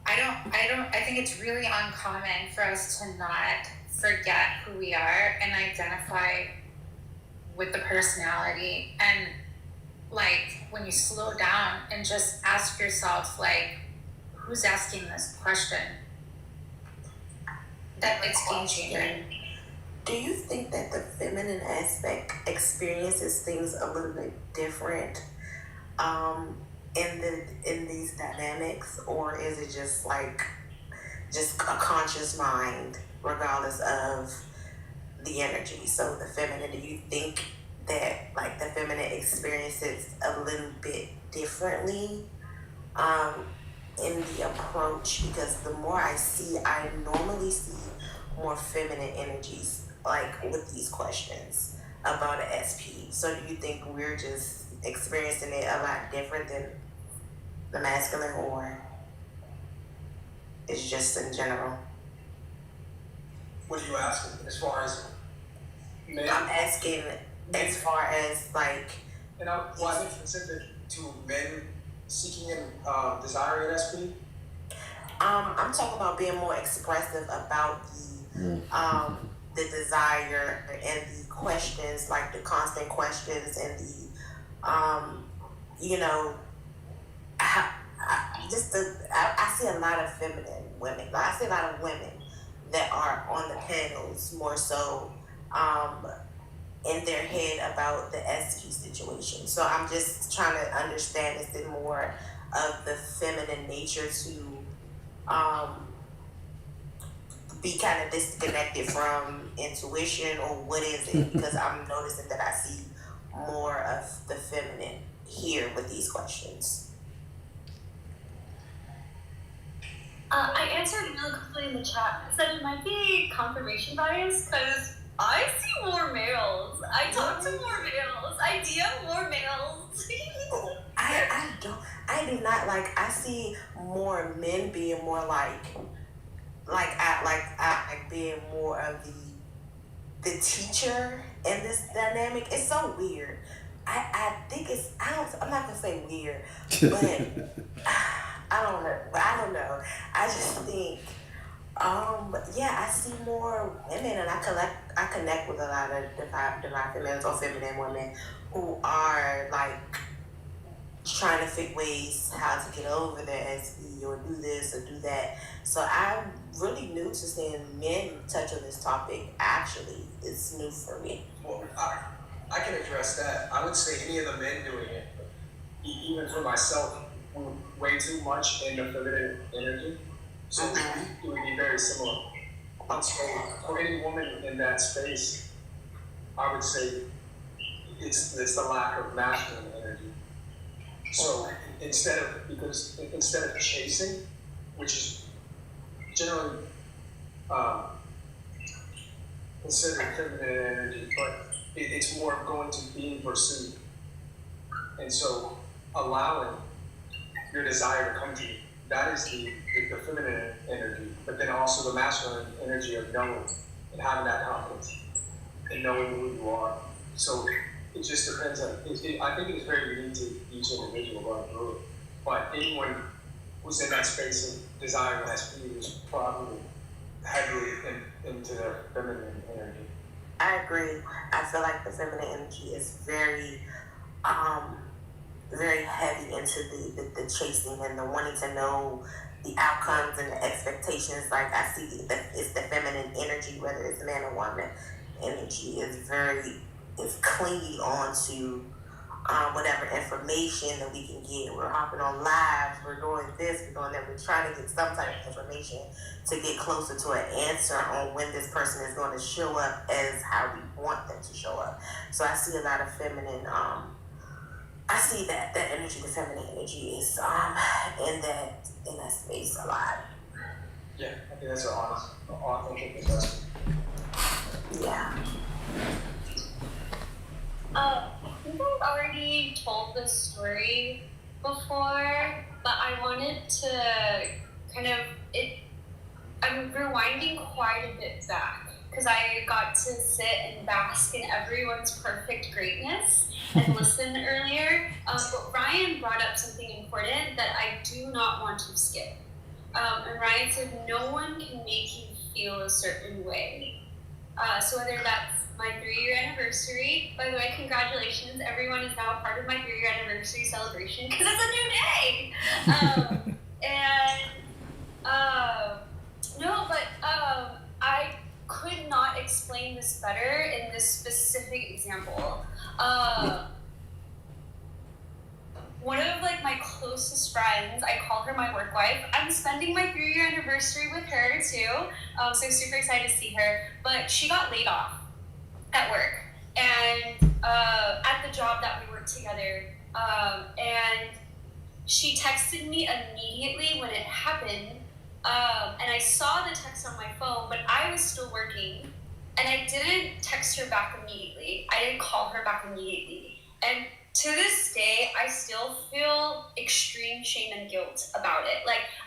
I think it's really uncommon for us to not forget who we are and identify with the personality. And, like, when you slow down and just ask yourself, like, who's asking this question? That it's game changer. Do you think that the feminine aspect experiences things a little bit different in these dynamics, or is it just like just a conscious mind regardless of the energy? So the feminine, do you think that like the feminine experiences a little bit differently in the approach? Because the more I normally see more feminine energies like with these questions about an SP. So do you think we're just experiencing it a lot different than the masculine, or it's just in general? What are you asking as far as men? I'm asking as far as like, And was it specific to men seeking and desiring an SP? I'm talking about being more expressive about the desire and the questions, like the constant questions and the you know, I see a lot of feminine women. I see a lot of women that are on the panels more so in their head about the SP situation. So I'm just trying to understand, is it more of the feminine nature to be kind of disconnected from intuition, or what is it? Because I'm noticing that I see more of the feminine here with these questions. I answered really quickly in the chat. I said it might be confirmation bias because I see more males. I talk to more males. I DM more males. I do not like. I see more men being more like being more of the teacher in this dynamic. It's so weird. I think it's. I'm not gonna say weird, but I don't know. I just think. I see more women, and I connect with a lot of divine feminines or feminine women who are like trying to figure ways how to get over their SP or do this or do that. So I'm really new to seeing men touch on this topic. Actually, it's new for me. Well, I can address that. I would say any of the men doing it, even for myself, we're way too much in the feminine energy. So it would be very similar. So for any woman in that space, I would say it's the lack of masculine energy. So instead of chasing, which is generally considered feminine energy, but it's more of going to be in pursuit. And so allowing your desire to come to you, that is the feminine energy, but then also the masculine energy of knowing and having that confidence and knowing who you are. So it just depends on, I think it's very unique to each individual going through it. But anyone who's in that space of desiring SP is probably heavily into their feminine energy. I agree. I feel like the feminine energy is very very heavy into the chasing and the wanting to know the outcomes and the expectations. Like I see it's the feminine energy, whether it's man or woman energy, is clinging on to whatever information that we can get. We're hopping on lives, we're doing this, we're doing that, we're trying to get some type of information to get closer to an answer on when this person is going to show up as how we want them to show up. So I see a lot of feminine, I see that energy, the feminine energy is in that space a lot. Yeah, I think that's an authentic assessment. Yeah. I think I've already told this story before, but I wanted to I'm rewinding quite a bit back because I got to sit and bask in everyone's perfect greatness and listen earlier. But Ryan brought up something important that I do not want to skip. And Ryan said, no one can make you feel a certain way. So whether that's my 3-year anniversary, by the way, congratulations, everyone is now a part of my 3-year anniversary celebration because it's a new day. I could not explain this better in this specific example. One of my closest friends, I call her my work wife. I'm spending my 3-year anniversary with her too, so super excited to see her. But she got laid off at work and at the job that we worked together. And she texted me immediately when it happened. And I saw the text on my phone, but I was still working. And I didn't text her back immediately. I didn't call her back immediately. And to this day, I still feel extreme shame and guilt about it.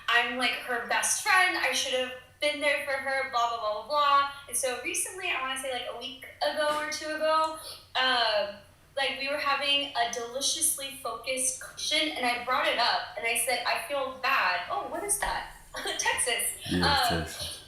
I'm her best friend. I should have been there for her, blah, blah, blah, blah, blah. And so recently, I want to say a week ago or 2 ago, we were having a deliciously focused cushion, and I brought it up, and I said, I feel bad. Oh, what is that? Texas. Texas.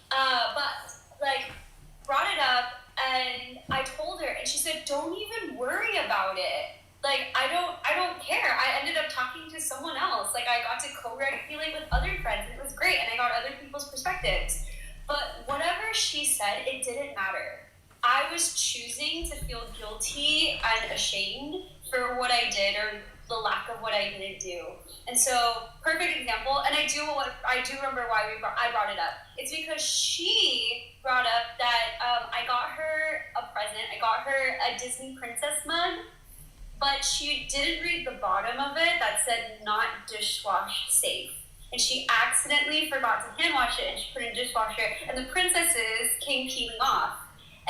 Brought it up, and I told her, and she said, don't even worry about it. I don't care. I ended up talking to someone else. I got to co-regulate with other friends, and it was great, and I got other people's perspectives. But whatever she said, it didn't matter. I was choosing to feel guilty and ashamed for what I did or the lack of what I didn't do. And so, perfect example, and I do remember why I brought it up. It's because she brought up that I got her a present. I got her a Disney princess mug, but she didn't read the bottom of it that said not dishwash safe. And she accidentally forgot to hand wash it, and she put it in the dishwasher, and the princesses came peeling off.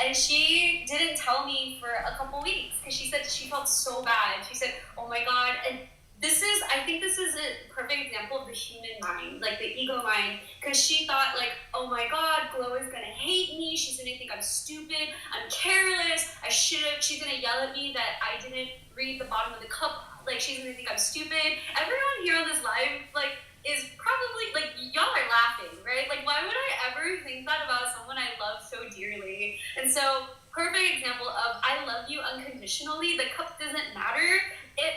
And she didn't tell me for a couple weeks because she said she felt so bad. She said, oh my God. And I think this is a perfect example of the human mind, the ego mind, because she thought oh my God, Glow is going to hate me. She's going to think I'm stupid. I'm careless. She's going to yell at me that I didn't read the bottom of the cup. She's going to think I'm stupid. Everyone here on this live, is probably, y'all are laughing, right? Why would I ever think that about someone I love so dearly? And so, perfect example of I love you unconditionally. The cup doesn't matter.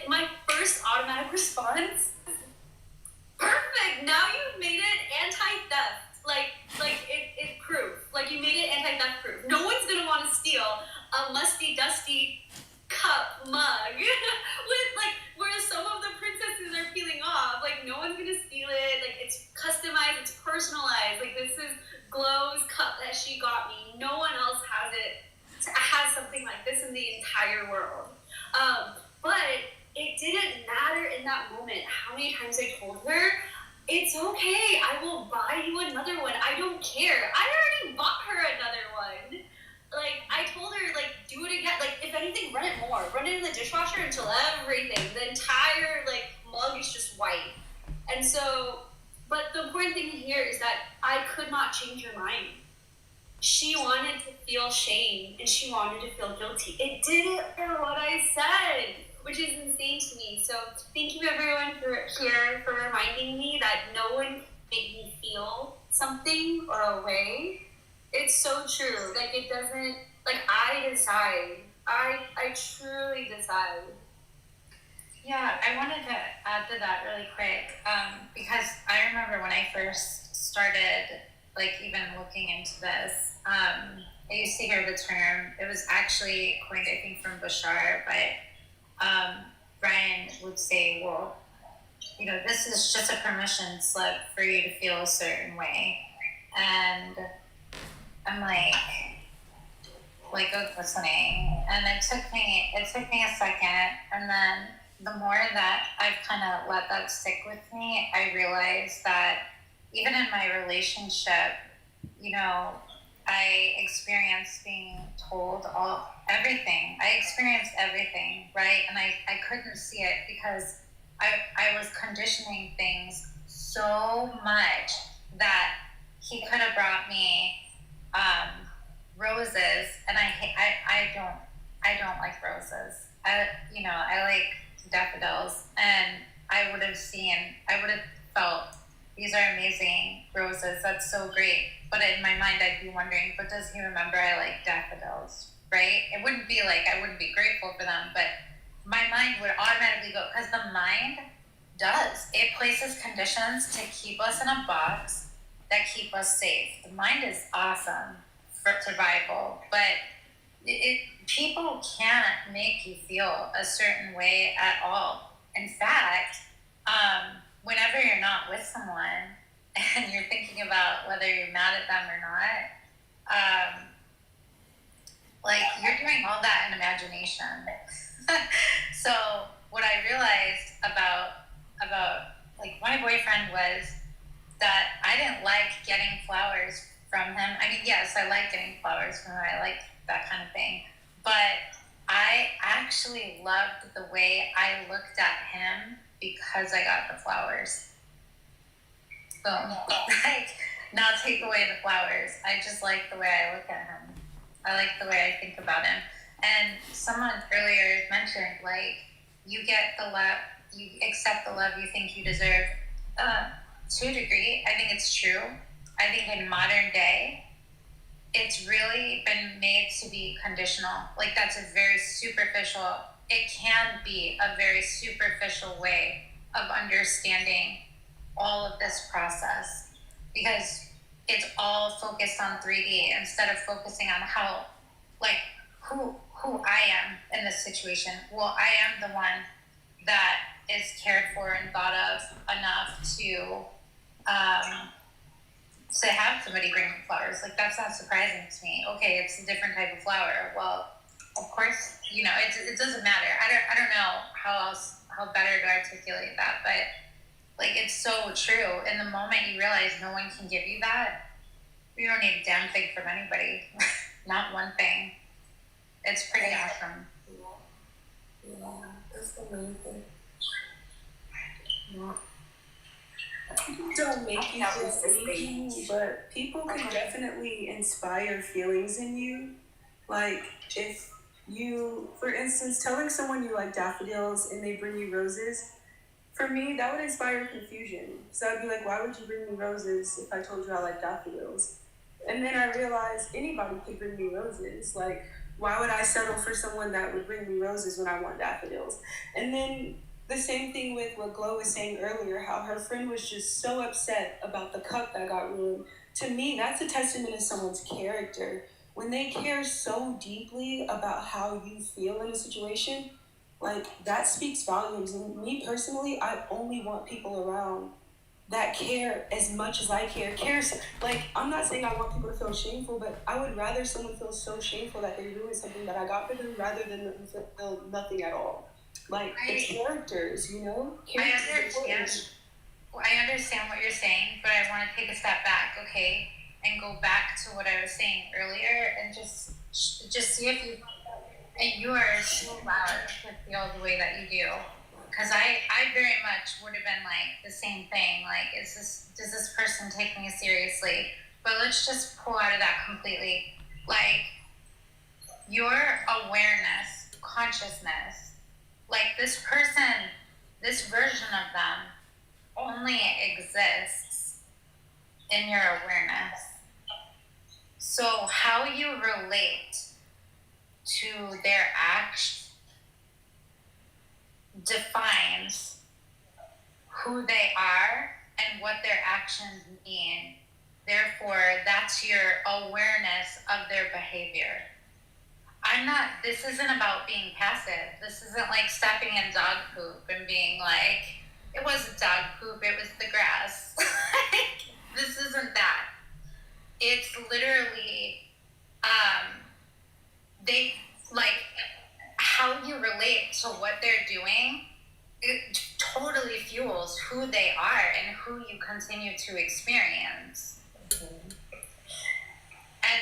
My first automatic response, perfect, now you've made it anti-theft. It's proof. You made it anti-theft proof. No one's gonna want to steal a musty, dusty cup mug with whereas some of the princesses are peeling off, no one's gonna steal it. It's customized, it's personalized. This is Glow's cup that she got me. No one else has something like this in the entire world. But it didn't matter in that moment how many times I told her, it's okay, I will buy you another one. I don't care. I already bought her another one. I told her, do it again. If anything, run it more. Run it in the dishwasher until everything, the entire, mug is just white. And so, but the important thing here is that I could not change her mind. She wanted to feel shame, and she wanted to feel guilty. It didn't matter what I said, which is insane to me. So thank you, everyone, for reminding me that no one can make me feel something or a way. It's so true. It doesn't, I decide. I truly decide. Yeah, I wanted to add to that really quick, because I remember when I first started, like, even looking into this, I used to hear the term, it was actually coined, I think, from Bashar, but Brian would say, well, you know, this is just a permission slip for you to feel a certain way. And I'm like listening, and it took me a second, and then the more that I've kind of let that stick with me, I realized that even in my relationship, you know, I experienced being told everything. I experienced everything, right? And I couldn't see it because I was conditioning things so much that he could have brought me roses, and I don't like roses. I like daffodils, and I would have felt these are amazing roses. That's so great. But in my mind, I'd be wondering, but does he remember I like daffodils, right? It wouldn't be like I wouldn't be grateful for them, but my mind would automatically go, because the mind it places conditions to keep us in a box that keep us safe. The mind is awesome for survival, but people can't make you feel a certain way at all. In fact, whenever you're not with someone and you're thinking about whether you're mad at them or not, like, you're doing all that in imagination. So what I realized about like my boyfriend was that I didn't like getting flowers from him. I mean, yes, I like getting flowers from him. I like that kind of thing. But I actually loved the way I looked at him because I got the flowers. So, like, not take away the flowers. I just like the way I look at him. I like the way I think about him. And someone earlier mentioned, like, you get the love, you accept the love you think you deserve. To a degree, I think it's true. I think in modern day, it's really been made to be conditional. Like, that's a very superficial, it can be a very superficial way of understanding all of this process, because it's all focused on 3D instead of focusing on how, like, who I am in this situation. Well, I am the one that is cared for and thought of enough to have somebody bring me flowers. Like, that's not surprising to me. Okay, it's a different type of flower. Well, of course, you know, it doesn't matter. I don't know how better to articulate that, but, like, it's so true. In the moment you realize no one can give you that, you don't need a damn thing from anybody. Not one thing. It's pretty awesome. Yeah, that's amazing. Yeah. Don't make you feel anything, but people can definitely inspire feelings in you. Like, if you, for instance, telling someone you like daffodils and they bring you roses, for me, that would inspire confusion. So I'd be like, why would you bring me roses if I told you I like daffodils? And then I realized anybody could bring me roses. Like, why would I settle for someone that would bring me roses when I want daffodils? And then the same thing with what Glow was saying earlier, how her friend was just so upset about the cup that got ruined. To me, that's a testament to someone's character. When they care so deeply about how you feel in a situation, like, that speaks volumes. And me personally, I only want people around that care as much as I care. Cares, like, I'm not saying I want people to feel shameful, but I would rather someone feel so shameful that they ruined something that I got for them rather than them feel nothing at all. Like, the characters, you know? I understand what you're saying, but I want to take a step back, okay? And go back to what I was saying earlier, and just see if you are so loud to feel the way that you do. Because I very much would have been like the same thing. Like, does this person take me seriously? But let's just pull out of that completely. Like, your awareness, consciousness, like, this person, this version of them only exists in your awareness. So how you relate to their acts defines who they are and what their actions mean. Therefore, that's your awareness of their behavior. This isn't about being passive. This isn't like stepping in dog poop and being like, it wasn't dog poop, it was the grass. This isn't that. It's literally, they, like, how you relate to what they're doing, it totally fuels who they are and who you continue to experience. And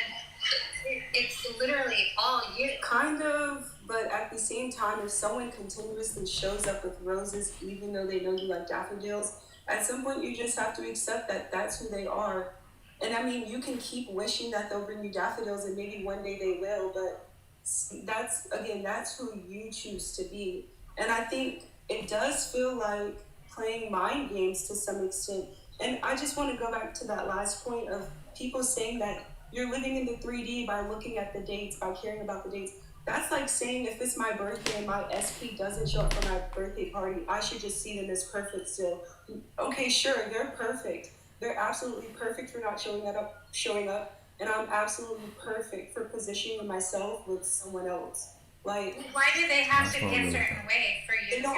it's literally all you. Kind of, but at the same time, if someone continuously shows up with roses, even though they know you like daffodils, at some point you just have to accept that that's who they are. And I mean, you can keep wishing that they'll bring you daffodils, and maybe one day they will, but that's who you choose to be. And I think it does feel like playing mind games to some extent. And I just want to go back to that last point of people saying that you're living in the 3D by looking at the dates, by caring about the dates. That's like saying if it's my birthday and my SP doesn't show up for my birthday party, I should just see them as perfect still. Okay, sure, they're perfect. They're absolutely perfect for not showing up, and I'm absolutely perfect for positioning myself with someone else. Like, why do they have to be a certain way for you? They don't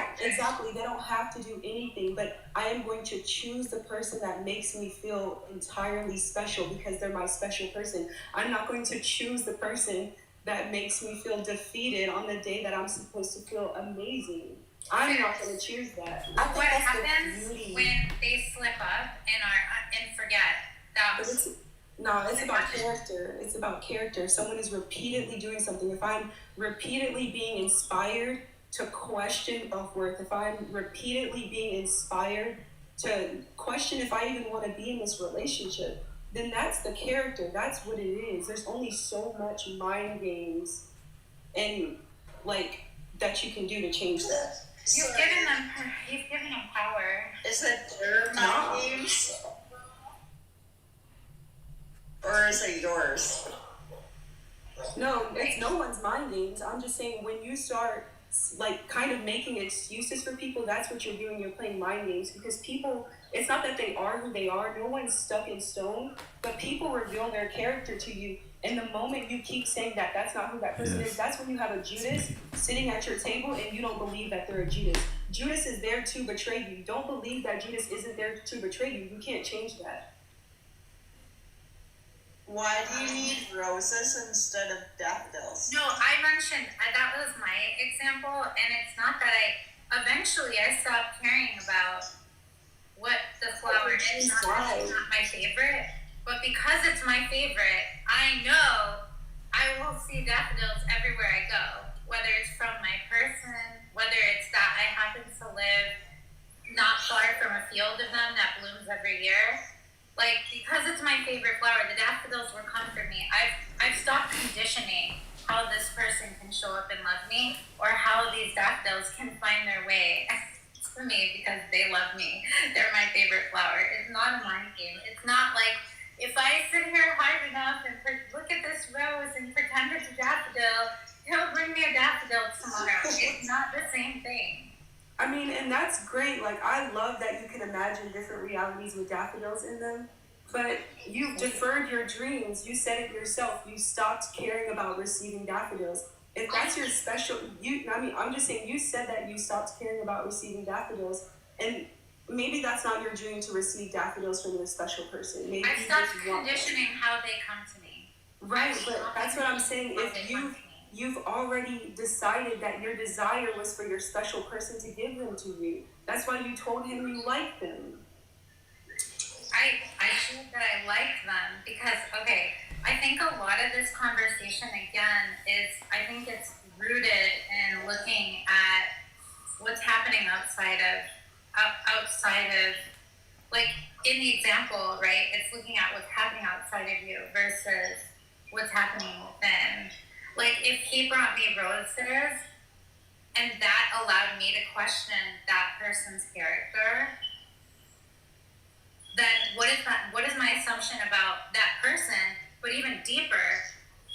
have to do anything, but I am going to choose the person that makes me feel entirely special because they're my special person. I'm not going to choose the person that makes me feel defeated on the day that I'm supposed to feel amazing. I'm not going to choose that. What happens when they slip up and forget that? It's about character. It's about character. Someone is repeatedly doing something. If I'm repeatedly being inspired to question self-worth, if I'm repeatedly being inspired to question if I even want to be in this relationship, then that's the character. That's what it is. There's only so much mind games and like that you can do to change that. You've given them power. Is it their mind games? Or is it yours? No, it's no one's mind games. I'm just saying when you start like kind of making excuses for people, that's what you're doing. You're playing mind games because people, it's not that they are who they are. No one's stuck in stone, but people reveal their character to you. And the moment you keep saying that that's not who that person is, that's when you have a Judas sitting at your table and you don't believe that they're a Judas. Judas is there to betray you. Don't believe that Judas isn't there to betray you. You can't change that. Why do you need roses instead of daffodils? No, I mentioned, that was my example, and it's not that eventually I stopped caring about what the flower is, not that it's not my favorite, but because it's my favorite, I know I will see daffodils everywhere I go, whether it's from my person, whether it's that I happen to live not far from a field of them that blooms every year. Like, because it's my favorite flower, the daffodils will come for me. I've stopped conditioning how this person can show up and love me, or how these daffodils can find their way to me because they love me. They're my favorite flower. It's not a mind game. It's not like, if I sit here hard enough and look at this rose and pretend it's a daffodil, he'll bring me a daffodil tomorrow. It's not the same thing. I mean, and that's great. Like, I love that you can imagine different realities with daffodils in them. But you've deferred your dreams. You said it yourself. You stopped caring about receiving daffodils. If that's your special, I'm just saying, you said that you stopped caring about receiving daffodils. And maybe that's not your dream to receive daffodils from your special person. Maybe I stopped conditioning how they come to me. Right, but that's what I'm saying. If you've already decided that your desire was for your special person to give them to you. That's why you told him you liked them. I think that I like them because, okay, I think a lot of this conversation, again, I think it's rooted in looking at what's happening outside of, like, in the example, right, it's looking at what's happening outside of you versus what's happening within. Like, if he brought me roses and that allowed me to question that person's character, then what is my assumption about that person? But even deeper,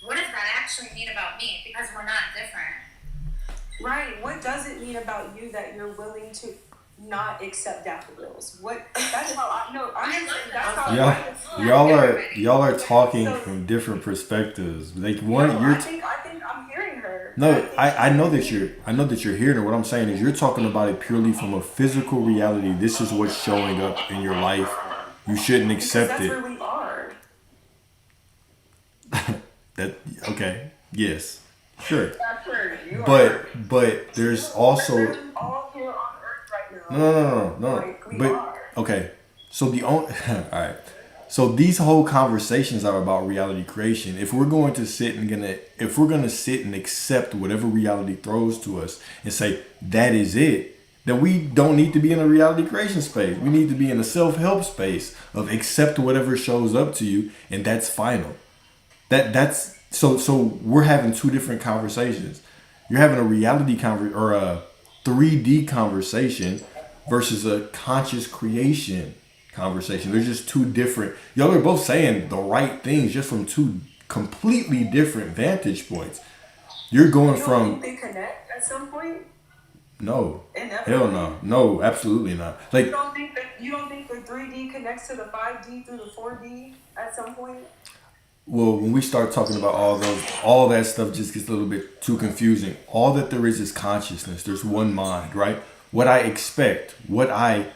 what does that actually mean about me? Because we're not different. Right. What does it mean about you that you're willing to not accept daffodils? What? That's how I know. I'm saying that's how Y'all are talking from different perspectives. Like one, No, you're. I think I'm hearing her. No, I know that you're hearing it. What I'm saying is you're talking about it purely from a physical reality. This is what's showing up in your life. You shouldn't accept that's it. where we are. That okay? Yes, sure. That's where you But there's also We're all here on Earth right now. no. Like, we But are. okay, so the only all right. So these whole conversations are about reality creation. If we're going to sit and accept whatever reality throws to us and say that is it, then we don't need to be in a reality creation space. We need to be in a self-help space of accept whatever shows up to you, and that's final. That's so we're having two different conversations. You're having a reality or a 3D conversation versus a conscious creation conversation. They're just two different. Y'all are both saying the right things just from two completely different vantage points. You're going You don't from think they connect at some point? no, Inevitably. hell no, absolutely not. Like You don't think the 3D connects to the 5D through the 4D at some point? well, when we start talking about all that stuff just gets a little bit too confusing. All that there is consciousness. There's one mind, right? What I expect, what I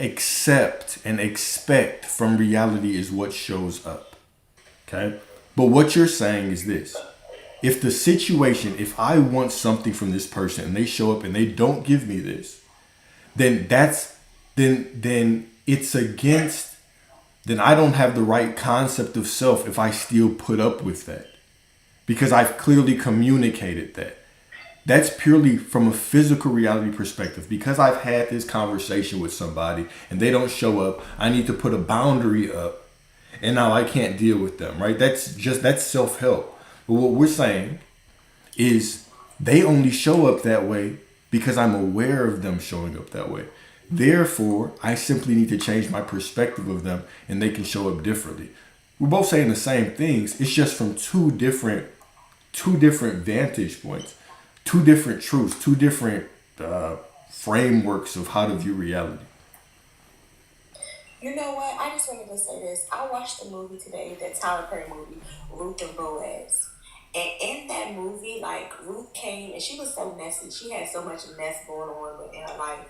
accept and expect from reality is what shows up. Okay? But what you're saying is this. If I want something from this person and they show up and they don't give me this, then it's against, then I don't have the right concept of self if I still put up with that. Because I've clearly communicated that. That's purely from a physical reality perspective. Because I've had this conversation with somebody and they don't show up, I need to put a boundary up. And now I can't deal with them, right? That's self-help. But what we're saying is they only show up that way because I'm aware of them showing up that way. Therefore, I simply need to change my perspective of them and they can show up differently. We're both saying the same things. It's just from two different vantage points, two different truths, two different frameworks of how to view reality. You know what? I just wanted to say this. I watched the movie today, that Tyler Perry movie, Ruth and Boaz. And in that movie, like, Ruth came and she was so messy. She had so much mess going on in her life.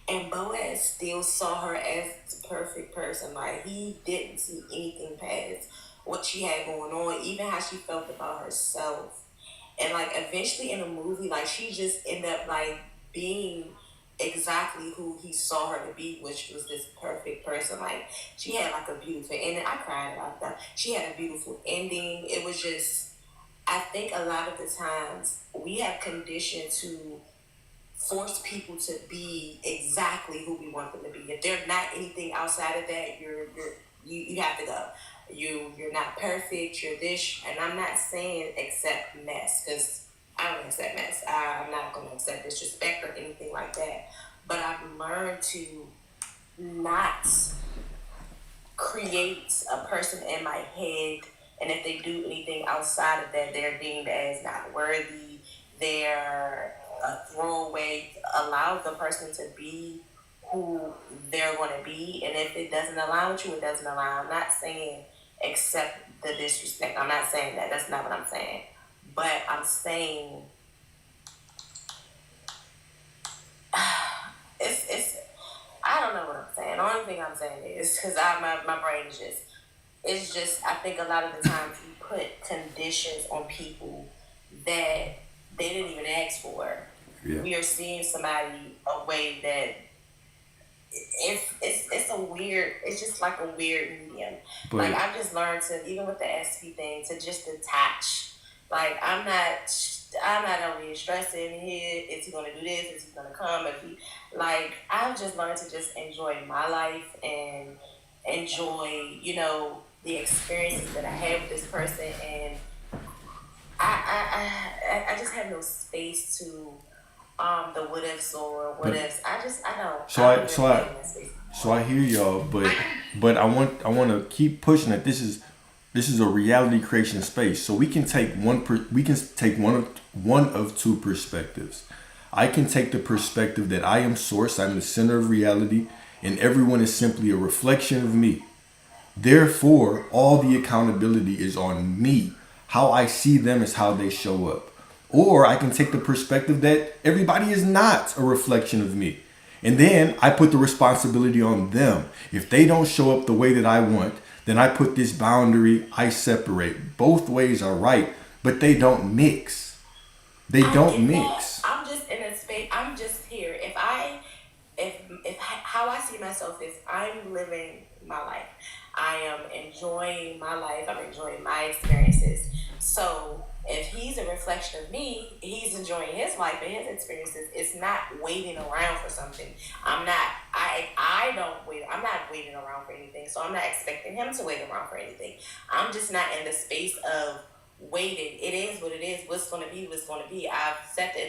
And Boaz still saw her as the perfect person. Like, he didn't see anything past what she had going on, even how she felt about herself. And, like, eventually in the movie, like, she just ended up, like, being exactly who he saw her to be, which was this perfect person. Like, she had, like, a beautiful ending. I cried about that. She had a beautiful ending. It was just, I think a lot of the times we have conditioned to force people to be exactly who we want them to be. If they're not anything outside of that, you have to go. You're not perfect. You're this, and I'm not saying accept mess, because I don't accept mess. I'm not going to accept disrespect or anything like that. But I've learned to not create a person in my head, and if they do anything outside of that, they're deemed as not worthy. They're a throwaway. Allow the person to be who they're going to be, and if it doesn't align with you, it doesn't align. I'm not saying accept the disrespect. I'm not saying that. That's not what I'm saying. But I'm saying it's I don't know what I'm saying. The only thing I'm saying is because my brain is it's just I think a lot of the times we put conditions on people that they didn't even ask for. Yeah. We are seeing somebody a way that it's a weird, it's just like a weird medium. But, like, I've just learned to, even with the SP thing, to just detach. Like, I'm not over here stressing here. Is he gonna do this? Is he gonna come? I've just learned to just enjoy my life and enjoy, the experiences that I had with this person, and I just have no space to the what ifs or what ifs. I don't. So I hear y'all, but I want to keep pushing it. This This is a reality creation space. So we can take one of two perspectives. I can take the perspective that I am source, I'm the center of reality, and everyone is simply a reflection of me. Therefore, all the accountability is on me. How I see them is how they show up. Or I can take the perspective that everybody is not a reflection of me. And then I put the responsibility on them. If they don't show up the way that I want, then I put this boundary, I separate. Both ways are right, but they don't mix. They don't mix. I'm just in a space, I'm just here. If how I see myself is I'm living my life. I am enjoying my life. I'm enjoying my experiences. So if he's a reflection of me, he's enjoying his life and his experiences. It's not waiting around for something. I'm not waiting around for anything. So I'm not expecting him to wait around for anything. I'm just not in the space of waiting. It is what it is. What's going to be, what's going to be. I've set the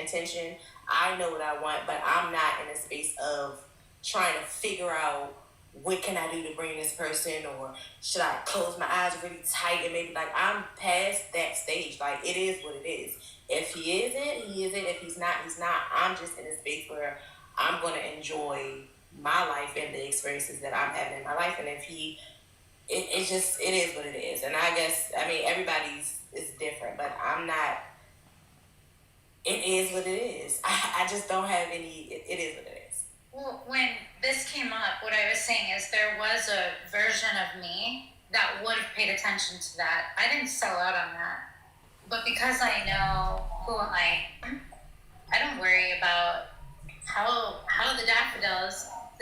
intention. I know what I want, but I'm not in a space of trying to figure out what can I do to bring this person, or should I close my eyes really tight and maybe like I'm past that stage. Like it is what it is. If he is it, he is it. If he's not, he's not. I'm just in a space where I'm going to enjoy my life and the experiences that I'm having in my life. And if he, it is what it is. And I guess, I mean, everybody's is different, but I'm not, it is what it is. I just don't have any, it is what it is. Well, when this came up, what I was saying is there was a version of me that would have paid attention to that. I didn't sell out on that. But because I know who I am, I don't worry about how the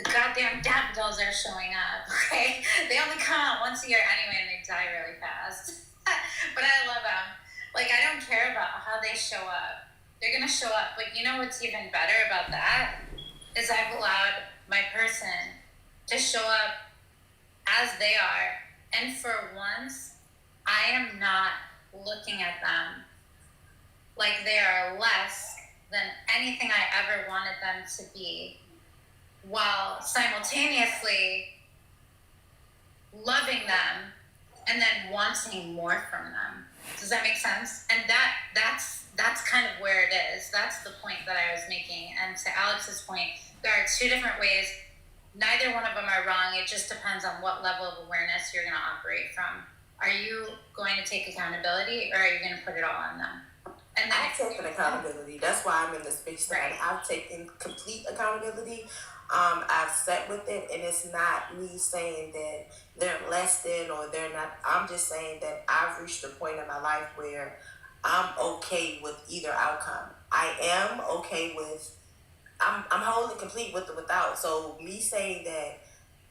goddamn daffodils are showing up, okay? They only come out once a year anyway and they die really fast. But I love them. Like, I don't care about how they show up. They're gonna show up. But you know what's even better about that? Is I've allowed my person to show up as they are, and for once, I am not looking at them like they are less than anything I ever wanted them to be, while simultaneously loving them and then wanting more from them. Does that make sense? And that's kind of where it is. That's the point that I was making. And to Alex's point, there are two different ways. Neither one of them are wrong. It just depends on what level of awareness you're going to operate from. Are you going to take accountability, or are you going to put it all on them? And then I've taken accountability. That's why I'm in the space that I've taken complete accountability. I've sat with it, and it's not me saying that they're less than or they're not. I'm just saying that I've reached a point in my life where I'm okay with either outcome. I am okay with, I'm whole and complete with the without. So me saying that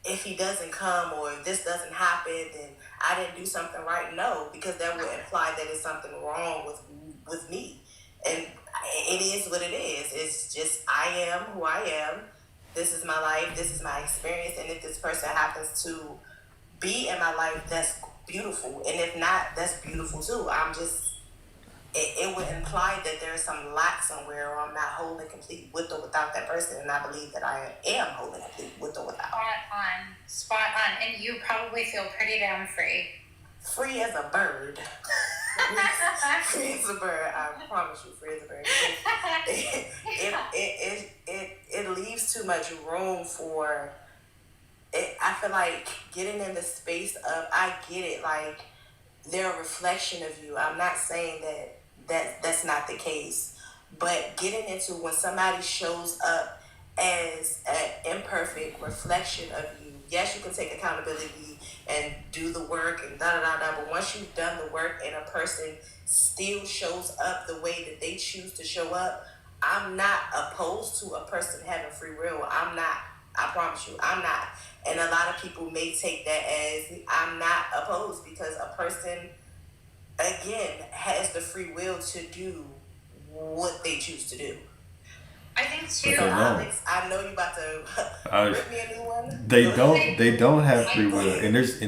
if he doesn't come or if this doesn't happen, then I didn't do something right. No, because that would imply that it's something wrong with me. And it is what it is. It's just, I am who I am. This is my life. This is my experience. And if this person happens to be in my life, that's beautiful. And if not, that's beautiful too. I'm just, it would imply that there's some lack somewhere, or I'm not whole and complete with or without that person. And I believe that I am whole and complete with or without. Spot on. And you probably feel pretty damn free. Free as a bird. Free as a bird. I promise you, free as a bird. It leaves too much room for it. I feel like getting in the space of, I get it, like they're a reflection of you. I'm not saying that's not the case, but getting into when somebody shows up as an imperfect reflection of you, yes, you can take accountability and do the work and but once you've done the work and a person still shows up the way that they choose to show up, I'm not opposed to a person having free will. I'm not. I promise you, I'm not. And a lot of people may take that as I'm not opposed, because a person, again, has the free will to do what they choose to do. I think too. So Alex, I know you about to rip me a new one. They don't have free will, and there's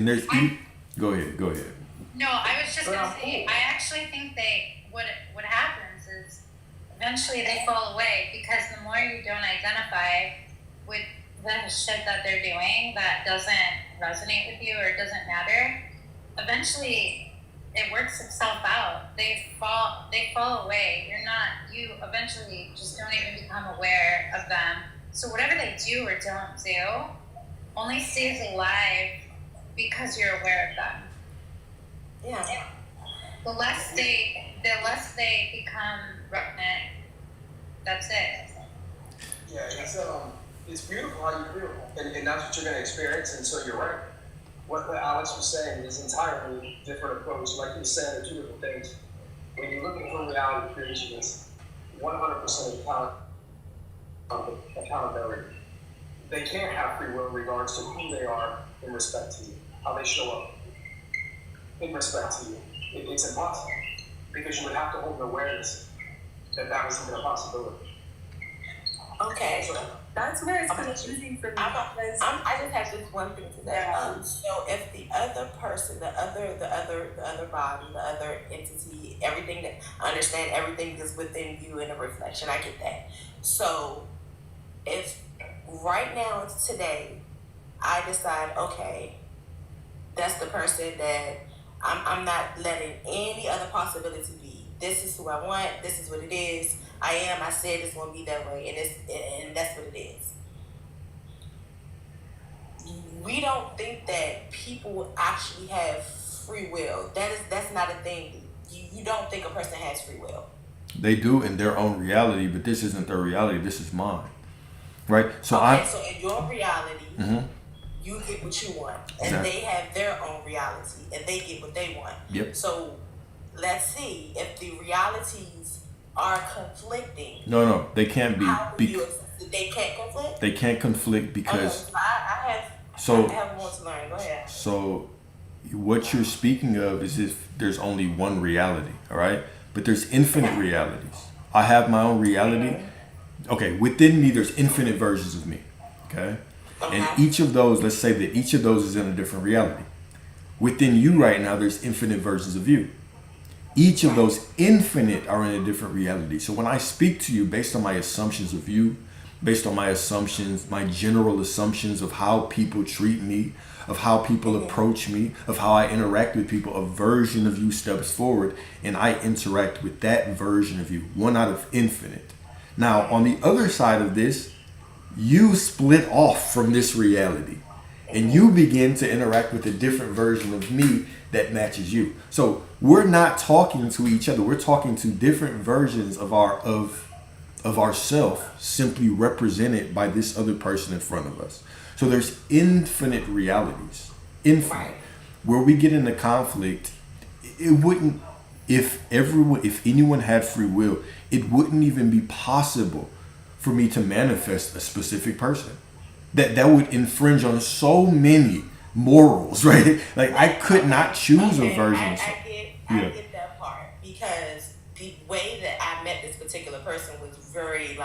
go ahead. No, I was just gonna say, I actually think what happens is eventually they fall away, because the more you don't identify with the shit that they're doing that doesn't resonate with you or doesn't matter, eventually it works itself out. They fall away. You eventually just don't even become aware of them. So whatever they do or don't do only stays alive because you're aware of them. Yeah. The less they become revenant, that's it. Yeah, it's beautiful how you feel, and that's what you're going to experience. And so you're right. What Alex was saying is entirely different approach. Like you said, they're two different things. When you're looking for reality creation, it's 100% accountability. They can't have free will in regards to who they are in respect to you, how they show up in respect to you. It's impossible because you would have to hold an awareness that was even a possibility. Okay. That's where it's confusing for me. I just have this one thing to say. So if the other person, the other body, the other entity, everything that I understand, everything is within you in a reflection. I get that. So if right now, today, I decide, okay, that's the person that I'm not letting any other possibility be. This is who I want. This is what it is. I said it's going to be that way, and that's what it is. We don't think that people actually have free will. That's not a thing. You don't think a person has free will. They do in their own reality, but this isn't their reality. This is mine, right? So so in your reality, you get what you want, and they have their own reality, and they get what they want. Yep. So let's see if the realities are conflicting. No, they can't be. They can't conflict? They can't conflict because... Okay, I have more to learn. Go ahead. So what you're speaking of is if there's only one reality, all right? But there's infinite realities. I have my own reality. Okay, within me, there's infinite versions of me, okay? And each of those, let's say that each of those is in a different reality. Within you right now, there's infinite versions of you. Each of those infinite are in a different reality. So when I speak to you based on my assumptions of you, based on my assumptions, my general assumptions of how people treat me, of how people approach me, of how I interact with people, a version of you steps forward and I interact with that version of you, one out of infinite. Now, on the other side of this, you split off from this reality and you begin to interact with a different version of me that matches you. So we're not talking to each other. We're talking to different versions of ourself, simply represented by this other person in front of us. So there's infinite realities, infinite. Where we get into conflict, it wouldn't, if anyone had free will, it wouldn't even be possible for me to manifest a specific person. That would infringe on so many morals, right? Like I could not choose a version. I get that part because the way that I met this particular person was very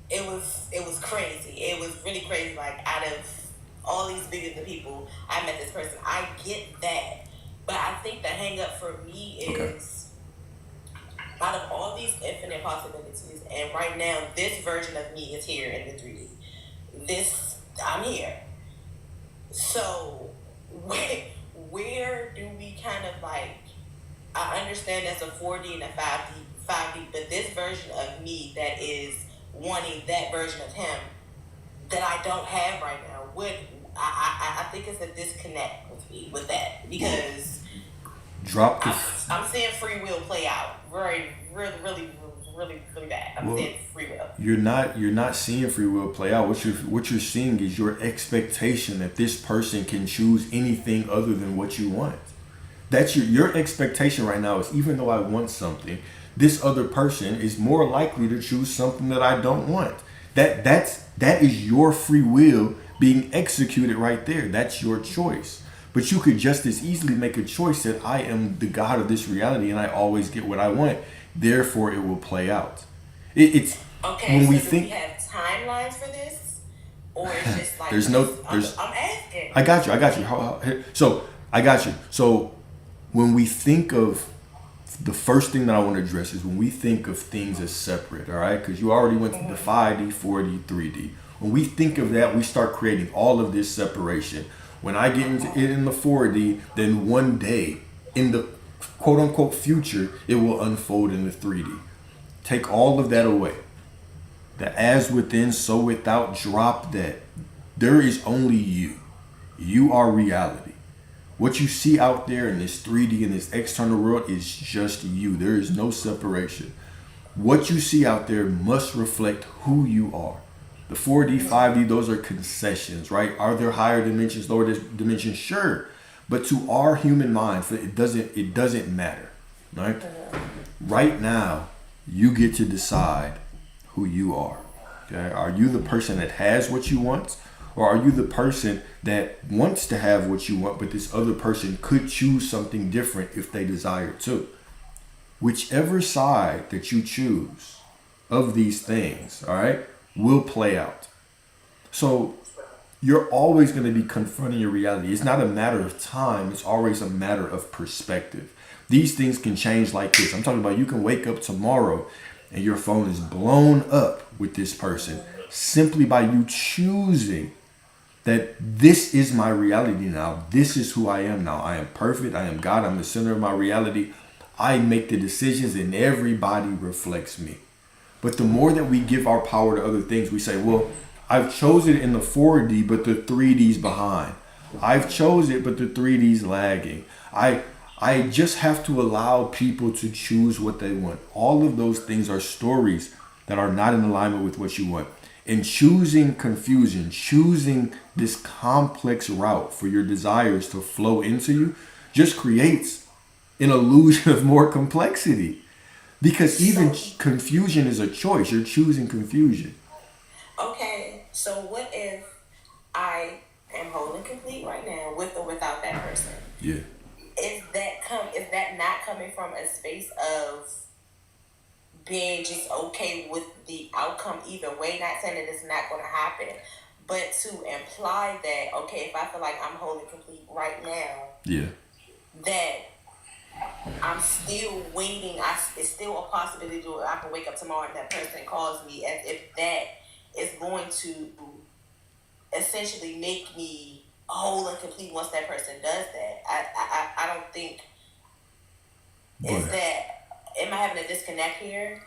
it was crazy. It was really crazy. Like out of all these billions of people, I met this person. I get that, but I think the hang up for me is out of all these infinite possibilities, and right now this version of me is here in the 3D. I'm here. So where do we kind of I understand that's a 4D and a 5D, but this version of me that is wanting that version of him that I don't have right now, I think it's a disconnect with me with that because I'm seeing free will play out really bad. I'm seeing free will. You're not seeing free will play out. What you're seeing is your expectation that this person can choose anything other than what you want. That's your expectation right now is even though I want something, this other person is more likely to choose something that I don't want. That is your free will being executed right there. That's your choice. But you could just as easily make a choice that I am the God of this reality and I always get what I want. Therefore, it will play out. It's okay. When So we do think we have timelines for this, or it's just like I'm asking. I got you. So I got you. So when we think of the first thing that I want to address is when we think of things as separate, all right? Because you already went to the 5D, 4D, 3D. When we think of that, we start creating all of this separation. When I get into it in the 4D, then one day in the quote unquote future, it will unfold in the 3D. Take all of that away. The as within, so without, drop that. There is only you. You are reality. What you see out there in this 3D, in this external world, is just you. There is no separation. What you see out there must reflect who you are. The 4D, 5D, those are concessions, right? Are there higher dimensions, lower dimensions? Sure. But to our human mind, it doesn't matter, right? Right now, you get to decide who you are. Okay? Are you the person that has what you want? Or are you the person that wants to have what you want, but this other person could choose something different if they desire to? Whichever side that you choose of these things, all right, will play out. So you're always going to be confronting your reality. It's not a matter of time. It's always a matter of perspective. These things can change like this. I'm talking about you can wake up tomorrow and your phone is blown up with this person simply by you choosing that this is my reality now. This is who I am now. I am perfect. I am God. I'm the center of my reality. I make the decisions and everybody reflects me. But the more that we give our power to other things, we say, well, I've chosen it in the 4D, but the 3D's behind. I've chosen it, but the 3D's lagging. I just have to allow people to choose what they want. All of those things are stories that are not in alignment with what you want. And choosing confusion, choosing this complex route for your desires to flow into you just creates an illusion of more complexity. Because even confusion is a choice. You're choosing confusion. Okay, so what if I am whole and complete right now with or without that person? Yeah. Is that not coming from a space of being just okay with the outcome either way? Not saying that it's not going to happen, but to imply that, okay, if I feel like I'm whole and complete right now, yeah, that I'm still waiting. It's still a possibility that I can wake up tomorrow and that person calls me, as if that is going to essentially make me whole and complete once that person does that. I don't think. Am I having a disconnect here?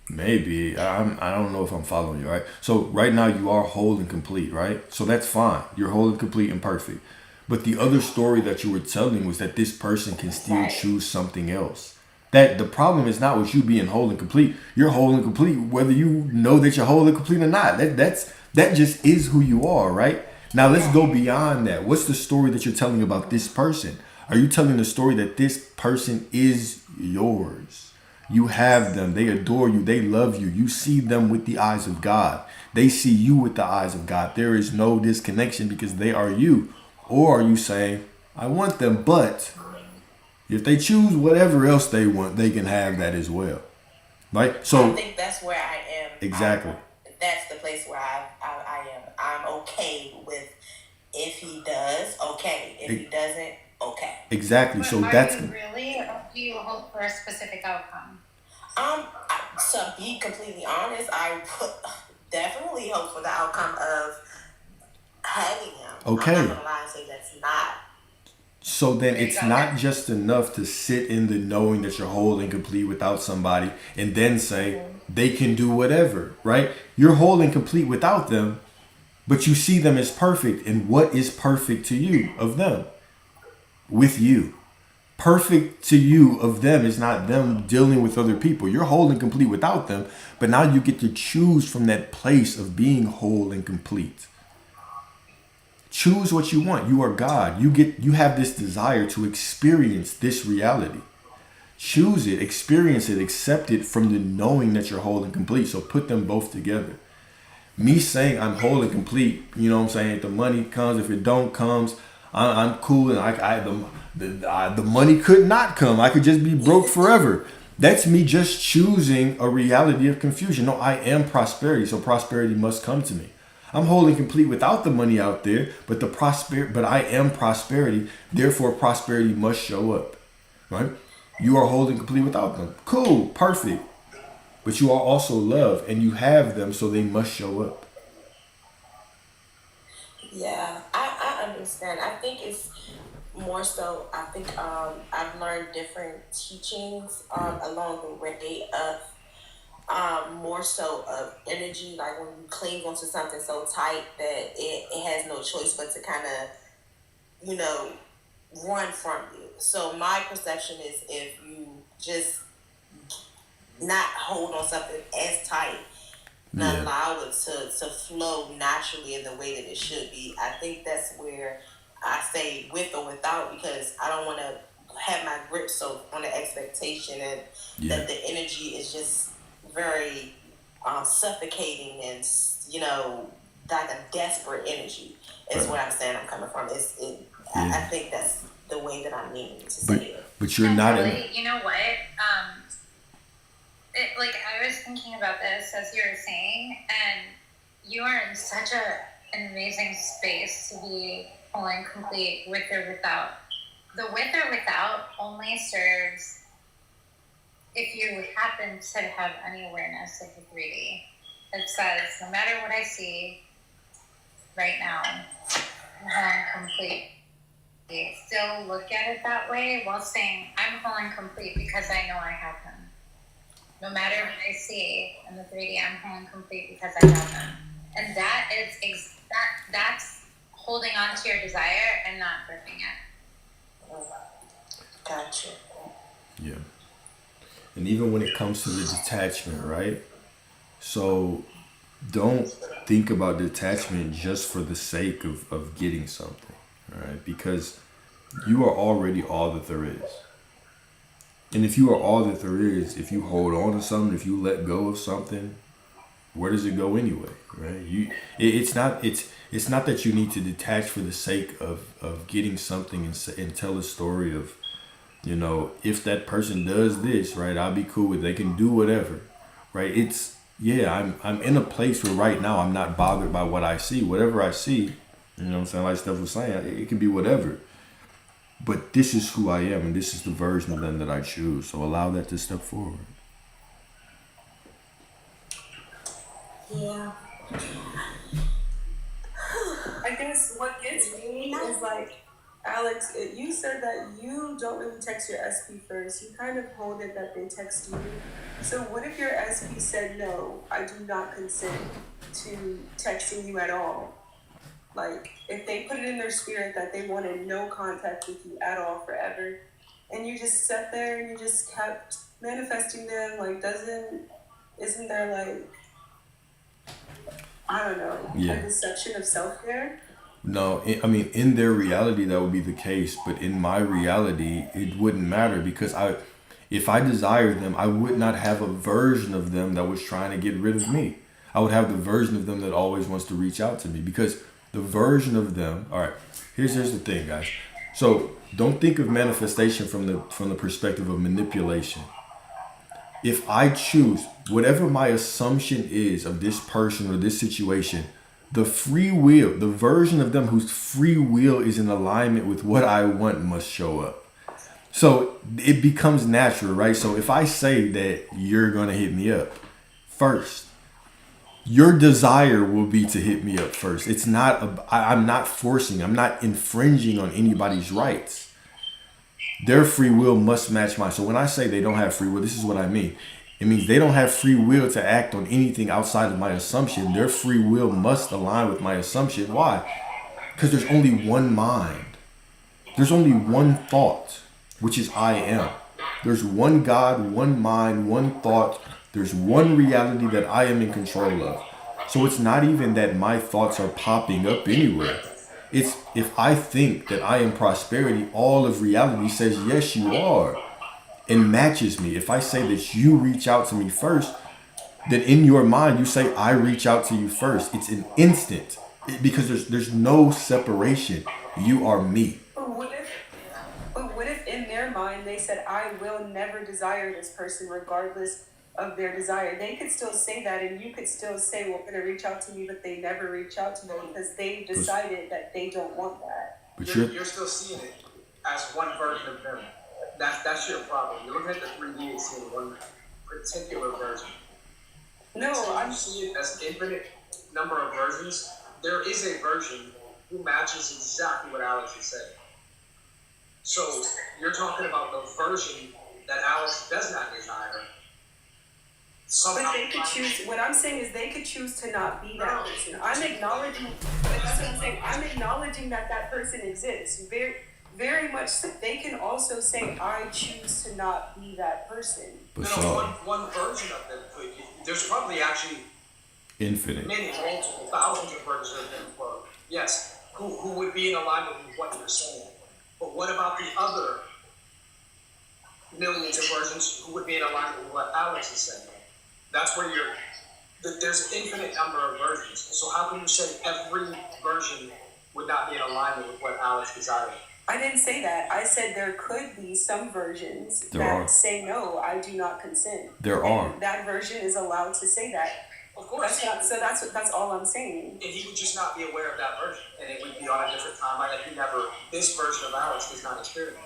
Maybe. I don't know if I'm following you, right? So right now you are whole and complete, right? So that's fine. You're whole and complete and perfect. But the other story that you were telling was that this person can still choose something else. That the problem is not with you being whole and complete. You're whole and complete whether you know that you're whole and complete or not. That just is who you are, right? Now let's go beyond that. What's the story that you're telling about this person? Are you telling the story that this person is yours? You have them. They adore you. They love you. You see them with the eyes of God. They see you with the eyes of God. There is no disconnection because they are you. Or are you saying, I want them, but if they choose whatever else they want, they can have that as well. Right? So I think that's where I am. Exactly. That's the place where I am. I'm okay with if he does, okay. If he doesn't, okay. Exactly. But So are that's you really, or do you hope for a specific outcome? To be completely honest, I definitely hope for the outcome of having him. okay. I'm not gonna lie and say that's not. So then it's not just enough to sit in the knowing that you're whole and complete without somebody and then say they can do whatever, right? You're whole and complete without them, but you see them as perfect. And what is perfect to you of them? With you. Perfect to you of them is not them dealing with other people. You're whole and complete without them, but now you get to choose from that place of being whole and complete. Choose what you want. You are God. You have this desire to experience this reality. Choose it, experience it, accept it from the knowing that you're whole and complete. So put them both together. Me saying I'm whole and complete, you know what I'm saying? If the money comes, if it don't comes, I'm cool, and the money could not come. I could just be broke forever. That's me just choosing a reality of confusion. No, I am prosperity, so prosperity must come to me. I'm whole and complete without the money out there, but I am prosperity. Therefore, prosperity must show up, right? You are whole and complete without them. Cool, perfect. But you are also love, and you have them, so they must show up. Yeah, I understand. I think it's more so. I think I've learned different teachings along the way of more so of energy, like when you cling onto something so tight that it has no choice but to kind of, run from you. So my perception is if you just not hold on something as tight and allow it to flow naturally in the way that it should be, I think that's where I say with or without, because I don't want to have my grip so on the expectation and that the energy is just very suffocating and, like a desperate energy is what I'm saying I'm coming from. I think that's the way that I mean to say it. But you're not Kelly, you know what? I was thinking about this as you were saying, and you are in such an amazing space to be whole and complete with or without. The with or without only serves if you happen to have any awareness of the 3D. It says, no matter what I see right now, I'm whole and complete. Still look at it that way while saying, I'm whole and complete because I know I have them. No matter what I see in the 3D, I'm whole and complete because I have them. And that is that's holding on to your desire and not gripping it. Gotcha. Yeah. And even when it comes to the detachment, right? So don't think about detachment just for the sake of getting something, right? Because you are already all that there is. And if you are all that there is, if you hold on to something, if you let go of something, where does it go anyway, right? It's not that you need to detach for the sake of getting something and tell a story of, if that person does this, right, I'll be cool with it. They can do whatever, right? I'm in a place where right now I'm not bothered by what I see. Whatever I see, like Steph was saying, it can be whatever. But this is who I am, and this is the version of them that I choose. So allow that to step forward. Yeah. I guess what gets me is like, Alex, you said that you don't really text your SP first. You kind of hold it that they text you. So what if your SP said, no, I do not consent to texting you at all? Like, if they put it in their spirit that they wanted no contact with you at all forever, and you just sat there and you just kept manifesting them, like, isn't there, like, I don't know, a deception of self-care? No, in their reality, that would be the case. But in my reality, it wouldn't matter because if I desired them, I would not have a version of them that was trying to get rid of me. I would have the version of them that always wants to reach out to me because the version of them. All right, here's the thing, guys. So don't think of manifestation from the perspective of manipulation. If I choose whatever my assumption is of this person or this situation, the free will, the version of them whose free will is in alignment with what I want must show up. So it becomes natural, right? So if I say that you're going to hit me up first, your desire will be to hit me up first. It's not, I'm not forcing, I'm not infringing on anybody's rights. Their free will must match mine. So when I say they don't have free will, this is what I mean. It means they don't have free will to act on anything outside of my assumption. Their free will must align with my assumption. Why? Because there's only one mind. There's only one thought, which is I am. There's one God, one mind, one thought. There's one reality that I am in control of. So it's not even that my thoughts are popping up anywhere. It's if I think that I am prosperity, all of reality says, yes, you are, and matches me. If I say that you reach out to me first, then in your mind, you say, I reach out to you first. It's an instant because there's no separation. You are me. But what if in their mind they said, I will never desire this person regardless of their desire? They could still say that, and you could still say, well, they're going to reach out to me, but they never reach out to me because they decided that they don't want that. But you're still seeing it as one version of them. That's your problem. You're looking at the 3D and seeing one particular version. No, I'm seeing it as infinite number of versions. There is a version who matches exactly what Alex is saying. So you're talking about the version that Alex does not desire. But they could choose. What I'm saying is they could choose to not be that person. I'm acknowledging. But that's what I'm saying. I'm acknowledging that that person exists. Very, very much. So they can also say, "I choose to not be that person." One version of them could. There's probably actually infinite, many, multiple thousands of versions of them. Yes, who would be in alignment with what you're saying. But what about the other millions of versions who would be in alignment with what Alex is saying? That's where there's an infinite number of versions. So how can you say every version would not be in alignment with what Alex desires? I didn't say that. I said there could be some versions say no, I do not consent. There are. That version is allowed to say that. Of course. That's all I'm saying. And he would just not be aware of that version, and it would be on a different timeline that this version of Alex does not experience.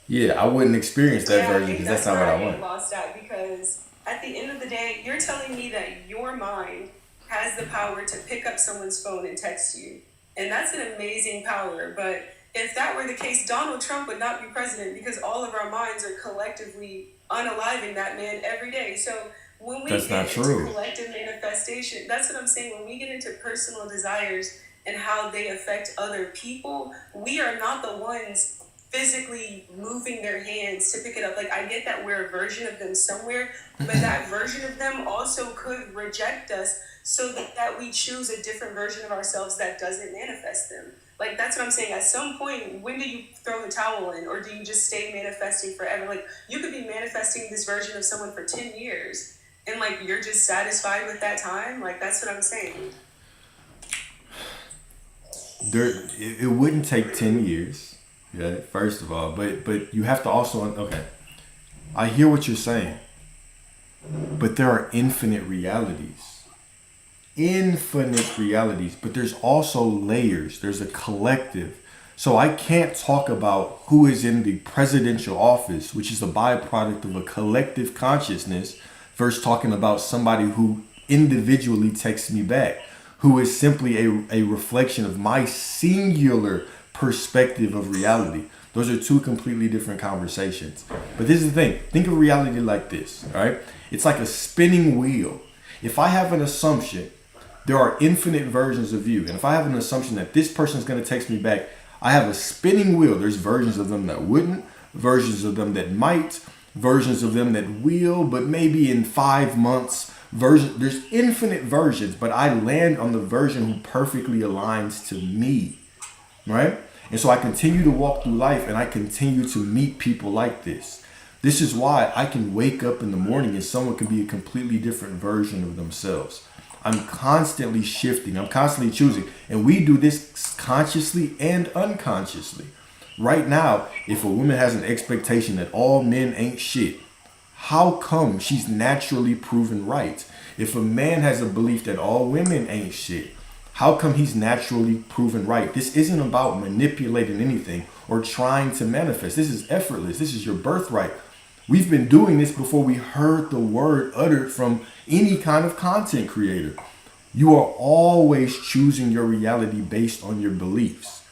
Yeah, I wouldn't experience that version because that's not what I want. Lost at because at the end of the day, you're telling me that your mind has the power to pick up someone's phone and text you. And that's an amazing power. But if that were the case, Donald Trump would not be president because all of our minds are collectively unaliving that man every day. So when we get into collective manifestation, that's what I'm saying. When we get into personal desires and how they affect other people, we are not the ones physically moving their hands to pick it up. Like, I get that we're a version of them somewhere, but that version of them also could reject us so that we choose a different version of ourselves that doesn't manifest them. Like, that's what I'm saying. At some point, when do you throw the towel in, or do you just stay manifesting forever? Like, you could be manifesting this version of someone for 10 years, and, like, you're just satisfied with that time. Like, that's what I'm saying. It wouldn't take 10 years. Yeah, first of all, but you have to also, I hear what you're saying, but there are infinite realities, but there's also layers. There's a collective. So I can't talk about who is in the presidential office, which is a byproduct of a collective consciousness, versus talking about somebody who individually texts me back, who is simply a reflection of my singular perspective of reality. Those are two completely different conversations. But this is the thing. Think of reality like this, all right? It's like a spinning wheel. If I have an assumption, there are infinite versions of you. And if I have an assumption that this person is going to text me back, I have a spinning wheel. There's versions of them that wouldn't, versions of them that might, versions of them that will, but maybe in 5 months. There's infinite versions, but I land on the version who perfectly aligns to me, right? And so I continue to walk through life and I continue to meet people like this. This is why I can wake up in the morning and someone can be a completely different version of themselves. I'm constantly shifting. I'm constantly choosing. And we do this consciously and unconsciously. Right now, if a woman has an expectation that all men ain't shit, how come she's naturally proven right? If a man has a belief that all women ain't shit, how come he's naturally proven right? This isn't about manipulating anything or trying to manifest. This is effortless. This is your birthright. We've been doing this before we heard the word uttered from any kind of content creator. You are always choosing your reality based on your beliefs.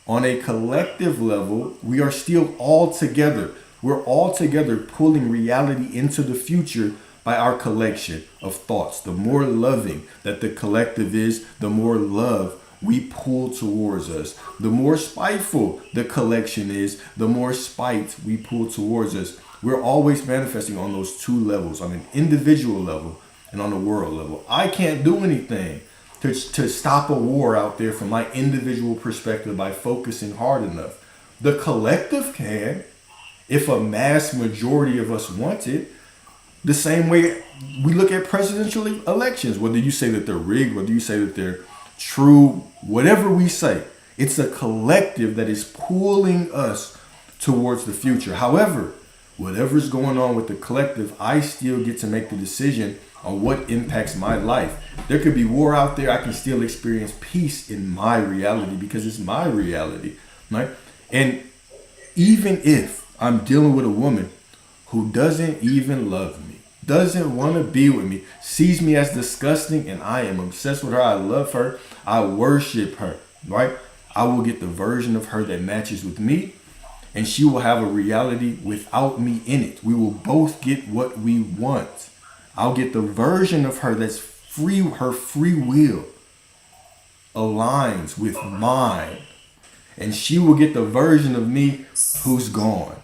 On a collective level, we are still all together. We're all together pulling reality into the future by our collection of thoughts. The more loving that the collective is, the more love we pull towards us. The more spiteful the collection is, the more spite we pull towards us. We're always manifesting on those two levels, on an individual level and on a world level. I can't do anything to stop a war out there from my individual perspective by focusing hard enough. The collective can, if a mass majority of us want it. The same way we look at presidential elections, whether you say that they're rigged, whether you say that they're true, whatever we say, it's a collective that is pulling us towards the future. However, whatever's going on with the collective, I still get to make the decision on what impacts my life. There could be war out there. I can still experience peace in my reality because it's my reality, right? And even if I'm dealing with a woman who doesn't even love me, doesn't want to be with me, sees me as disgusting, and I am obsessed with her, I love her, I worship her, right? I will get the version of her that matches with me, and she will have a reality without me in it. We will both get what we want. I'll get the version of her that's free, her free will aligns with mine. And she will get the version of me who's gone.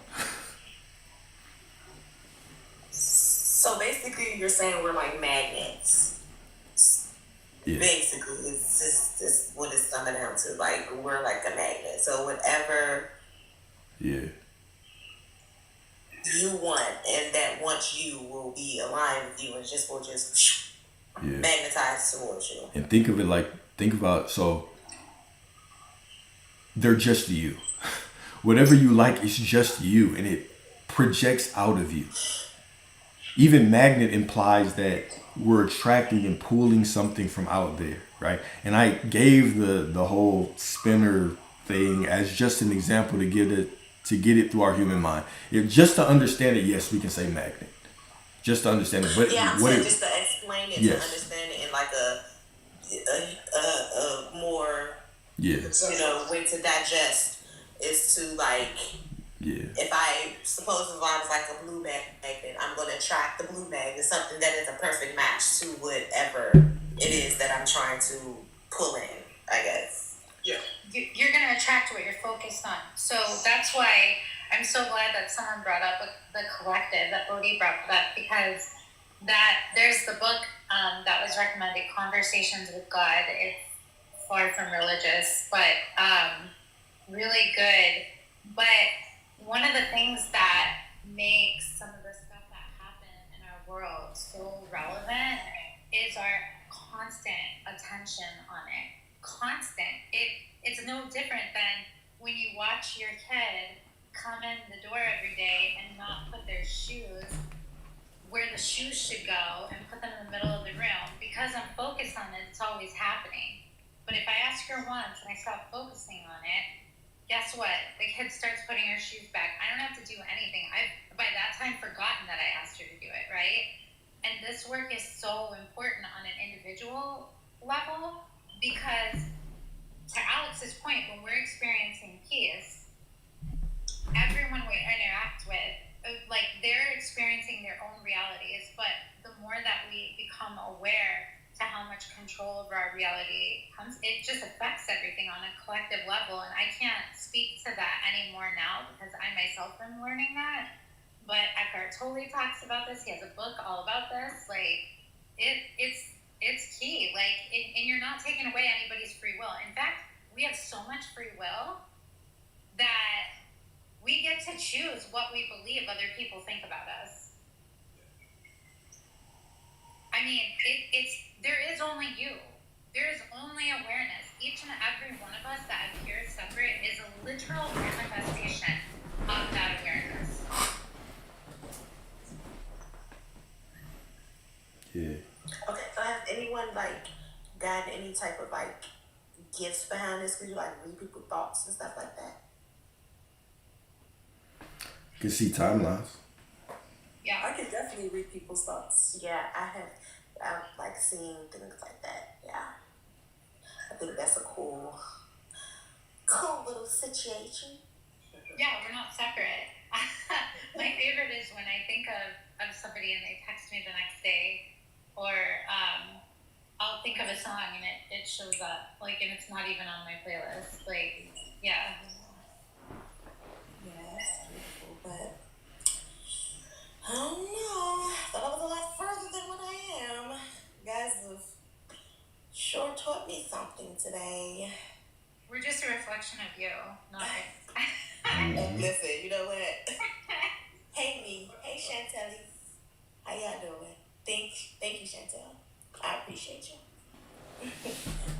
So basically, you're saying we're like magnets. Yeah. Basically, it's what it's coming down to. Like, we're like a magnet. So whatever Yeah. you want and that wants you will be aligned with you and will just Yeah. magnetize towards you. And think about, so they're just you. Whatever you like is just you, and it projects out of you. Even magnet implies that we're attracting and pulling something from out there, right? And I gave the whole spinner thing as just an example to get it through our human mind. Just to understand it, yes, we can say magnet. Just to understand it, but yeah, I'm saying just to explain it, yes. To understand it in like a more way to digest is to like. Yeah. If I was like a blue magnet, I'm going to attract the blue magnet, something that is a perfect match to whatever it is that I'm trying to pull in, I guess. Yeah. You're going to attract what you're focused on. So that's why I'm so glad that someone brought up the collective, that Bodhi brought up, because there's the book that was recommended, Conversations with God. It's far from religious, but really good. But one of the things that makes some of the stuff that happen in our world so relevant is our constant attention on it. Constant. It's no different than when you watch your kid come in the door every day and not put their shoes where the shoes should go and put them in the middle of the room. Because I'm focused on it, it's always happening. But if I ask her once and I stop focusing on it, guess what? The kid starts putting her shoes back. I don't have to do anything. I've, by that time, forgotten that I asked her to do it, right? And this work is so important on an individual level because, to Alex's point, when we're experiencing peace, everyone we interact with, like, they're experiencing their own realities, but the more that we become aware to how much control over our reality comes, it just affects everything on a collective level. And I can't speak to that anymore now because I myself am learning that. But Eckhart Tolle talks about this. He has a book all about this. Like, it's key. Like, and you're not taking away anybody's free will. In fact, we have so much free will that we get to choose what we believe other people think about us. I mean, there is only you. There is only awareness. Each and every one of us that appears separate is a literal manifestation of that awareness. Yeah. Okay, so has anyone like gotten any type of like gifts behind this? Could you like read people's thoughts and stuff like that? You can see timelines. Yeah, I can definitely read people's thoughts. Yeah, I've like seen things like that. Yeah, I think that's a cool little situation. Yeah, we're not separate. My favorite is when I think of somebody and they text me the next day, or I'll think of a song and it shows up, like, and it's not even on my playlist. Like, yeah. Yeah, that's beautiful, but I don't know. Thought I was a lot further than what I am. You guys have sure taught me something today. We're just a reflection of you, not Listen, you know what? Hey me. Hey Chantel. How y'all doing? Thank you, Chantel. I appreciate you.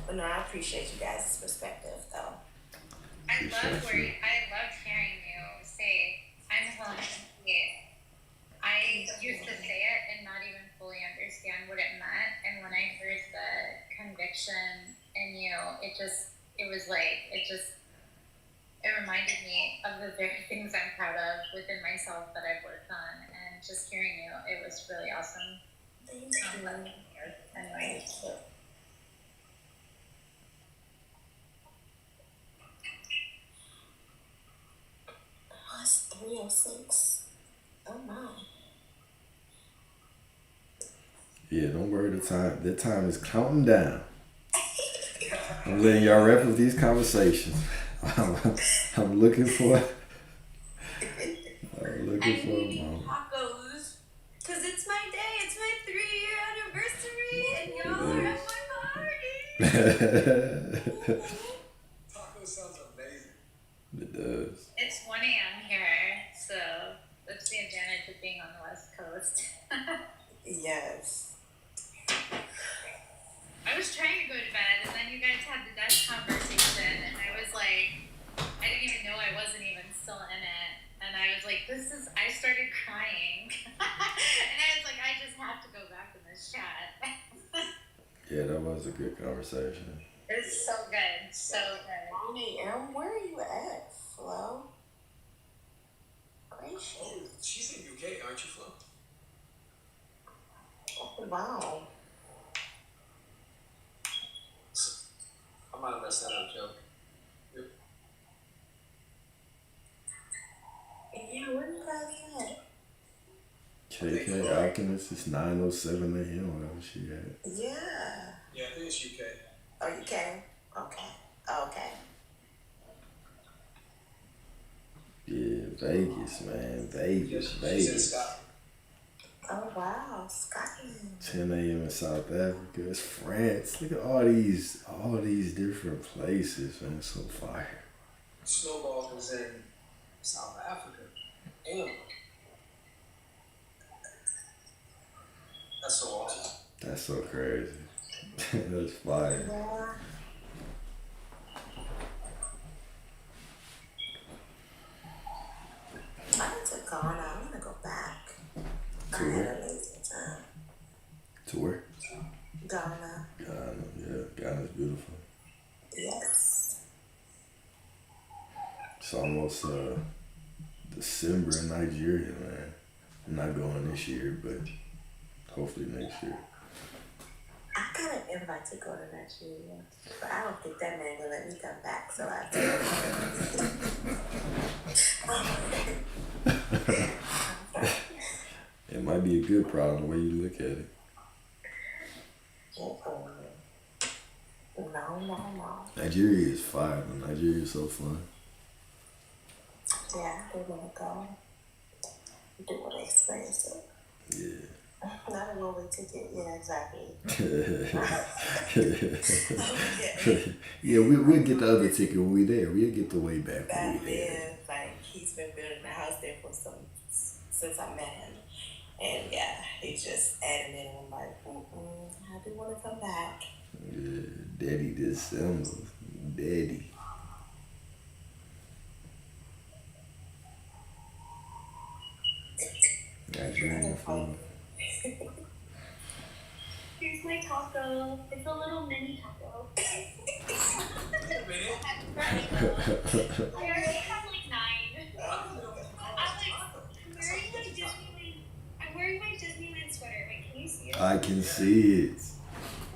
But no, I appreciate you guys' perspective though. I loved hearing you say, I'm willing to see it. I used to say it and not even fully understand what it meant. And when I heard the conviction in you, it reminded me of the very things I'm proud of within myself that I've worked on. And just hearing you, it was really awesome. Thank you. Anyway. Thank you. 3:06. Oh my. Yeah, don't worry. The time is counting down. I'm letting y'all wrap up these conversations. I'm looking for. I'm looking for a moment. Tacos. Because it's my day. It's my 3-year anniversary, and y'all are at my party. Taco sounds amazing. It does. It's 1 a.m. here, so that's the advantage of being on the West Coast. Yes. I was trying to go to bed, and then you guys had the Dutch conversation, and I was like, I didn't even know I wasn't even still in it. And I was like, I started crying. And I was like, I just have to go back in this chat. Yeah, that was a good conversation. It's so good. So good. 1 a.m. Where are you at, Flo? Gracious. Oh, she's in UK, aren't you, Flo? Oh, wow. I might have messed that up, Joe. Yeah, where you guys at? KK Alchemist is 9:07 a.m. Whatever she had. Yeah. Yeah, I think it's UK. Oh, you can? Okay. Okay. Yeah, Vegas, man. Vegas. She's in Scotland. Oh, wow. Scotland. 10 a.m. in South Africa. It's France. Look at all these different places, man. It's so fire. Snowball was in South Africa. Damn. That's so awesome. That's so crazy. That's fire. Yeah. I went to Ghana. I'm gonna go back. To I had where? an amazing time. To where? Ghana. Ghana. Yeah, Ghana's beautiful. Yes. It's almost December in Nigeria, man. I'm not going this year, but hopefully next year. I got an invite to go to Nigeria, but I don't think that man gonna let me come back, so I have to. It might be a good problem the way you look at it. No. Nigeria is fire, man. Nigeria is so fun. Yeah, they wanna go. Do what they experience it. Yeah. Not a one-way ticket. Yeah, exactly. Yeah, we'll get the other ticket when we there. We'll get the way back when Back we there. then, like he's been building a house there for since I met him, and yeah, he's just adding in. I'm like, I do want to come back. Yeah, Daddy December. Daddy. Nigerian fun. Here's my taco. It's a little mini taco. I already have like 9. I'm wearing my Disneyland sweater. Wait, can you see it? I can see it.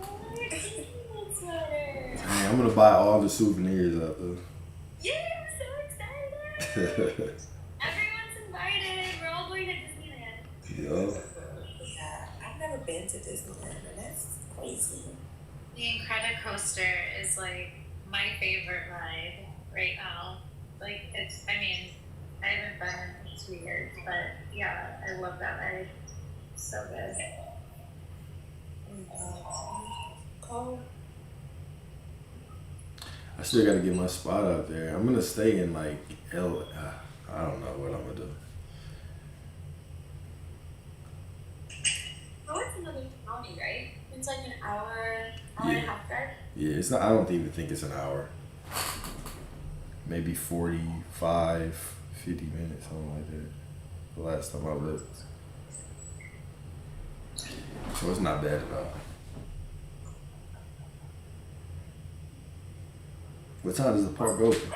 Oh, my Disneyland sweater. Dang, I'm gonna buy all the souvenirs out there. Yeah, I'm so excited. Everyone's invited. We're all going to Disneyland. Yup. Yeah, I've never been to Disneyland, and that's crazy. The Incredicoaster is like my favorite ride right now. Like I haven't been in 2 years, but yeah, I love that ride. So good. Cold. I still gotta get my spot out there. I'm gonna stay in like I don't know what I'm gonna do. Oh, it's another county, right? It's like an hour and a half drive. Yeah, it's not. I don't even think it's an hour. Maybe 45, 50 minutes, something like that. The last time I looked. So it's not bad at all. What time does the park open?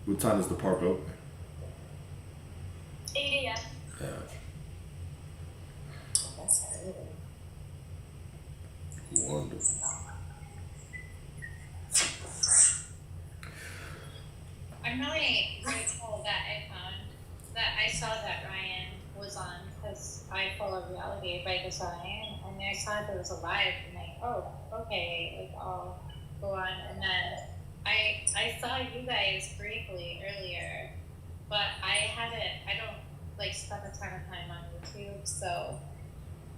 What time does the park open? 8 a.m. Yeah. That's good. Wonderful. I'm I'm really grateful that I saw that Ryan was on because I follow Reality by Design, and I saw there was a live, and like, oh, okay, like I'll go on, and then I saw you guys briefly earlier, but I don't like spend a ton of time on YouTube, so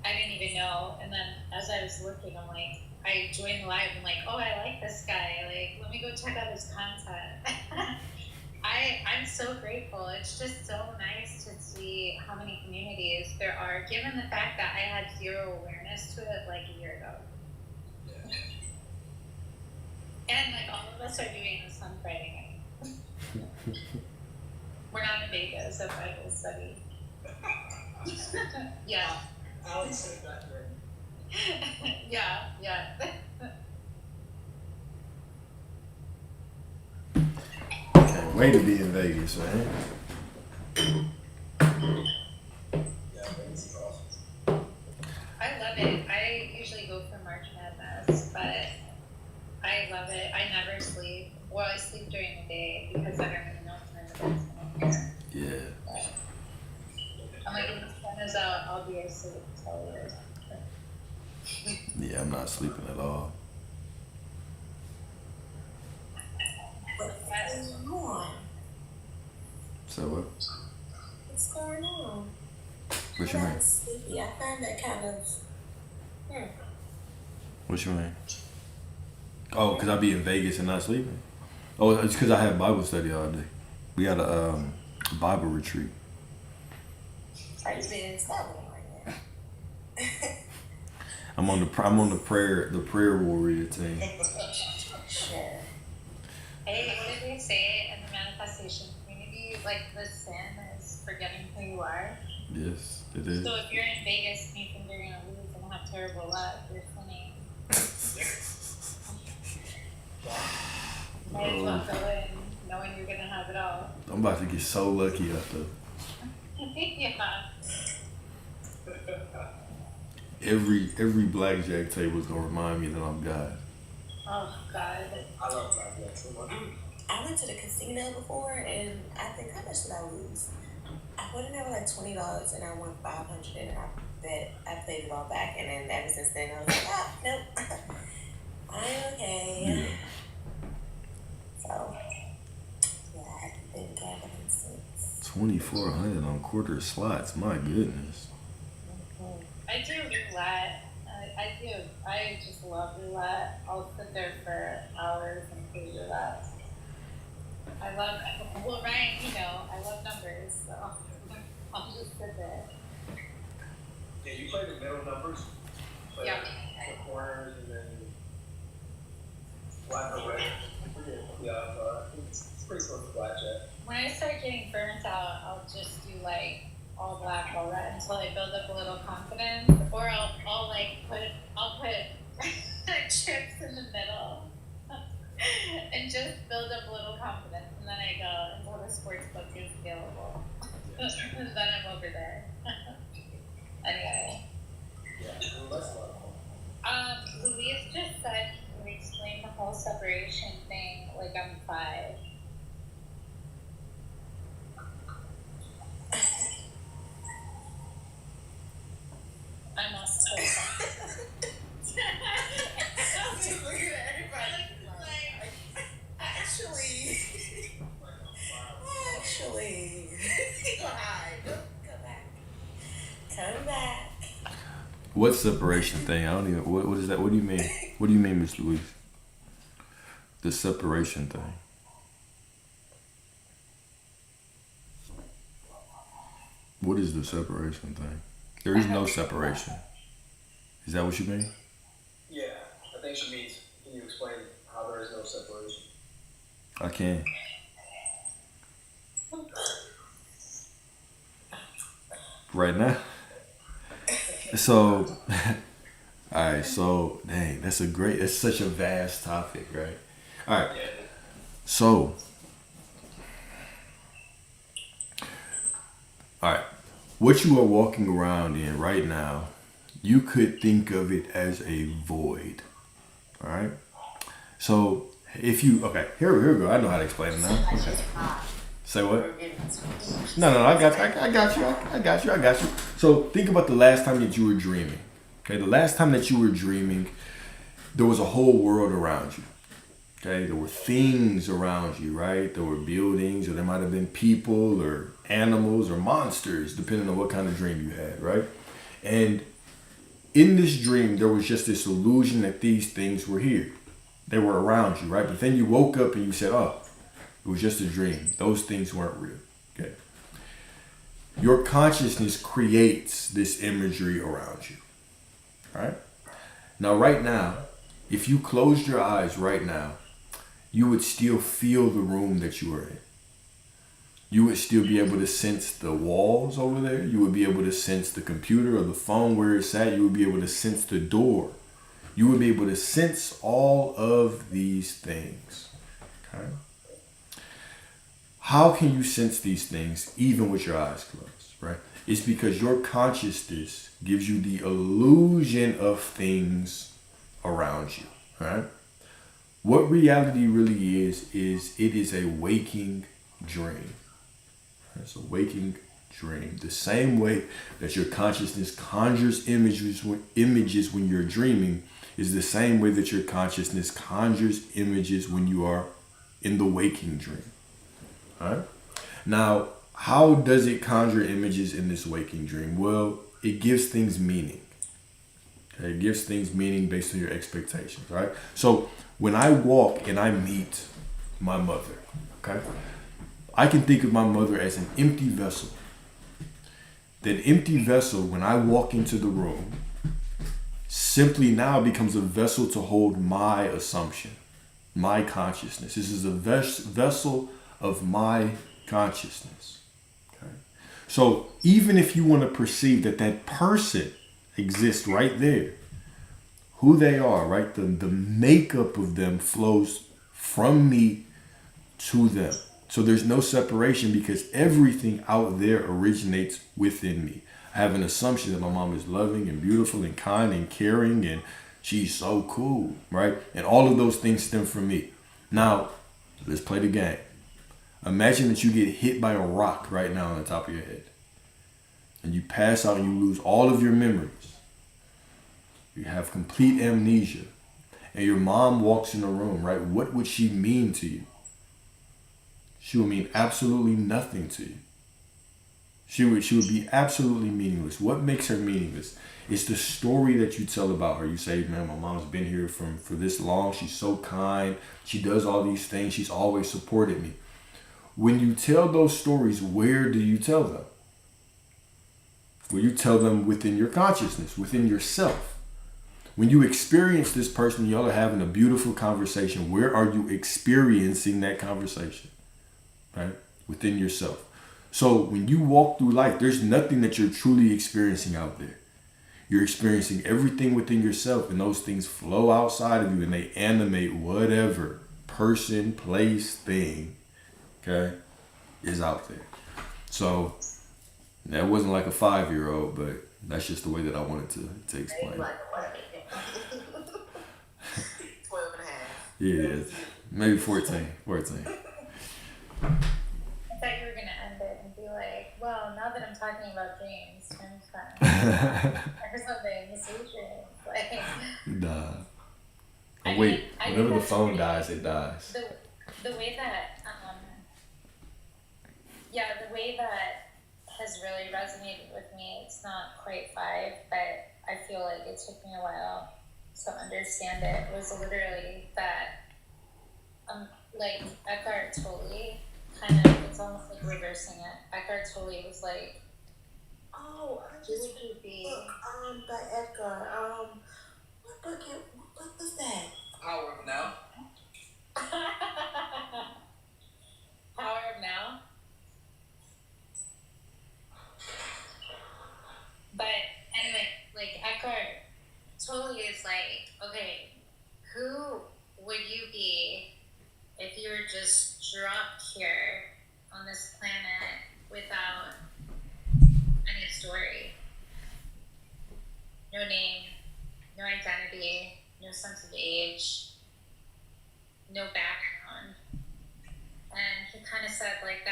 I didn't even know. And then as I was looking, I'm like, I joined the live. I'm like, oh, I like this guy. Like, let me go check out his content. I'm so grateful. It's just so nice to see how many communities there are, given the fact that I had zero awareness to it like a year ago. And like all of us are doing this on Friday night. We're not in Vegas at Bible study. Yeah. Alex said that right. Yeah. Can't wait to be in Vegas, man. I love it. I usually go for March Madness, but I love it. I never sleep. Well, I sleep during the day because I don't even know when the bed's here. Yeah. I'm like, when the sun is out, I'll be asleep. So Yeah, I'm not sleeping at all. What's going on? So what? What's going on? What you mean? I'm sleepy. I find that kind of. What you mean? Oh, because I be in Vegas and not sleeping? Oh, it's because I have Bible study all day. We got a Bible retreat. Are you being stubborn right now? I'm on the prayer warrior team. Sure. hey, what did they say in the manifestation community? Like, the sin is forgetting who you are. Yes, it is. So if you're in Vegas and you think you're gonna lose and have terrible luck, you're sinning. Might as well go in knowing you're gonna have it all. I'm about to get so lucky out there. Yeah. Every blackjack table is gonna remind me that I'm God. Oh God. I love blackjack so much. I went to the casino before, and I think, how much did I lose? I put in there with like $20, and I won $500, and I played it all back, and then ever since then I was like, nope, I'm okay. Yeah. So, yeah, I haven't been gambling since. 2,400 on quarter slots. My goodness. I do roulette. I do. I just love roulette. I'll sit there for hours and play roulette. Well, Ryan, you know, I love numbers, so I'll just sit there. Yeah, you play the middle numbers. Play Yeah. the corners and then black or red. Yeah, it's pretty close to blackjack. When I start getting burnt out, I'll just do like all black, all red until I build up a little confidence, or I'll put chips in the middle and just build up a little confidence, and then I go until the sports book is available. And then I'm over there. Anyway. Yeah, that's a lot of fun. Louise just said we explained the whole separation thing like I'm 5. I'm also so 5. Just looking at everybody like, actually, go hide. Come back. Come back. What separation thing? I don't even. What is that? What do you mean? What do you mean, Miss Louise? The separation thing. What is the separation thing? There is no separation. Is that what you mean? Yeah, I think she means, can you explain how there is no separation? I can. Right now. So, all right. So, dang, that's such a vast topic, right? All right. So, all right. What you are walking around in right now, you could think of it as a void. All right. So, If you here we go. I know how to explain it now. Okay. Say what? No. I got you. So think about the last time that you were dreaming. Okay, the last time that you were dreaming, there was a whole world around you. Okay, there were things around you, right? There were buildings, or there might have been people, or animals, or monsters, depending on what kind of dream you had, right? And in this dream, there was just this illusion that these things were here. They were around you, right? But then you woke up and you said, oh, it was just a dream. Those things weren't real. Okay. Your consciousness creates this imagery around you. All right. Now, right now, if you closed your eyes right now, you would still feel the room that you were in. You would still be able to sense the walls over there. You would be able to sense the computer or the phone where it's at. You would be able to sense the door. You would be able to sense all of these things. Okay? How can you sense these things even with your eyes closed, right? It's because your consciousness gives you the illusion of things around you, right? What reality really is it is a waking dream. It's a waking dream. The same way that your consciousness conjures images when you're dreaming is the same way that your consciousness conjures images when you are in the waking dream. All right? Now, how does it conjure images in this waking dream? Well, it gives things meaning. Okay? It gives things meaning based on your expectations, right? So when I walk and I meet my mother, okay, I can think of my mother as an empty vessel. That empty vessel, when I walk into the room, simply now becomes a vessel to hold my assumption, my consciousness. This is a vessel of my consciousness. Okay? So even if you want to perceive that that person exists right there, who they are, right? The makeup of them flows from me to them. So there's no separation because everything out there originates within me. I have an assumption that my mom is loving and beautiful and kind and caring and she's so cool, right? And all of those things stem from me. Now, let's play the game. Imagine that you get hit by a rock right now on the top of your head. And you pass out and you lose all of your memories. You have complete amnesia. And your mom walks in the room, right? What would she mean to you? She would mean absolutely nothing to you. She would be absolutely meaningless. What makes her meaningless? It's the story that you tell about her. You say, man, my mom's been here for this long. She's so kind. She does all these things. She's always supported me. When you tell those stories, where do you tell them? Well, you tell them within your consciousness, within yourself. When you experience this person, y'all are having a beautiful conversation. Where are you experiencing that conversation? Right? Within yourself. So when you walk through life, there's nothing that you're truly experiencing out there. You're experiencing everything within yourself, and those things flow outside of you and they animate whatever person, place, thing, okay, is out there. So that wasn't like a 5-year-old, but that's just the way that I wanted to explain it. 12 and a half. Yeah, maybe 14. I thought you were gonna end it and be like, well, now that I'm talking about dreams, I'm fine. Or something, sweet dreams. Like, Nah. I Wait, mean, I whenever think the that's phone pretty- dies, it dies. the way that the way that has really resonated with me. It's not quite 5, but I feel like it took me a while to understand it. Was literally that like Eckhart Tolle kind of, it's almost like reversing it. Eckhart Tolle was like, Oh, I who just would you be? book by Edgar. What book? What was that? Power of Now. Power of Now. But anyway, like Eckhart Tolle is like, okay, who would you be if you were just dropped here on this planet without any story? No name, no identity, no sense of age, no background. like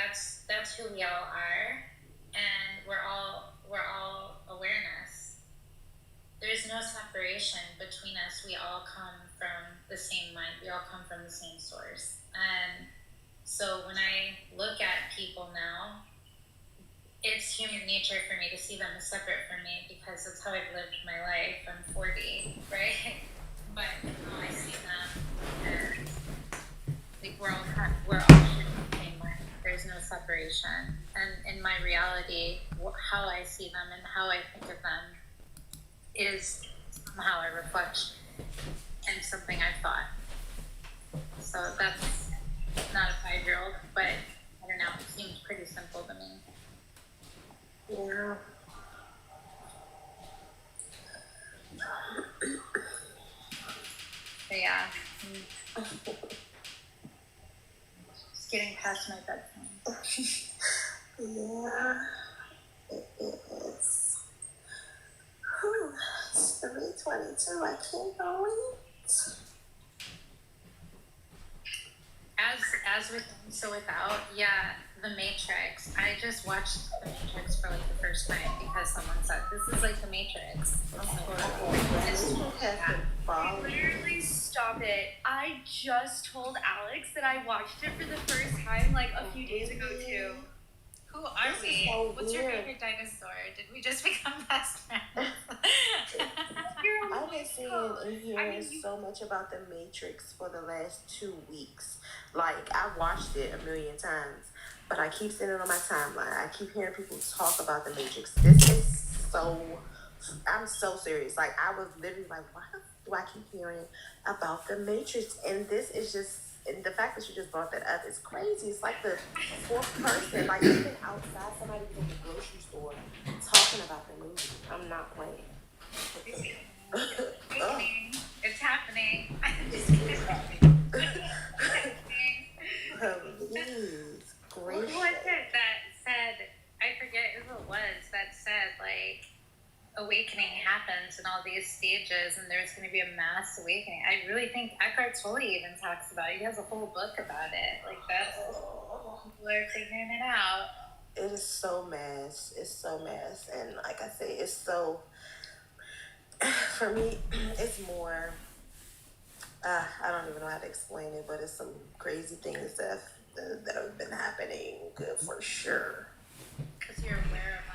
that's who we all are, and we're all awareness. There's no separation between us. We all come from the same mind. We all come from the same source. And so when I look at people now, it's human nature for me to see them as separate from me because that's how I've lived my life. I'm 40, right? But now I see them as like we're all sharing the same mind. There's no separation. And in my reality, how I see them and how I think of them is somehow a reflection and something I've thought. So that's not a 5-year-old, but I don't know, it seems pretty simple to me. Yeah. But yeah. Just getting past my bedtime. Yeah, it is. Whew, it's 3:22. I can't believe. As with so without, yeah, The Matrix. I just watched The Matrix for like the first time because someone said this is like The Matrix. Literally stop it. I just told Alex that I watched it for the first time like a few days ago too. Who are we? So What's your weird. favorite dinosaur? Did we just become best friends? I've been seeing and hearing so much about The Matrix for the last 2 weeks. Like, I've watched it a million times, but I keep seeing it on my timeline. I keep hearing people talk about The Matrix. This is so, I'm so serious. Like, I was literally like, why do I keep hearing about The Matrix? And this is just, and the fact that you just brought that up is crazy. It's like the fourth person, like even outside, somebody was in the grocery store talking about the movie. I'm not playing. It's happening. Please, Who was it that said, I forget who it was, that said like awakening happens in all these stages and there's going to be a mass awakening. I really think Eckhart Tolle even talks about it. He has a whole book about it. Like that's, people are figuring it out. It is so mass. It's so mass. And like I say, it's so, for me, it's more, I don't even know how to explain it, but it's some crazy things that have been happening for sure. Because you're aware of